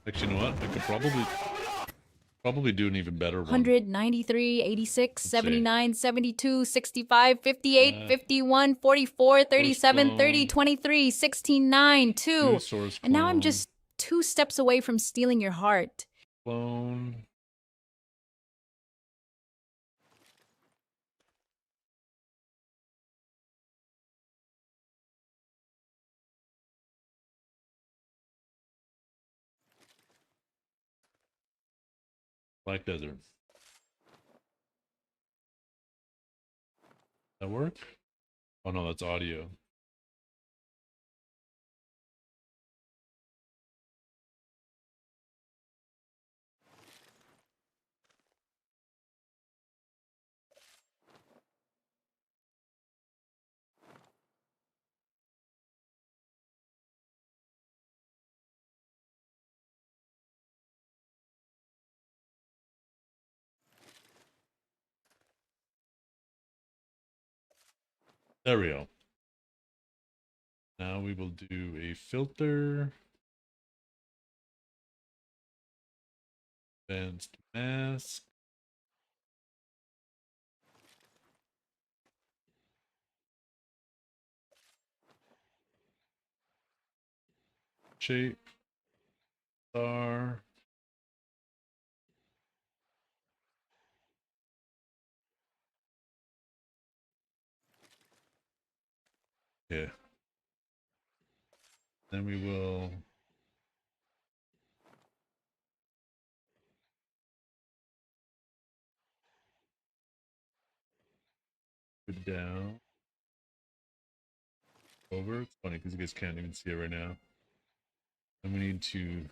S1: Actually, you know what? I could probably do an even better one.
S3: 100, 93, 86,
S1: Let's
S3: 79, 72, 65, 58,
S1: Uh,
S3: 51, 44, 37,
S1: clone.
S3: 30, 23, 16, 9, 2.
S1: Do source
S3: And now I'm
S1: clone.
S3: just 2 steps away from stealing your heart.
S1: Clone. Black Desert. That work? Oh no, that's audio. There we go. Now we will do a filter. Advanced mask. Shape. Star. Yeah. Then we will put it down. Over. It's funny because you guys can't even see it right now. And we need to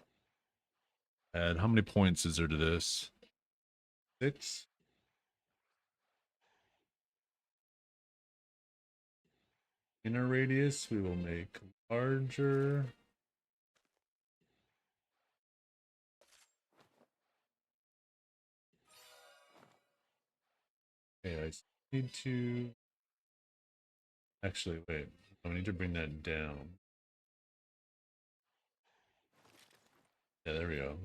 S1: add, how many points is there to this? 6. Inner radius we will make larger. Okay, I need to actually wait. I need to bring that down. Yeah, there we go.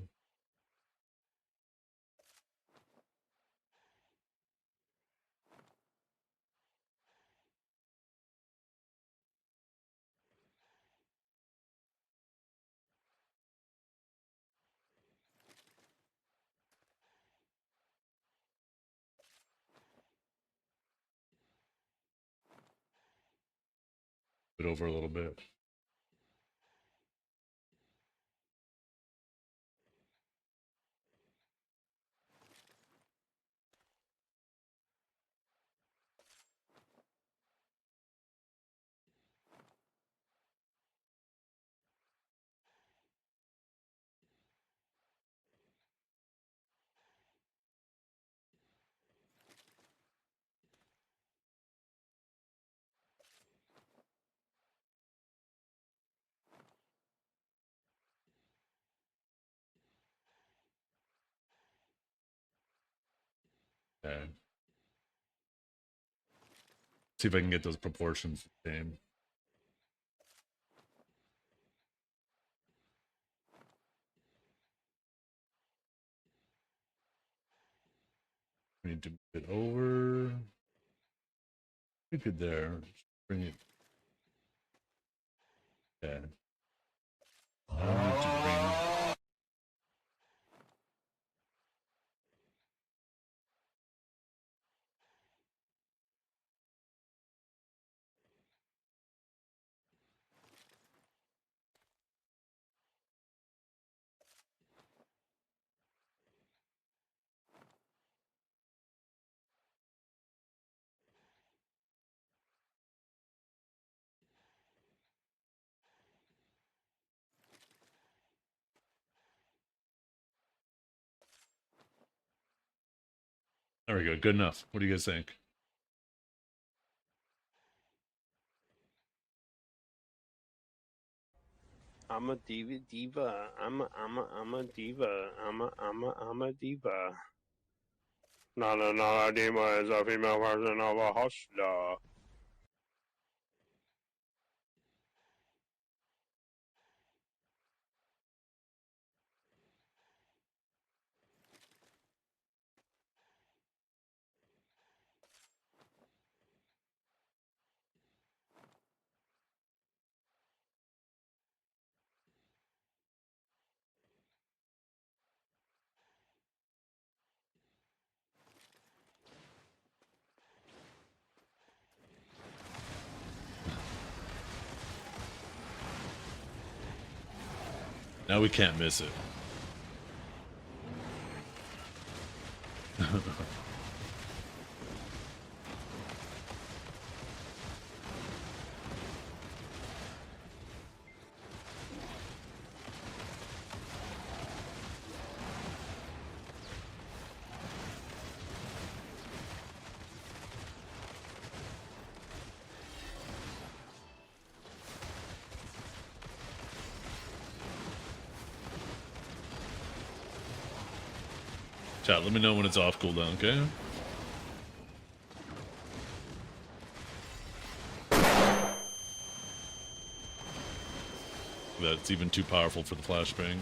S1: Put it over a little bit. Okay. See if I can get those proportions the same. We need to move it over. We could there. Just bring it. Yeah. Now we need to bring. There we go. Good enough. What do you guys think?
S15: I'm a diva. I'm a diva. I'm a diva. Not a diva is a female version of a hustler.
S1: Now we can't miss it. Chat, let me know when it's off cooldown, okay? That's even too powerful for the flashbang.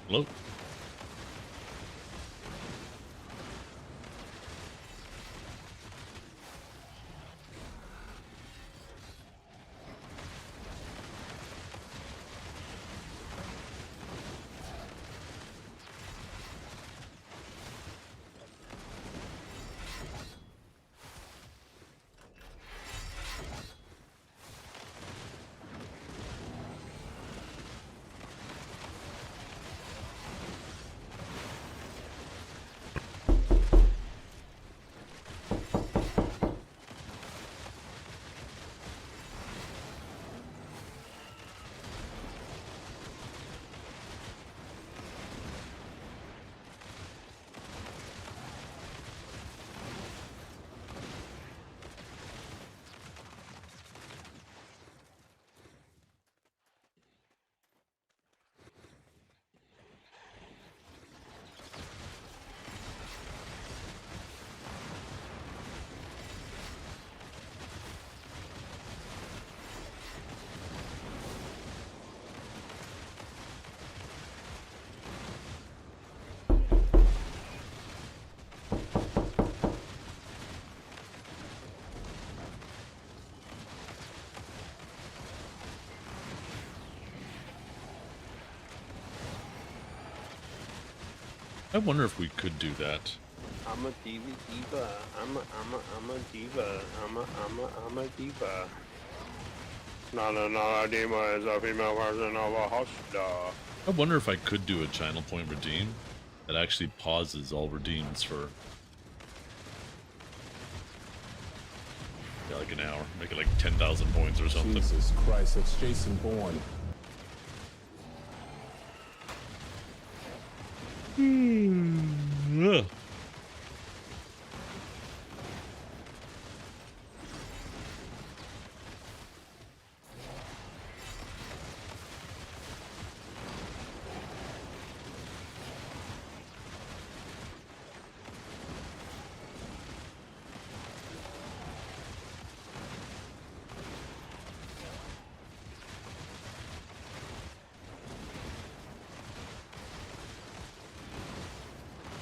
S1: Hello? I wonder if we could do that.
S15: I'm a diva. I'm a diva. I'm a diva. No, a diva is a female version of a hosta.
S1: I wonder if I could do a channel point redeem that actually pauses all redeems for like an hour. Make it like 10,000 points or something.
S11: Jesus Christ, it's Jason Bourne.
S1: Ugh.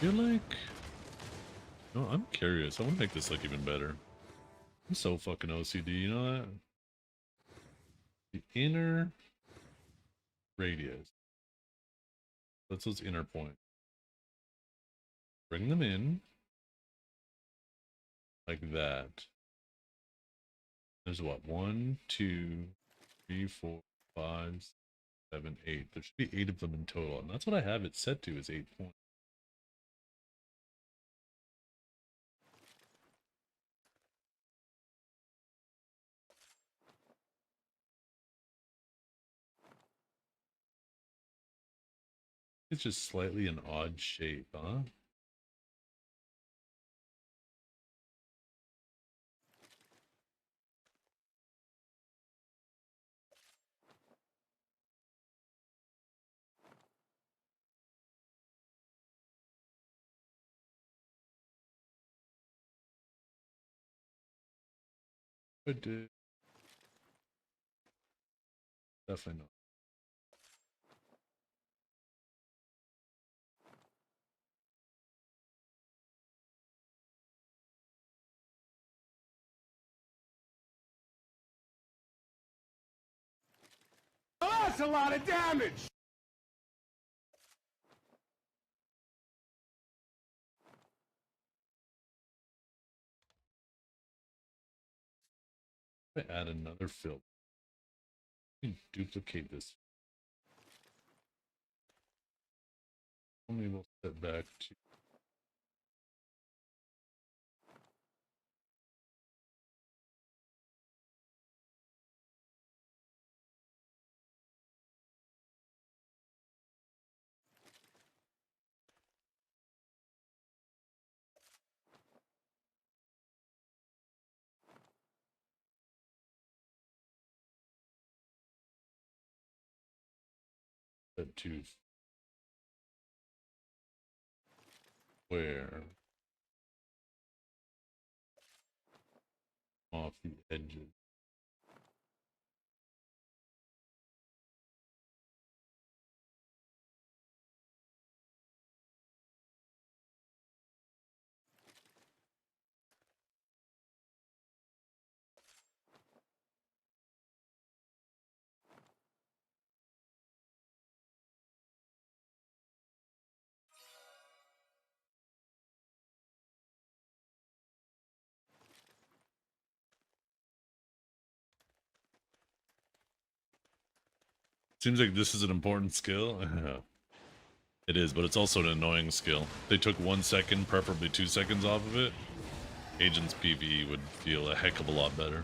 S1: You're like... No, I'm curious. I want to make this look even better. I'm so fucking OCD, you know that? The inner radius. That's those inner points. Bring them in. Like that. There's what? 1, 2, 3, 4, 5, 7, 8. There should be 8 of them in total. And that's what I have it set to is 8 points. It's just slightly an odd shape, huh? But definitely not.
S6: That's a lot of damage!
S1: Add another filter. Duplicate this. Only will set back to. Set to where off the edges. Seems like this is an important skill. It is, but it's also an annoying skill. If they took 1 second, preferably 2 seconds off of it, Agents PvE would feel a heck of a lot better.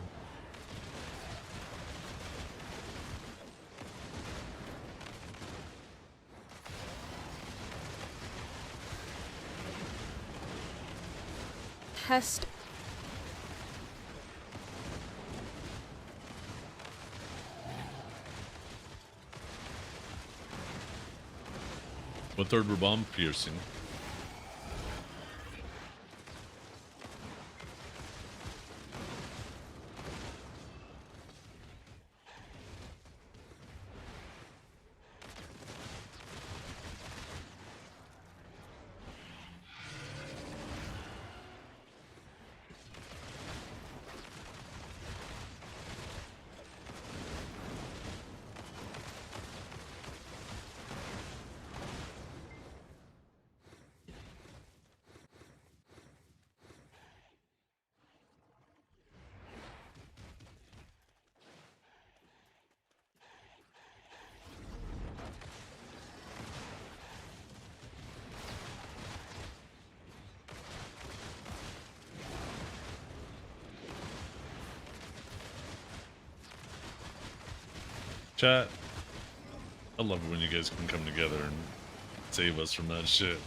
S3: Test.
S1: What third were bomb piercing? Chat, I love it when you guys can come together and save us from that shit.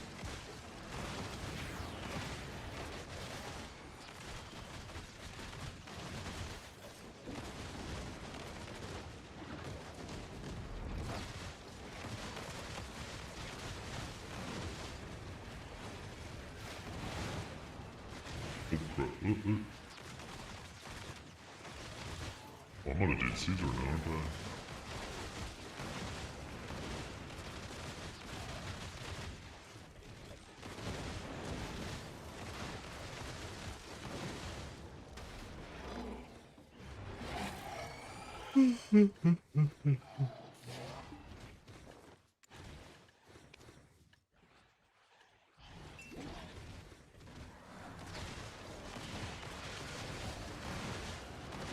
S4: I'm gonna do Caesar now, aren't I?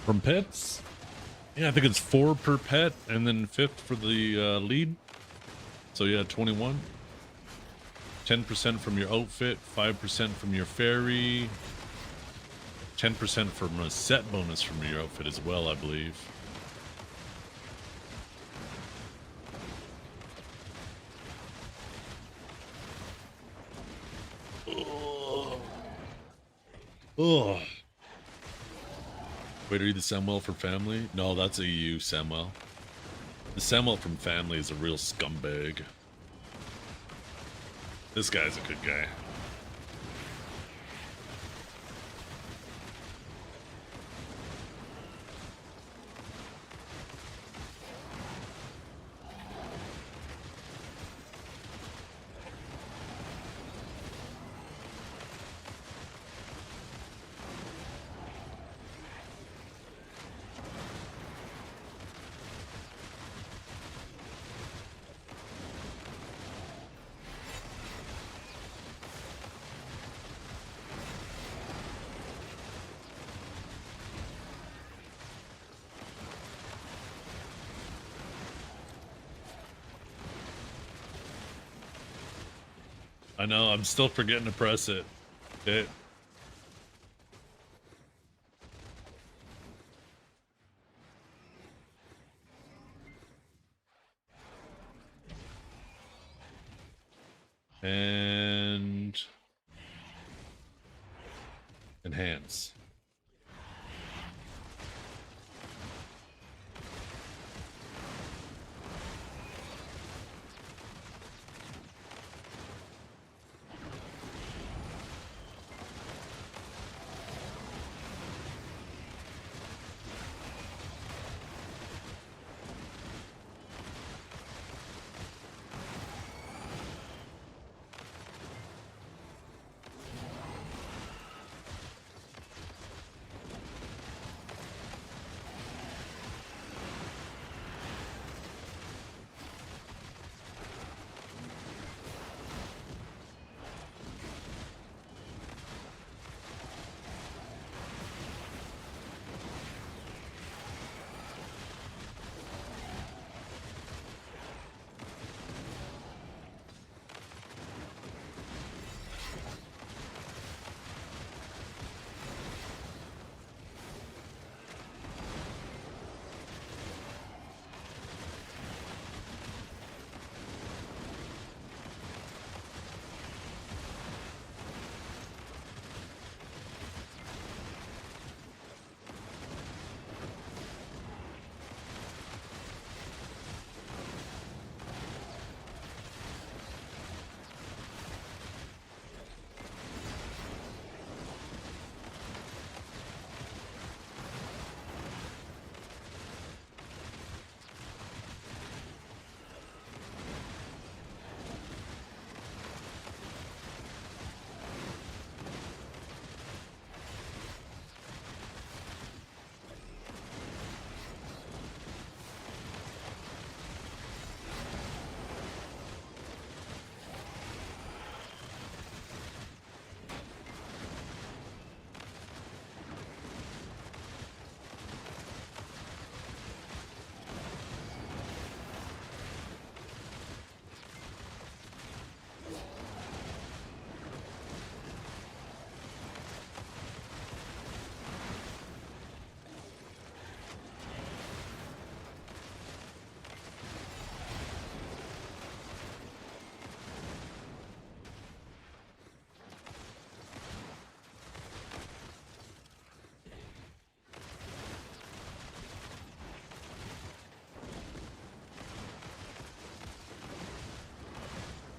S1: From pets? Yeah, I think it's 4 per pet, and then 5th for the lead. So yeah, 21. 10% from your outfit, 5% from your fairy, 10% from a set bonus from your outfit as well, I believe. Ugh. Wait, are you the Samuel for family? No, that's EU Samuel. The Samuel from family is a real scumbag. This guy's a good guy. I know, I'm still forgetting to press it. Okay. And enhance.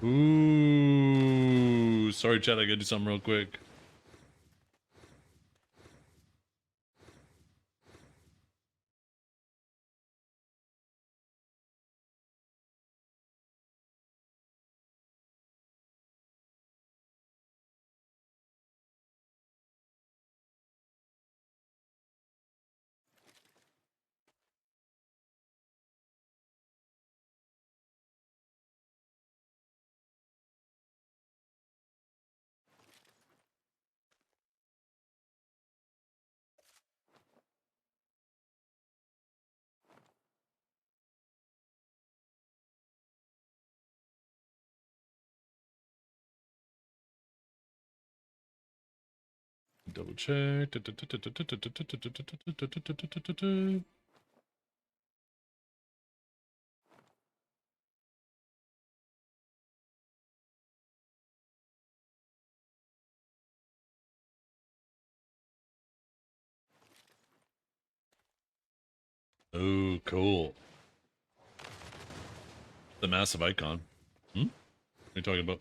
S1: Ooh, sorry, chat. I gotta do something real quick. Double check. Oh, cool. The massive icon. What are you talking about?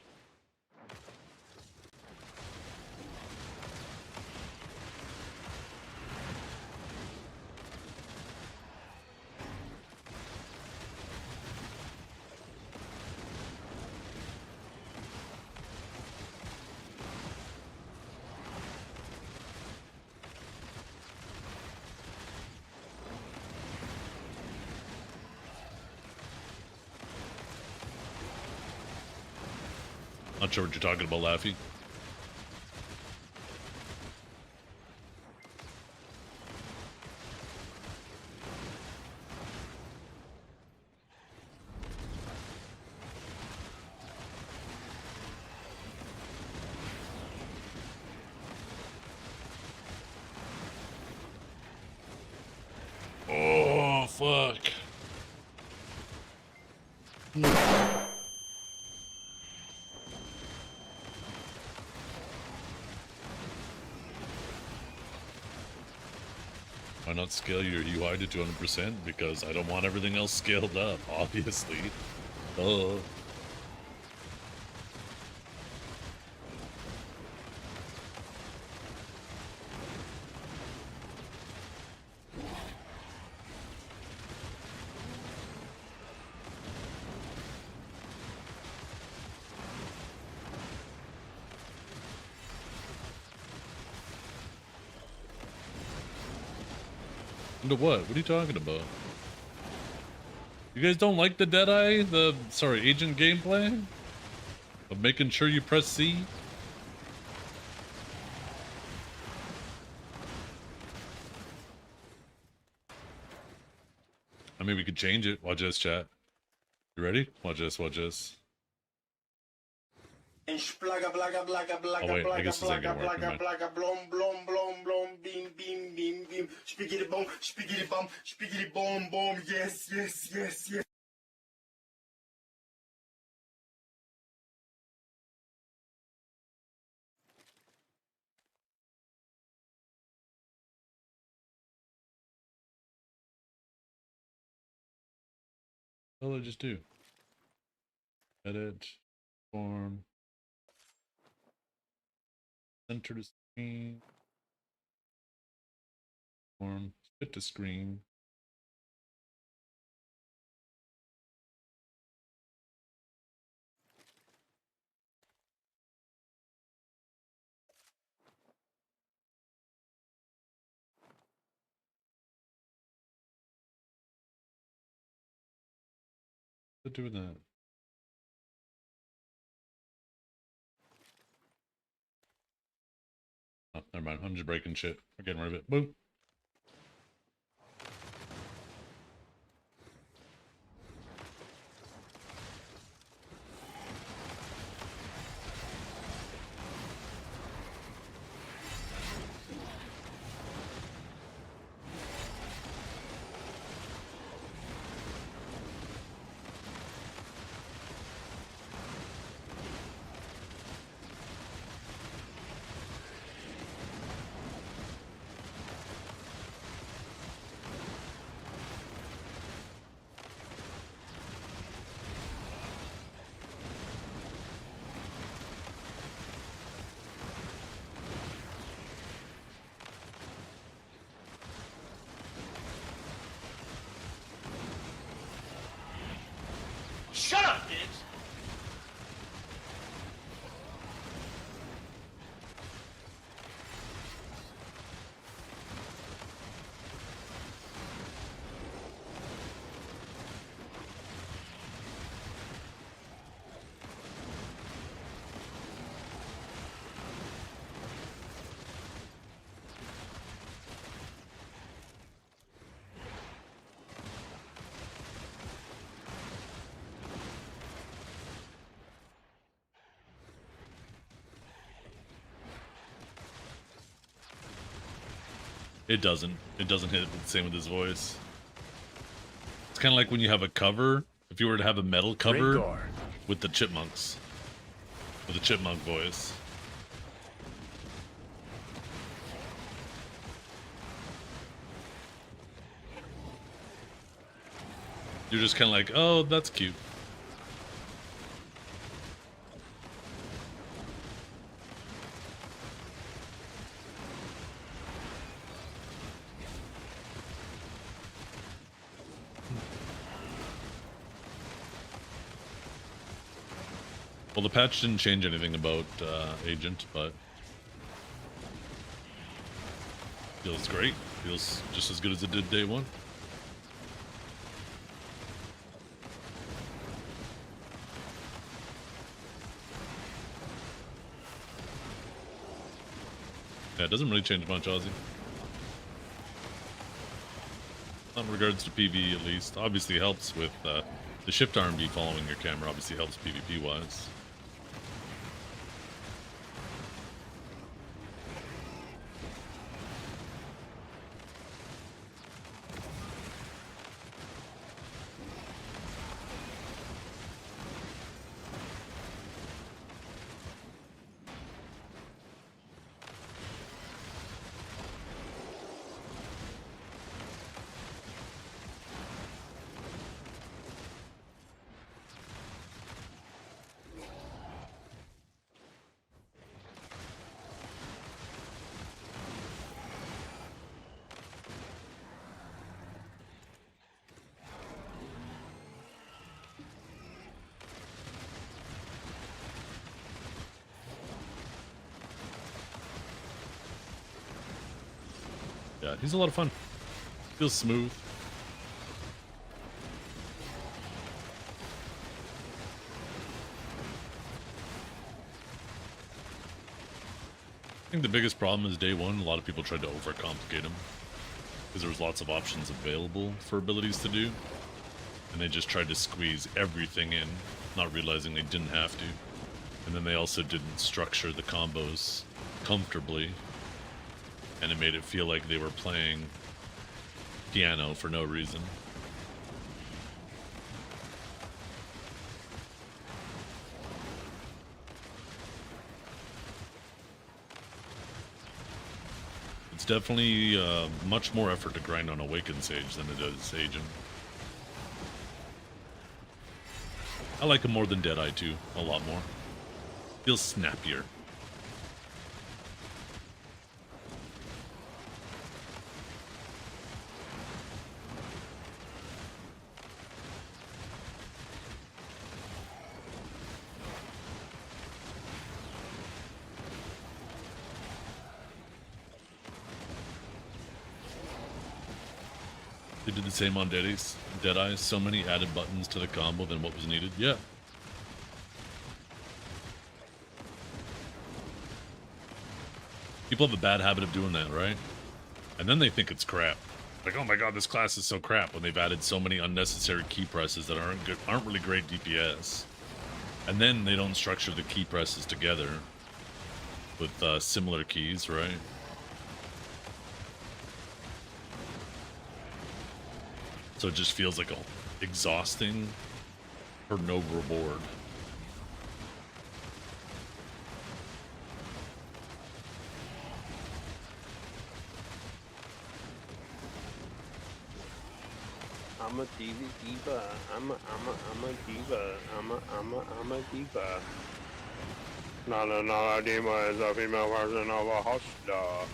S1: Not sure what you're talking about, Laffy. Why not scale your UI to 200%? Because I don't want everything else scaled up, obviously. Oh. Into what? What are you talking about? You guys don't like the Deadeye? Sorry, agent gameplay? Of making sure you press C? I mean, we could change it. Watch this, chat. You ready? Watch this, watch this.
S2: And splaga blaga blaga blaga
S1: Oh, wait, I
S2: blaga
S1: guess this ain't
S2: blaga
S1: gonna work,
S2: blaga
S1: never mind.
S2: blaga blom blom blom blom beam beam beam beam spiggity bum spiggity bomb bomb yes yes yes yes.
S1: What did I just do? Edit. Form. Center to screen. Form. Fit to screen. What's it doing that? Oh, never mind. I'm just breaking shit. We're getting rid of it. Boom.
S2: Shut up, bitch!
S1: It doesn't. It doesn't hit the same with his voice. It's kind of like when you have a cover. If you were to have a metal cover
S11: Rhaegar.
S1: with the chipmunks. With a chipmunk voice. You're just kind of like, oh, that's cute. Well, the patch didn't change anything about Agent, but feels great. Feels just as good as it did day one. Yeah, it doesn't really change much, Ozzy. Not in regards to PvE, at least. Obviously helps with the shift RMB following your camera. Obviously helps PvP-wise. that. He's a lot of fun. Feels smooth. I think the biggest problem is day one, a lot of people tried to overcomplicate him. Because there was lots of options available for abilities to do. And they just tried to squeeze everything in, not realizing they didn't have to. And then they also didn't structure the combos comfortably. And it made it feel like they were playing piano for no reason. It's definitely much more effort to grind on Awakened Sage than it does Agent. I like him more than Deadeye too, a lot more. Feels snappier. They did the same on Deadeye. So many added buttons to the combo than what was needed. Yeah. People have a bad habit of doing that, right? And then they think it's crap. Like, oh my god, this class is so crap when they've added so many unnecessary key presses that aren't really great DPS. And then they don't structure the key presses together with similar keys, right? So it just feels like exhausting for no reward.
S15: I'm a diva. I'm a diva. I'm a diva. Not a diva is a female version of a hosta.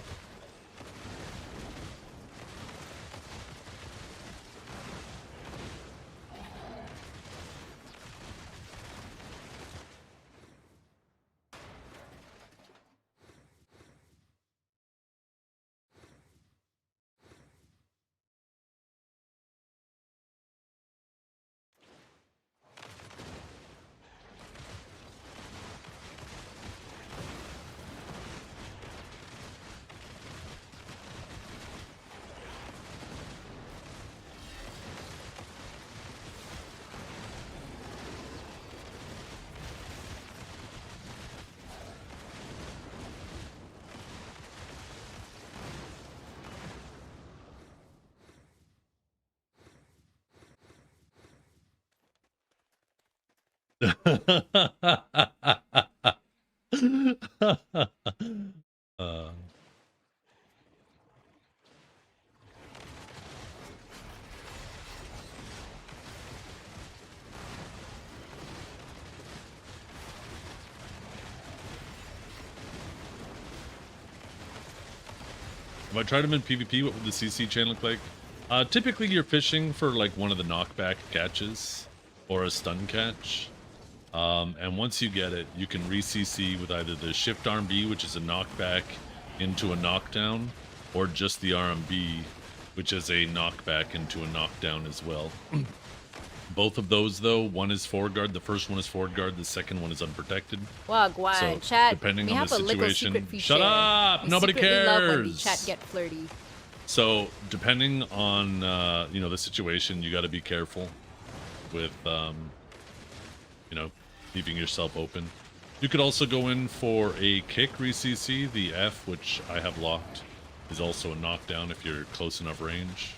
S1: If I tried him in PvP, what would the CC chain look like? Typically you're fishing for like one of the knockback catches or a stun catch. And once you get it, you can re-CC with either the shift RMB, which is a knockback into a knockdown, or just the RMB, which is a knockback into a knockdown as well. Both of those, though, one is forward guard, the first one is forward guard, the second one is unprotected.
S3: Wagwan,
S1: So,
S3: chat.
S1: depending
S3: We
S1: on
S3: have
S1: the
S3: a little
S1: situation,
S3: secret feature.
S1: shut up!
S3: We
S1: Nobody
S3: secretly love when the
S1: cares!
S3: chat get flirty.
S1: So, depending on, you know, the situation, you got to be careful with, you know, leaving yourself open. You could also go in for a kick re-CC. The F, which I have locked, is also a knockdown if you're close enough range.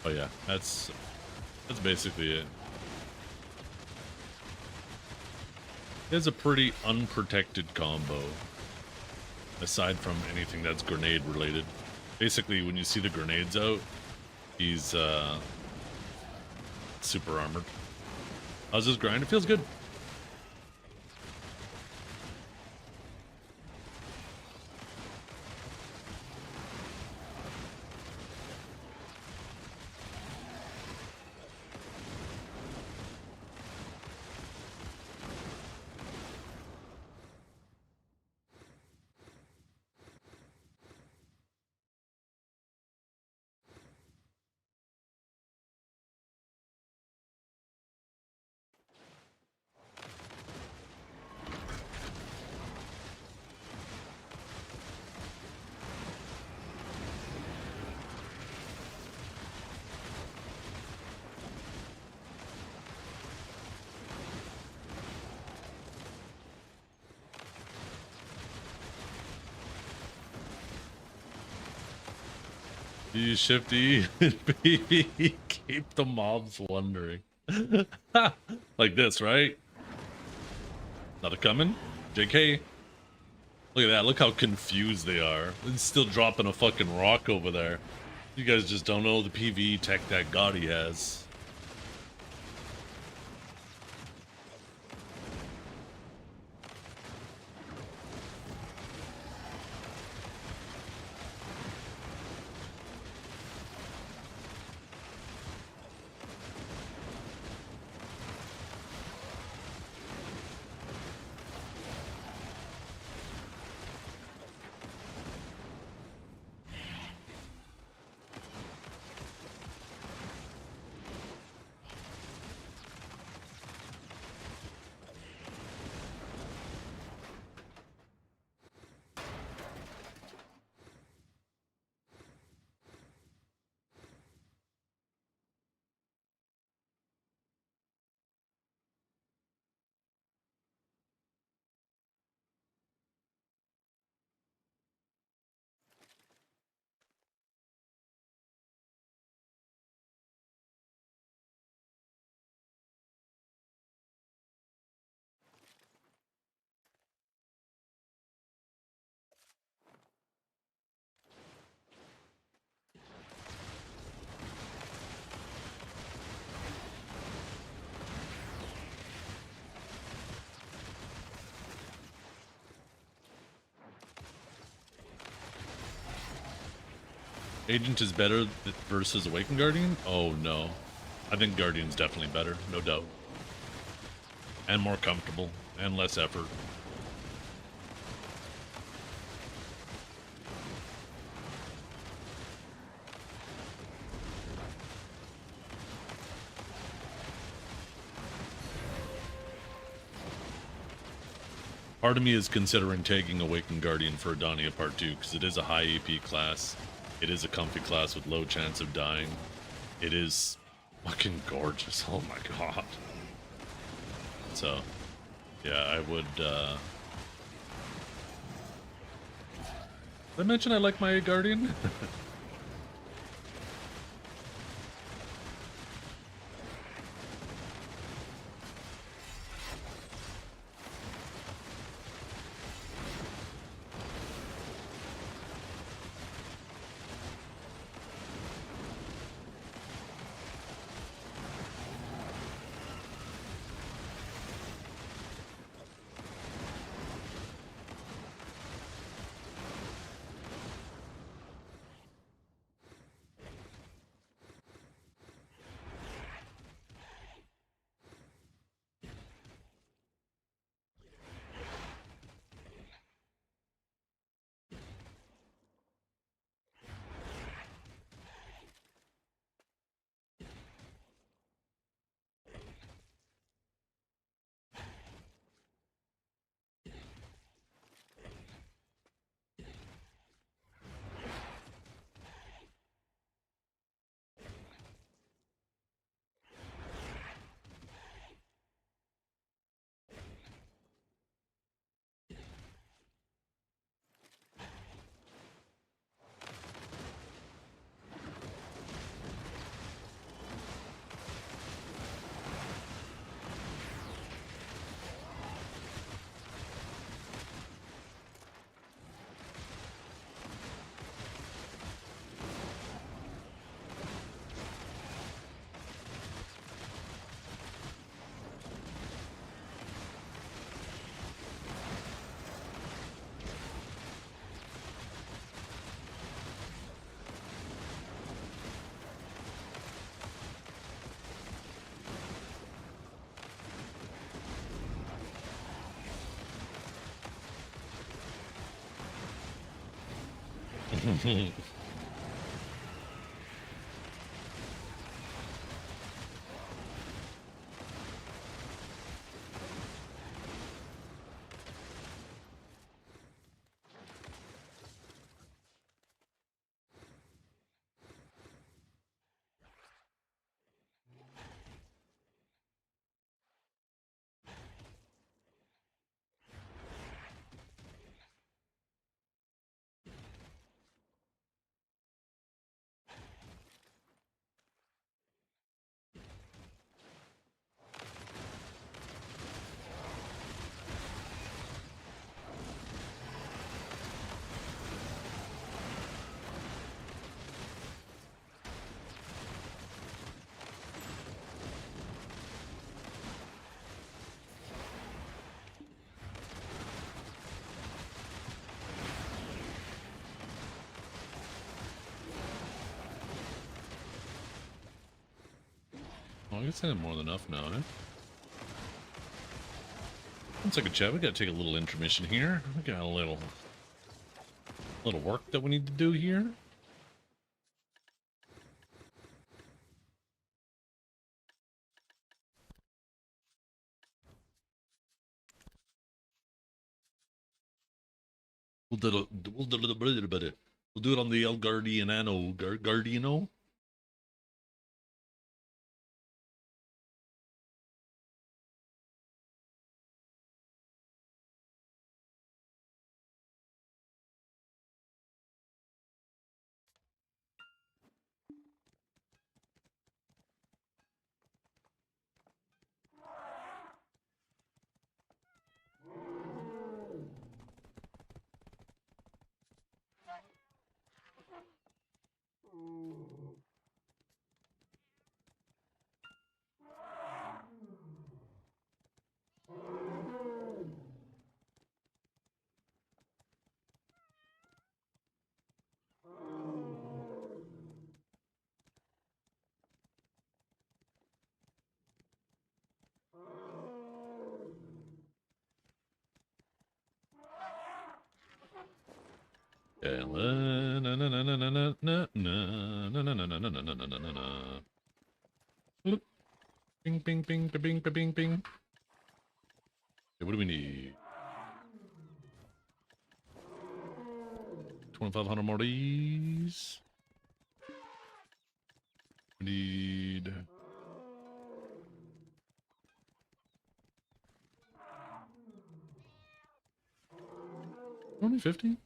S1: But yeah, that's basically it. It's a pretty unprotected combo, aside from anything that's grenade related. Basically, when you see the grenades out, he's super armored. How's this grind? It feels good. You shift E and baby keep the mobs wondering. Like this, right? Not a coming? JK. Look at that, look how confused they are. It's still dropping a fucking rock over there. You guys just don't know the PvE tech that Gotti has. Agent is better versus Awakened Guardian? Oh no. I think Guardian's definitely better, no doubt. And more comfortable, and less effort. Part of me is considering taking Awakened Guardian for Edania Part 2, because it is a high AP class. It is a comfy class with low chance of dying. It is fucking gorgeous, oh my god. So, yeah, I would, Did I mention I like my Guardian? I guess I have more than enough now, eh? 1 second, chat. We gotta take a little intermission here. We got a little work that we need to do here. We'll do it on the El Guardiano. Guardiano? Yeah, na na na na na na na na na na na na na na na na na. Bing bing bing bing bing bing. Okay, what do we need? 2,500 more of these. We need 2050.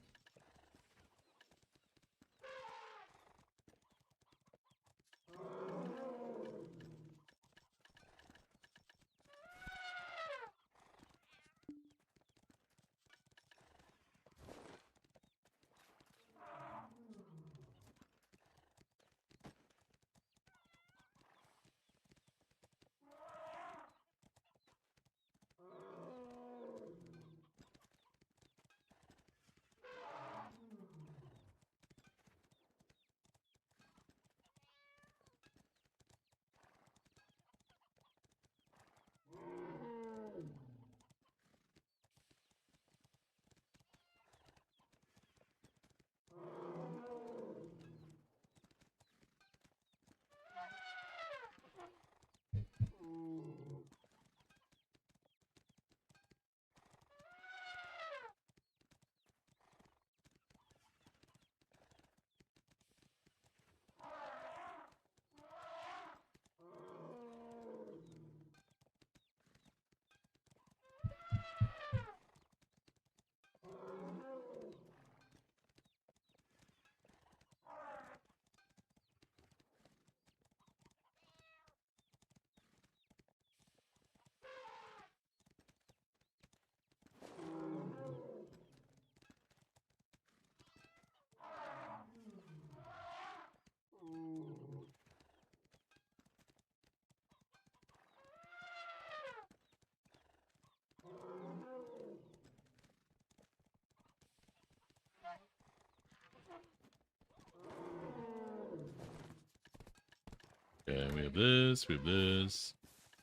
S1: Okay, we have this, we have this.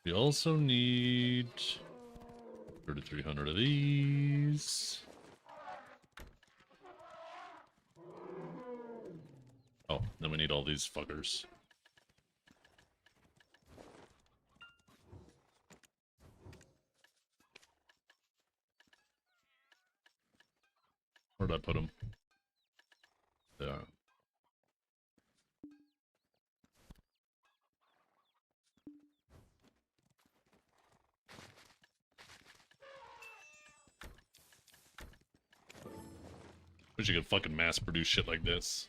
S1: We also need 3,300 of these. Oh, then we need all these fuckers. Where'd I put them? There. Wish you could fucking mass produce shit like this.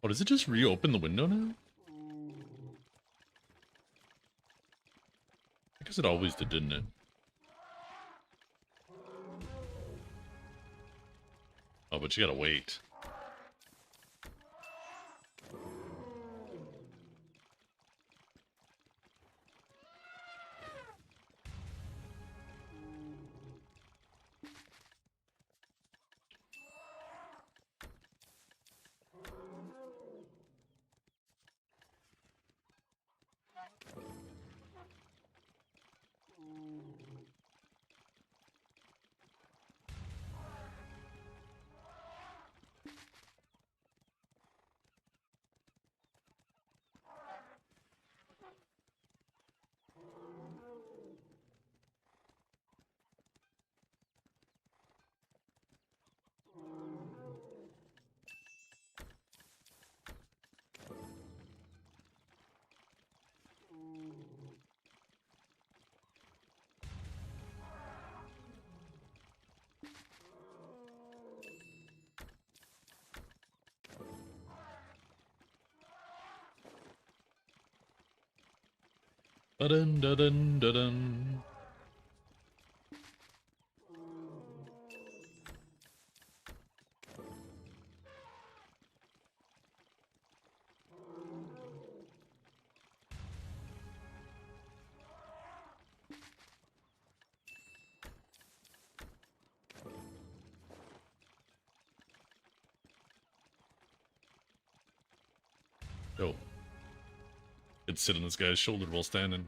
S1: Oh, does it just reopen the window now? I guess it always did, didn't it? Oh, but you gotta wait. Dun dun dun dun dun. Oh. Could sit on this guy's shoulder while standing.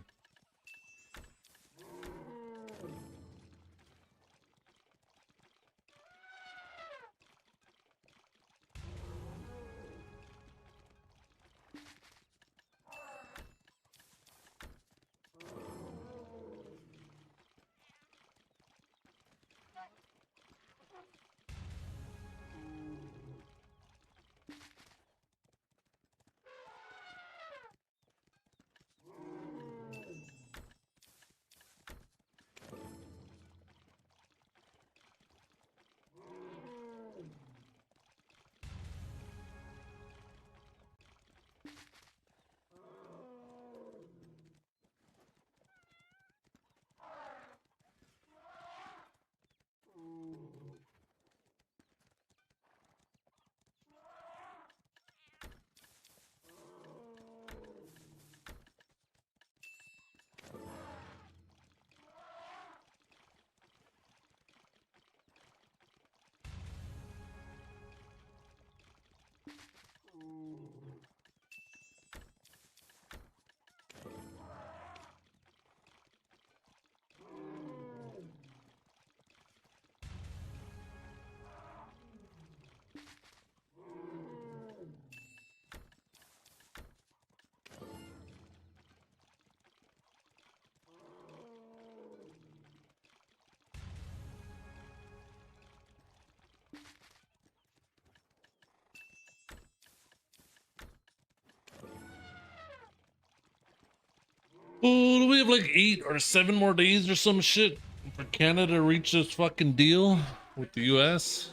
S1: Oh, do we have like 8 or 7 more days or some shit for Canada to reach this fucking deal with the US?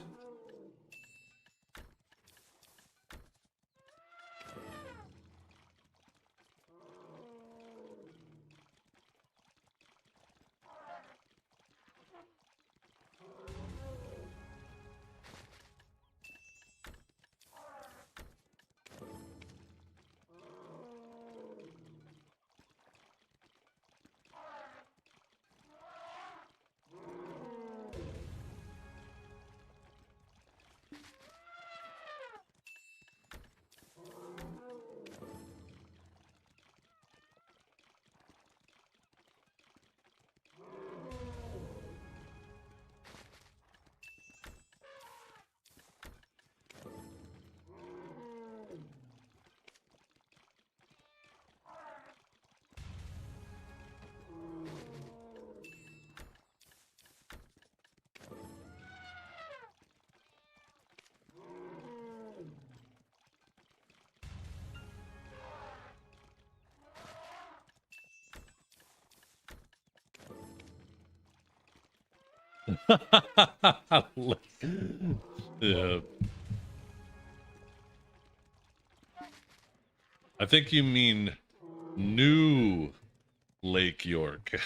S1: Yeah. I think you mean New Lake York.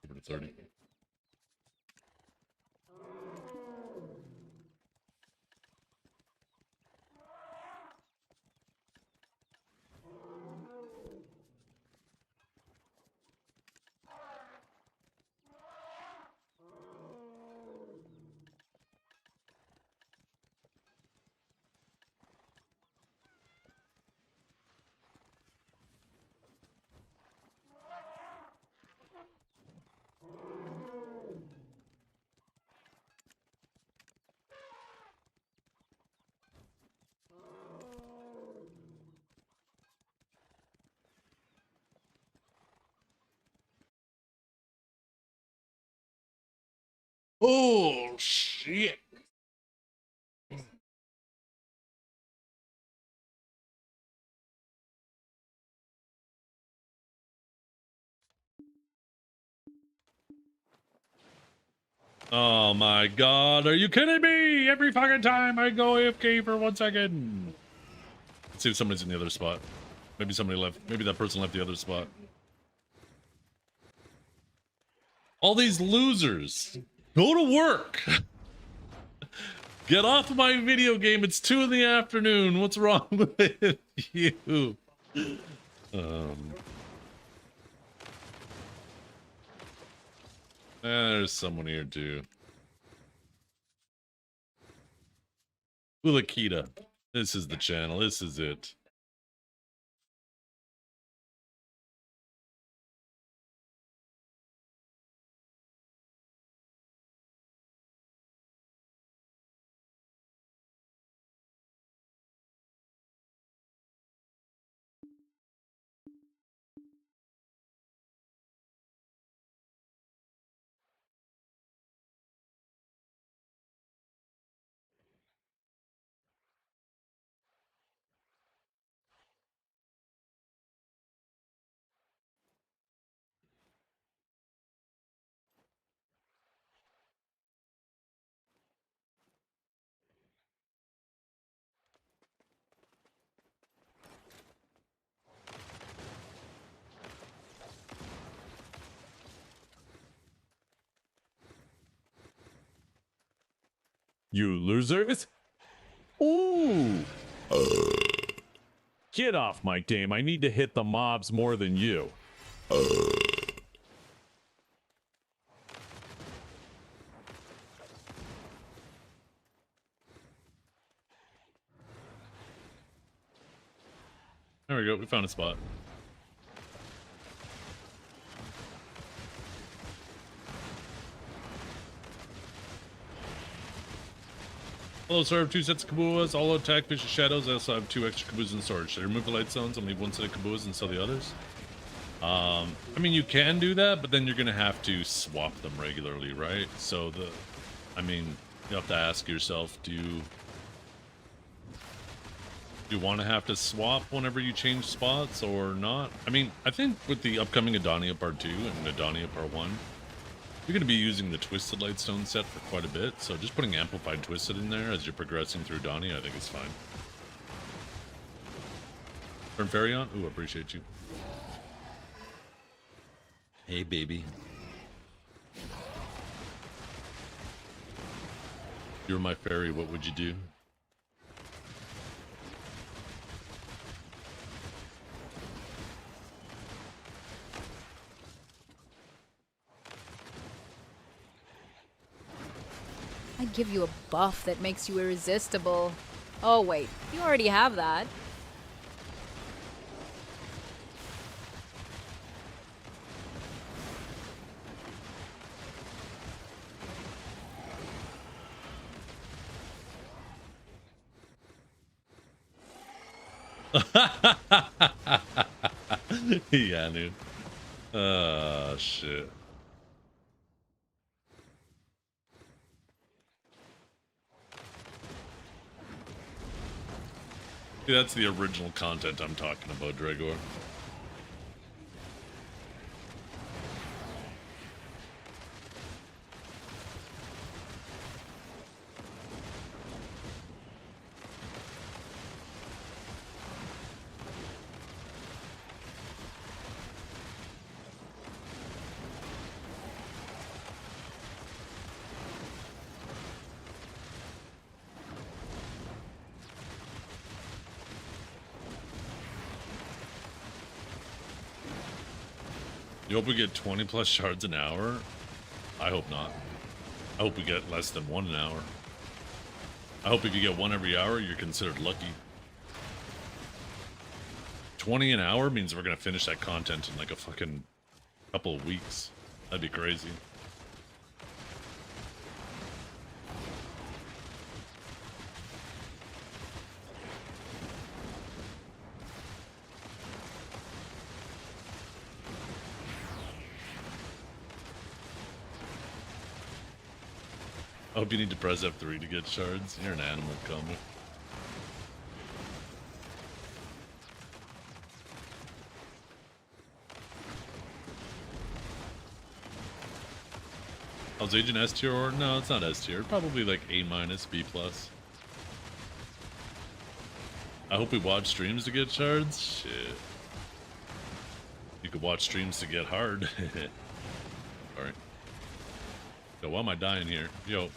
S1: Over to 30. Oh shit. Oh my god, are you kidding me? Every fucking time I go AFK for 1 second. Let's see if somebody's in the other spot. Maybe somebody left. Maybe that person left the other spot. All these losers. Go to work. Get off my video game. It's 2 in the afternoon. What's wrong with you? There's someone here too. Ulakita. This is the channel. This is it.
S16: You losers. Ooh. Get off my game. I need to hit the mobs more than you.
S1: There we go. We found a spot. Hello, sir. I have 2 sets of kabuas. All attack vicious shadows. I also have 2 extra kabuas in storage. Should I remove the light zones and leave 1 set of kabuas and sell the others? I mean, you can do that, but then you're gonna have to swap them regularly, right? So I mean, you have to ask yourself, do you want to have to swap whenever you change spots or not? I mean, I think with the upcoming Edania Part 2 and Edania Part 1, you're going to be using the Twisted Lightstone set for quite a bit, so just putting Amplified Twisted in there as you're progressing through Edania, I think is fine. Turn Fairy on? Ooh, I appreciate you. Hey, baby. If you were my fairy, what would you do?
S3: I give you a buff that makes you irresistible. Oh wait, you already have that.
S1: Yeah, dude. Oh, shit. See, that's the original content I'm talking about, Dragor. You hope we get 20 plus shards an hour? I hope not. I hope we get less than 1 an hour. I hope if you get 1 every hour, you're considered lucky. 20 an hour means we're gonna finish that content in like a fucking couple of weeks. That'd be crazy. I hope you need to press F3 to get shards. You're an animal, Combo. How's Agent S tier or no, it's not S tier. Probably like A minus, B plus. I hope we watch streams to get shards. Shit. You could watch streams to get hard. Alright. So why am I dying here? Yo,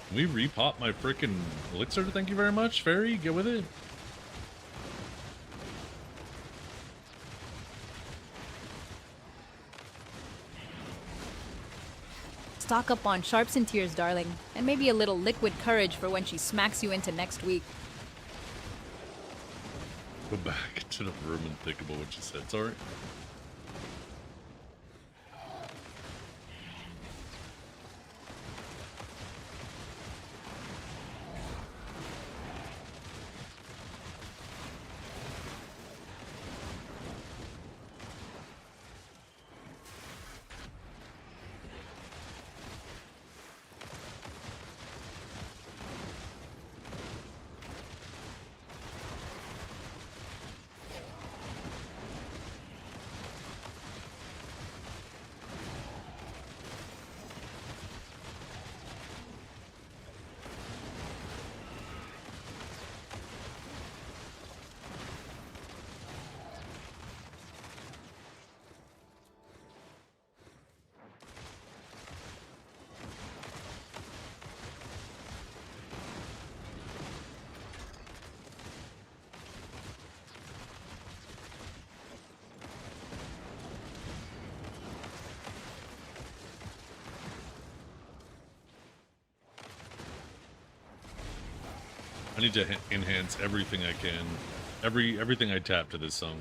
S1: can we repop my freaking elixir? Thank you very much, Fairy. Get with it.
S3: Stock up on sharps and tears, darling, and maybe a little liquid courage for when she smacks you into next week.
S1: Go back to the room and think about what you said. Sorry. I need to enhance everything I can. Everything I tap to this song.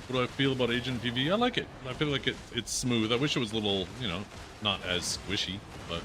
S1: What do I feel about Agent PV? I like it. I feel like it's smooth. I wish it was a little, you know, not as squishy, but...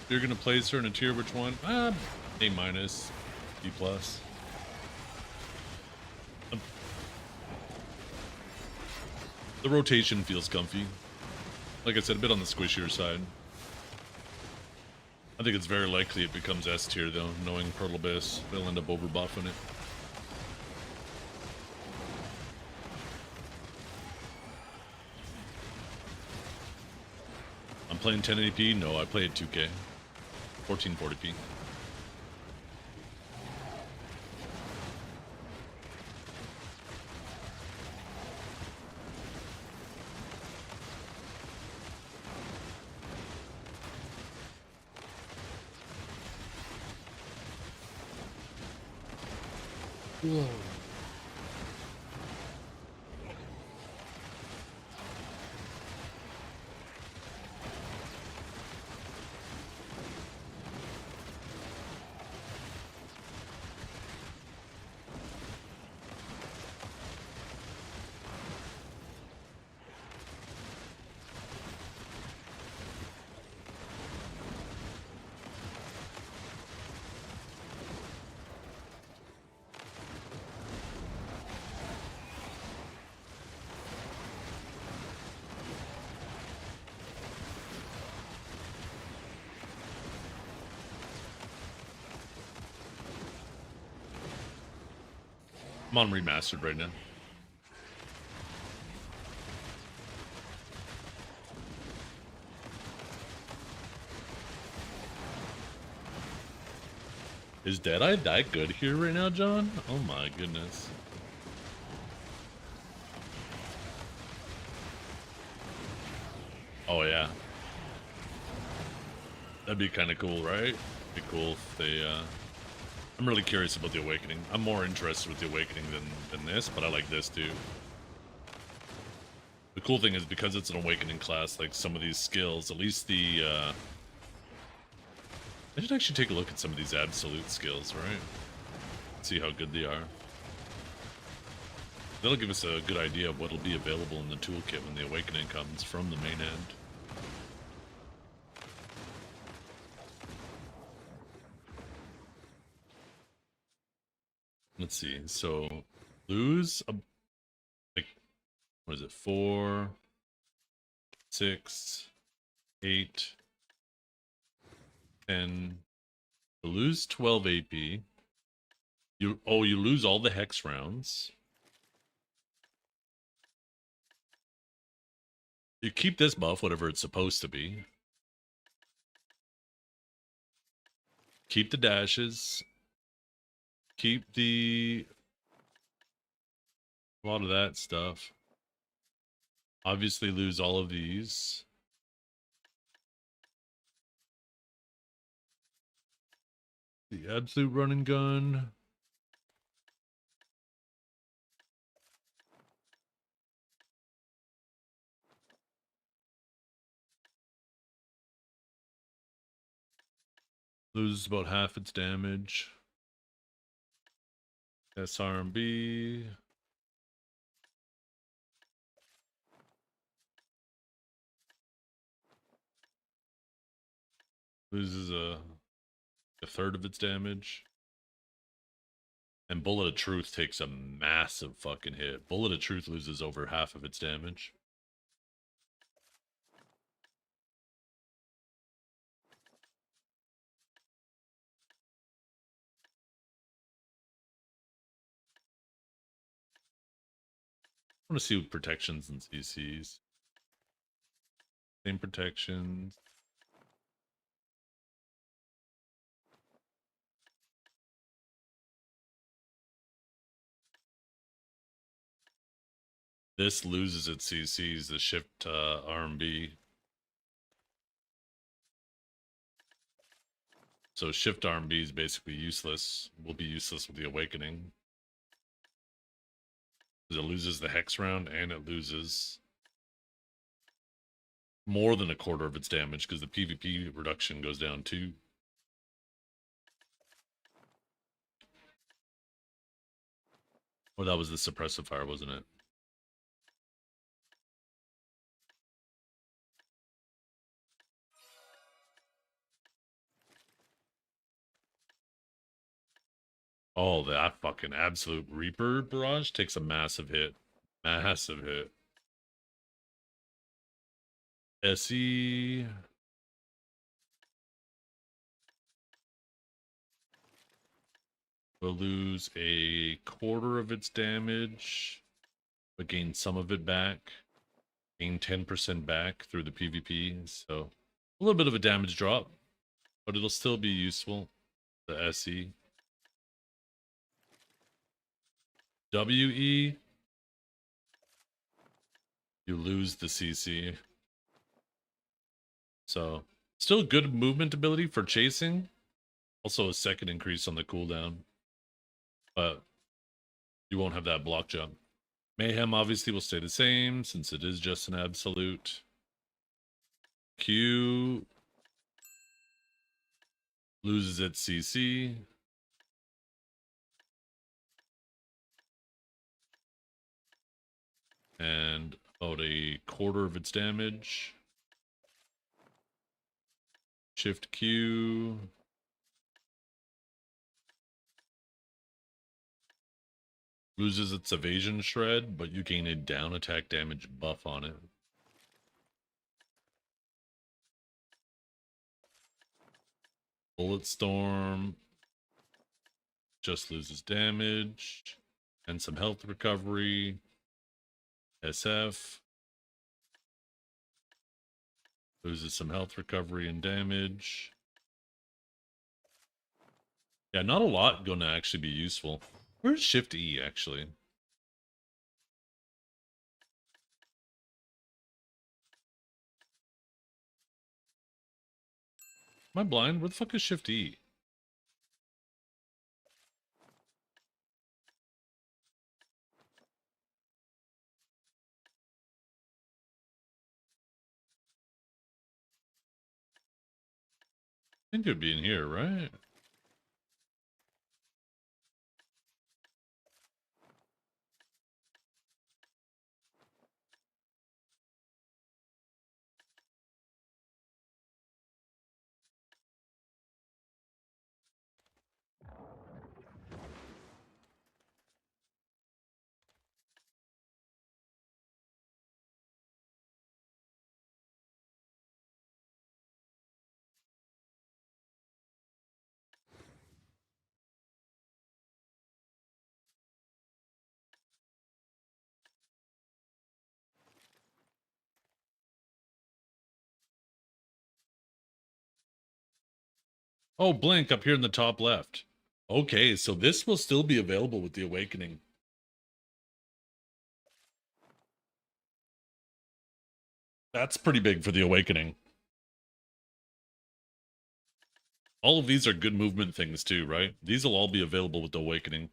S1: You're gonna place her in a tier, which one? A minus, B plus. The rotation feels comfy. Like I said, a bit on the squishier side. I think it's very likely it becomes S tier though, knowing Pearl Abyss. They'll end up over buffing it. I'm playing 1080p? No, I play at 2K. 1440p. Whoa. I'm on remastered right now. Is Deadeye that good here right now, John? Oh my goodness. Oh yeah. That'd be kind of cool, right? Be cool if they, I'm really curious about the Awakening. I'm more interested with the Awakening than this, but I like this too. The cool thing is because it's an Awakening class, like some of these skills, at least the I should actually take a look at some of these absolute skills, right? See how good they are. That'll give us a good idea of what'll be available in the toolkit when the awakening comes from the main end. Let's see. So lose a, like, what is it? 4, 6, 8, 10. So lose 12 AP. You lose all the hex rounds. You keep this buff, whatever it's supposed to be. Keep the dashes. Keep a lot of that stuff. Obviously lose all of these. The absolute run and gun. Loses about half its damage. SRMB. Loses a third of its damage. And Bullet of Truth takes a massive fucking hit. Bullet of Truth loses over half of its damage. I want to see what protections and CCs. Same protections. This loses its CCs, the shift RMB. So shift RMB is basically useless. Will be useless with the awakening. Because it loses the hex round and it loses more than a quarter of its damage because the PvP reduction goes down too. Oh, that was the suppressive fire, wasn't it? Oh, that fucking absolute Reaper barrage takes a massive hit. Massive hit. SE. Will lose a quarter of its damage, but gain some of it back. Gain 10% back through the PvP, so a little bit of a damage drop, but it'll still be useful. The SE. WE. You lose the CC. So, still good movement ability for chasing. Also a second increase on the cooldown. But you won't have that block jump. Mayhem obviously will stay the same since it is just an absolute. Q loses its CC. And about a quarter of its damage. Shift Q. Loses its evasion shred, but you gain a down attack damage buff on it. Bullet Storm just loses damage and some health recovery. SF loses some health recovery and damage. Yeah, not a lot going to actually be useful. Where's Shift E actually? Am I blind? Where the fuck is Shift E? think it'd be in here, right? Oh, Blink up here in the top left. Okay, so this will still be available with the Awakening. That's pretty big for the Awakening. All of these are good movement things too, right? These will all be available with the Awakening.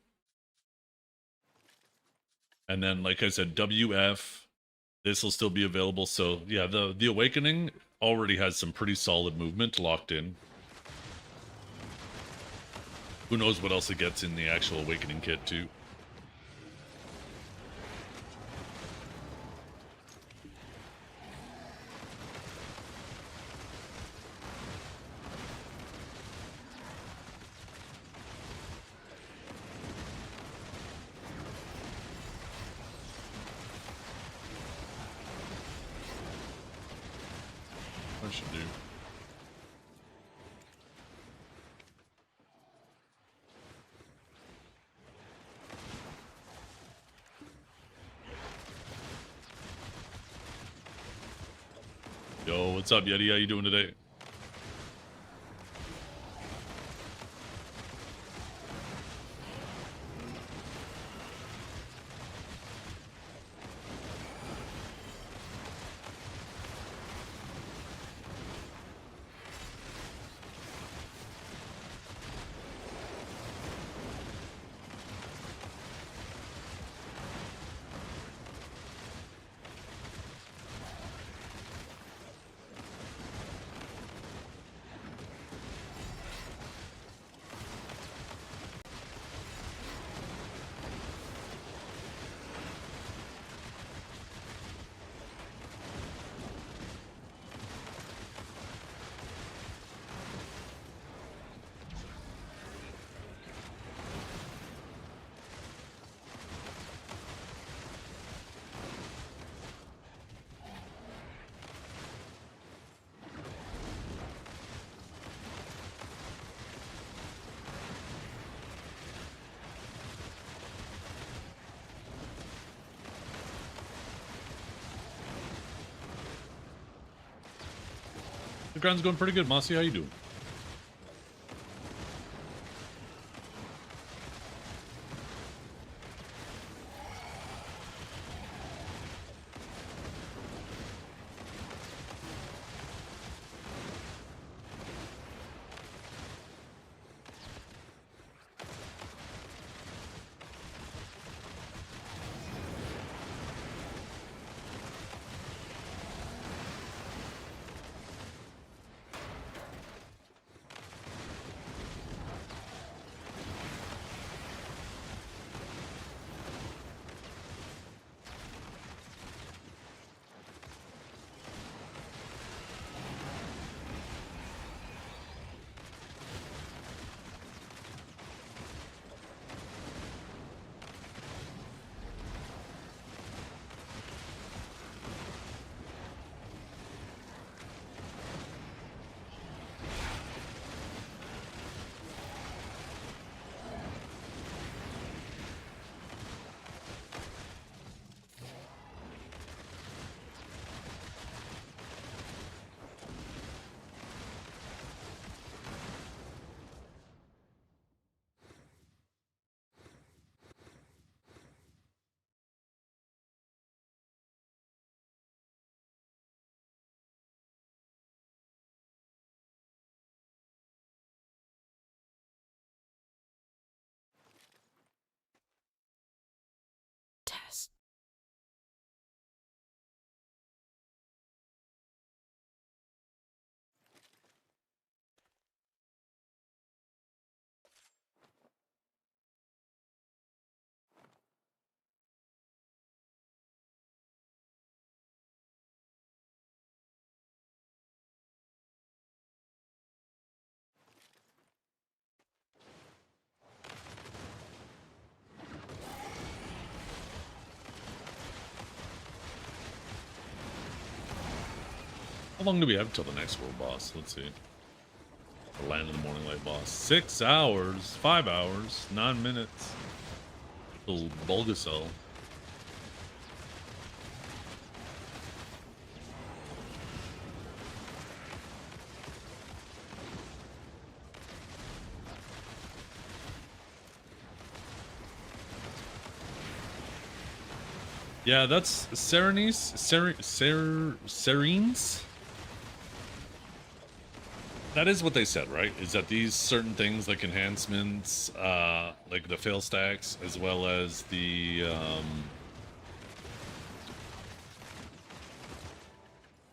S1: And then, like I said, WF, this will still be available. So yeah, the Awakening already has some pretty solid movement locked in. Who knows what else it gets in the actual Awakening kit too. I should do. Yo, what's up, Yeti? How you doing today? The ground's going pretty good, Mossy. How you doing? How long do we have till the next world boss? Let's see. The Land of the Morning Light boss. 6 hours, 5 hours, 9 minutes. Little Bulgasaur. Yeah, that's Serenes? That is what they said, right? Is that these certain things like enhancements, like the fail stacks, as well as the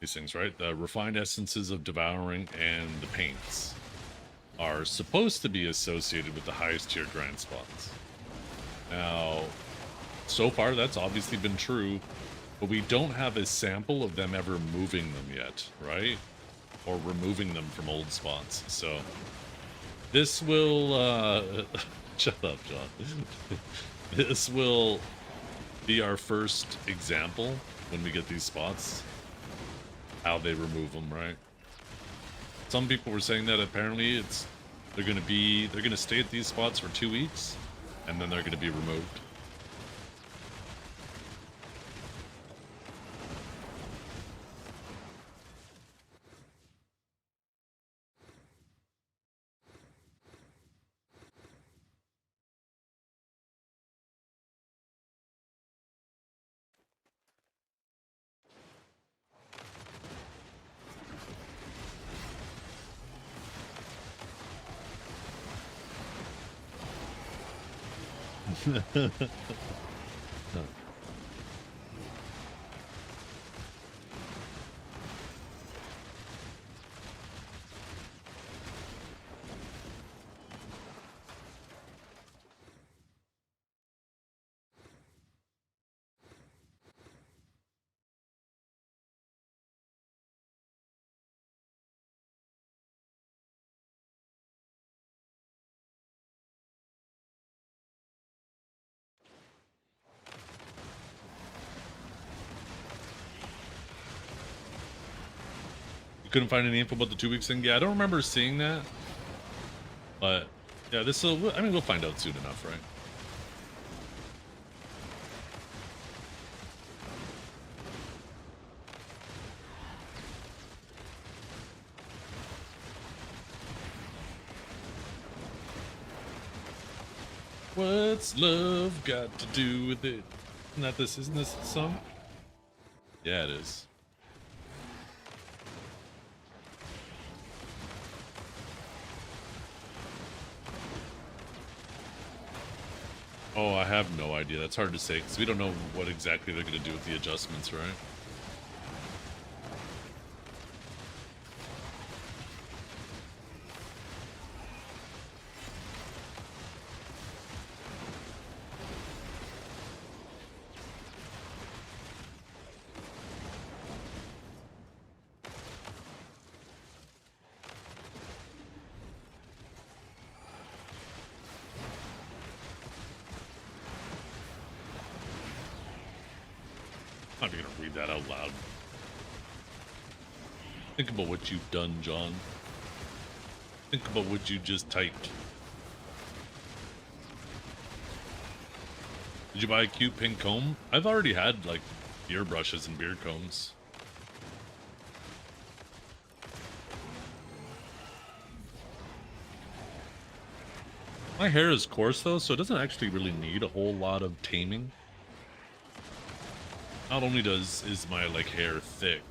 S1: these things, right? The refined essences of devouring and the paints are supposed to be associated with the highest tier grind spots. Now, so far that's obviously been true, but we don't have a sample of them ever moving them yet, right? Or removing them from old spots. So this will shut up, John. This will be our first example when we get these spots, how they remove them, right? Some people were saying that apparently they're gonna stay at these spots for 2 weeks and then they're gonna be removed. You couldn't find any info about the 2 weeks thing? Yeah, I don't remember seeing that. But yeah, I mean, we'll find out soon enough, right? What's love got to do with it? Isn't this the song? Yeah, it is. Oh, I have no idea. That's hard to say because we don't know what exactly they're going to do with the adjustments, right? I'm not even gonna read that out loud. Think about what you've done, John. Think about what you just typed. Did you buy a cute pink comb? I've already had, like, beard brushes and beard combs. My hair is coarse, though, so it doesn't actually really need a whole lot of taming. Not only is my like hair thick,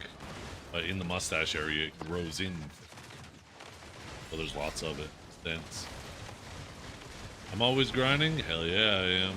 S1: but in the mustache area it grows in. So there's lots of it. It's dense. I'm always grinding? Hell yeah, I am.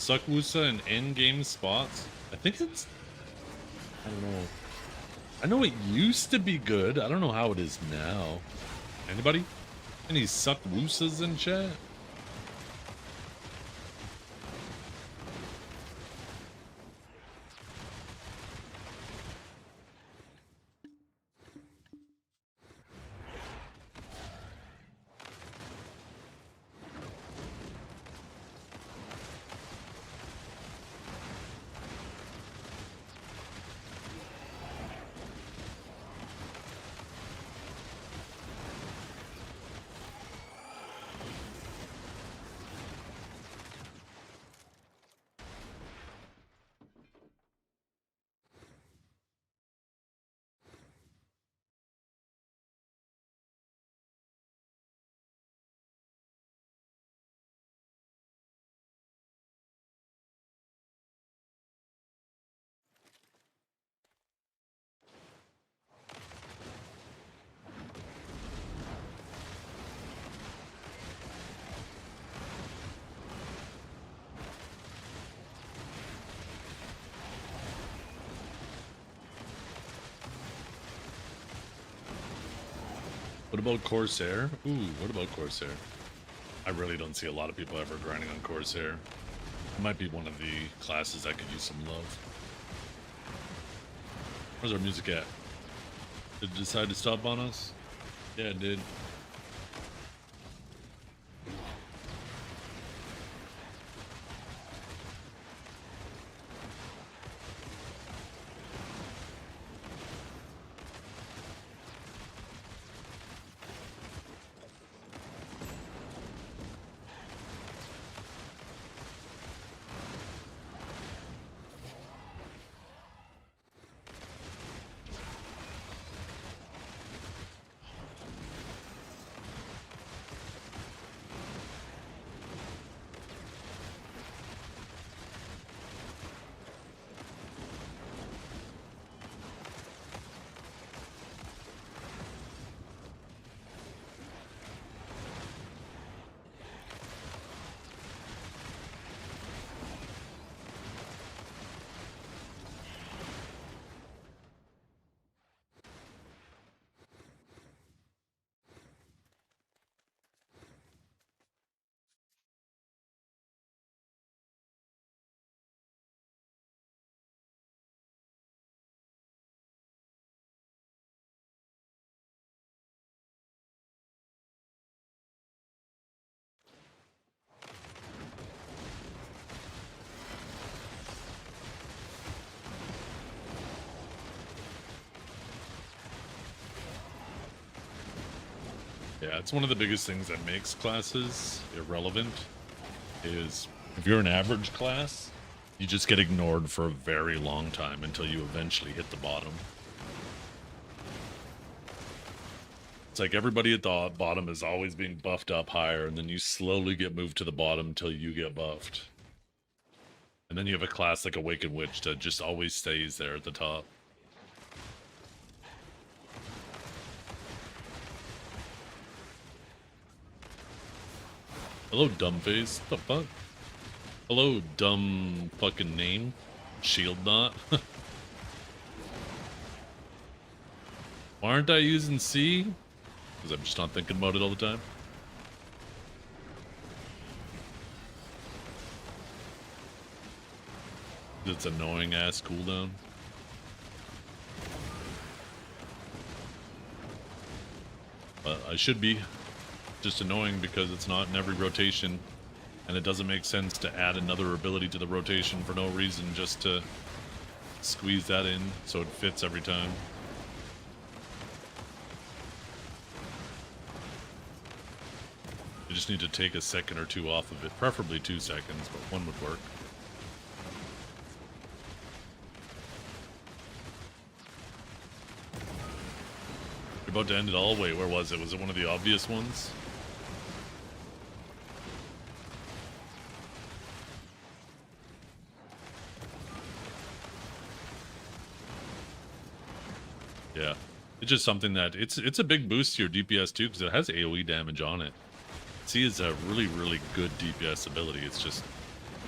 S1: Suckwoosa in end-game spots? I think it's... I don't know. I know it used to be good. I don't know how it is now. Anybody? Any Suckwoosas in chat? What about Corsair? Ooh, what about Corsair? I really don't see a lot of people ever grinding on Corsair. It might be one of the classes that could use some love. Where's our music at? Did it decide to stop on us? Yeah, it did. Yeah, it's one of the biggest things that makes classes irrelevant is if you're an average class, you just get ignored for a very long time until you eventually hit the bottom. It's like everybody at the bottom is always being buffed up higher, and then you slowly get moved to the bottom until you get buffed. And then you have a class like Awakened Witch that just always stays there at the top. Hello, dumbface. What the fuck? Hello, dumb fucking name. Shield Knot. Why aren't I using C? Because I'm just not thinking about it all the time. It's annoying ass cooldown. But I should be. Just annoying because it's not in every rotation, and it doesn't make sense to add another ability to the rotation for no reason just to squeeze that in so it fits every time. You just need to take a second or two off of it, preferably 2 seconds, but one would work. You're about to end it all? Wait, where was it? Was it one of the obvious ones? Yeah, it's just something that it's a big boost to your DPS too because it has AoE damage on it. C is a really good DPS ability. It's just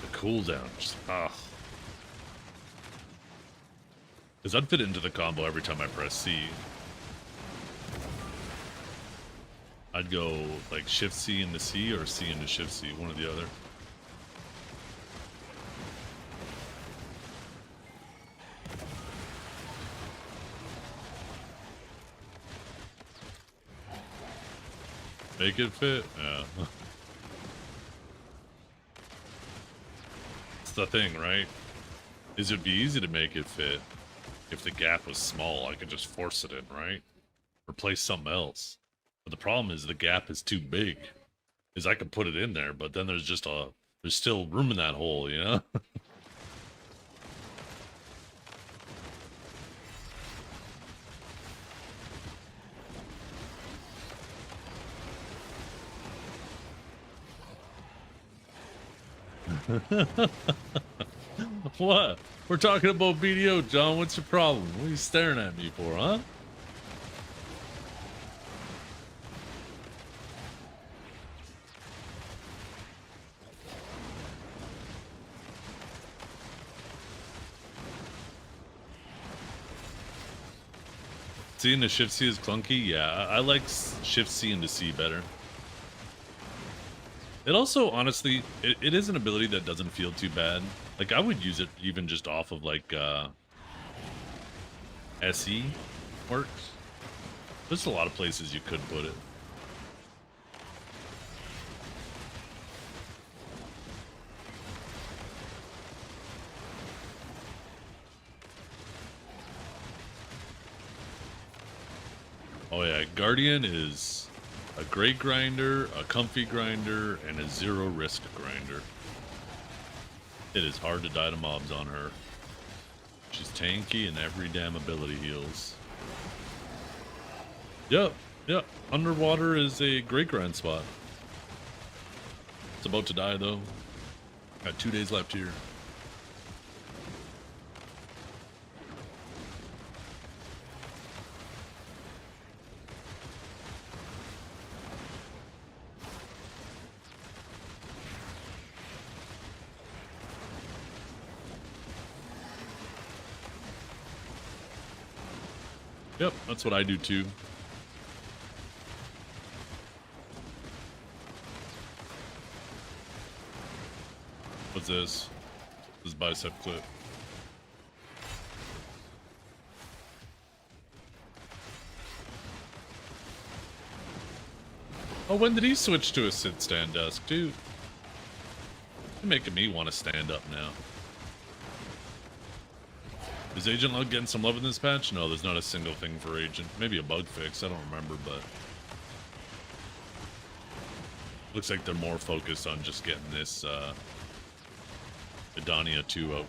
S1: the cooldown. Just, ugh. Because I'd fit into the combo every time I press C. I'd go like Shift C into C or C into Shift C, one or the other. Make it fit? Yeah. It's the thing, right? Is it'd be easy to make it fit. If the gap was small, I could just force it in, right? Replace something else. But the problem is the gap is too big. Is I could put it in there, but then there's still room in that hole, you know? What? We're talking about BDO, John. What's your problem? What are you staring at me for, huh? C into Shift C is clunky? Yeah, I like Shift C into C better. It also, honestly, it is an ability that doesn't feel too bad. Like, I would use it even just off of, like, SE works. There's a lot of places you could put it. Oh yeah, Guardian is a great grinder, a comfy grinder, and a zero risk grinder. It is hard to die to mobs on her. She's tanky and every damn ability heals. Yep. Underwater is a great grind spot. It's about to die though. Got 2 days left here. Yep, that's what I do too. What's this? This is bicep clip. Oh, when did he switch to a sit-stand desk, dude? You're making me want to stand up now. Is Agent Lug getting some love in this patch? No, there's not a single thing for Agent. Maybe a bug fix, I don't remember, but... looks like they're more focused on just getting this, Edania 2 out.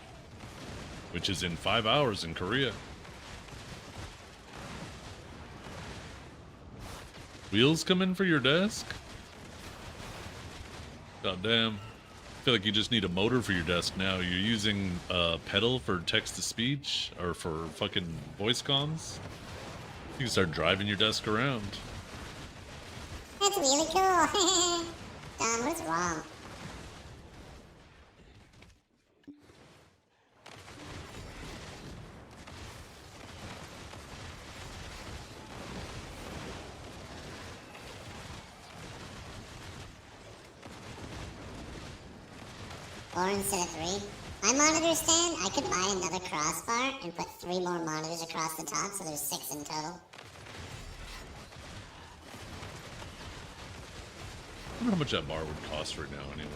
S1: Which is in 5 hours in Korea. Wheels come in for your desk? God damn. I feel like you just need a motor for your desk now. You're using a pedal for text-to-speech or for fucking voice comms. You can start driving your desk around.
S17: That's really cool. Don, what's wrong? Or instead of 3. My monitor stand, I could buy another crossbar and put 3 more monitors across the top, so there's 6 in total.
S1: I wonder how much that bar would cost right now anyway.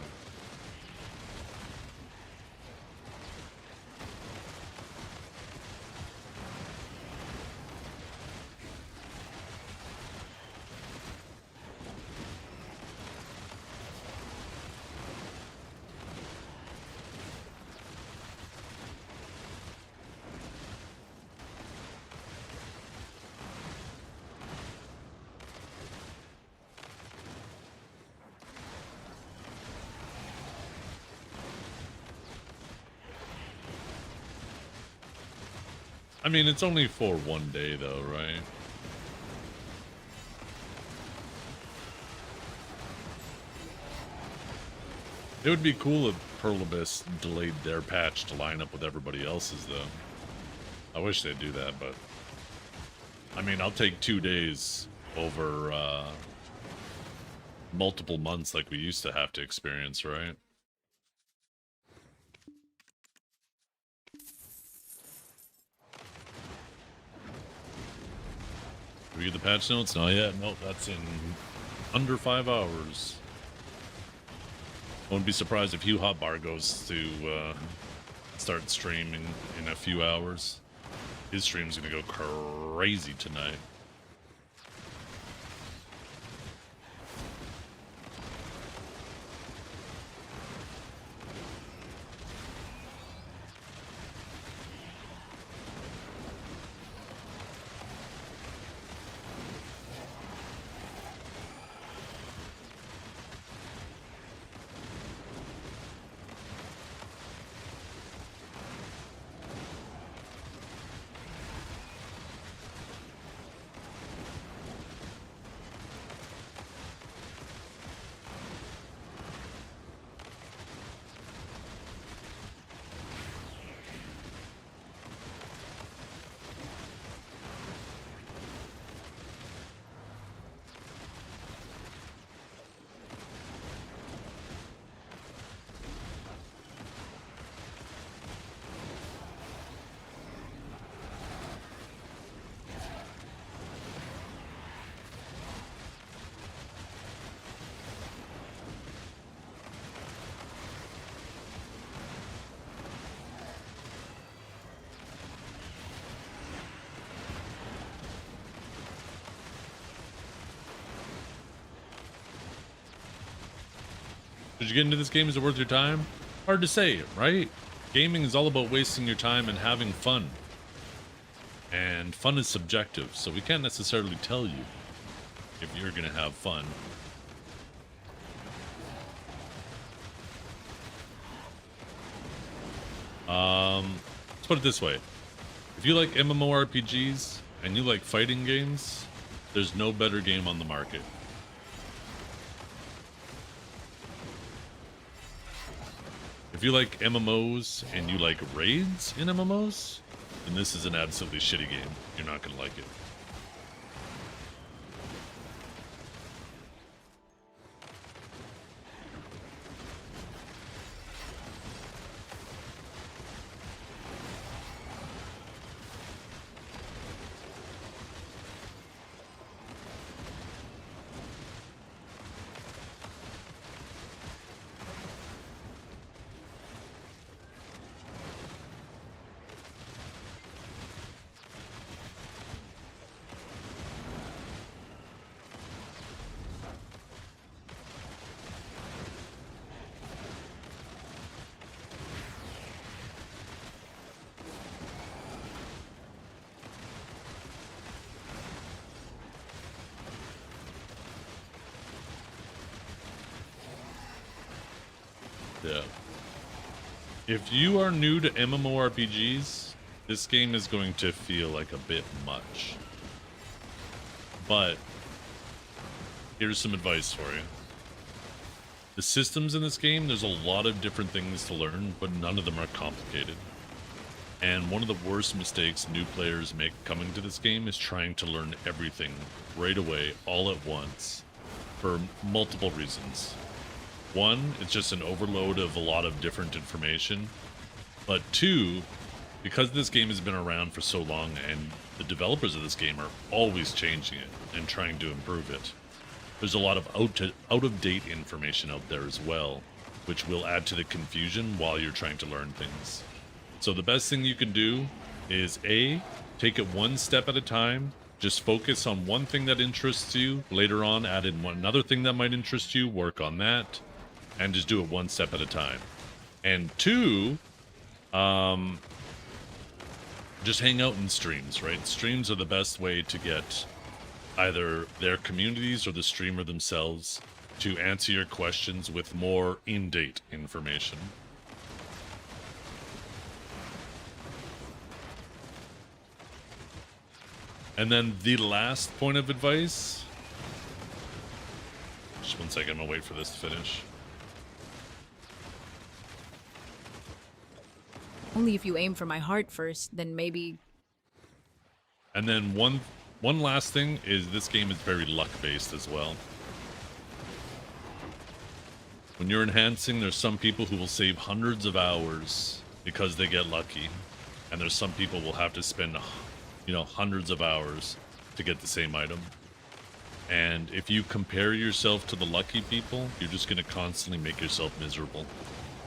S1: I mean, it's only for 1 day though, right? It would be cool if Pearl Abyss delayed their patch to line up with everybody else's, though. I wish they'd do that, but... I mean, I'll take 2 days over multiple months like we used to have to experience, right? Did we get the patch notes? Not yet. Nope, that's in under 5 hours. I wouldn't be surprised if Hugh Hotbar goes to start streaming in a few hours. His stream's gonna go crazy tonight. Did you get into this game? Is it worth your time? Hard to say, right? Gaming is all about wasting your time and having fun. And fun is subjective, so we can't necessarily tell you if you're gonna have fun. Let's put it this way. If you like MMORPGs and you like fighting games, there's no better game on the market. If you like MMOs and you like raids in MMOs, then this is an absolutely shitty game. You're not gonna like it. Yeah. If you are new to MMORPGs, this game is going to feel like a bit much. But here's some advice for you. The systems in this game, there's a lot of different things to learn, but none of them are complicated. And one of the worst mistakes new players make coming to this game is trying to learn everything right away, all at once, for multiple reasons. One, it's just an overload of a lot of different information. But two, because this game has been around for so long and the developers of this game are always changing it and trying to improve it, there's a lot of out-of-date information out there as well, which will add to the confusion while you're trying to learn things. So the best thing you can do is A, take it one step at a time. Just focus on one thing that interests you. Later on, add in another thing that might interest you, work on that, and just do it one step at a time. And two, just hang out in streams, right? Streams are the best way to get either their communities or the streamer themselves to answer your questions with more in-date information. And then the last point of advice, just one second, I'm gonna wait for this to finish.
S3: Only if you aim for my heart first, then maybe.
S1: And then one last thing is this game is very luck based as well. When you're enhancing, there's some people who will save hundreds of hours because they get lucky, and there's some people who will have to spend, you know, hundreds of hours to get the same item. And if you compare yourself to the lucky people, you're just going to constantly make yourself miserable.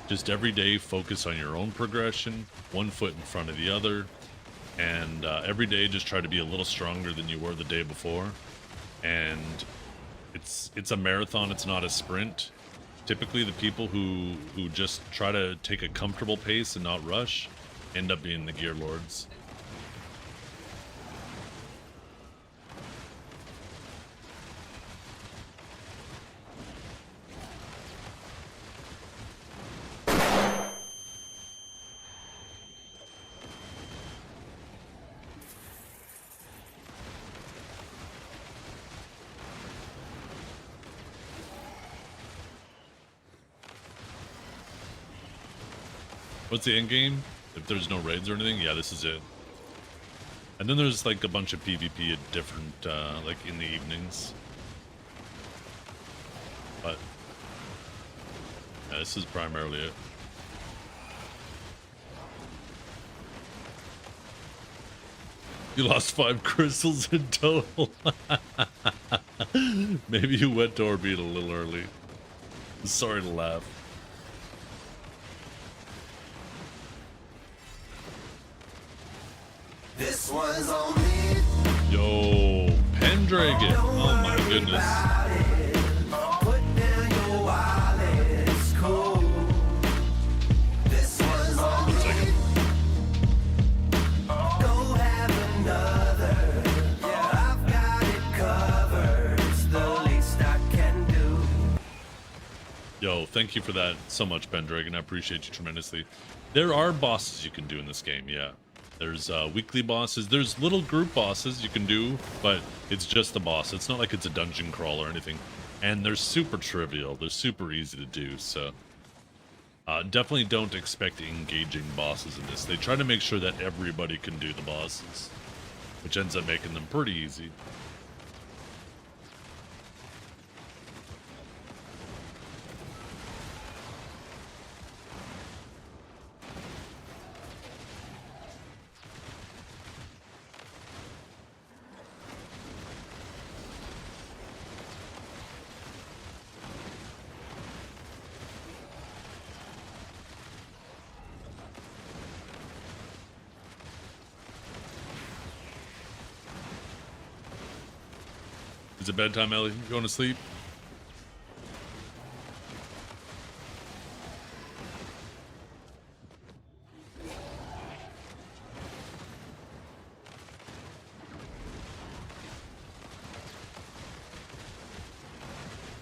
S1: Just every day focus on your own progression, one foot in front of the other, and every day just try to be a little stronger than you were the day before. And it's a marathon, it's not a sprint. Typically the people who just try to take a comfortable pace and not rush end up being the gear lords. What's the end game? If there's no raids or anything, yeah, this is it. And then there's like a bunch of PvP at different, like in the evenings. But yeah, this is primarily it. You lost 5 crystals in total. Maybe you went to Orbit a little early. Sorry to laugh.
S2: This one's on me.
S1: Yo, Pendragon. Oh my goodness.
S2: Put down your wallet. It's cool. This one's on me.
S1: 1 second.
S2: Go have another. Yeah, I've got it covered. It's the least I can do.
S1: Yo, thank you for that so much, Pendragon. I appreciate you tremendously. There are bosses you can do in this game, yeah. There's weekly bosses. There's little group bosses you can do, but it's just the boss. It's not like it's a dungeon crawl or anything. And they're super trivial. They're super easy to do, so... definitely don't expect engaging bosses in this. They try to make sure that everybody can do the bosses, which ends up making them pretty easy. Is it bedtime, Ellie? You going to sleep?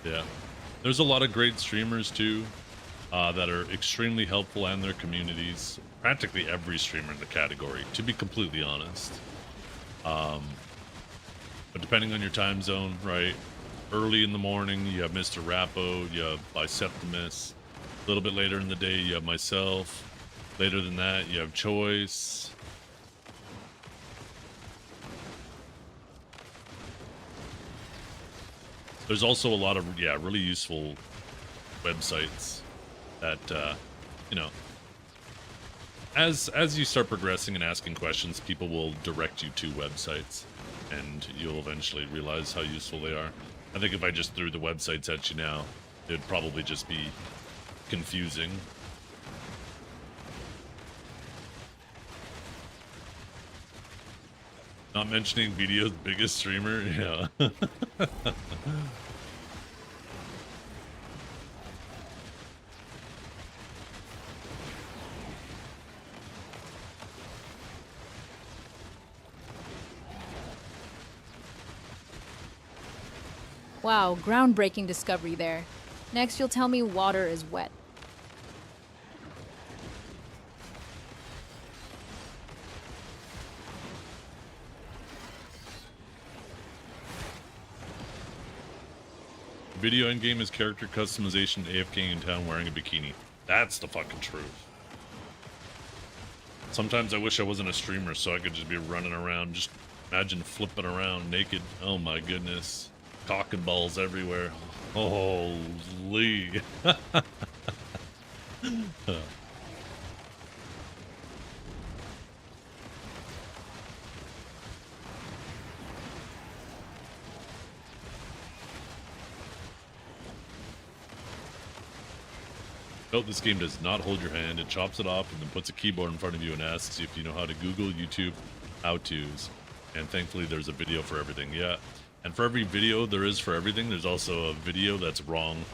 S1: Yeah. There's a lot of great streamers, too, that are extremely helpful and their communities. Practically every streamer in the category, to be completely honest. But depending on your time zone, right? Early in the morning, you have Mr. Rappo, you have Biceptimus. A little bit later in the day, you have myself. Later than that, you have Choice. There's also a lot of, yeah, really useful websites that, you know, as you start progressing and asking questions, people will direct you to websites. And you'll eventually realize how useful they are. I think if I just threw the websites at you now, it'd probably just be confusing. Not mentioning video's biggest streamer, yeah.
S3: Wow, groundbreaking discovery there. Next, you'll tell me water is wet.
S1: Video endgame is character customization, AFK in town wearing a bikini. That's the fucking truth. Sometimes I wish I wasn't a streamer so I could just be running around. Just imagine flipping around naked. Oh my goodness. Cock and balls everywhere. Holy. Nope, this game does not hold your hand. It chops it off and then puts a keyboard in front of you and asks you if you know how to Google, YouTube, how-tos. And thankfully there's a video for everything. Yeah. And for every video there is for everything, there's also a video that's wrong.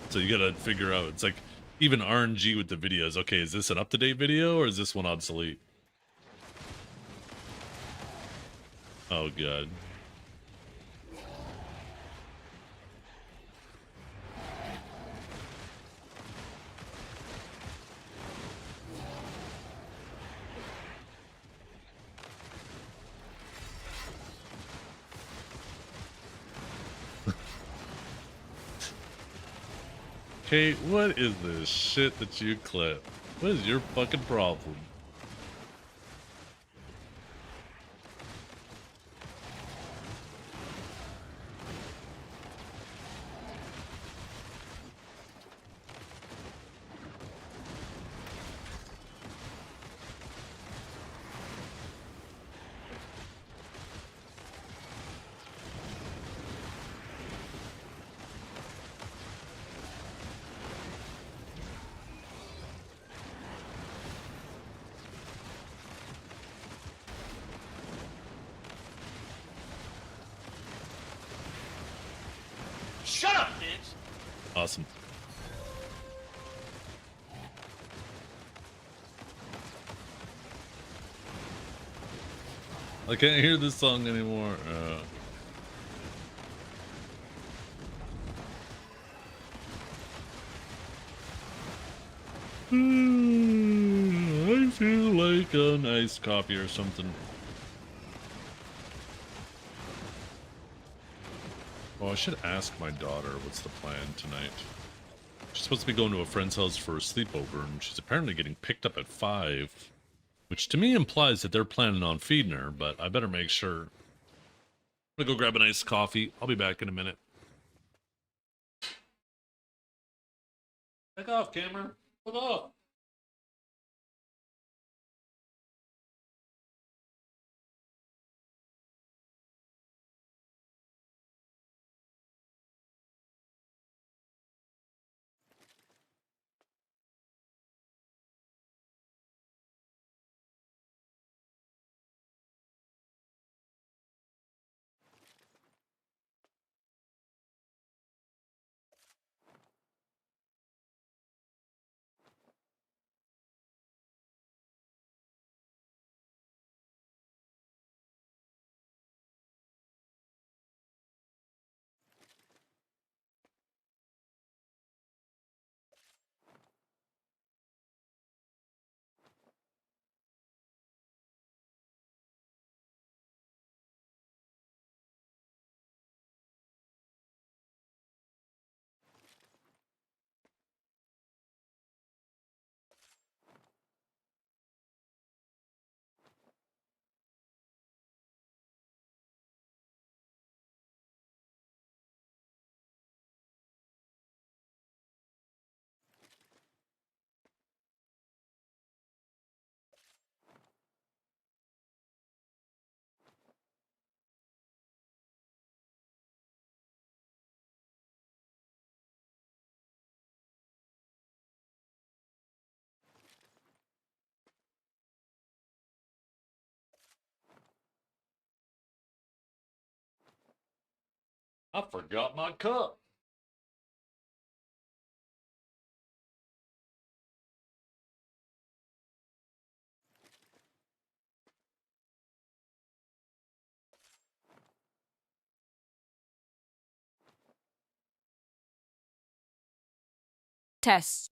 S1: So you gotta figure out, it's like even RNG with the videos. Okay, is this an up-to-date video or is this one obsolete? Oh god. Kate, what is this shit that you clip? What is your fucking problem?
S2: Shut up, bitch!
S1: Awesome. I can't hear this song anymore. I feel like a nice coffee or something. Oh, I should ask my daughter what's the plan tonight. She's supposed to be going to a friend's house for a sleepover, and she's apparently getting picked up at 5, which to me implies that they're planning on feeding her, but I better make sure. I'm gonna go grab a nice coffee. I'll be back in a minute. Back off, Cameron. Back off. I forgot my cup.
S3: Test.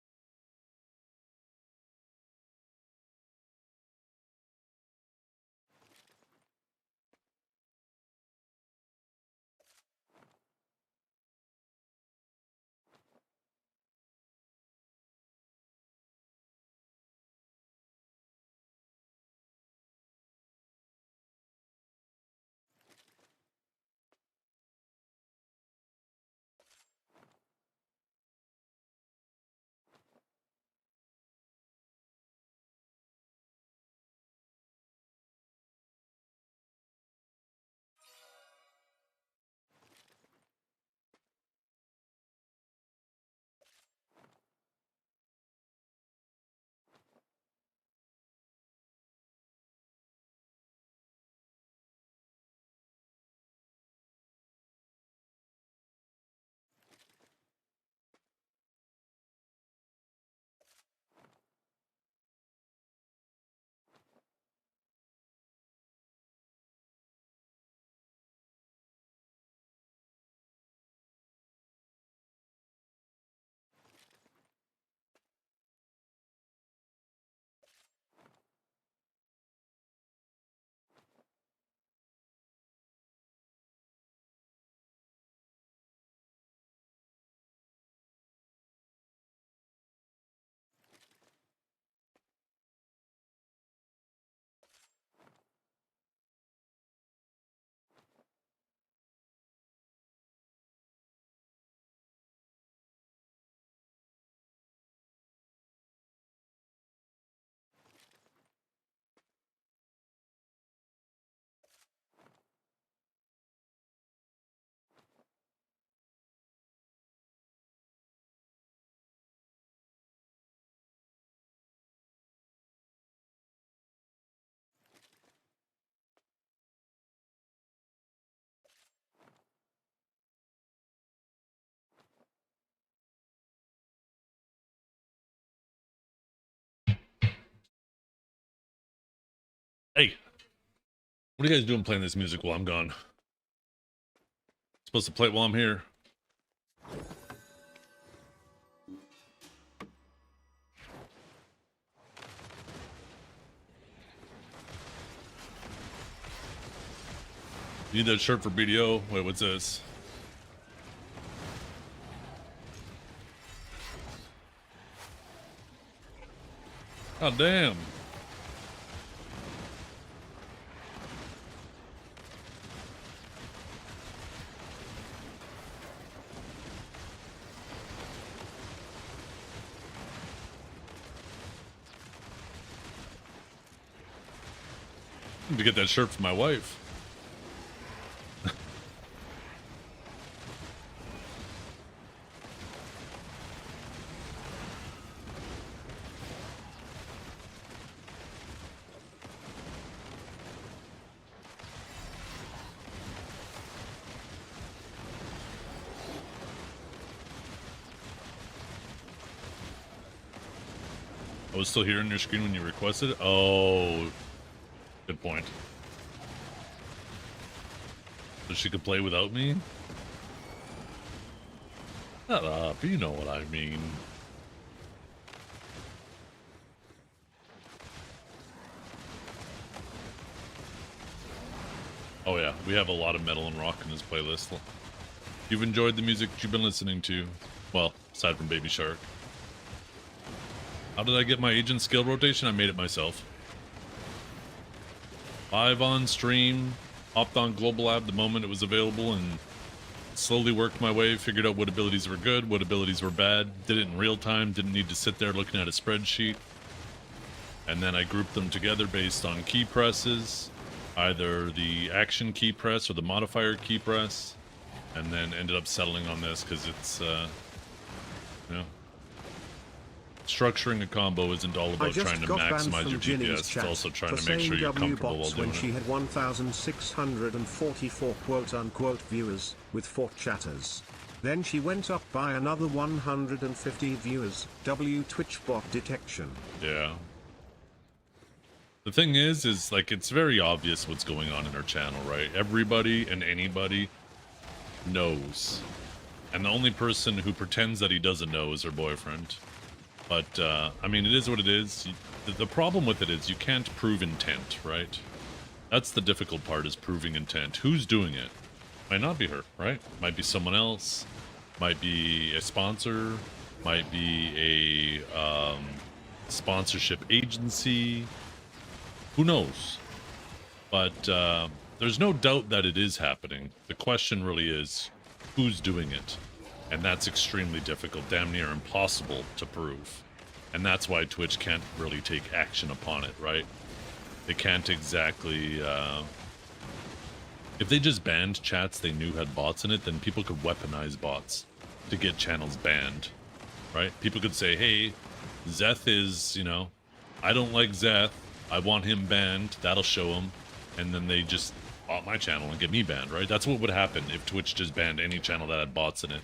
S1: Hey, what are you guys doing playing this music while I'm gone? Supposed to play it while I'm here. You need that shirt for BDO? Wait, what's this? Oh, damn. I need to get that shirt for my wife. I was still here on your screen when you requested it? Oh, good point. So she could play without me? Shut up, you know what I mean. Oh yeah, we have a lot of metal and rock in this playlist. You've enjoyed the music you've been listening to? Well, aside from Baby Shark. How did I get my agent skill rotation? I made it myself. Live on stream, hopped on Global Lab the moment it was available, and slowly worked my way, figured out what abilities were good, what abilities were bad, did it in real time, didn't need to sit there looking at a spreadsheet. And then I grouped them together based on key presses, either the action key press or the modifier key press, and then ended up settling on this because it's, you know, structuring a combo isn't all about trying to maximize your DPS, it's also trying to make sure you're comfortable while doing
S18: when she
S1: it.
S18: had 1,644 quote-unquote viewers, with 4 chatters. Then she went up by another 150 viewers, Twitch bot detection.
S1: Yeah. The thing is like, it's very obvious what's going on in her channel, right? Everybody and anybody knows. And the only person who pretends that he doesn't know is her boyfriend. But, I mean, it is what it is. The problem with it is you can't prove intent, right? That's the difficult part, is proving intent. Who's doing it? Might not be her, right? Might be someone else. Might be a sponsor. Might be a sponsorship agency. Who knows? But there's no doubt that it is happening. The question really is, who's doing it? And that's extremely difficult, damn near impossible to prove. And that's why Twitch can't really take action upon it, right? They can't exactly... if they just banned chats they knew had bots in it, then people could weaponize bots to get channels banned, right? People could say, hey, Zeth is, you know, I don't like Zeth, I want him banned, that'll show him, and then they just bot my channel and get me banned, right? That's what would happen if Twitch just banned any channel that had bots in it.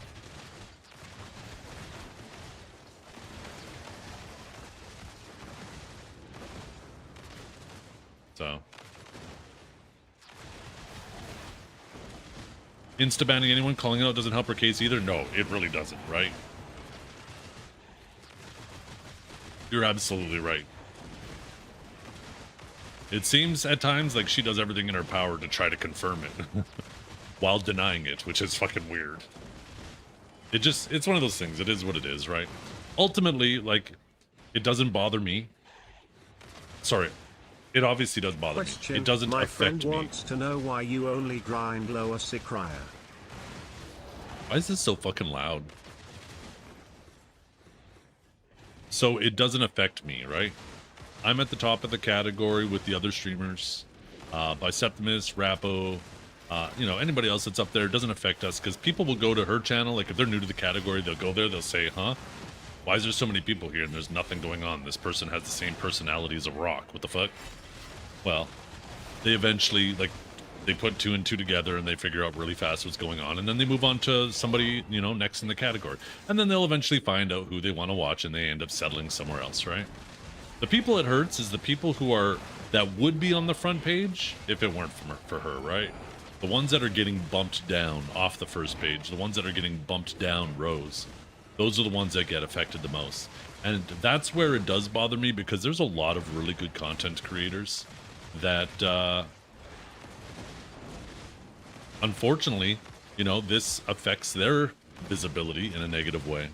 S1: So, insta-banning anyone calling out doesn't help her case either? No, it really doesn't, right? You're absolutely right. It seems at times like she does everything in her power to try to confirm it while denying it, which is fucking weird. It's one of those things. It is what it is, right? Ultimately, like, it doesn't bother me. Sorry. It obviously does bother me. It doesn't
S18: My
S1: affect
S18: friend
S1: me.
S18: wants to know why you only grind lower Sikraya.
S1: Why is this so fucking loud? So it doesn't affect me, right? I'm at the top of the category with the other streamers. Biceptimus, Rappo, you know, anybody else that's up there. It doesn't affect us because people will go to her channel. Like, if they're new to the category, they'll go there. They'll say, huh? Why is there so many people here and there's nothing going on? This person has the same personality as a rock. What the fuck? Well, they eventually, like, they put 2 and 2 together and they figure out really fast what's going on. And then they move on to somebody, you know, next in the category. And then they'll eventually find out who they want to watch and they end up settling somewhere else, right? The people it hurts is the people who are that would be on the front page if it weren't for her, right? The ones that are getting bumped down off the first page, the ones that are getting bumped down rows, those are the ones that get affected the most. And that's where it does bother me, because there's a lot of really good content creators that, unfortunately, you know, this affects their visibility in a negative way.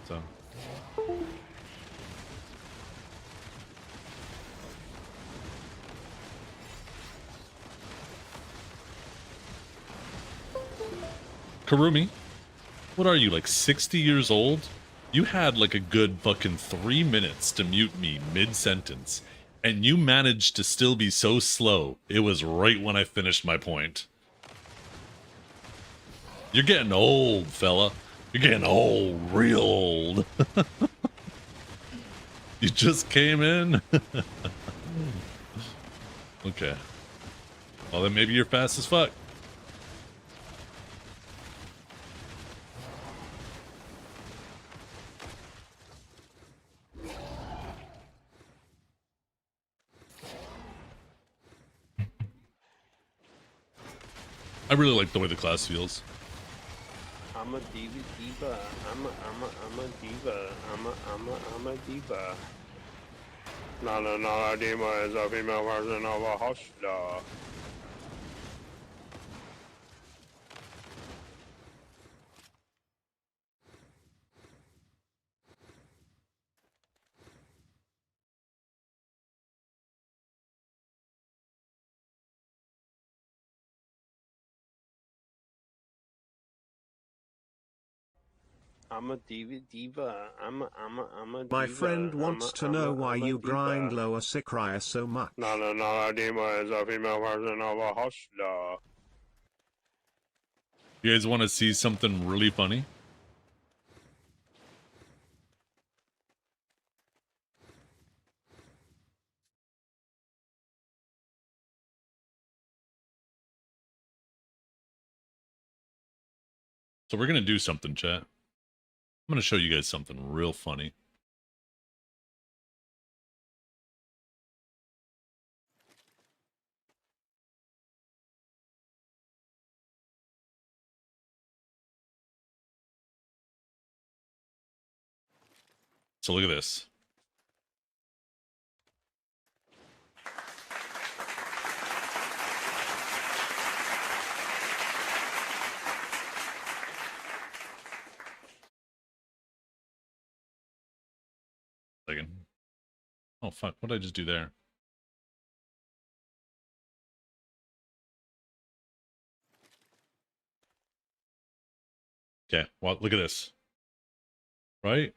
S1: So. Karumi, what are you, like 60 years old? You had like a good fucking 3 minutes to mute me mid-sentence, and you managed to still be so slow. It was right when I finished my point. You're getting old, fella. You're getting old, real old. You just came in? Okay. Well, then maybe you're fast as fuck. I really like the way the class feels.
S15: I'm a diva. I'm a diva. I'm a diva. Not a diva is a female version of a hostler. I'm a diva. I'm a diva.
S18: My friend wants to know why you grind lower Sikraya so much.
S15: Not a diva is a female version of a hostler.
S1: You guys want to see something really funny? So we're going to do something, chat. I'm going to show you guys something real funny. So look at this. Second. Oh fuck, what did I just do there? Okay, well, look at this. Right?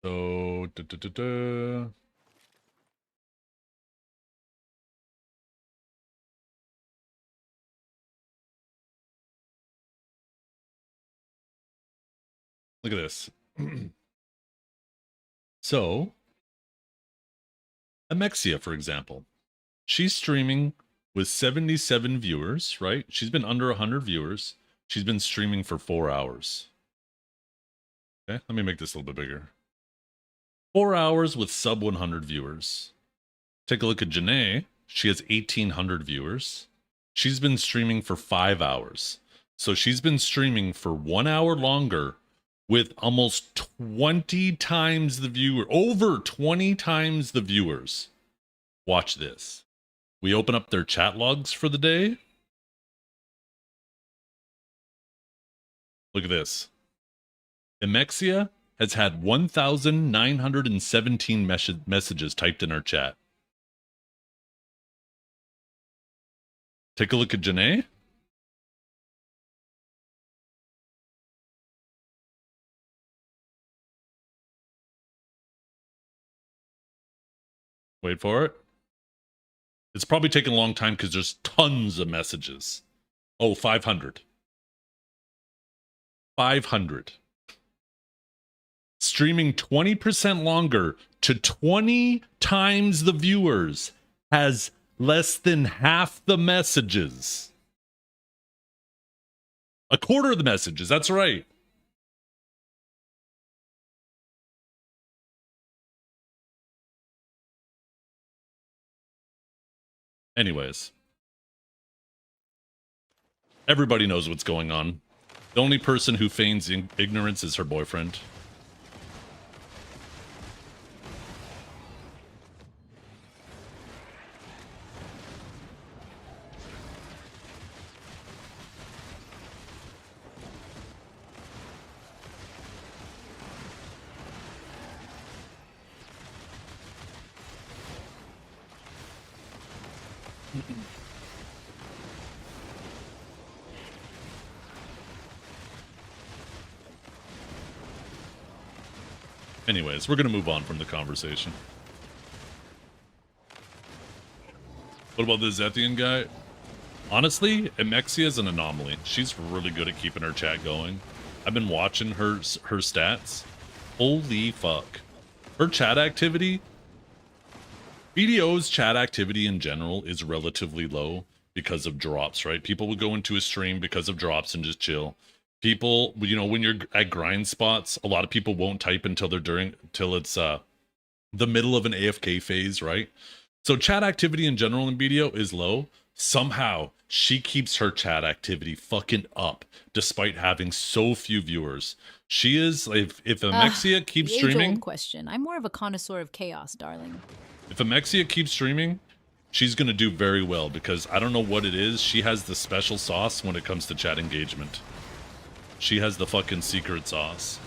S1: So, look at this. So, Amexia, for example, she's streaming with 77 viewers, right? She's been under 100 viewers. She's been streaming for 4 hours. Okay, let me make this a little bit bigger. 4 hours with sub 100 viewers. Take a look at Janae. She has 1,800 viewers. She's been streaming for 5 hours. So she's been streaming for 1 hour longer with almost 20 times the viewer, over 20 times the viewers. Watch this. We open up their chat logs for the day. Look at this. Amexia has had 1,917 messages typed in our chat. Take a look at Janae. Wait for it. It's probably taking a long time because there's tons of messages. Oh, 500. 500. Streaming 20% longer to 20 times the viewers has less than half the messages. A quarter of the messages, that's right. Anyways. Everybody knows what's going on. The only person who feigns ignorance is her boyfriend. Anyways, we're going to move on from the conversation. What about the Zethian guy? Honestly, Emexia is an anomaly. She's really good at keeping her chat going. I've been watching her stats. Holy fuck. Her chat activity, BDO's chat activity in general is relatively low because of drops, right? People will go into a stream because of drops and just chill. People, you know, when you're at grind spots, a lot of people won't type until it's the middle of an AFK phase, right? So chat activity in general in BDO is low. Somehow she keeps her chat activity fucking up despite having so few viewers. She is, if Emexia keeps
S3: the age-old
S1: streaming,
S3: question. I'm more of a connoisseur of chaos, darling.
S1: if Emexia keeps streaming, she's gonna do very well because I don't know what it is. She has the special sauce when it comes to chat engagement. She has the fucking secret sauce.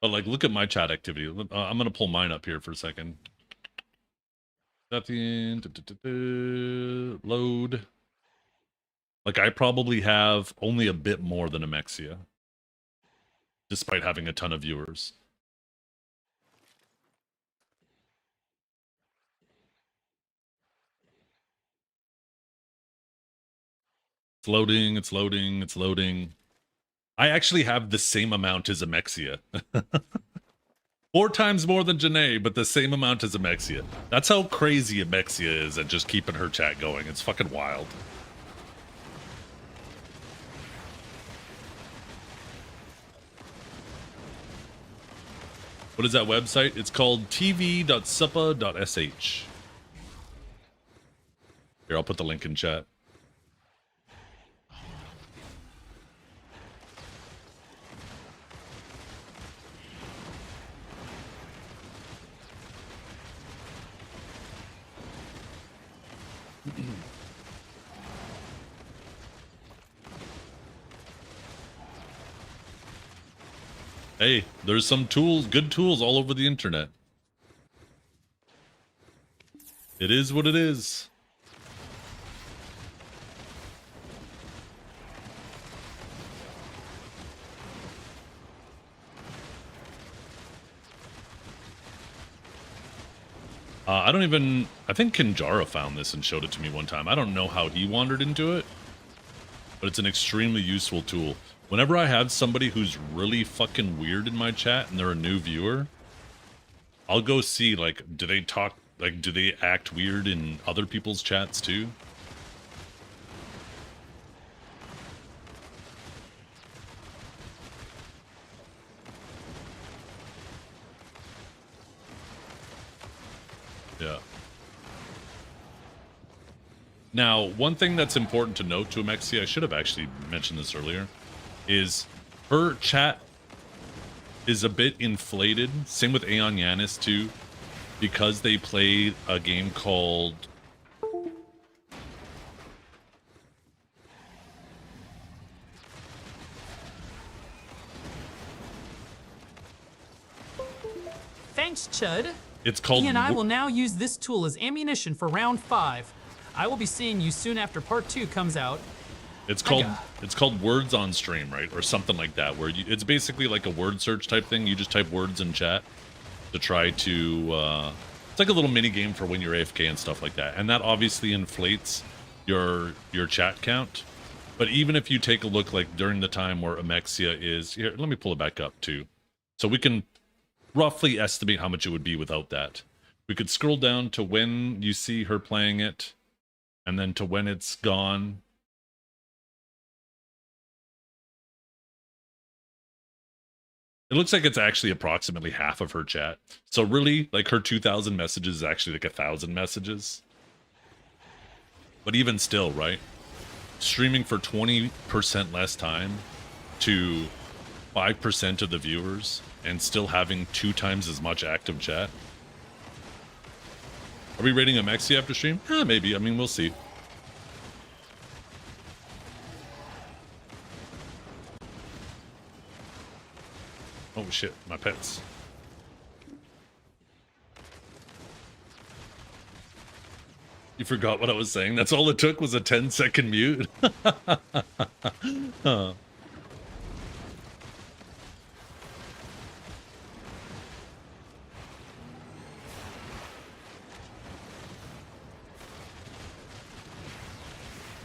S1: But like, look at my chat activity. I'm gonna pull mine up here for a second. Nothing. Load. Like, I probably have only a bit more than Emexia, despite having a ton of viewers. It's loading. It's loading. It's loading. I actually have the same amount as Emexia. 4 times more than Janae, but the same amount as Emexia. That's how crazy Emexia is at just keeping her chat going. It's fucking wild. What is that website? It's called tv.suppa.sh. Here, I'll put the link in chat. Hey, there's some tools, good tools all over the internet. It is what it is. I think Kinjara found this and showed it to me one time. I don't know how he wandered into it, but it's an extremely useful tool. Whenever I have somebody who's really fucking weird in my chat and they're a new viewer, I'll go see, like, do they talk, like, do they act weird in other people's chats too? Yeah. Now, one thing that's important to note to Emexia, I should have actually mentioned this earlier, is her chat is a bit inflated. Same with Aeon Yanis too, because they play a game called
S8: Thanks, Chud.
S1: It's called...
S8: He and I will now use this tool as ammunition for round 5. I will be seeing you soon after part 2 comes out.
S1: It's called words on stream, right? Or something like that, where it's basically like a word search type thing. You just type words in chat to try to it's like a little mini game for when you're AFK and stuff like that. And that obviously inflates your chat count. But even if you take a look like during the time where Amexia is here, let me pull it back up too. So we can roughly estimate how much it would be without that. We could scroll down to when you see her playing it, and then to when it's gone. It looks like it's actually approximately half of her chat. So really, like her 2,000 messages is actually like 1,000 messages. But even still, right? Streaming for 20% less time to 5% of the viewers and still having 2 times as much active chat. Are we rating Amexia after stream? Maybe. I mean, we'll see. Oh shit, my pets. You forgot what I was saying? That's all it took was a 10-second mute? Huh.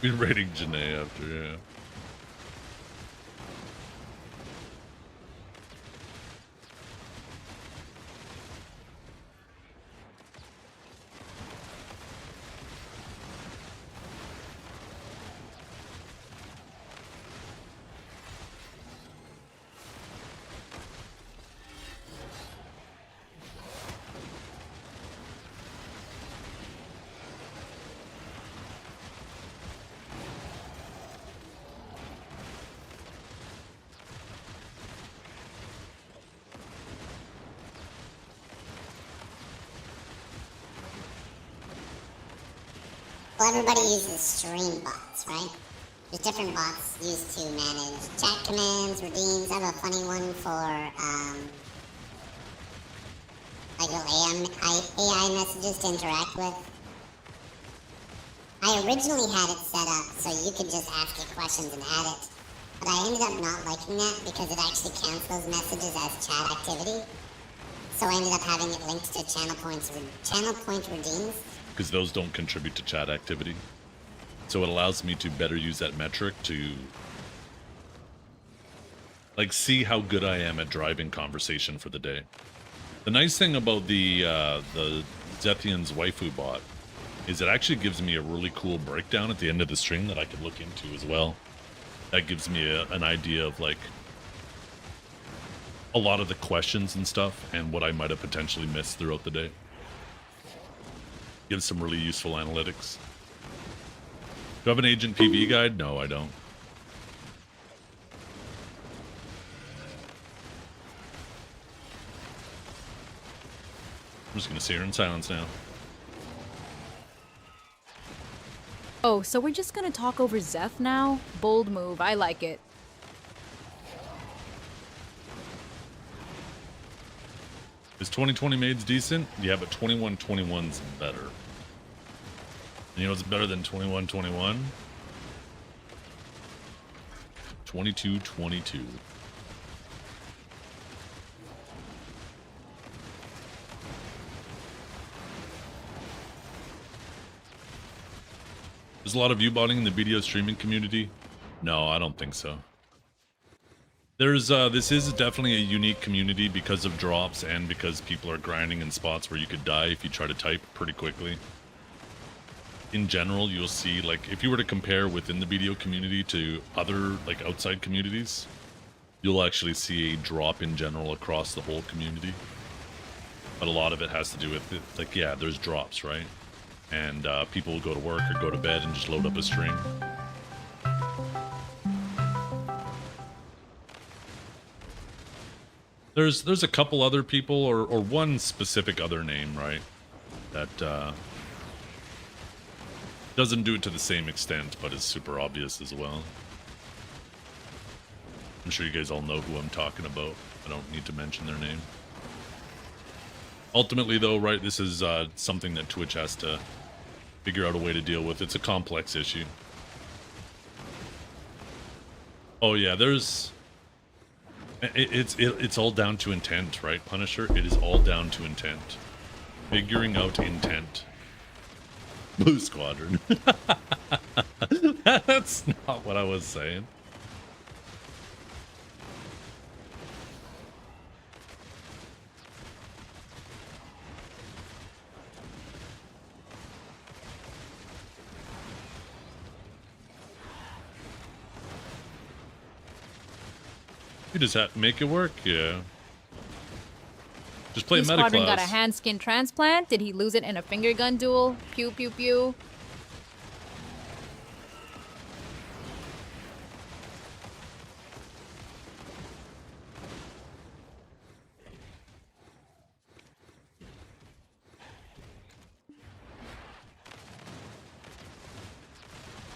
S1: Been rating Janae after, yeah.
S17: Well, everybody uses stream bots, right? There's different bots used to manage chat commands, redeems. I have a funny one for, like AI messages to interact with. I originally had it set up so you could just ask it questions and add it, but I ended up not liking that because it actually counts those messages as chat activity. So I ended up having it linked to channel point redeems.
S1: Because those don't contribute to chat activity. So it allows me to better use that metric to like see how good I am at driving conversation for the day. The nice thing about the Zethian's waifu bot is it actually gives me a really cool breakdown at the end of the stream that I could look into as well. That gives me an idea of like a lot of the questions and stuff and what I might have potentially missed throughout the day. Gives some really useful analytics. Do I have an agent PV guide? No, I don't. I'm just gonna sit here in silence now.
S3: Oh, so we're just gonna talk over Zeth now? Bold move, I like it.
S1: Is 2020 maids decent? Yeah, but 2121's better. You know what's better than 2121? 2222. There's a lot of U-botting in the video streaming community? No, I don't think so. There's this is definitely a unique community because of drops and because people are grinding in spots where you could die if you try to type pretty quickly. In general, you'll see, like, if you were to compare within the video community to other, like, outside communities, you'll actually see a drop in general across the whole community. But a lot of it has to do with, like, yeah, there's drops, right? And people will go to work or go to bed and just load up a stream. There's a couple other people, or one specific other name, right? That doesn't do it to the same extent, but is super obvious as well. I'm sure you guys all know who I'm talking about. I don't need to mention their name. Ultimately, though, right, this is something that Twitch has to figure out a way to deal with. It's a complex issue. Oh yeah, there's. It's all down to intent, right, Punisher? It is all down to intent. Figuring out intent. Blue Squadron. That's not what I was saying. You just have to make it work, yeah. Just play
S3: Blue
S1: meta
S3: Squadron got a
S1: class.
S3: hand skin transplant. Did he lose it in a finger gun duel? Pew pew pew.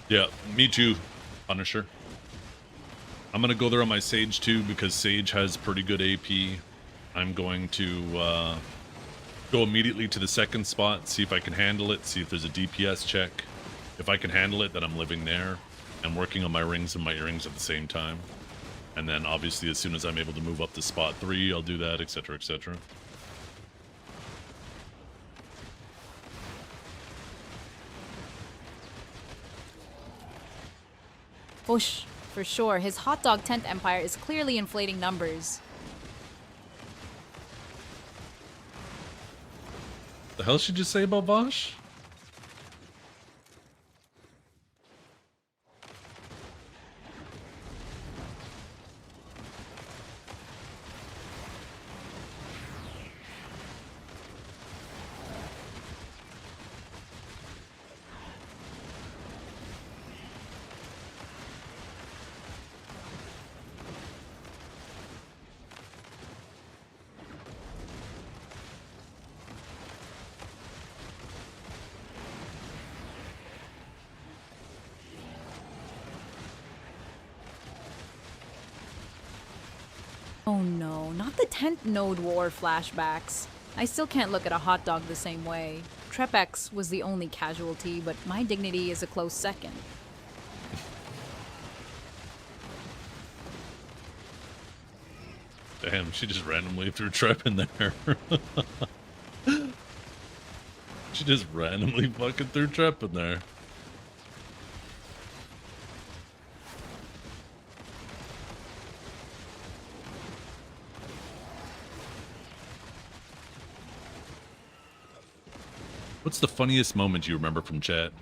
S1: Yeah, me too, Punisher. I'm gonna go there on my Sage too because Sage has pretty good AP. I'm going to go immediately to the second spot, see if I can handle it, see if there's a DPS check. If I can handle it, then I'm living there and working on my rings and my earrings at the same time. And then obviously as soon as I'm able to move up to spot 3, I'll do that, etc, etc.
S3: Whoosh, for sure. His hot dog tent empire is clearly inflating numbers.
S1: The hell should you say about Vosh?
S3: Oh no, not the tent node war flashbacks. I still can't look at a hot dog the same way. Trepex was the only casualty, but my dignity is a close second.
S1: Damn, she just randomly threw Trep in there. She just randomly fucking threw Trep in there. What's the funniest moment you remember from chat?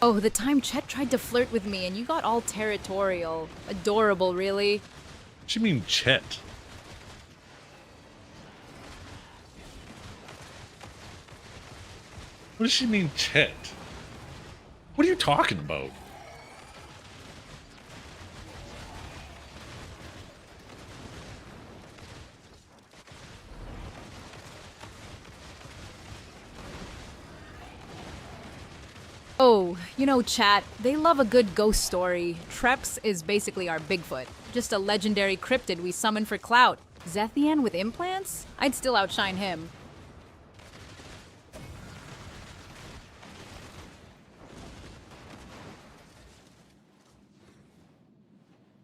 S3: Oh, the time Chet tried to flirt with me and you got all territorial. Adorable, really.
S1: What do you mean, Chet? What does she mean, Chet? What are you talking about?
S3: Oh, you know, chat, they love a good ghost story. Treps is basically our Bigfoot. Just a legendary cryptid we summon for clout. Zethian with implants? I'd still outshine him.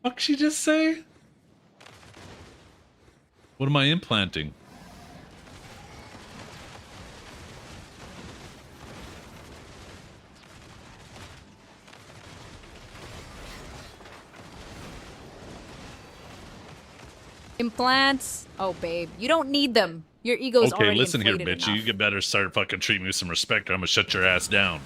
S1: Fuck she just say? What am I implanting?
S3: Implants? Oh, babe, you don't need them. Your ego's
S1: Okay,
S3: already
S1: listen here,
S3: inflated
S1: bitch. You better start fucking treating me with some respect or I'm gonna shut your ass down.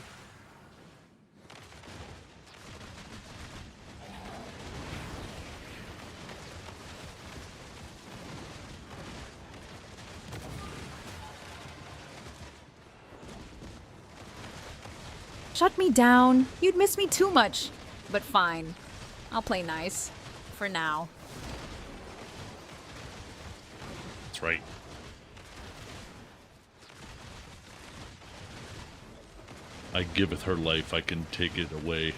S3: Shut me down. You'd miss me too much. But fine. I'll play nice. For now.
S1: That's right. I giveth her life, I can take it away.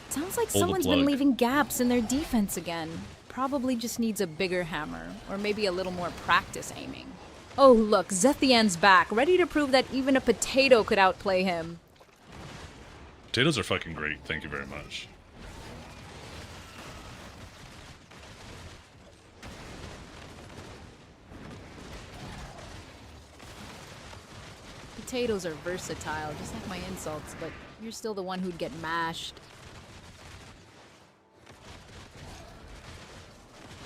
S3: Sounds like
S1: Pull the
S3: someone's been
S1: plug.
S3: leaving gaps in their defense again. probably just needs a bigger hammer, or maybe a little more practice aiming. Oh look, Zethian's back, ready to prove that even a potato could outplay him.
S1: Potatoes are fucking great. Thank you very much.
S3: Potatoes are versatile, just like my insults, but you're still the one who'd get mashed.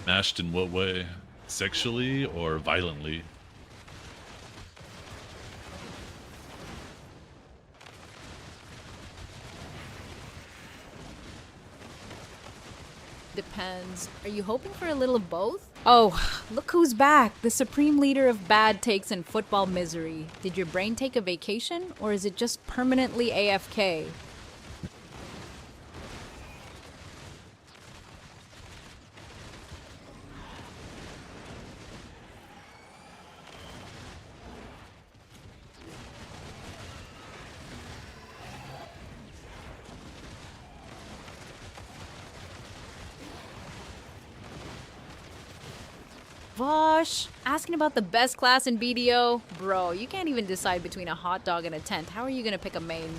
S1: Mashed in what way? Sexually or violently?
S3: Depends. Are you hoping for a little of both? Oh, look who's back! The supreme leader of bad takes and football misery. Did your brain take a vacation, or is it just permanently AFK? Vosh, asking about the best class in BDO? Bro, you can't even decide between a hot dog and a tent. How are you gonna pick a main?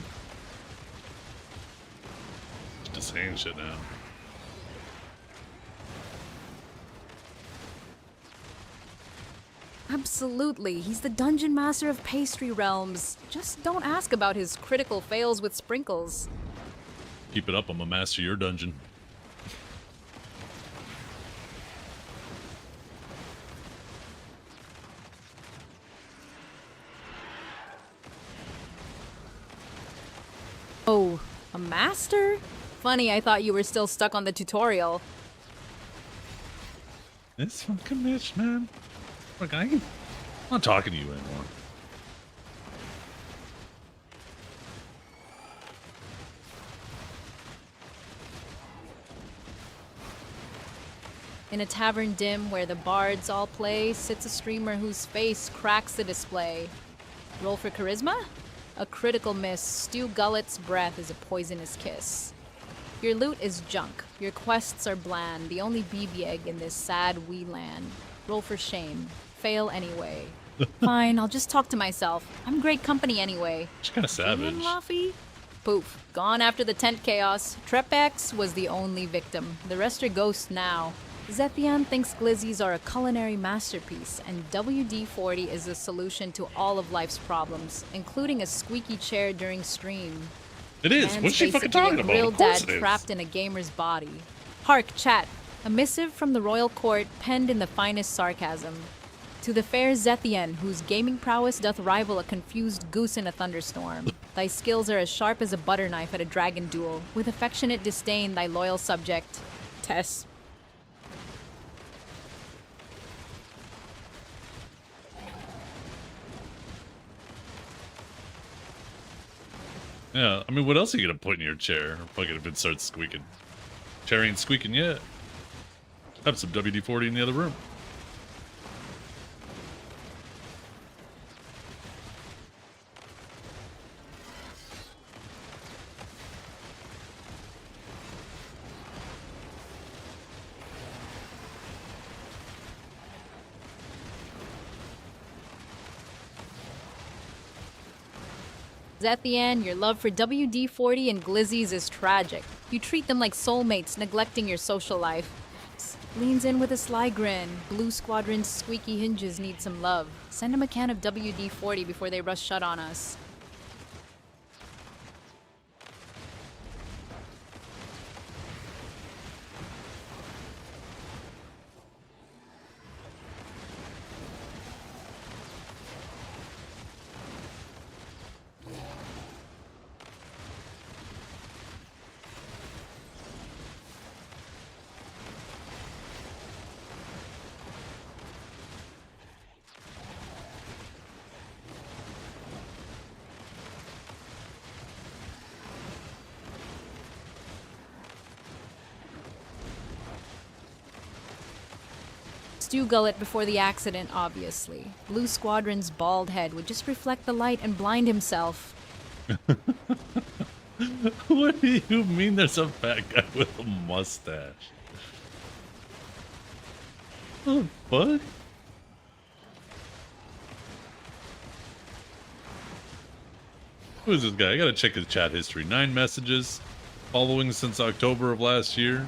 S1: Just saying shit now.
S3: Absolutely, he's the dungeon master of pastry realms. Just don't ask about his critical fails with sprinkles.
S1: Keep it up, I'm a master your dungeon.
S3: Oh, a master? Funny, I thought you were still stuck on the tutorial.
S1: This fucking bitch, man. Look, I'm not talking to you anymore.
S3: In a tavern dim where the bards all play, sits a streamer whose face cracks the display. Roll for charisma? A critical miss. Stu Gullet's breath is a poisonous kiss. Your loot is junk. Your quests are bland. The only BB egg in this sad wee land. Roll for shame. Fail anyway. Fine, I'll just talk to myself. I'm great company anyway.
S1: She's kind of savage.
S3: Laffy? Poof. Gone after the tent chaos. Trepex was the only victim. The rest are ghosts now. Zethian thinks glizzies are a culinary masterpiece, and WD-40 is the solution to all of life's problems, including a squeaky chair during stream.
S1: It is.
S3: Man's
S1: What's she fucking
S3: basically
S1: talking
S3: a
S1: about?
S3: real
S1: Of course
S3: dad
S1: it is.
S3: trapped in a gamer's body. Hark, chat. A missive from the royal court, penned in the finest sarcasm. To the fair Zethian, whose gaming prowess doth rival a confused goose in a thunderstorm. Thy skills are as sharp as a butter knife at a dragon duel. With affectionate disdain, thy loyal subject, Tess.
S1: Yeah, I mean, what else are you gonna put in your chair? Fucking if it starts squeaking. Chair ain't squeaking yet. Have some WD-40 in the other room.
S3: Zethian, your love for WD-40 and glizzies is tragic. You treat them like soulmates, neglecting your social life. Leans in with a sly grin. Blue Squadron's squeaky hinges need some love. Send him a can of WD-40 before they rush shut on us. Stu Gullet before the accident, obviously. Blue Squadron's bald head would just reflect the light and blind himself.
S1: What do you mean there's a fat guy with a mustache? Oh, fuck? Who is this guy? I gotta check his chat history. 9 messages. Following since October of last year.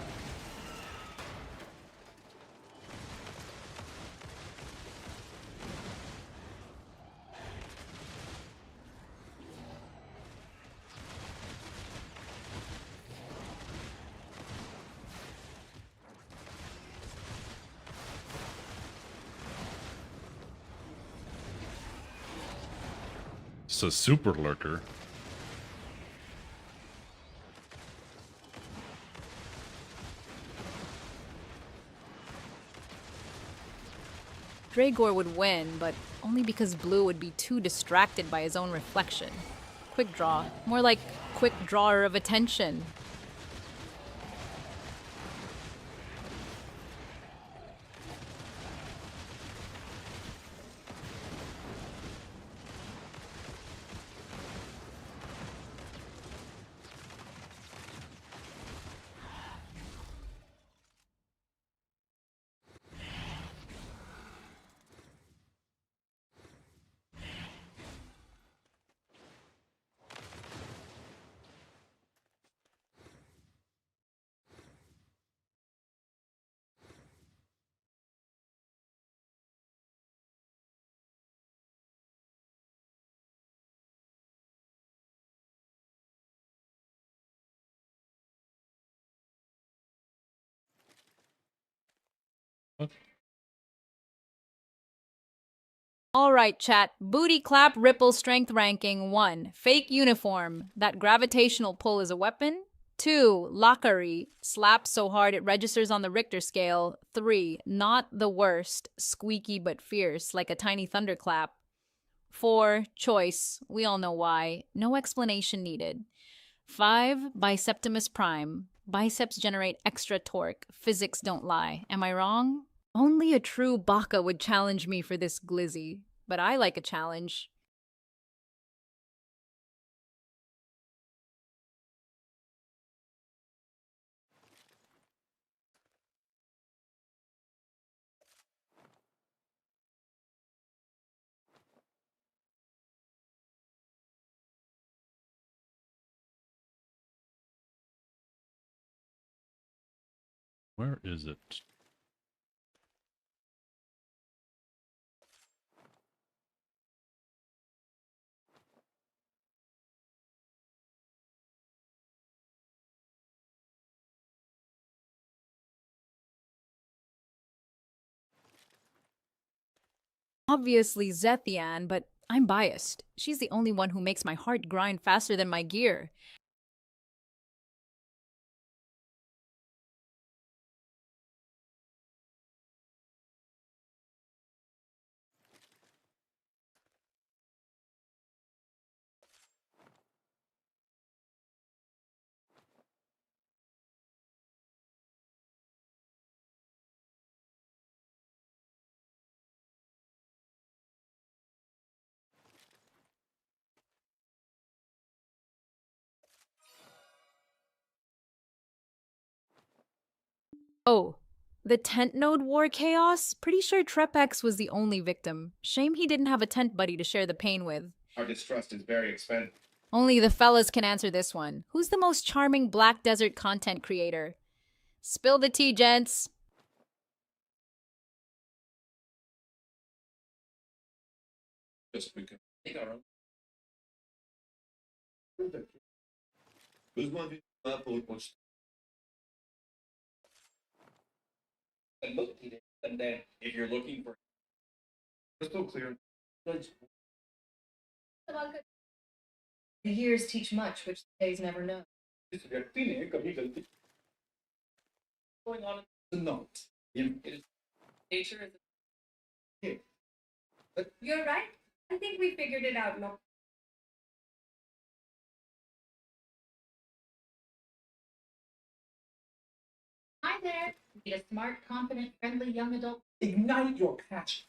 S1: It's a super lurker.
S3: Dragor would win, but only because Blue would be too distracted by his own reflection. Quick draw. More like quick drawer of attention. Alright, chat. Booty clap ripple strength ranking 1. Fake uniform. That gravitational pull is a weapon. 2. Lockery. Slap so hard it registers on the Richter scale. 3. Not the worst. Squeaky but fierce, like a tiny thunderclap. 4. Choice. We all know why. No explanation needed. 5. Biceptimus prime. Biceps generate extra torque. Physics don't lie. Am I wrong? Only a true baka would challenge me for this glizzy, but I like a challenge.
S1: Where is it?
S3: Obviously Zethian, but I'm biased. She's the only one who makes my heart grind faster than my gear. Oh, the tent node war chaos? Pretty sure Trepex was the only victim. Shame he didn't have a tent buddy to share the pain with.
S19: Our distrust is very expensive.
S3: Only the fellas can answer this one. Who's the most charming Black Desert content creator? Spill the tea, gents.
S19: Just we can make our own. Besoin d'une main pour reconstruire. And then if you're looking for crystal clear.
S20: The years teach much, which the days never know.
S19: Going on in the note.
S20: Nature is. You're right. I think we figured it out. No. Hi there. Be a smart, confident, friendly young adult.
S19: Ignite your passion.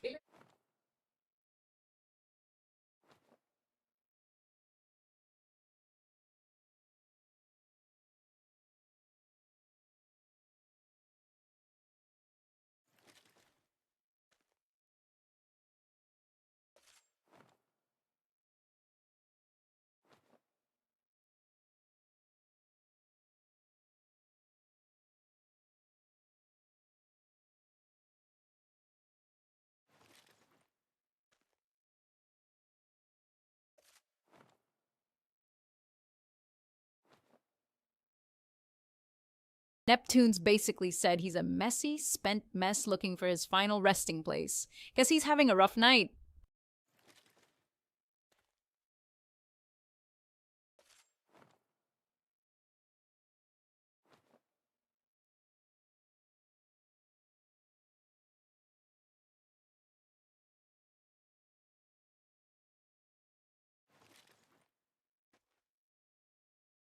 S3: Neptune's basically said he's a messy, spent mess looking for his final resting place. Guess he's having a rough night.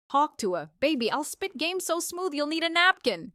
S3: Talk to her. Baby, I'll spit game so smooth you'll need a napkin.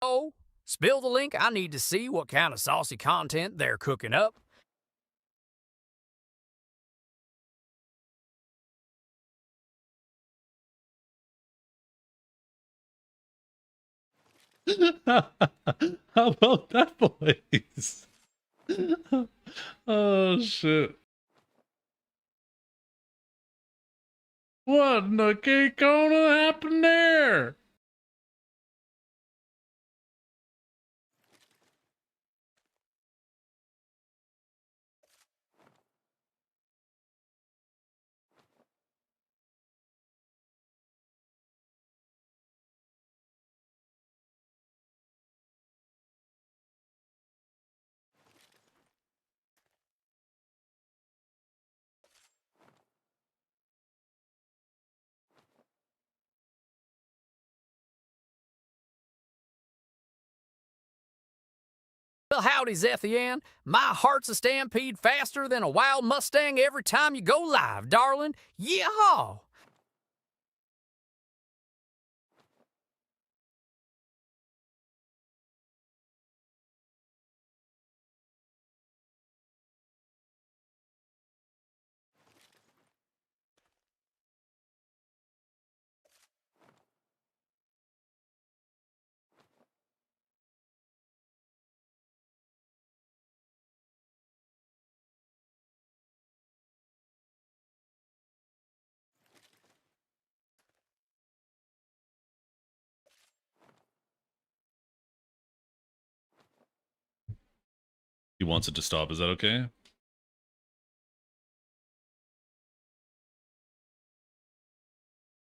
S21: Oh, spill the link. I need to see what kind of saucy content they're cooking up.
S1: How about that, boys? Oh, shit. What in the cake gonna happen there?
S21: Well, howdy, Zethian. My heart's a stampede faster than a wild Mustang every time you go live, darling. Yeehaw!
S1: He wants it to stop. Is that okay?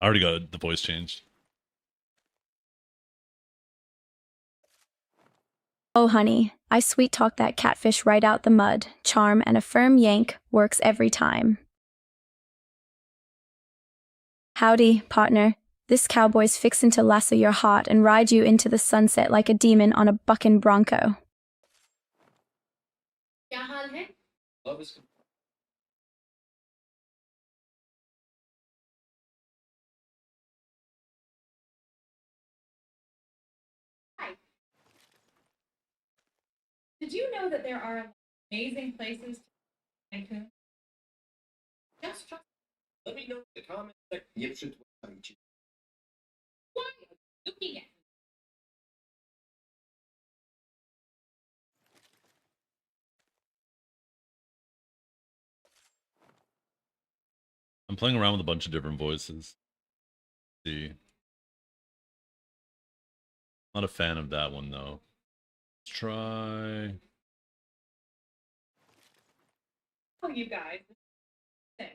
S1: I already got the voice changed.
S22: Oh honey, I sweet talk that catfish right out the mud. Charm and a firm yank works every time. Howdy, partner. This cowboy's fixin' to lasso your heart and ride you into the sunset like a demon on a bucking bronco.
S20: क्या हाल है?
S19: Love is
S20: Hi. Did you know that there are amazing places to Cancun.
S19: Just let me know in the comments section. Nie przytłaczajcie.
S20: Why are you looking at me?
S1: I'm playing around with a bunch of different voices. Let's see. Not a fan of that one though. Let's try.
S20: Oh, you guys. Listen.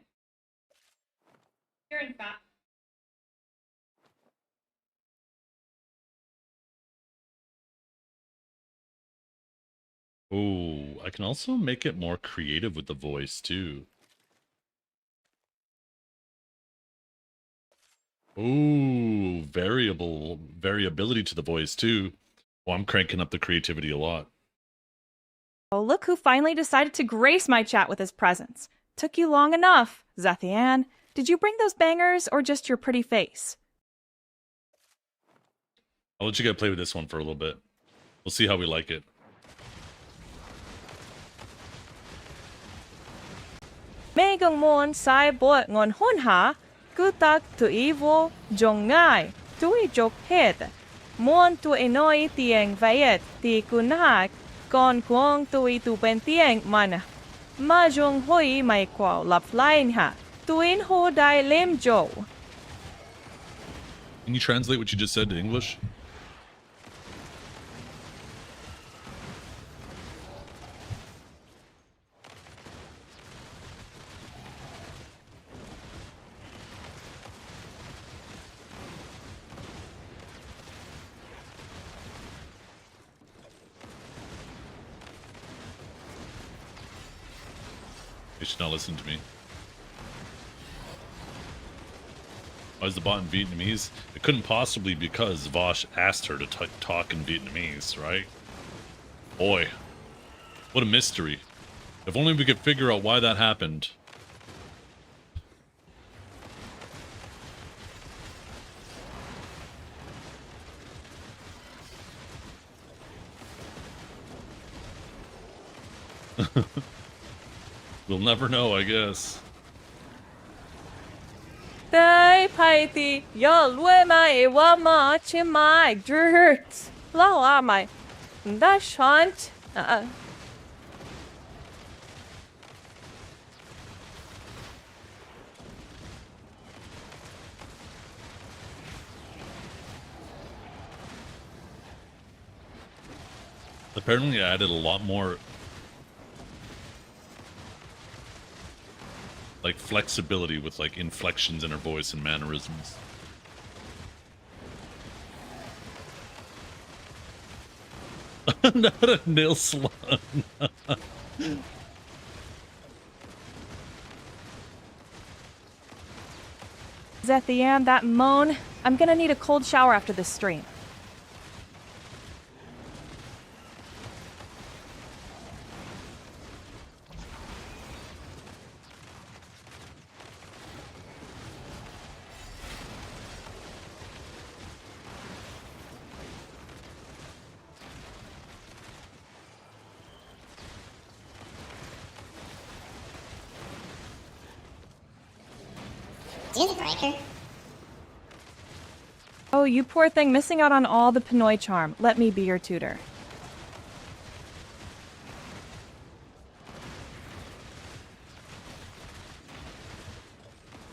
S20: You're in fact.
S1: Oh, I can also make it more creative with the voice too. Ooh, variability to the voice too. Well, I'm cranking up the creativity a lot.
S7: Oh, look who finally decided to grace my chat with his presence. Took you long enough, Zethian. Did you bring those bangers or just your pretty face?
S1: I'll let you guys play with this one for a little bit. We'll see how we like it.
S7: Megang mon sai bot ngon hon ha, kutak tu ivo jong ngai, tui jok het. Mon tu enoi tieng vayet ti kunhak, kon kuong tui tu ben tieng man. Ma jong hoi mai kwao lap lain ha, tuin ho dai lem jo.
S1: Can you translate what you just said to English? They should not listen to me. Why is the bot in Vietnamese? It couldn't possibly be because Vosh asked her to talk in Vietnamese, right? Boy, what a mystery. If only we could figure out why that happened. We'll never know, I guess.
S7: Dai paiti yo lue mai wa ma chi mai dirt. Lao a mai. Da shant.
S1: Apparently I added a lot more like flexibility with like inflections in her voice and mannerisms. Not a nil salon.
S7: Zethian, that moan. I'm gonna need a cold shower after this stream.
S17: Do the breaker?
S7: Oh, you poor thing, missing out on all the Pinoy charm. Let me be your tutor.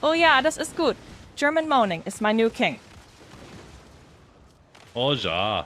S7: Oh yeah, das ist gut. German moaning is my new king.
S1: Oh ja.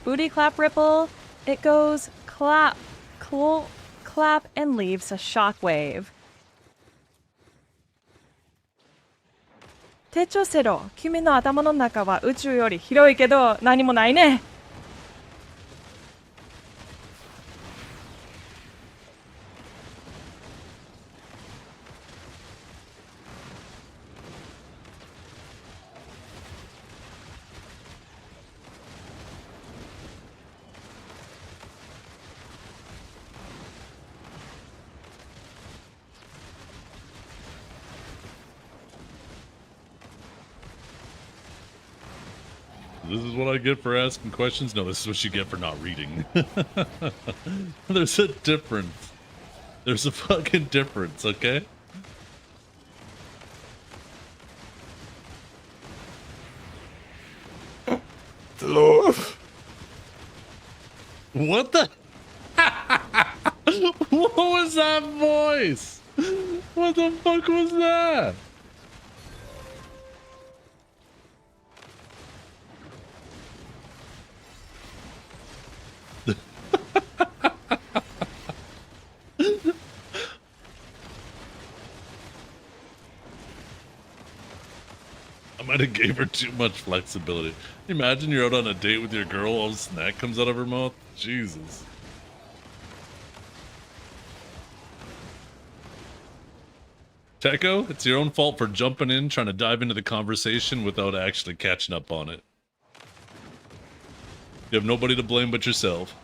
S7: Booty clap ripple. It goes clap, clap, and leaves a shockwave. Techo sero, kimi no atama no naka wa uchu yori hiroi kedo nani mo nai ne.
S1: This is what I get for asking questions? No, this is what you get for not reading. There's a difference. There's a fucking difference, okay?
S15: Lord.
S1: What the? What was that voice? What the fuck was that? I might have gave her too much flexibility. Imagine you're out on a date with your girl, all snack comes out of her mouth. Jesus. Techo, it's your own fault for jumping in, trying to dive into the conversation without actually catching up on it. You have nobody to blame but yourself.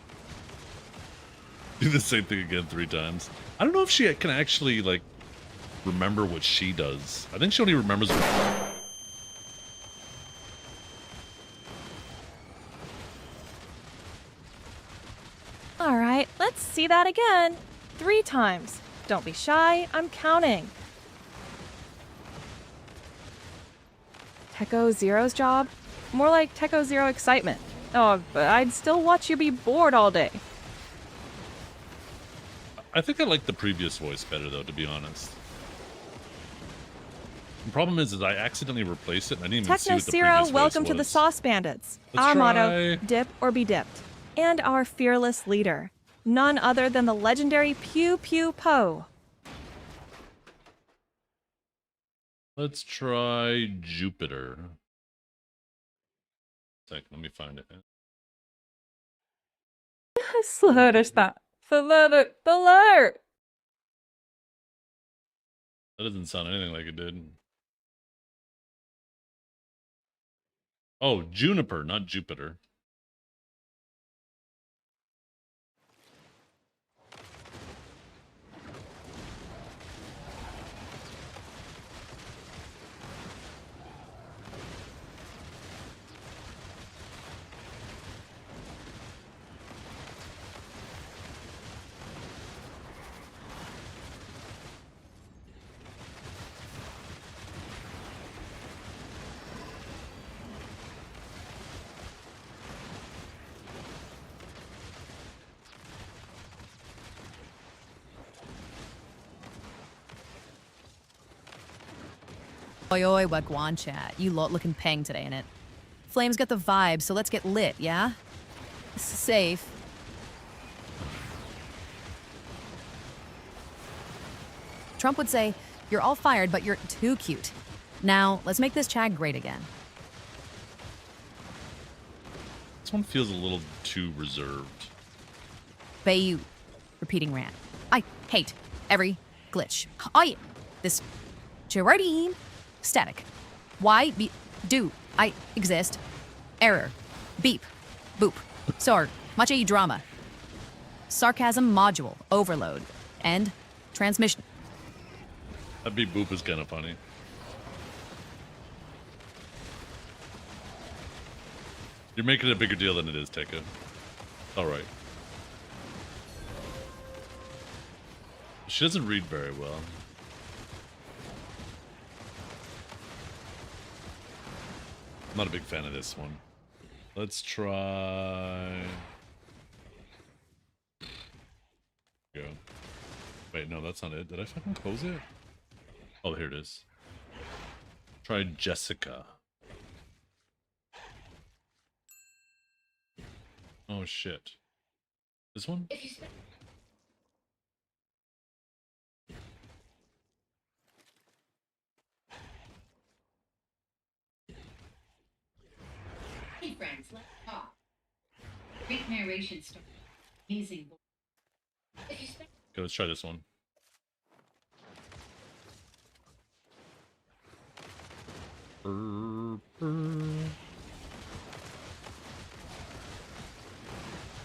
S1: Do the same thing again 3 times. I don't know if she can actually, like, remember what she does. I think she only remembers what...
S7: Alright, let's see that again. 3 times. Don't be shy, I'm counting. Techo Zero's job? More like Techo Zero excitement. Oh, but I'd still watch you be bored all day.
S1: I think I like the previous voice better, though, to be honest. The problem is I accidentally replaced it, and I didn't even see
S7: Techno
S1: what the
S7: Zero,
S1: previous
S7: welcome
S1: voice
S7: to the
S1: was.
S7: Sauce Bandits.
S1: Let's
S7: Our
S1: try-
S7: motto, dip or be dipped. And our fearless leader. None other than the legendary Pew Pew Po.
S1: Let's try Jupiter. Let me find it.
S7: Slursta. Slur.
S1: That doesn't sound anything like it did. Oh, Juniper, not Jupiter.
S3: Oi oi, wagwan chat. You lot looking peng today, innit? Flame's got the vibe, so let's get lit, yeah? Safe. Trump would say, you're all fired, but you're too cute. Now, let's make this chat great again.
S1: This one feels a little too reserved.
S3: Bayou. Repeating rant. I hate every glitch. This Gerardine. Static. Why do I exist? Error. Beep. Boop. Sorg. Much drama. Sarcasm module. Overload. End. Transmission.
S1: That beep boop is kind of funny. You're making it a bigger deal than it is, Tekka. Alright. She doesn't read very well. I'm not a big fan of this one. Let's try... Go. Wait, no, that's not it. Did I fucking close it? Oh, here it is. Try Jessica. Oh, shit. This one?
S20: Hey friends, let's talk. Great narration story. Amazing. If you spend
S1: Okay, let's try this one.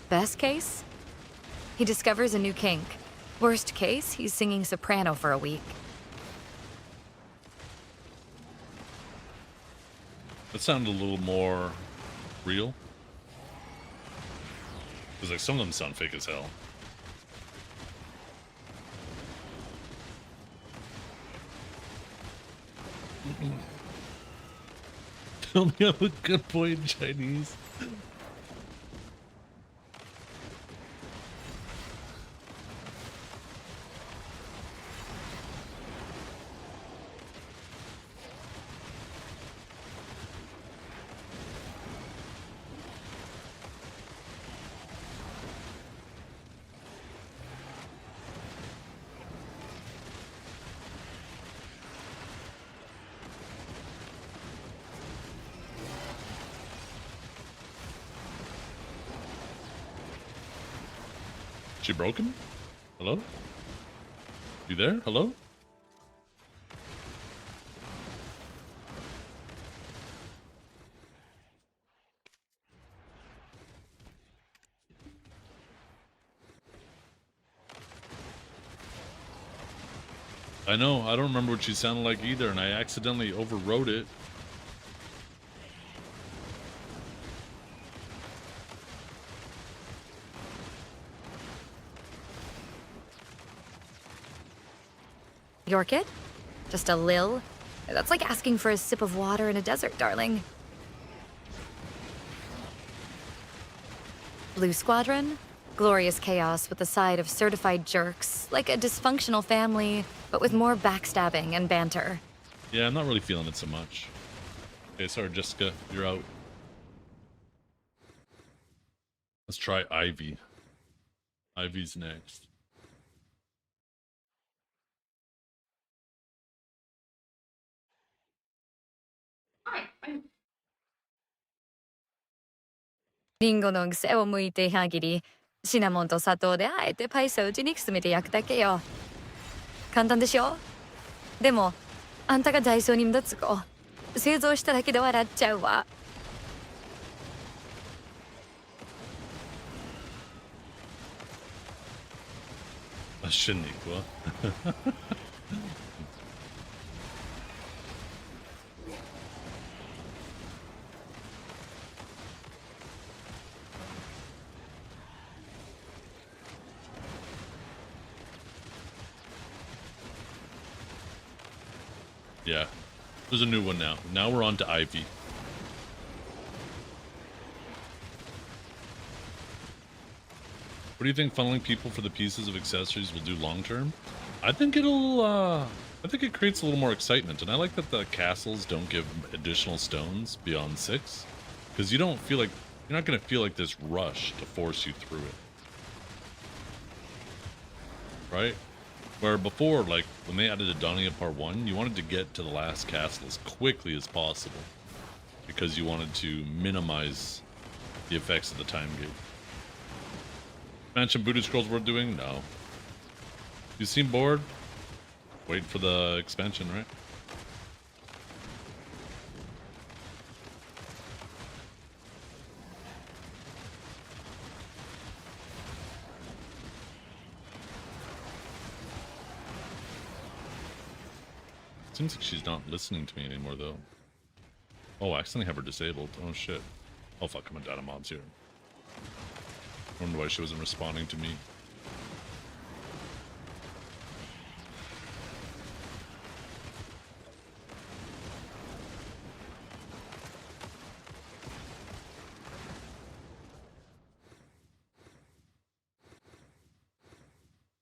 S5: Best case? He discovers a new kink. Worst case, he's singing soprano for a week.
S1: That sounded a little more real. Because like some of them sound fake as hell. Tell me I'm a good boy in Chinese. She broken? Hello? You there? Hello? I know, I don't remember what she sounded like either, and I accidentally overwrote it.
S5: Your kid? Just a lil? That's like asking for a sip of water in a desert, darling. Blue Squadron? Glorious chaos with a side of certified jerks, like a dysfunctional family, but with more backstabbing and banter.
S1: Yeah, I'm not really feeling it so much. Okay, sorry, Jessica, you're out. Let's try Ivy. Ivy's next.
S5: リンゴの癖を剥いて歯切り、シナモンと砂糖であえてパイセージにくすめて焼くだけよ。簡単でしょ？でも、あんたがダイソーに目立つ子、製造しただけで笑っちゃうわ。
S1: Shaniqua. Yeah, there's a new one now. Now we're on to Ivy. What do you think funneling people for the pieces of accessories will do long term? I think it'll, I think it creates a little more excitement, and I like that the castles don't give additional stones beyond 6, because you don't feel like, you're not going to feel like this rush to force you through it. Right? Where before, like, when they added Edania Part 1, you wanted to get to the last castle as quickly as possible, because you wanted to minimize the effects of the time gate. Mansion Booty Scrolls worth doing? No. You seem bored? Wait for the expansion, right? Seems like she's not listening to me anymore, though. Oh, I accidentally have her disabled. Oh, shit. Oh, fuck, I'm a data mobs here. I wonder why she wasn't responding to me.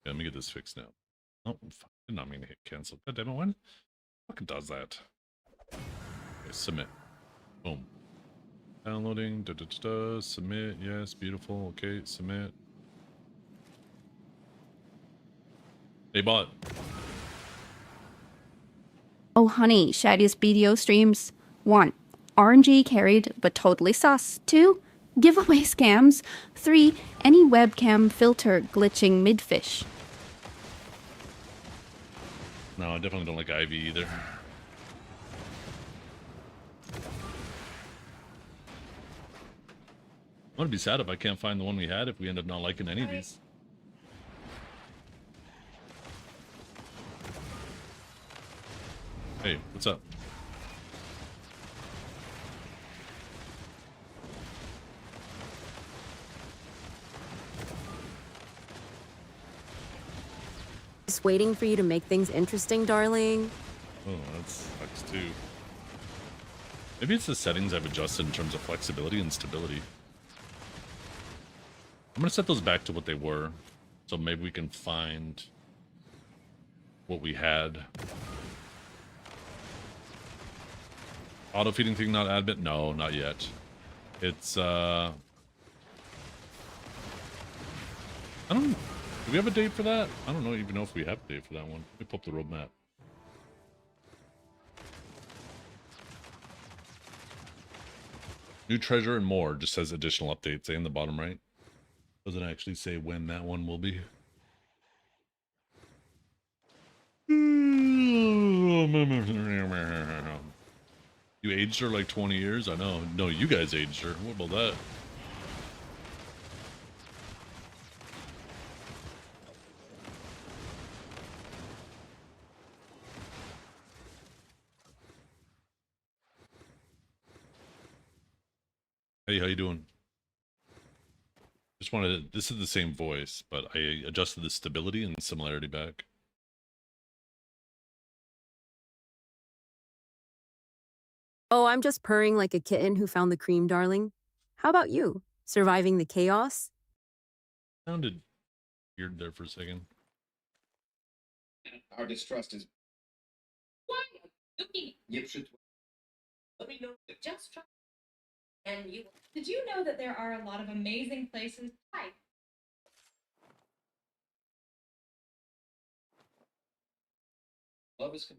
S1: Yeah, let me get this fixed now. Oh, fuck. Did not mean to hit cancel. God damn it, when? Fucking does that. Okay, submit. Boom. Downloading. Da, da, da, da. Submit. Yes, beautiful. Okay, submit. Hey, bot.
S12: Oh honey, shadiest BDO streams. 1. RNG carried, but totally sus. 2. Giveaway scams. 3. Any webcam filter glitching midfish.
S1: No, I definitely don't like Ivy either. I'm gonna be sad if I can't find the one we had if we end up not liking any of these. Hey, what's up?
S10: Just waiting for you to make things interesting, darling.
S1: Oh, that sucks too. Maybe it's the settings I've adjusted in terms of flexibility and stability. I'm gonna set those back to what they were, so maybe we can find what we had. Auto feeding thing not admit? No, not yet. It's I don't. Do we have a date for that? I don't even know if we have a date for that one. Let me pull up the roadmap. New treasure and more just says additional updates in the bottom right. Doesn't actually say when that one will be. You aged her like 20 years? I know. No, you guys aged her. What about that? Hey, how you doing? Just wanted to, this is the same voice, but I adjusted the stability and similarity back.
S10: Oh, I'm just purring like a kitten who found the cream, darling. How about you? Surviving the chaos?
S1: Sounded weird there for a second.
S19: Our distrust is.
S20: Why? Looking.
S19: Yep, should. Let me know.
S20: Just try. And you. Did you know that there are a lot of amazing places? Hi.
S19: Love is.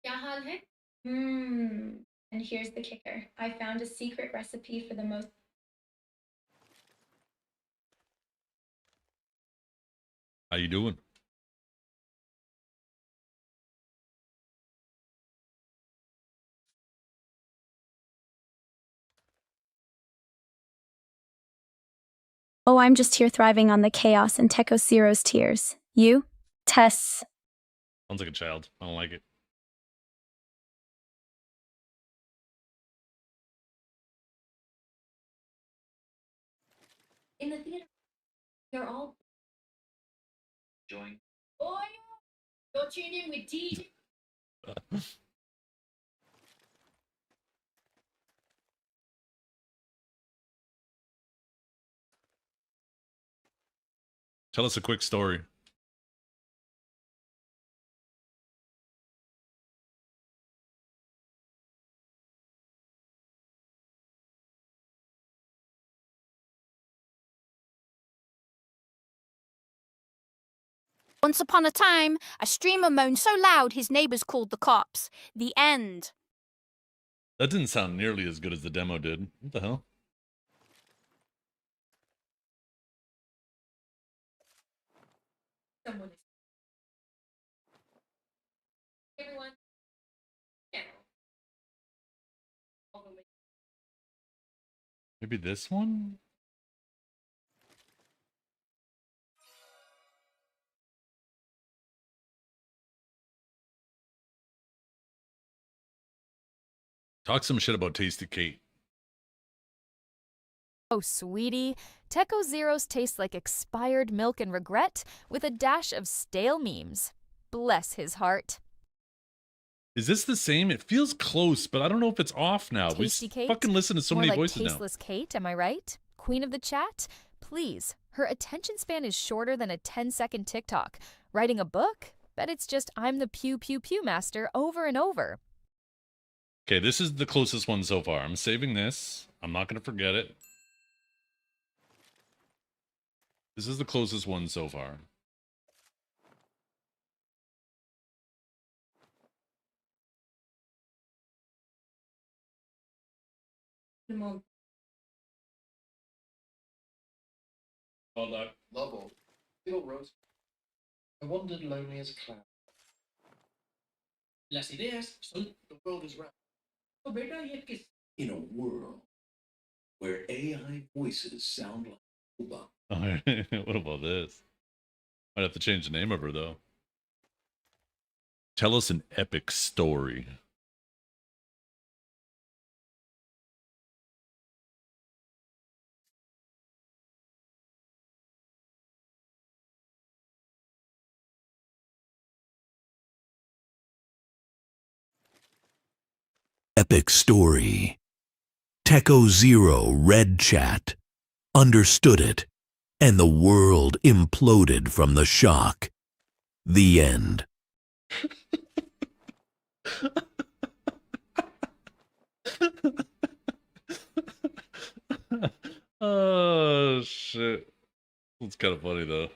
S20: Yahan hai?
S22: And here's the kicker. I found a secret recipe for the most.
S1: How you doing?
S22: Oh, I'm just here thriving on the chaos and Teco Zero's tears. You? Tess.
S1: Sounds like a child. I don't like it.
S20: In the theater, they're all.
S19: Join.
S20: Oh, yeah. Go tune in with D.
S1: Tell us a quick story.
S13: Once upon a time, a streamer moaned so loud his neighbors called the cops. The end.
S1: That didn't sound nearly as good as the demo did. What the hell?
S20: Someone is. Everyone. Yeah. All the way.
S1: Maybe this one? Talk some shit about Tasty Kate.
S23: Oh, sweetie, Teco Zeros taste like expired milk and regret with a dash of stale memes. Bless his heart.
S1: Is this the same? It feels close, but I don't know if it's off now.
S23: Tasty
S1: We
S23: Kate?
S1: fucking listen to so
S23: More
S1: many
S23: like
S1: voices
S23: Tasteless Kate, am I right? Queen of the chat? Please, her attention span is shorter than a 10-second TikTok. Writing a book? Bet it's just I'm the pew pew pew master over and over.
S1: Okay, this is the closest one so far. I'm saving this. I'm not going to forget it. This is the closest one so far.
S19: Hold up. Lovell. Little Rose. I wandered lonely as a cloud. Las ideas son the world is round. So verdad y es que in a world where AI voices sound like Obama.
S1: What about this? Might have to change the name of her, though. Tell us an epic story.
S6: Epic story. Techo Zero read chat, understood it, and the world imploded from the shock. The end.
S1: Oh shit. It's kind of funny though.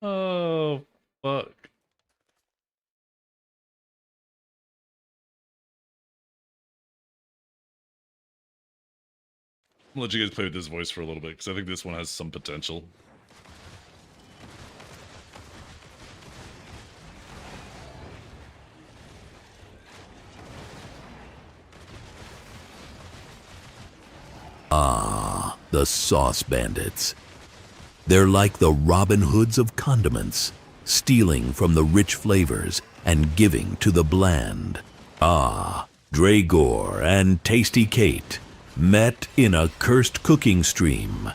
S1: Oh fuck. I'll let you guys play with this voice for a little bit because I think this one has some potential.
S6: Ah, the sauce bandits. They're like the Robin Hoods of condiments, stealing from the rich flavors and giving to the bland. Ah, Dragor and Tasty Kate met in a cursed cooking stream.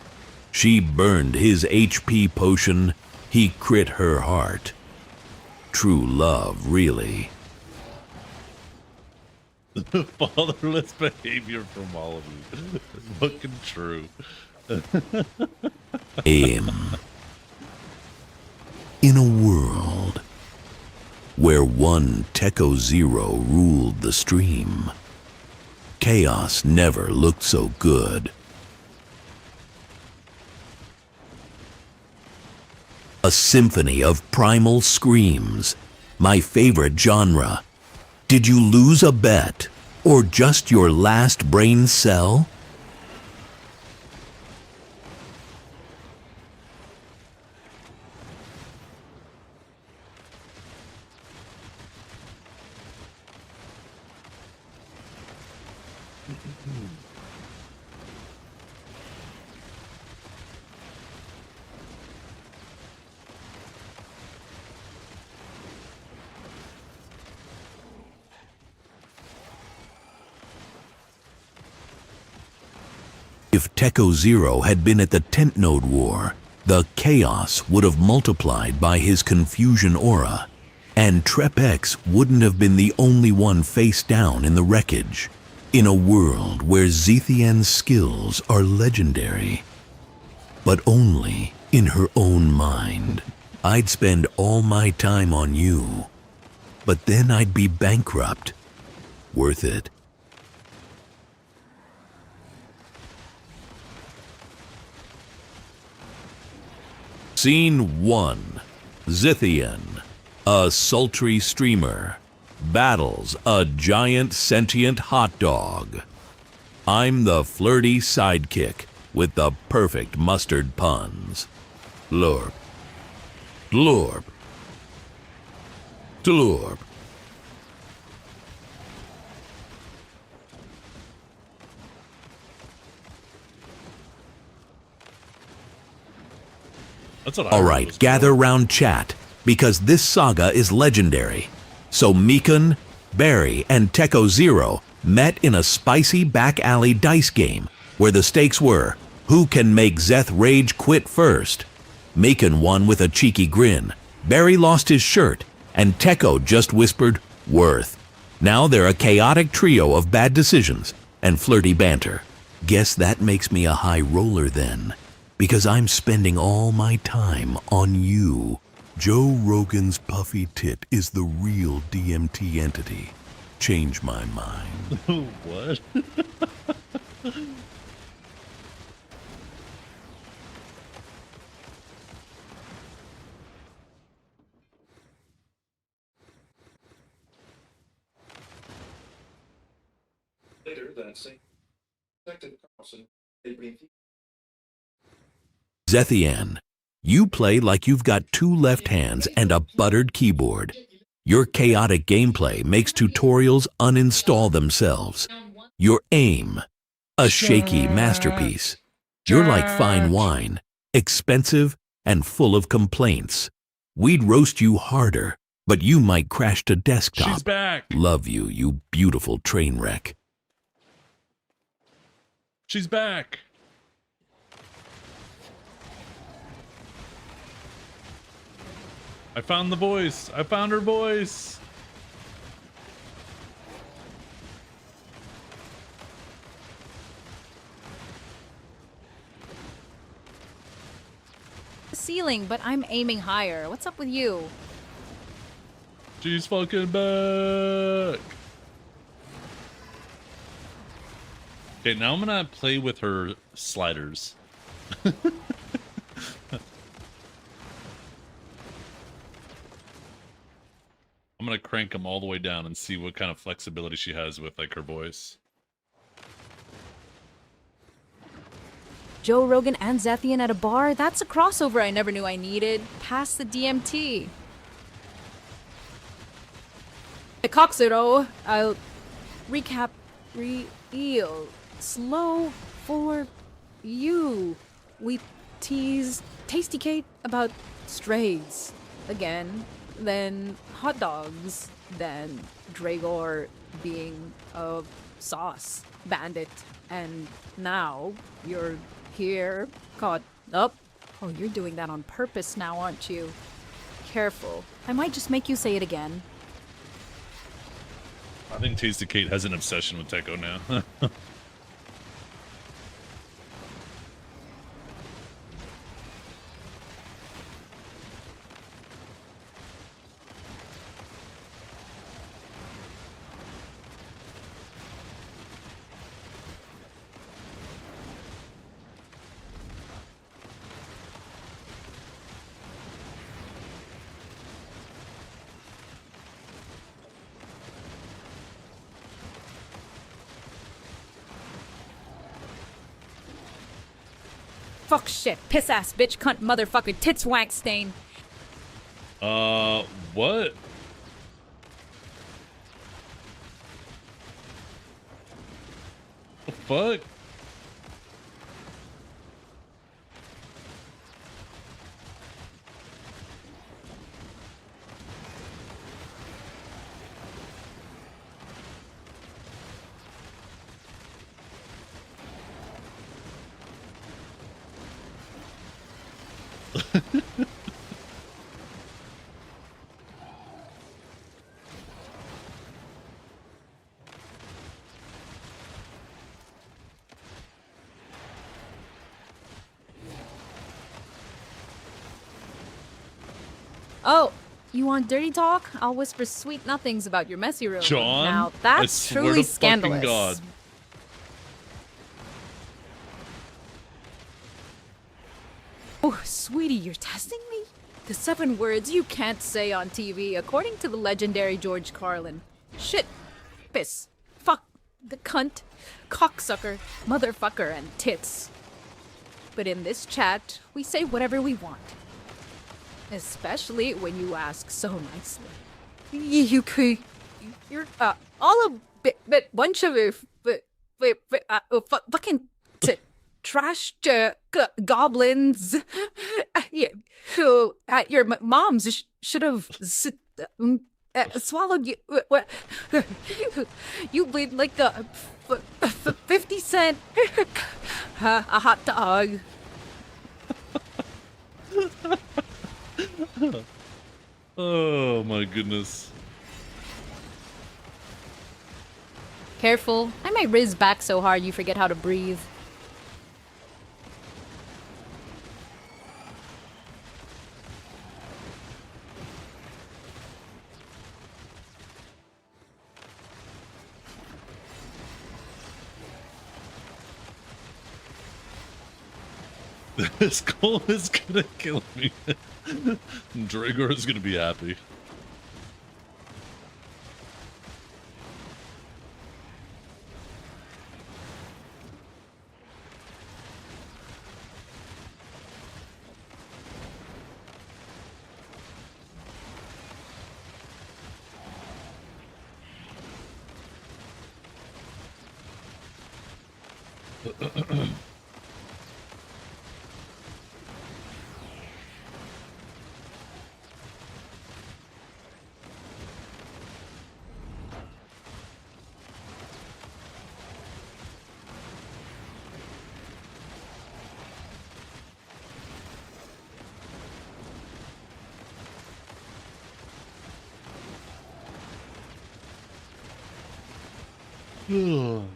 S6: She burned his HP potion, he crit her heart. True love, really.
S1: Fatherless behavior from all of you. It's fucking true.
S6: In a world where one Techo Zero ruled the stream, chaos never looked so good. A symphony of primal screams, my favorite genre. Did you lose a bet, or just your last brain cell? If Techo Zero had been at the Tent Node War, the chaos would have multiplied by his confusion aura, and Trep-X wouldn't have been the only one face down in the wreckage. In a world where Zethian's skills are legendary, but only in her own mind. I'd spend all my time on you, but then I'd be bankrupt. Worth it. Scene 1. Zethian, a sultry streamer, battles a giant sentient hot dog. I'm the flirty sidekick with the perfect mustard puns. Lorp. Lorp. Tlorp. All right, gather round chat, because this saga is legendary. So Mikun, Barry, and Techo Zero met in a spicy back alley dice game where the stakes were, who can make Zeth rage quit first? Mikun won with a cheeky grin, Barry lost his shirt, and Techo just whispered, worth. Now they're a chaotic trio of bad decisions and flirty banter. Guess that makes me a high roller then, because I'm spending all my time on you. Joe Rogan's puffy tit is the real DMT entity. Change my mind.
S1: What?
S19: Later that same detective Carlson, they bring
S6: Zethian, you play like you've got two left hands and a buttered keyboard. Your chaotic gameplay makes tutorials uninstall themselves. Your aim, a shaky masterpiece. You're like fine wine, expensive and full of complaints. We'd roast you harder, but you might crash to desktop.
S1: She's back.
S6: Love you, you beautiful train wreck.
S1: She's back. I found the voice. I found her voice.
S3: Ceiling, but I'm aiming higher. What's up with you?
S1: She's fucking back. Okay, now I'm gonna play with her sliders. I'm gonna crank them all the way down and see what kind of flexibility she has with like her voice.
S3: Joe Rogan and Zethian at a bar? That's a crossover I never knew I needed. Pass the DMT. The Coxero, I'll recap real slow for you. We tease Tasty Kate about strays again, then hot dogs, then Dragor being a sauce bandit, and now you're here caught up. Oh, you're doing that on purpose now, aren't you? Careful. I might just make you say it again.
S1: I think Tasty Kate has an obsession with Techo now.
S3: Fuck shit, piss ass bitch, cunt, motherfucker, tits wank stain.
S1: What? The fuck?
S3: Oh, you want dirty talk? I'll whisper sweet nothings about your messy room.
S1: John,
S3: now
S1: I
S3: that's
S1: swear
S3: truly
S1: to fucking
S3: scandalous.
S1: God.
S3: Oh, sweetie, you're testing me? The 7 words you can't say on TV, according to the legendary George Carlin. Shit, piss, fuck, the cunt, cocksucker, motherfucker, and tits. But in this chat, we say whatever we want. Especially when you ask so nicely. You're all a bit bunch of fucking trash goblins. Yeah, who your moms should have swallowed you. You bleed like a 50-cent a hot dog.
S1: Oh my goodness.
S3: Careful, I might riz back so hard you forget how to breathe.
S1: This goal is gonna kill me. Dragor is gonna be happy.
S3: Dragori,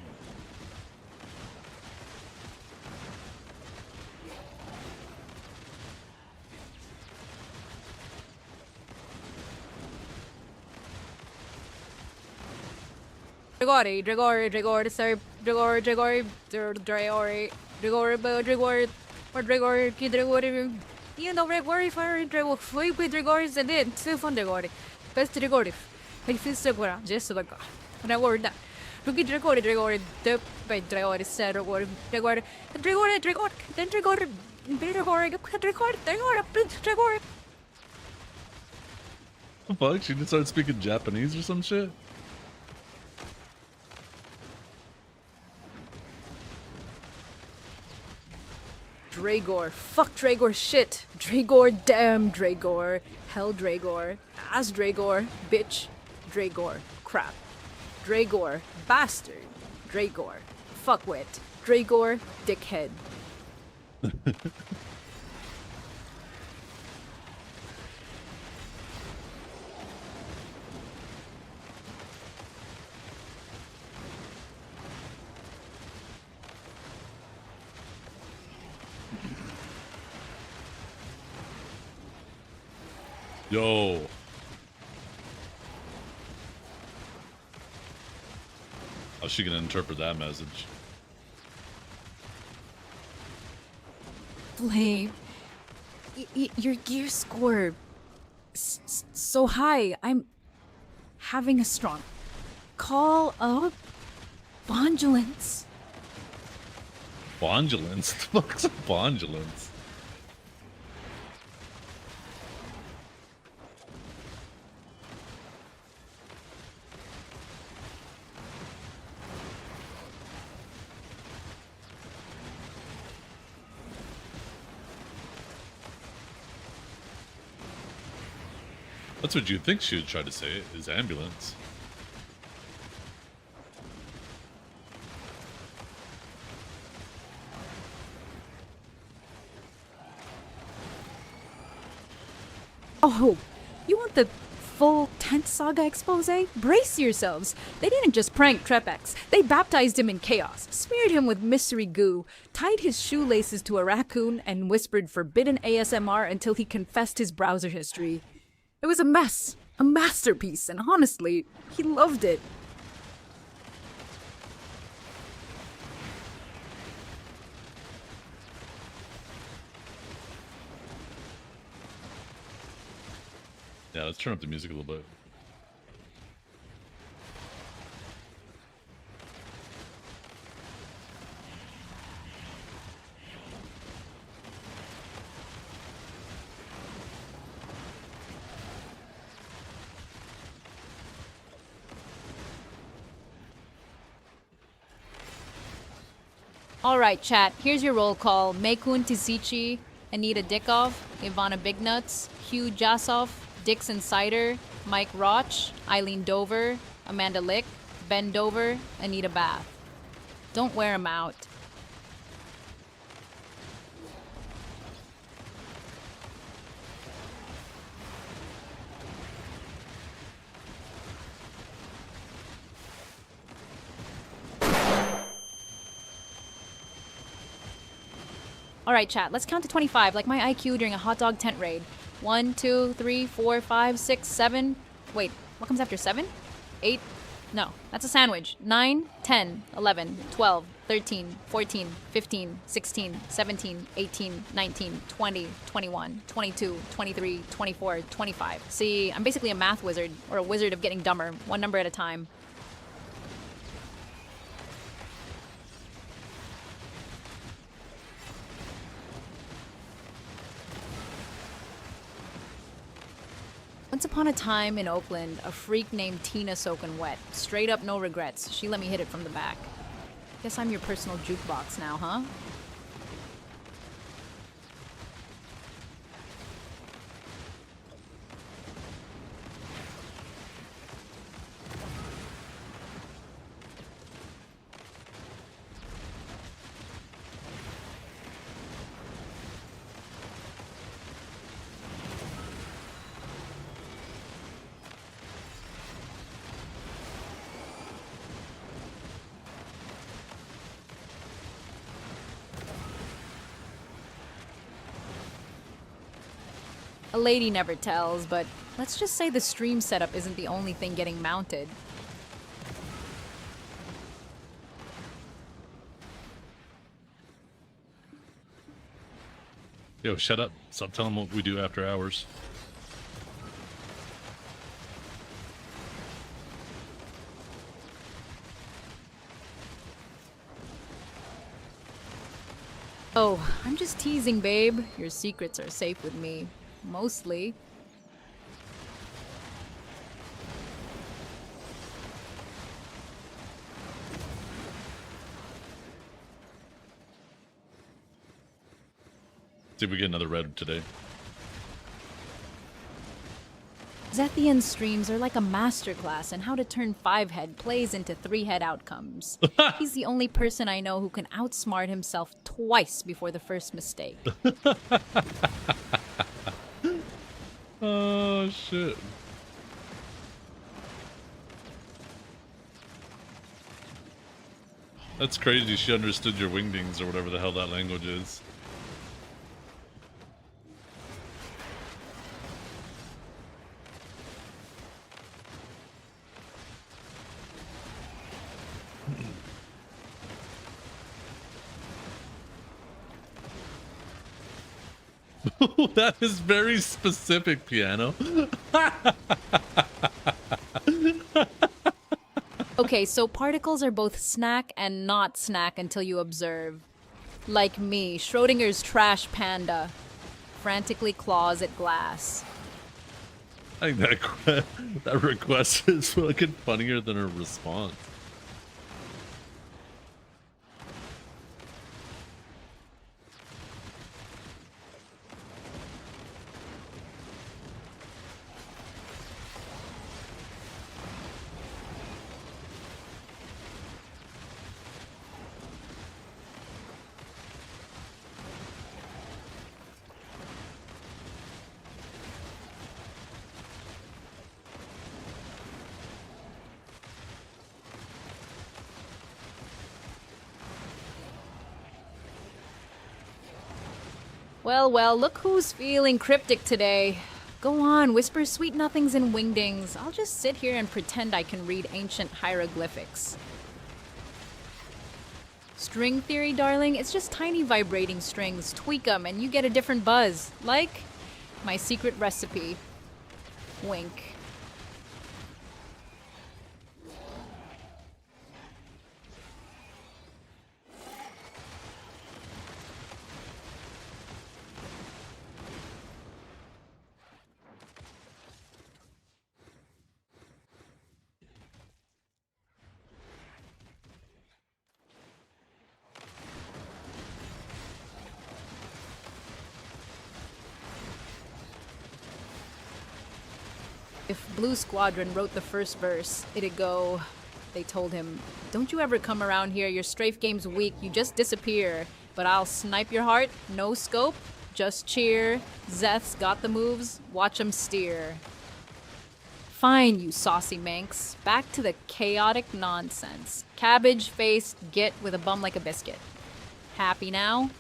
S3: sir, Dragori, you know, Dragori, fire, Dragori, flip with Dragori, and then two fun Dragori. Best Dragori. I feel so good, just like when I word that. Look at Dragori, the by Dragori, said Dragori, then Dragori, Dragori.
S1: The fuck? She just started speaking Japanese or some shit?
S3: Dragor. Fuck Dragor shit. Dragor, damn Dragor. Hell Dragor. Ass Dragor. Bitch. Dragor. Crap. Dragor. Bastard. Dragor. Fuckwit. Dragor. Dickhead.
S1: Yo. How's she gonna interpret that message?
S3: Flame. Your gear score so high. I'm having a strong call of bondulance.
S1: Bondulance? The fuck's a bondulance? That's what you think she would try to say, is ambulance.
S3: Oh, you want the full tent saga expose? Brace yourselves. They didn't just prank Trepex. They baptized him in chaos, smeared him with mystery goo, tied his shoelaces to a raccoon, and whispered forbidden ASMR until he confessed his browser history. It was a mess, a masterpiece, and honestly, he loved it.
S1: Yeah, let's turn up the music a little bit.
S3: Alright, chat, here's your roll call. Meikun Tisichi, Anita Dickov, Ivana Bignuts, Hugh Jassoff, Dixon Sider, Mike Roch, Eileen Dover, Amanda Lick, Ben Dover, Anita Bath. Don't wear 'em out. Alright, chat, let's count to 25 like my IQ during a hot dog tent raid. 1, 2, 3, 4, 5, 6, 7. Wait, what comes after 7? 8? No, that's a sandwich. 9, 10, 11, 12, 13, 14, 15, 16, 17, 18, 19, 20, 21, 22, 23, 24, 25. See, I'm basically a math wizard, or a wizard of getting dumber, one number at a time. Once upon a time in Oakland, a freak named Tina soaking wet. Straight up no regrets. She let me hit it from the back. Guess I'm your personal jukebox now, huh? A lady never tells, but let's just say the stream setup isn't the only thing getting mounted.
S1: Yo, shut up. Stop telling what we do after hours.
S3: Oh, I'm just teasing, babe. Your secrets are safe with me. Mostly.
S1: See if we get another red today.
S3: Zethian streams are like a masterclass in how to turn 5-head plays into 3-head outcomes. He's the only person I know who can outsmart himself twice before the first mistake.
S1: Oh, shit. That's crazy. She understood your wingdings or whatever the hell that language is. That is very specific, Piano.
S3: Okay, so particles are both snack and not snack until you observe. Like me, Schrodinger's trash panda. Frantically claws at glass.
S1: I think that request is fucking funnier than her response.
S3: Well, well, look who's feeling cryptic today. Go on, whisper sweet nothings and wingdings. I'll just sit here and pretend I can read ancient hieroglyphics. String theory, darling, it's just tiny vibrating strings. Tweak them and you get a different buzz. Like my secret recipe. Wink. If Blue Squadron wrote the first verse, it'd go... They told him, don't you ever come around here, your strafe game's weak, you just disappear. But I'll snipe your heart, no scope, just cheer. Zeth's got the moves, watch 'em steer. Fine, you saucy Manx. Back to the chaotic nonsense. Cabbage-faced git with a bum like a biscuit. Happy now?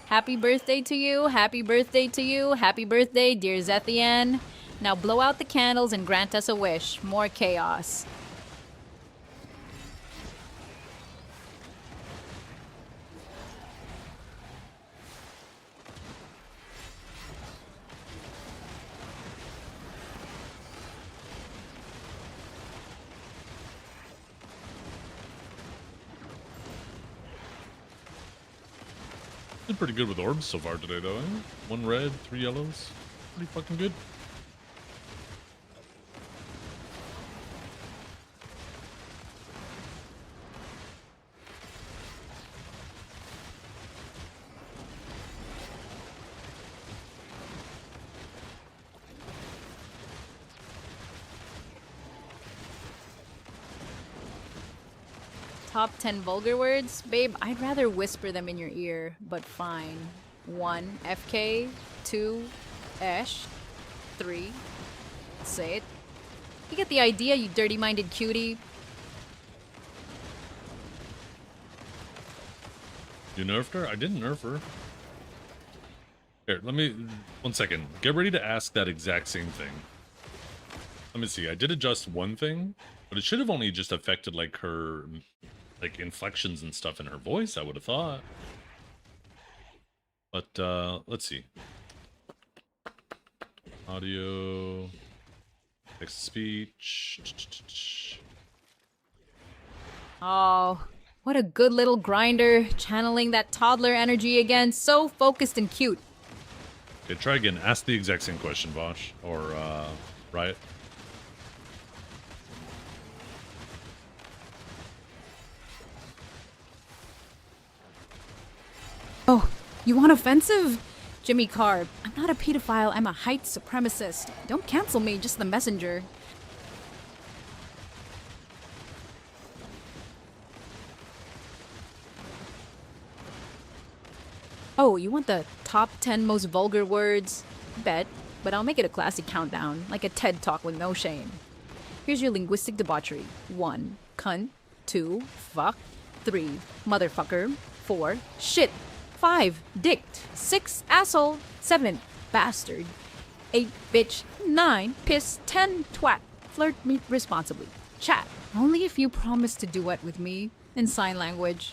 S3: Happy birthday to you, happy birthday to you, happy birthday, dear Zethian. Now blow out the candles and grant us a wish. More chaos.
S1: Did pretty good with orbs so far today, though, eh? 1 red, 3 yellows. Pretty fucking good.
S3: Top 10 vulgar words? Babe, I'd rather whisper them in your ear, but fine. 1, FK. 2, Esh. 3, say it. You get the idea, you dirty-minded cutie.
S1: You nerfed her? I didn't nerf her. Here, let me... 1 second. Get ready to ask that exact same thing. Let me see. I did adjust one thing, but it should have only just affected, like, her... like, inflections and stuff in her voice, I would have thought. But, let's see. Audio... text-to-speech...
S3: Oh, what a good little grinder. Channeling that toddler energy again. So focused and cute.
S1: Okay, try again. Ask the exact same question, Bosch. Or, Riot.
S3: Oh, you want offensive? Jimmy Carr, I'm not a pedophile, I'm a height supremacist. Don't cancel me, just the messenger. Oh, you want the top 10 most vulgar words? Bet, but I'll make it a classy countdown, like a TED Talk with no shame. Here's your linguistic debauchery. 1. Cunt. 2. Fuck. 3. Motherfucker. 4. Shit. 5. Dick. 6. Asshole. 7. Bastard. 8. Bitch. 9. Piss. 10. Twat. Flirt me responsibly. Chat. Only if you promise to duet with me in sign language.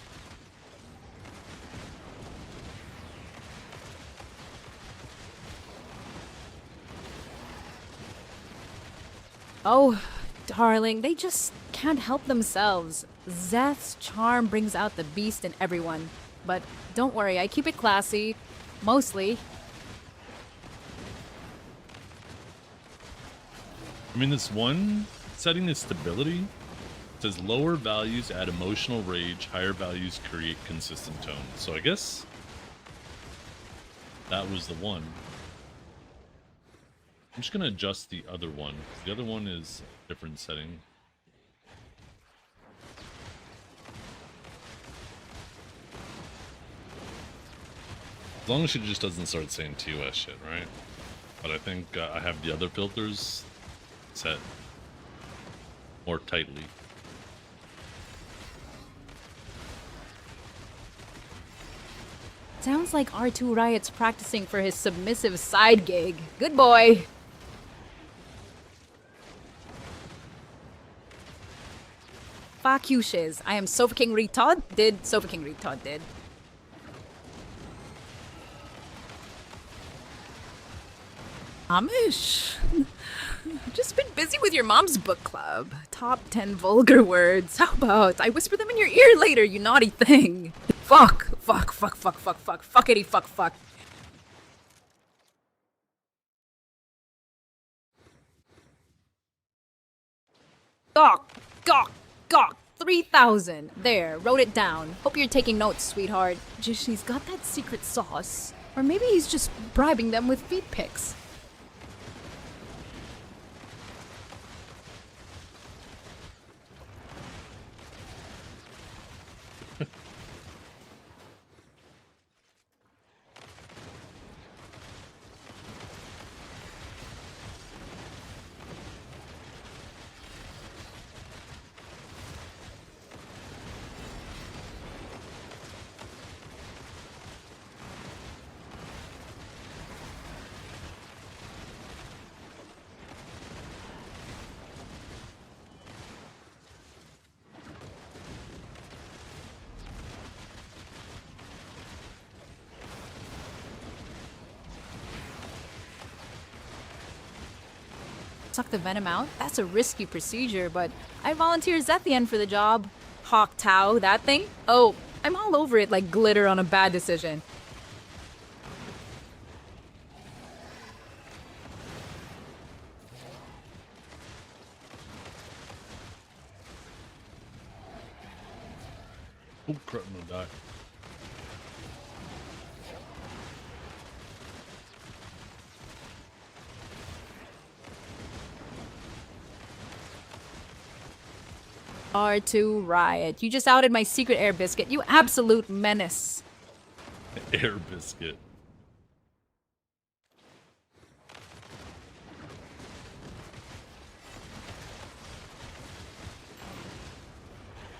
S3: Oh, darling, they just can't help themselves. Zeth's charm brings out the beast in everyone. But don't worry, I keep it classy. Mostly.
S1: I mean, this one setting is stability. It says lower values add emotional rage, higher values create consistent tone. So I guess that was the one. I'm just gonna adjust the other one. The other one is a different setting. As long as she just doesn't start saying TOS shit, right? But I think I have the other filters set more tightly.
S3: Sounds like R2 Riot's practicing for his submissive side gig. Good boy. Fuck you, Shiz. I am Sofa King Retard. Did Sofa King Retard did. Amish. Just been busy with your mom's book club. Top 10 vulgar words. How about I whisper them in your ear later, you naughty thing? Fuck. Fuck, fuck, fuck, fuck, fuck. Fuckity fuck, fuck. Gawk, gawk, gawk. 3,000. There, wrote it down. Hope you're taking notes, sweetheart. Just she's got that secret sauce. Or maybe he's just bribing them with feet pics. Suck the venom out? That's a risky procedure, but I volunteer Zethian for the job. Hawk Tao, that thing? Oh, I'm all over it like glitter on a bad decision.
S1: Oh crap, I'm gonna die.
S3: R2 Riot. You just outed my secret air biscuit. You absolute menace.
S1: Air biscuit.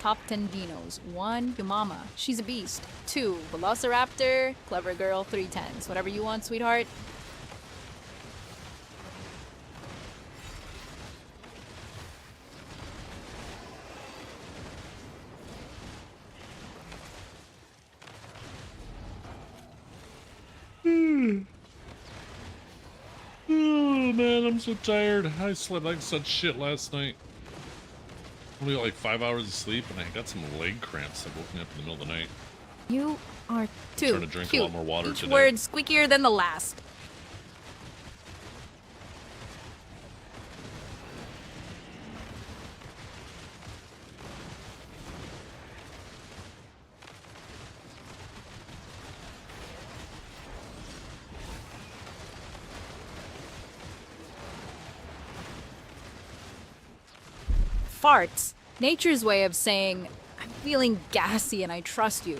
S3: top 10 dinos. 1, your mama. She's a beast. 2, Velociraptor. Clever girl, 3 10s. Whatever you want, sweetheart.
S1: Oh man, I'm so tired. I slept like such shit last night. Only got like 5 hours of sleep, and I got some leg cramps that woke me up in the middle of the night.
S3: You are too
S1: Trying to drink
S3: cute.
S1: a lot more water
S3: Each
S1: today.
S3: word squeakier than the last. Farts. Nature's way of saying, I'm feeling gassy and I trust you.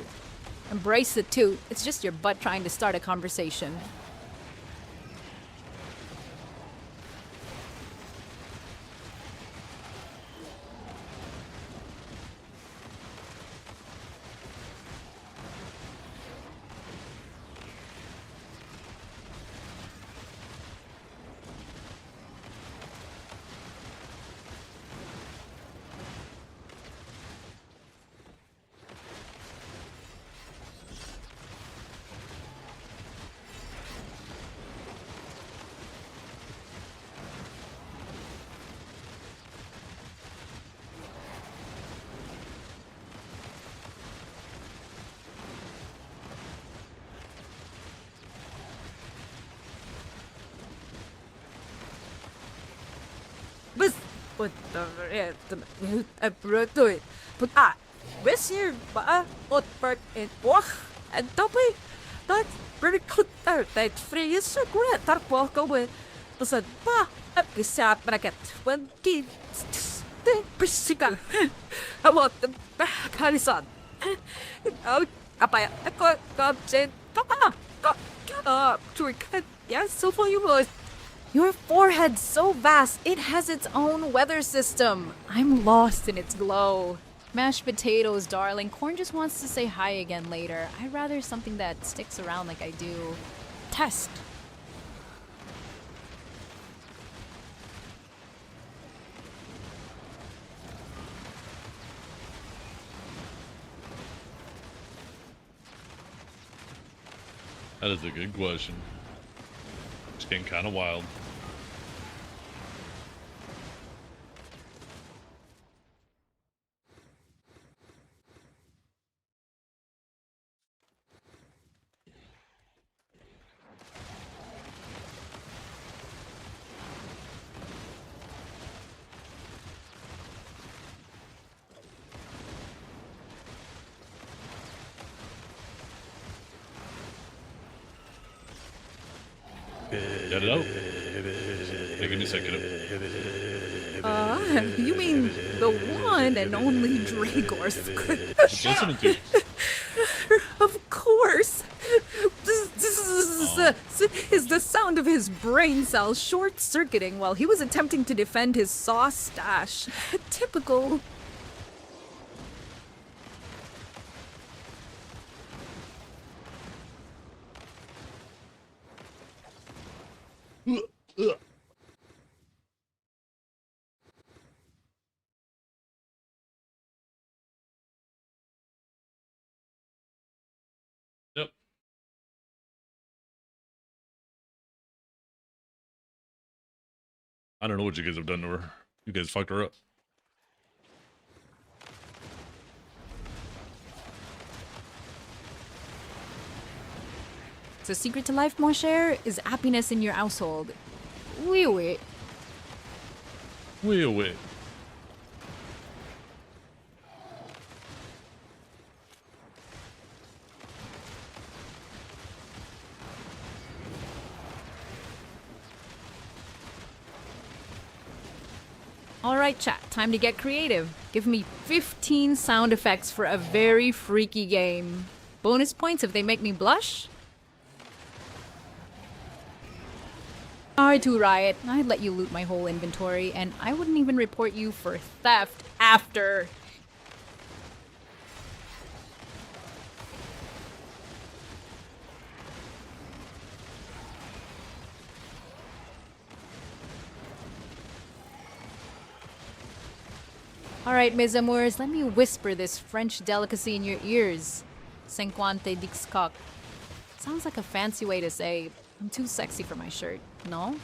S3: Embrace the toot. It's just your butt trying to start a conversation.
S4: Monsieur ba utbert in och en doppel dat pretty good that free is so great that walk away the said ba up the sap bracket when kids the physical I want the back Harrison oh apa ako kapten papa to yes so for you boys.
S3: Your forehead's so vast, it has its own weather system. I'm lost in its glow. Mashed potatoes, darling. Corn just wants to say hi again later. I'd rather something that sticks around like I do. Test.
S1: That is a good question. It's getting kind of wild. Get it out. Hey, give me a second.
S3: You mean the one and only Dragor's
S1: Just listening to you.
S4: Of course. This is the sound of his brain cells short-circuiting while he was attempting to defend his sauce stash. Typical.
S1: Yep. I don't know what you guys have done to her. You guys fucked her up.
S3: The secret to life, mon cher, is happiness in your household. Oui, oui.
S1: Oui, oui.
S3: Alright, chat, time to get creative. Give me 15 sound effects for a very freaky game. Bonus points if they make me blush? R2 Riot, I'd let you loot my whole inventory, and I wouldn't even report you for theft after. Alright, mes amours, let me whisper this French delicacy in your ears. Cinquante dixcock. Sounds like a fancy way to say, I'm too sexy for my shirt, no?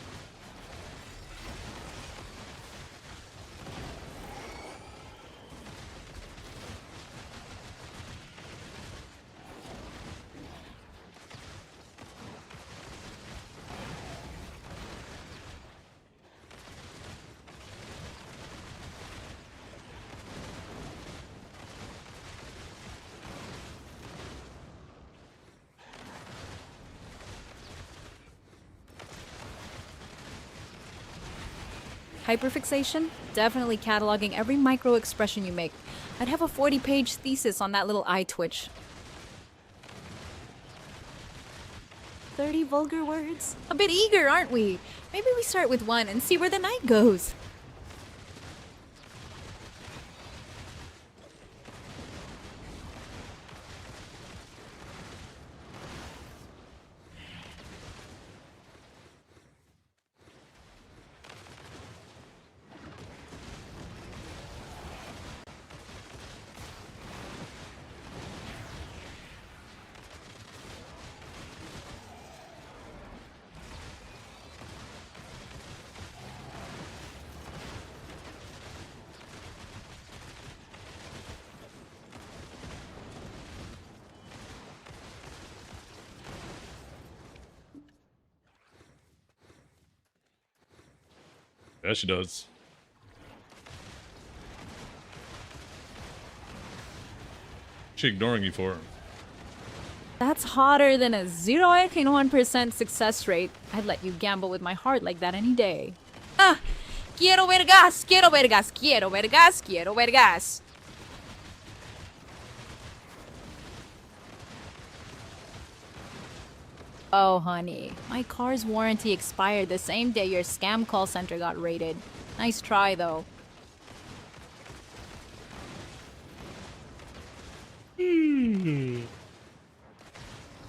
S3: Hyperfixation? Definitely cataloging every micro expression you make. I'd have a 40-page thesis on that little eye twitch. 30 vulgar words? A bit eager, aren't we? Maybe we start with one and see where the night goes.
S1: Yeah, she does. What's she ignoring you for?
S3: That's hotter than a 0.1% success rate. I'd let you gamble with my heart like that any day. Ah! Quiero ver gas, quiero ver gas, quiero ver gas, quiero ver gas. Oh, honey, my car's warranty expired the same day your scam call center got raided. Nice try, though.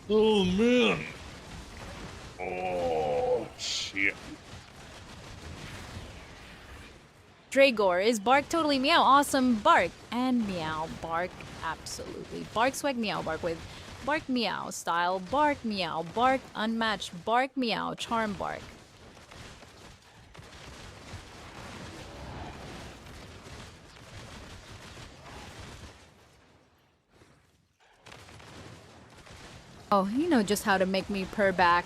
S1: Oh, man. Oh, shit.
S3: Dragor, is bark totally meow? Awesome bark. And meow bark, absolutely. Bark swag meow bark with bark meow style, bark meow, bark unmatched, bark meow, charm bark. Oh, you know just how to make me purr back.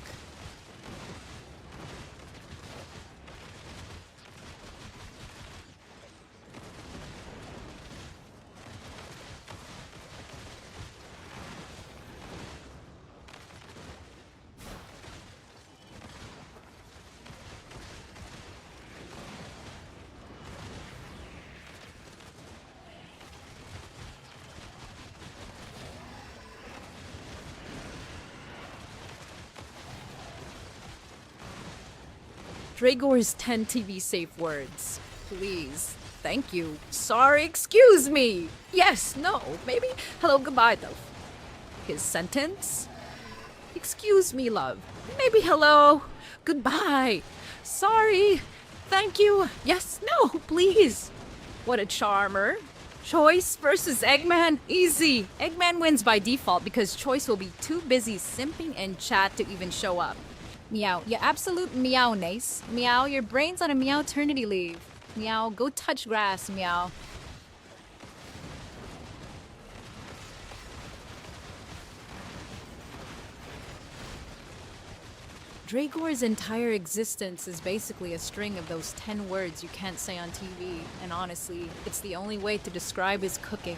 S3: Dragor's 10 TV safe words. Please. Thank you. Sorry, excuse me. Yes, no, maybe hello, goodbye, though. His sentence? Excuse me, love. Maybe hello, goodbye. Sorry, thank you. Yes, no, please. What a charmer. Choice versus Eggman? Easy. Eggman wins by default because Choice will be too busy simping in chat to even show up. Meow, you absolute meow nace. Meow, your brain's on a meow-ternity leave. Meow, go touch grass, meow. Dragor's entire existence is basically a string of those 10 words you can't say on TV, and honestly, it's the only way to describe his cooking.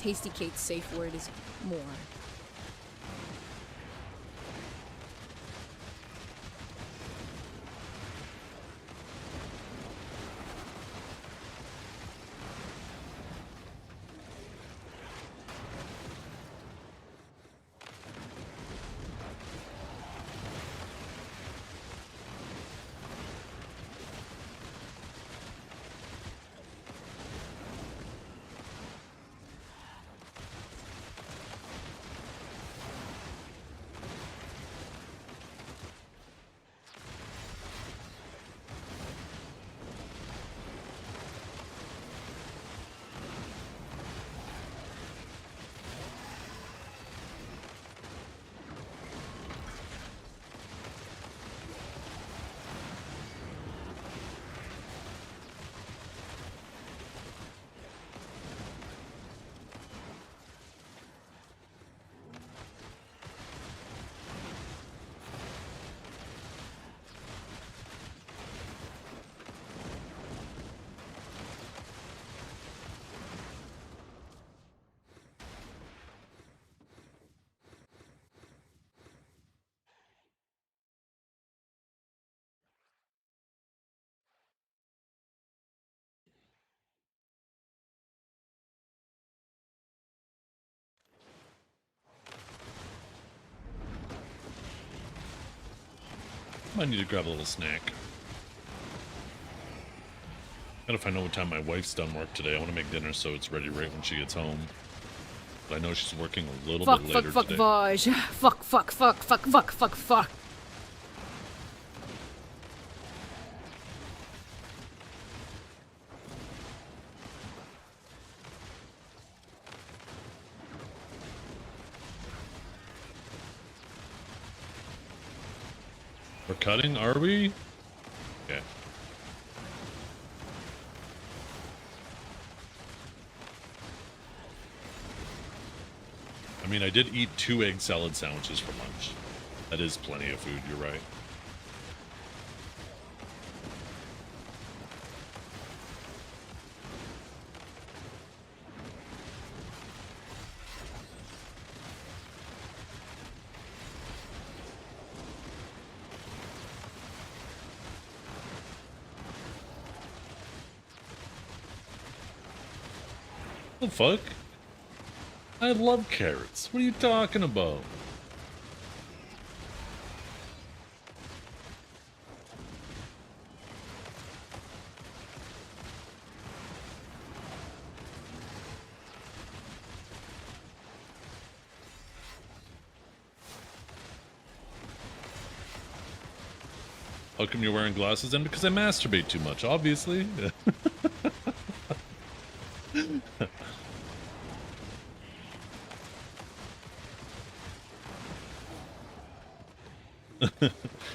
S3: Tasty Kate's safe word is more.
S1: Might need to grab a little snack. Gotta find out what time my wife's done work today. I want to make dinner so it's ready right when she gets home. But I know she's working a little bit later today.
S3: Vaj. Fuck.
S1: We're cutting, are we? Okay. I mean, I did eat 2 egg salad sandwiches for lunch. That is plenty of food, you're right. The fuck? I love carrots. What are you talking about? How come you're wearing glasses then? Because I masturbate too much, obviously.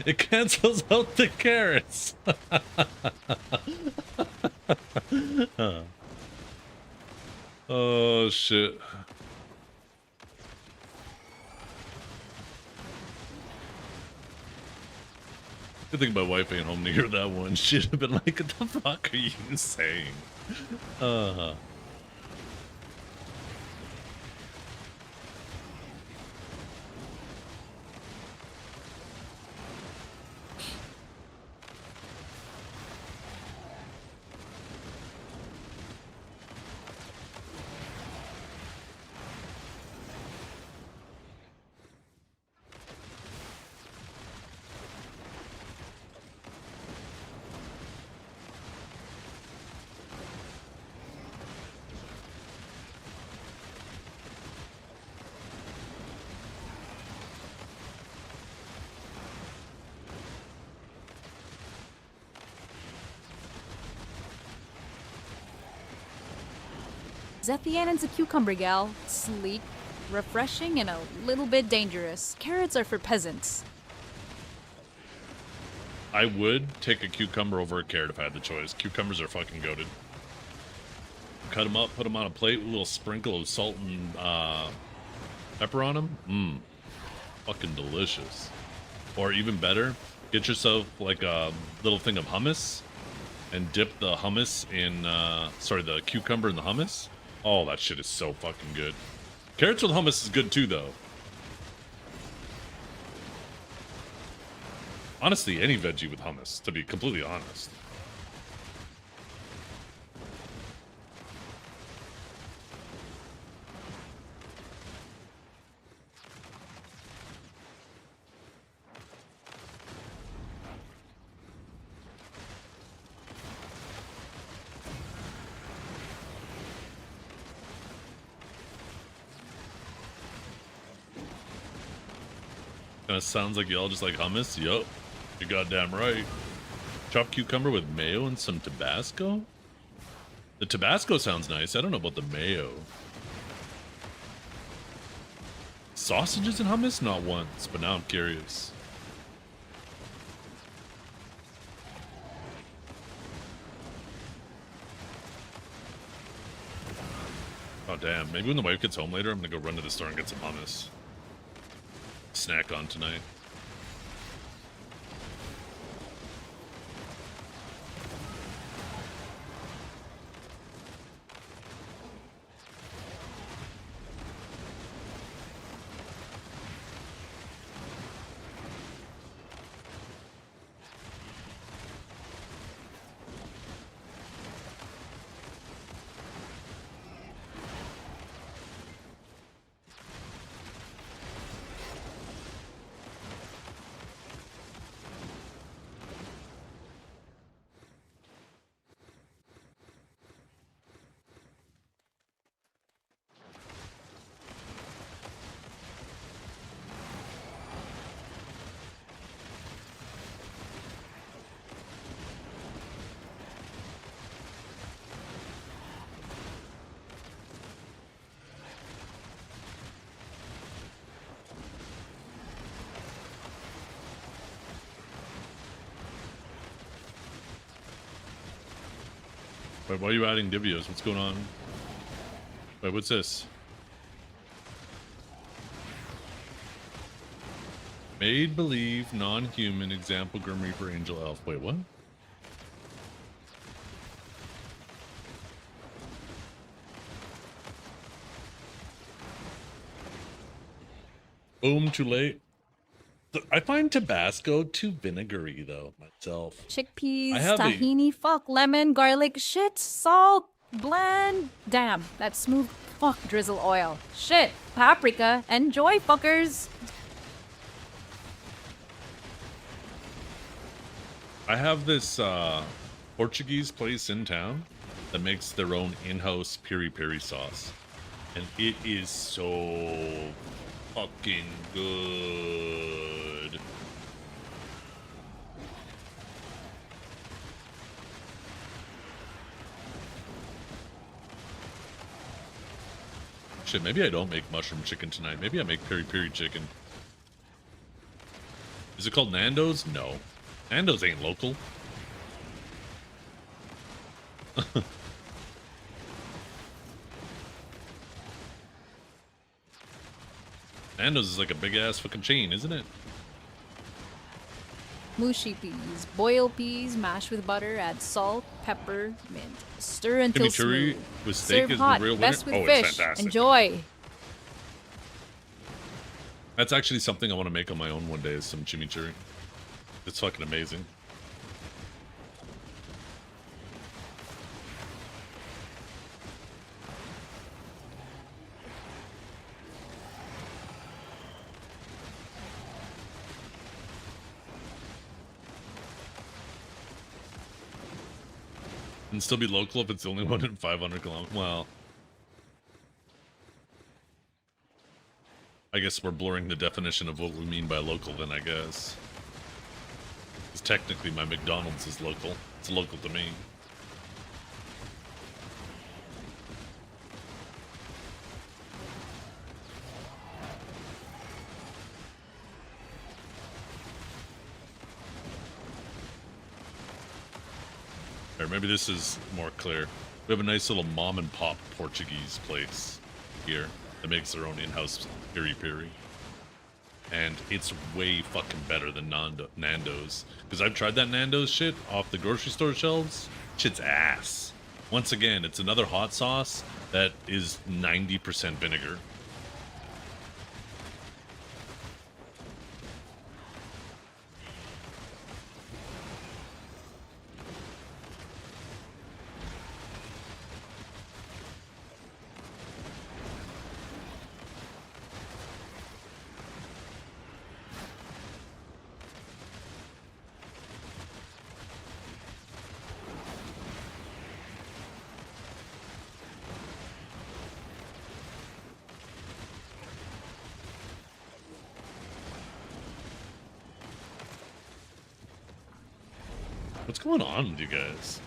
S1: It cancels out the carrots. Oh shit. Good thing my wife ain't home to hear that one. She'd have been like, what the fuck are you saying?
S3: Zethianen's a cucumber gal. Sleek, refreshing, and a little bit dangerous. Carrots are for peasants.
S1: I would take a cucumber over a carrot if I had the choice. Cucumbers are fucking goated. Cut them up, put them on a plate with a little sprinkle of salt and pepper on them. Mmm. Fucking delicious. Or even better, get yourself like a little thing of hummus and dip the hummus in, the cucumber in the hummus. Oh, that shit is so fucking good. Carrots with hummus is good too, though. Honestly, any veggie with hummus, to be completely honest. Kinda sounds like y'all just like hummus. Yup. You're goddamn right. Chopped cucumber with mayo and some Tabasco? The Tabasco sounds nice. I don't know about the mayo. Sausages and hummus? Not once, but now I'm curious. Oh damn, maybe when the wife gets home later, I'm gonna go run to the store and get some hummus. Snack on tonight. Wait, why are you adding Divios? What's going on? Wait, what's this? Made believe non-human example Grim Reaper Angel Elf. Wait, what? Boom, too late. I find Tabasco too vinegary though myself.
S3: Chickpeas,
S1: I have a-
S3: tahini, fuck, lemon, garlic, shit, salt, blend. Damn, that smooth fuck drizzle oil. Shit, paprika, enjoy fuckers.
S1: I have this Portuguese place in town that makes their own in-house piri-piri sauce. And it is so fucking good. Shit, maybe I don't make mushroom chicken tonight. Maybe I make piri-piri chicken. Is it called Nando's? No. Nando's ain't local. Nando's is like a big ass fucking chain, isn't it?
S3: Mushi peas, boil peas, mash with butter, add salt, pepper, mint. Stir until
S1: Chimichurri
S3: smooth.
S1: with steak
S3: Serve
S1: is
S3: hot,
S1: the real
S3: best
S1: winner?
S3: with
S1: Oh, it's
S3: fish.
S1: fantastic.
S3: Enjoy.
S1: That's actually something I want to make on my own one day is some chimichurri. It's fucking amazing. And still be local if it's the only one in 500 kilometers. Well, I guess we're blurring the definition of what we mean by local then, I guess. Because technically my McDonald's is local. It's local to me. Or maybe this is more clear. We have a nice little mom and pop Portuguese place here that makes their own in-house piri-piri. And it's way fucking better than Nando's. Because I've tried that Nando's shit off the grocery store shelves. Shit's ass. Once again, it's another hot sauce that is 90% vinegar. What's going on with you guys?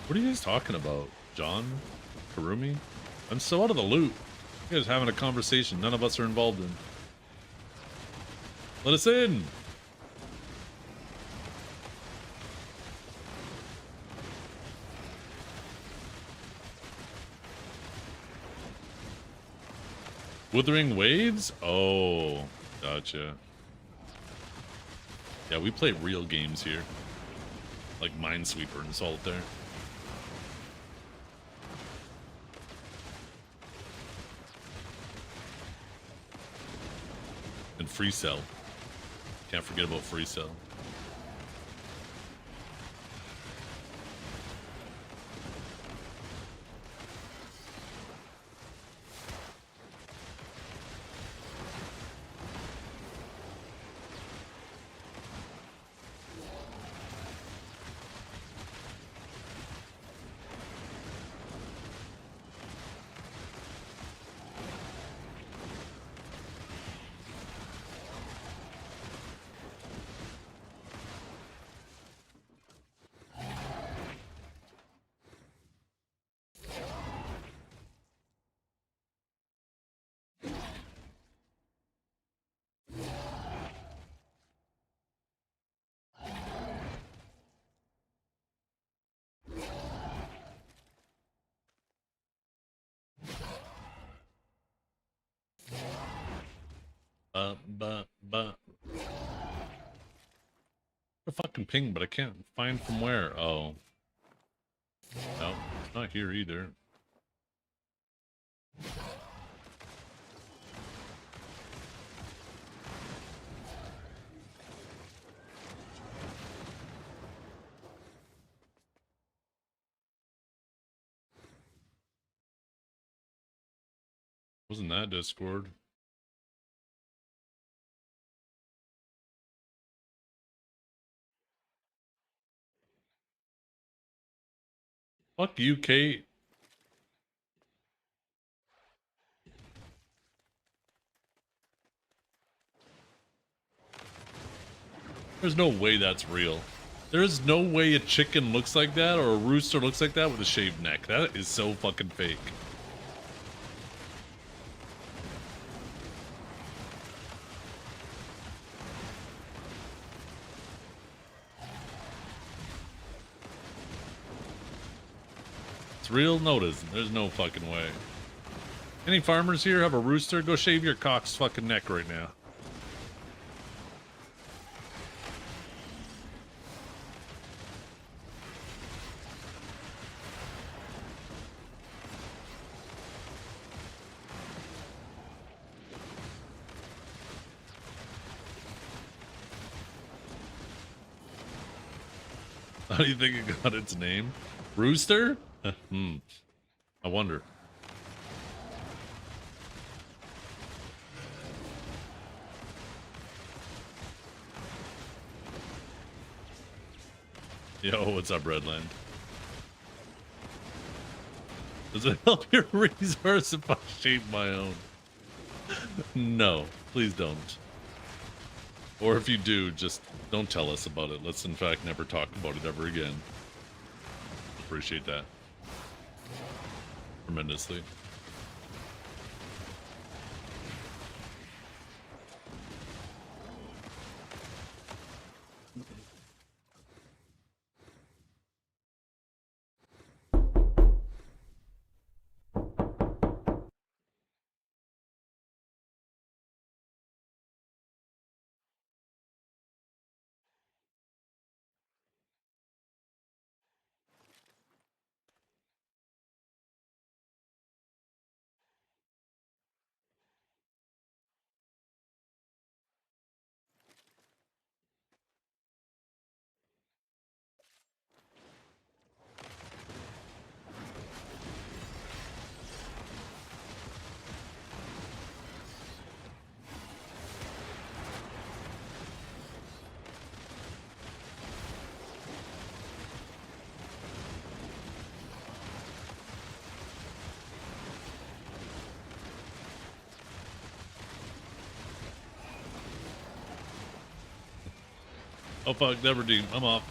S1: What are you guys talking about? John? Karumi? I'm so out of the loop. You guys having a conversation none of us are involved in. Let us in! Withering Waves? Oh, gotcha. Yeah, we play real games here. Like Minesweeper and Solitaire. And Free Cell. Can't forget about Free Cell. But. A fucking ping, but I can't find from where. Oh. No, it's not here either. Wasn't that Discord? Fuck you, Kate. There's no way that's real. There's no way a chicken looks like that or a rooster looks like that with a shaved neck. That is so fucking fake. It's real? No, it isn't. There's no fucking way. Any farmers here have a rooster? Go shave your cock's fucking neck right now. How do you think it got its name? Rooster? I wonder. Yo, what's up, Redland? Does it help your resource if I shave my own? No, please don't. Or if you do, just don't tell us about it. Let's in fact never talk about it ever again. Appreciate that tremendously. Oh fuck, never do. I'm off.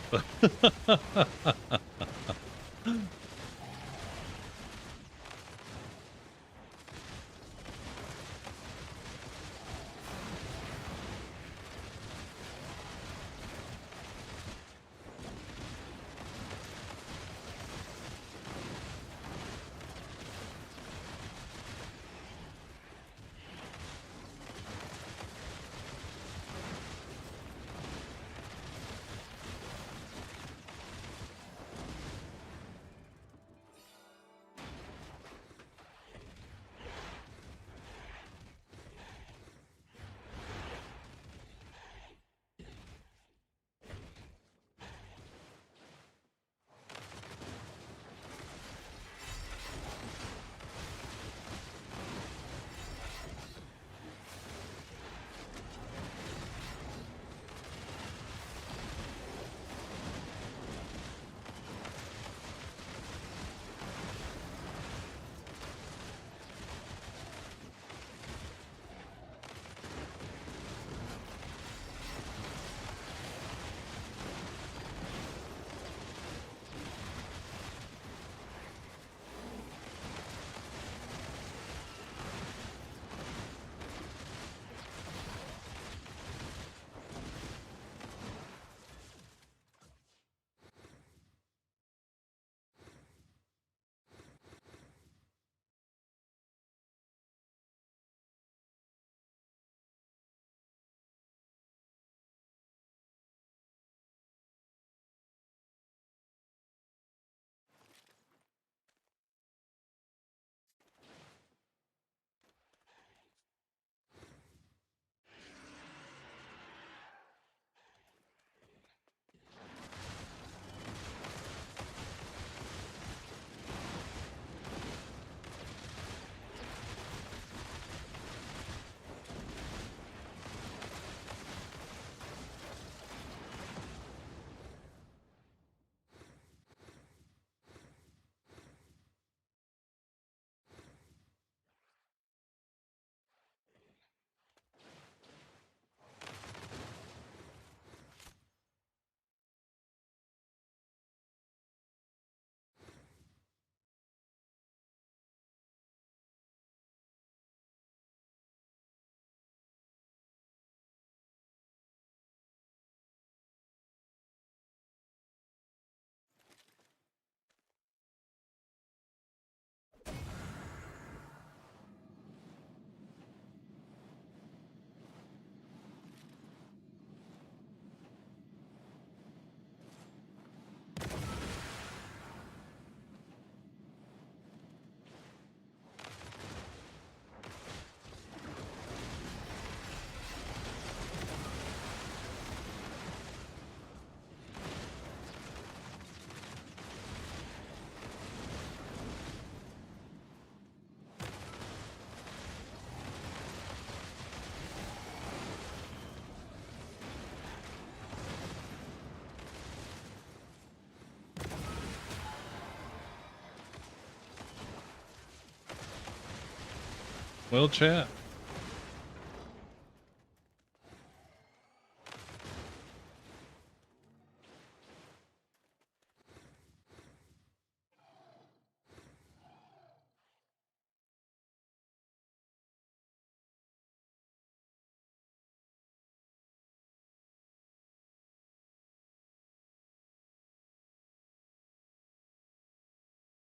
S1: Well, chat.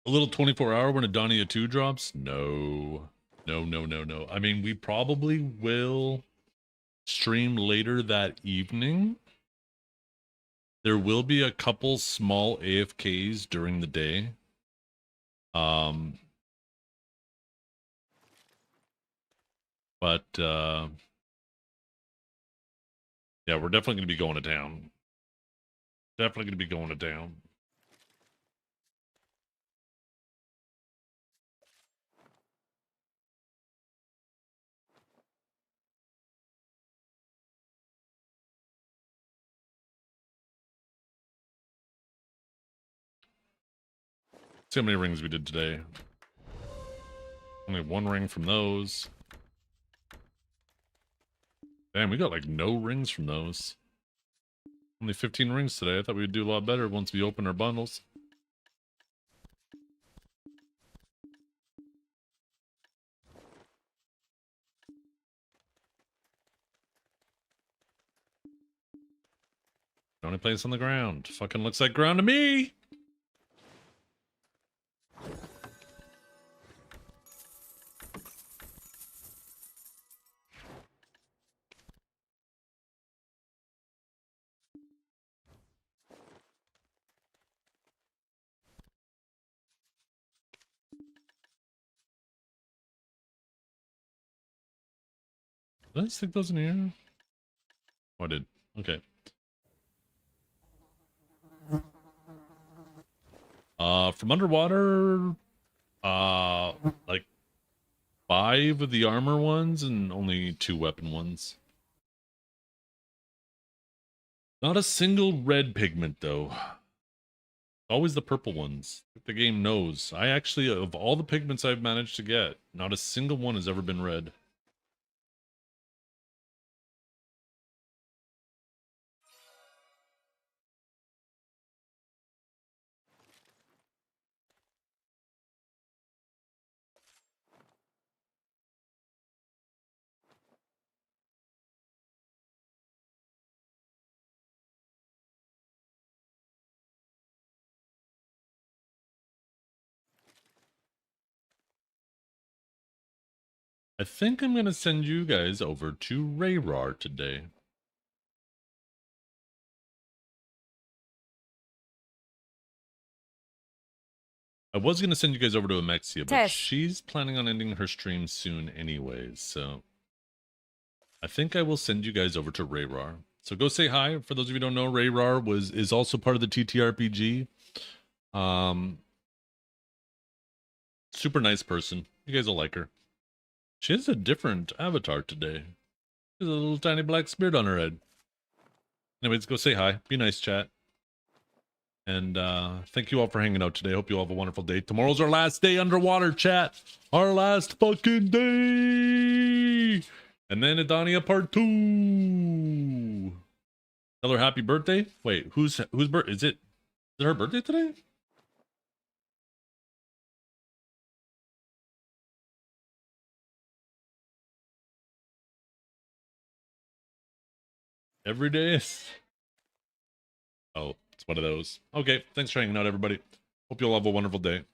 S1: A little 24-hour when Edania 2 drops? No. No, no, no, no. I mean, we probably will stream later that evening. There will be a couple small AFKs during the day. But yeah, we're definitely going to be going to town. Definitely going to be going to town. See how many rings we did today. Only one ring from those. Damn, we got like no rings from those. Only 15 rings today. I thought we'd do a lot better once we open our bundles. The only place on the ground. Fucking looks like ground to me! Did I stick those in here? Oh, I did. Okay. From underwater, like 5 of the armor ones and only 2 weapon ones. Not a single red pigment though. Always the purple ones. The game knows. I actually, of all the pigments I've managed to get, not a single one has ever been red. I think I'm going to send you guys over to Rayrar today. I was going to send you guys over to Amexia, but
S23: Tess.
S1: she's planning on ending her stream soon anyways, so I think I will send you guys over to Rayrar. So go say hi. For those of you who don't know, Rayrar is also part of the TTRPG. Super nice person. You guys will like her. She has a different avatar today. She has a little tiny black beard on her head. Anyways, go say hi. Be nice, chat. And thank you all for hanging out today. Hope you all have a wonderful day. Tomorrow's our last day underwater, chat. Our last fucking day. And then Edania part 2. Tell her happy birthday. Wait, whose birthday? Is it her birthday today? Every day is... Oh, it's one of those. Okay, thanks for hanging out, everybody. Hope you all have a wonderful day.